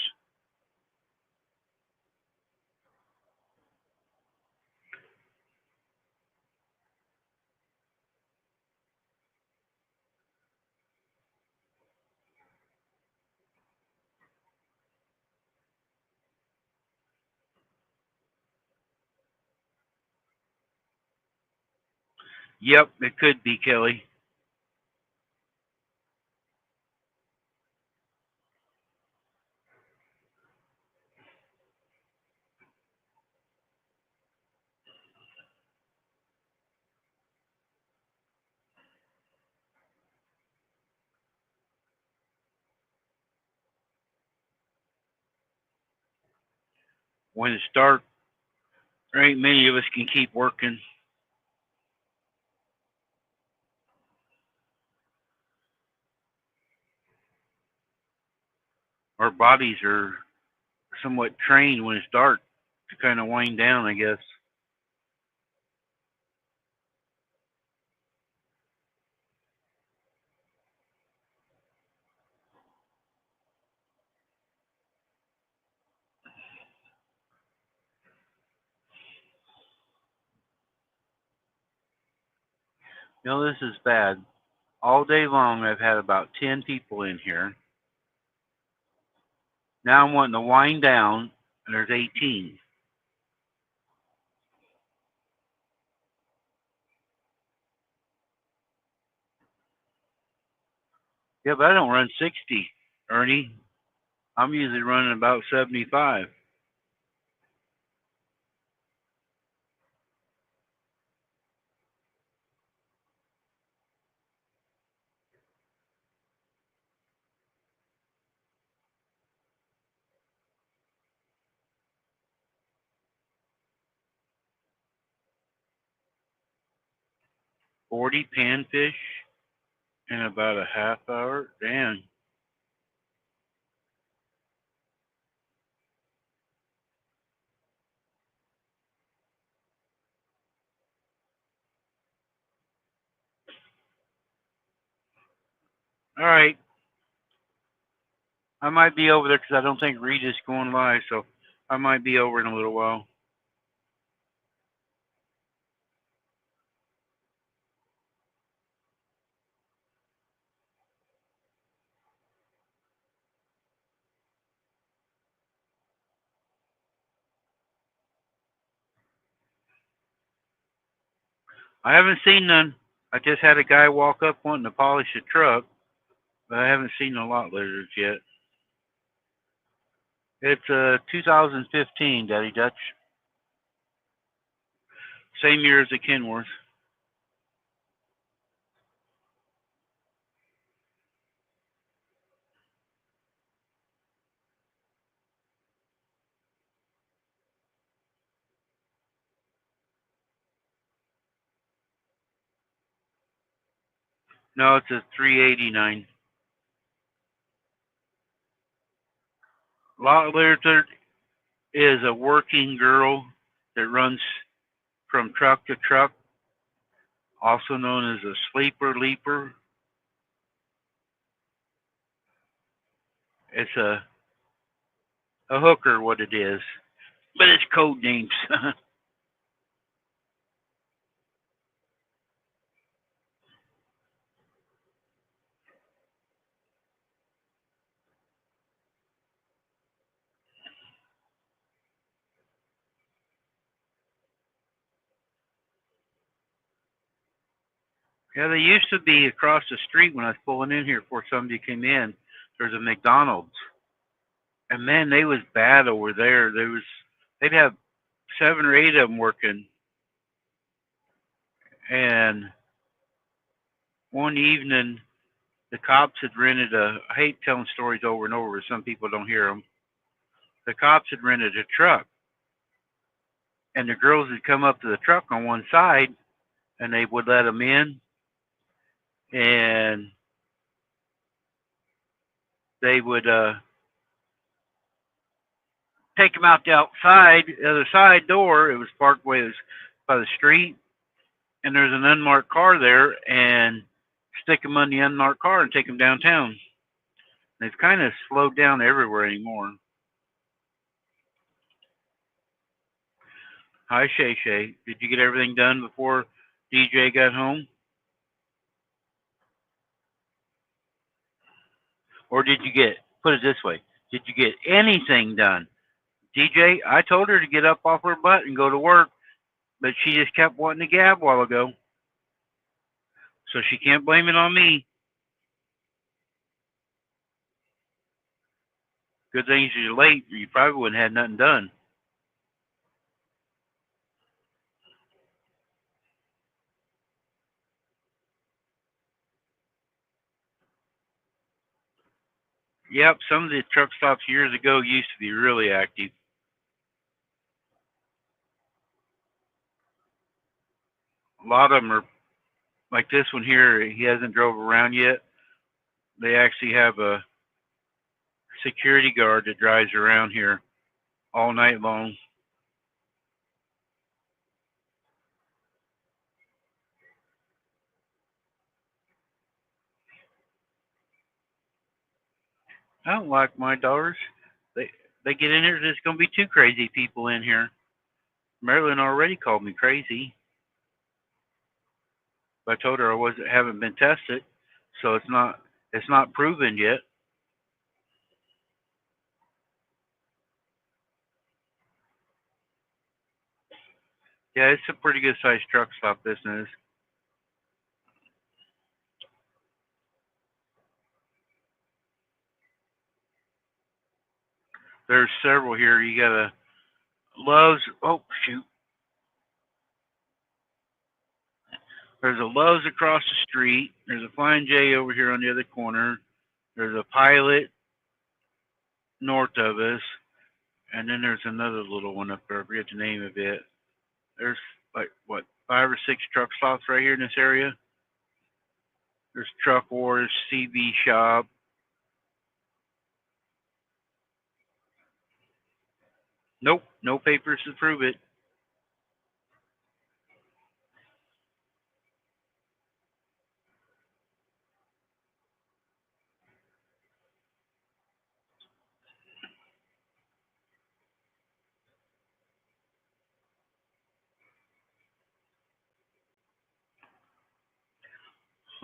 Yep, it could be Kelly. When it's dark, there ain't many of us can keep working. Our bodies are somewhat trained when it's dark to kind of wind down, I guess. You know, this is bad. All day long, I've had about 10 people in here. Now I'm wanting to wind down, and there's 18. Yeah, but I don't run 60, Ernie. I'm usually running about 75. 40 panfish in about a half hour. Damn. All right. I might be over there because I don't think Rita's going live, so I might be over in a little while. I haven't seen none. I just had a guy walk up wanting to polish a truck, but I haven't seen no lot lizards yet. It's 2015, Daddy Dutch. Same year as the Kenworth. No, it's a 389. Lot lizard is a working girl that runs from truck to truck, also known as a sleeper leaper. It's a hooker, what it is, but it's code names. Yeah, they used to be across the street when I was pulling in here before somebody came in. There's a McDonald's, and man, they was bad over there. They'd have 7 or 8 of them working, and one evening the cops had rented a. I hate telling stories over and over, but some people don't hear them. The cops had rented a truck, and the girls would come up to the truck on one side, and they would let them in, and they would take them out the outside, the other side door. It was parked way by the street, and there's an unmarked car there, and stick them on the unmarked car and take them downtown. They've kind of slowed down everywhere anymore. Hi, Shay Shay. Did you get everything done before DJ got home? Or did you put it this way, did you get anything done? DJ, I told her to get up off her butt and go to work, but she just kept wanting to gab a while ago. So she can't blame it on me. Good thing she's late, or you probably wouldn't have had nothing done. Yep, some of the truck stops years ago used to be really active. A lot of them are like this one here. He hasn't drove around yet. They actually have a security guard that drives around here all night long. I don't like my daughters. They they get in here. There's gonna be 2 crazy people in here. Marilyn already called me crazy. But I told her I wasn't haven't been tested, so it's not proven yet. Yeah, it's a pretty good sized truck stop business. There's several here. You got a Love's. Oh shoot. There's a Love's across the street. There's a Flying J over here on the other corner. There's a Pilot north of us, and then there's another little one up there. I forget the name of it. There's like what 5 or 6 truck stops right here in this area. There's Truck Wars, CB Shop. Nope, no papers to prove it.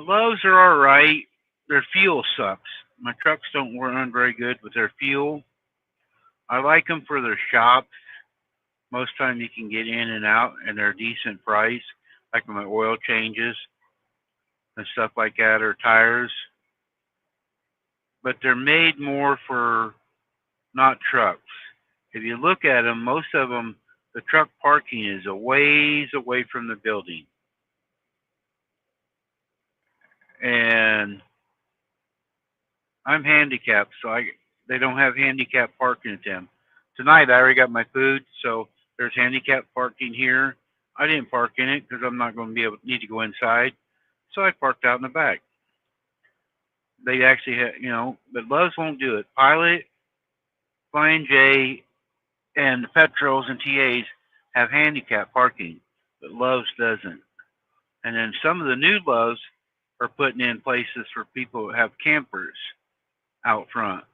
Lowe's are all right. Their fuel sucks. My trucks don't run very good with their fuel. I like them for their shops. Most time you can get in and out, and they're a decent price. Like my oil changes and stuff like that, or tires. But they're made more for not trucks. If you look at them, most of them, the truck parking is a ways away from the building, and I'm handicapped, so they don't have handicap parking at them. Tonight I already got my food, so there's handicap parking here. I didn't park in it because I'm not going to be able need to go inside, so I parked out in the back. They actually but Love's won't do it. Pilot, Flying J, and the Petros and TAs have handicap parking, but Love's doesn't. And then some of the new Loves are putting in places for people who have campers out front.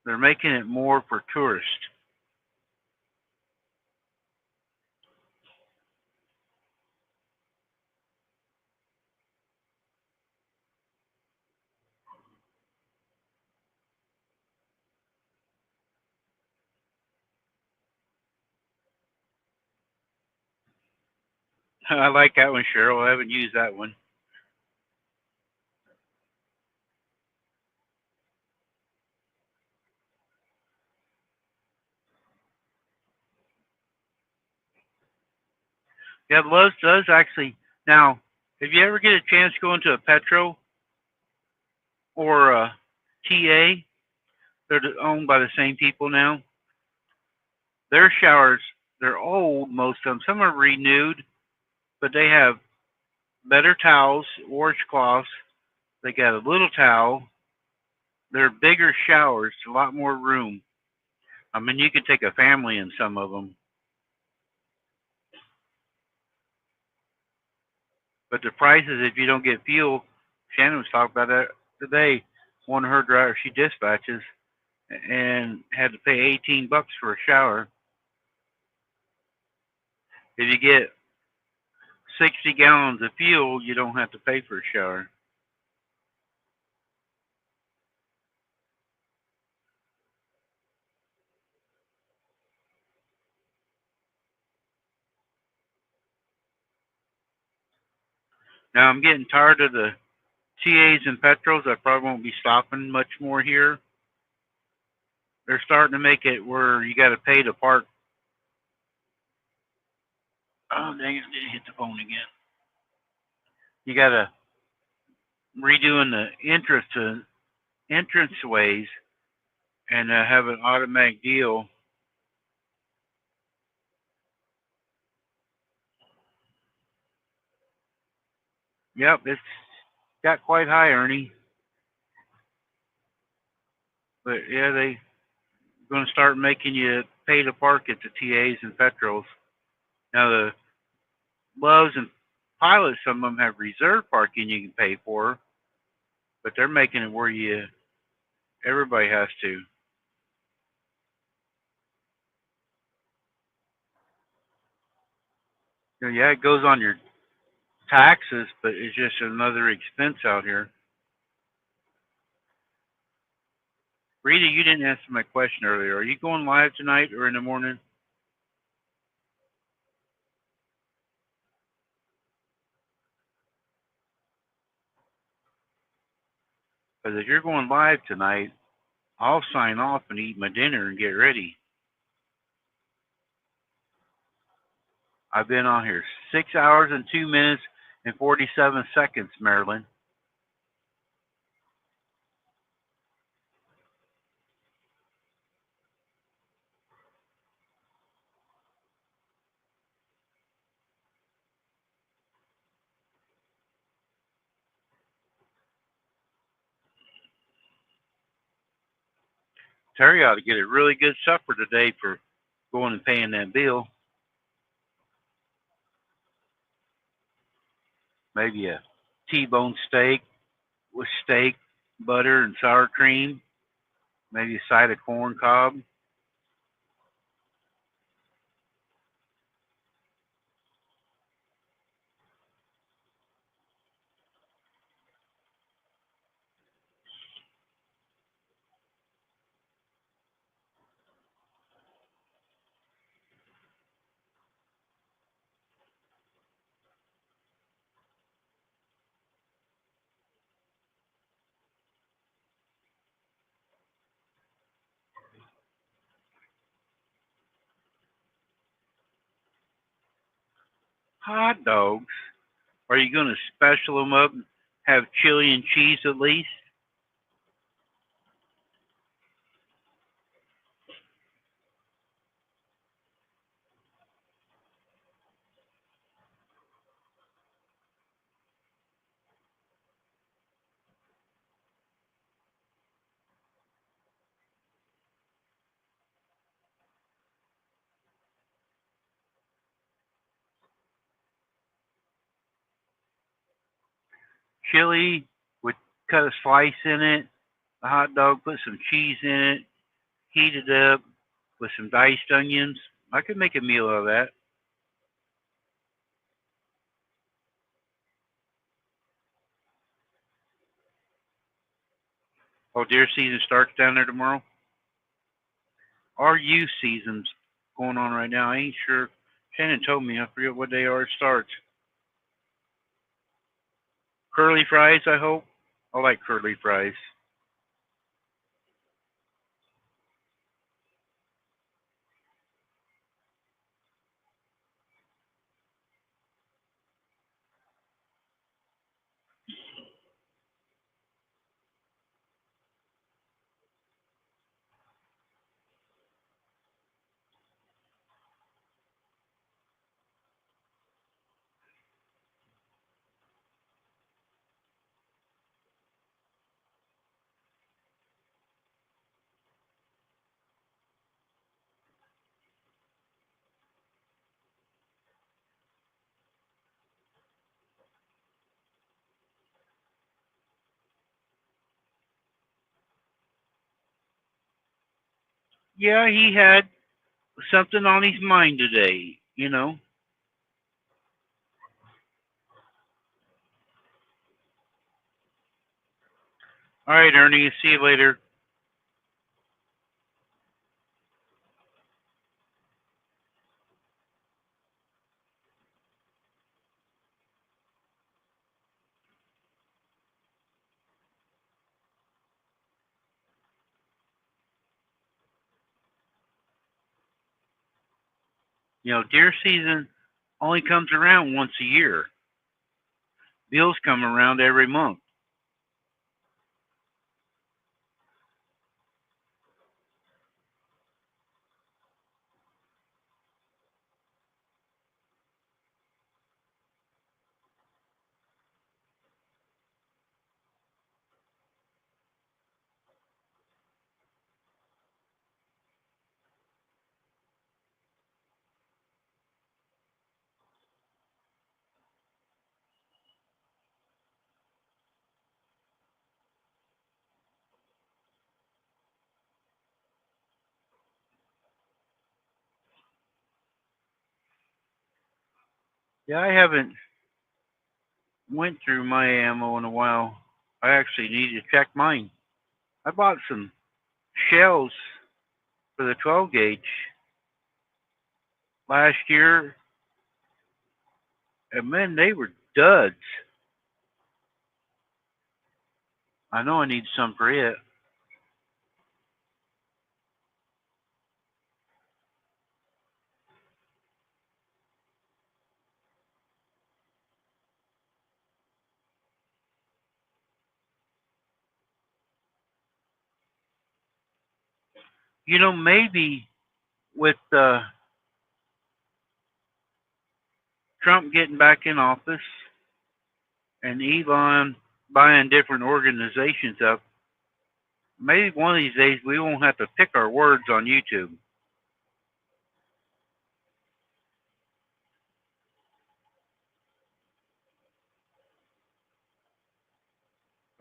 They're making it more for tourists. I like that one, Cheryl. I haven't used that one. Yeah, Lowe's does actually. Now, if you ever get a chance to go into a Petro or a TA, they're owned by the same people now. Their showers, they're old, most of them. Some are renewed, but they have better towels, washcloths. They got a little towel. They're bigger showers, a lot more room. I mean, you could take a family in some of them. But the prices, if you don't get fuel, Shannon was talking about that today. One of her drivers she dispatches and had to pay $18 for a shower. If you get 60 gallons of fuel, you don't have to pay for a shower. Now I'm getting tired of the TAs and Petros. I probably won't be stopping much more here. They're starting to make it where you got to pay to park. Oh dang it! Did hit the phone again. You got to redoing the entrance ways and have an automatic deal. Yep, it's got quite high, Ernie. But yeah, they going to start making you pay to park at the TAs and Petros. Now the Loves and Pilots, some of them have reserve parking you can pay for, but they're making it where you everybody has to. You know, yeah, it goes on your taxes, but it's just another expense out here. Rita, you didn't answer my question earlier. Are you going live tonight or in the morning? Because if you're going live tonight, I'll sign off and eat my dinner and get ready. I've been on here 6 hours and 2 minutes and 47 seconds, Marilyn. Terry ought to get a really good supper today for going and paying that bill. Maybe a T-bone steak with steak, butter, and sour cream. Maybe a side of corn cob. Hot dogs. Are you going to special them up and have chili and cheese at least? Chili would cut a slice in it. A hot dog, put some cheese in it, heat it up with some diced onions. I could make a meal out of that. Oh, deer season starts down there tomorrow. Our youth season's going on right now. I ain't sure. Shannon told me. I forget what day ours starts. Curly fries, I hope. I like curly fries. Yeah, he had something on his mind today, you know. All right, Ernie, see you later. Deer season only comes around once a year. Bills come around every month. Yeah, I haven't went through my ammo in a while. I actually need to check mine. I bought some shells for the 12 gauge last year, and man, they were duds. I know I need some for it. Maybe with Trump getting back in office and Elon buying different organizations up, maybe one of these days we won't have to pick our words on YouTube.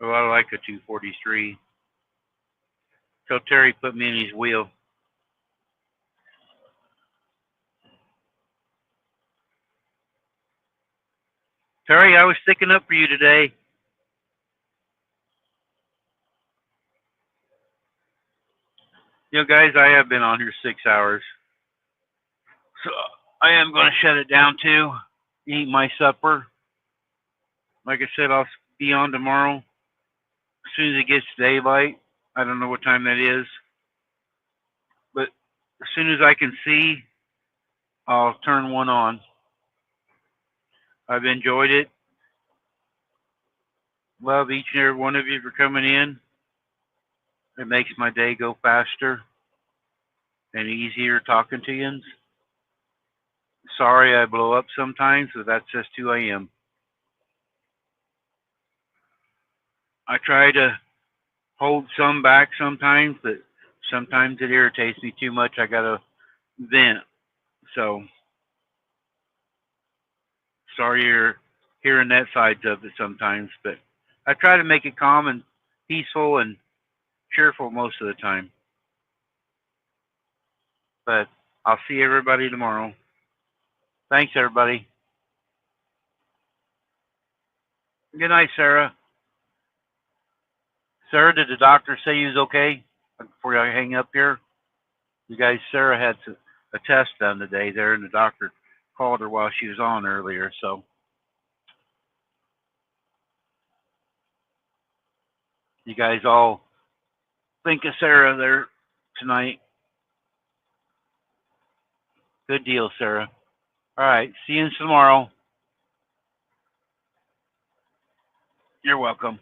Oh, I like a 243. So Terry put me in his wheel. Terry, I was sticking up for you today. Guys, I have been on here 6 hours. So I am going to shut it down too. Eat my supper. Like I said, I'll be on tomorrow as soon as it gets daylight. I don't know what time that is, but as soon as I can see, I'll turn one on. I've enjoyed it. Love each and every one of you for coming in. It makes my day go faster and easier talking to you. Sorry I blow up sometimes, but that's just who I am. I try to hold some back sometimes, but sometimes it irritates me too much. I gotta vent. So sorry you're hearing that side of it sometimes, but I try to make it calm and peaceful and cheerful most of the time. But I'll see everybody tomorrow. Thanks, everybody. Good night, Sarah. Sarah, did the doctor say he was okay before I hang up here? You guys, Sarah had a test done today there, and the doctor called her while she was on earlier. So you guys all think of Sarah there tonight. Good deal, Sarah. All right, see you tomorrow. You're welcome.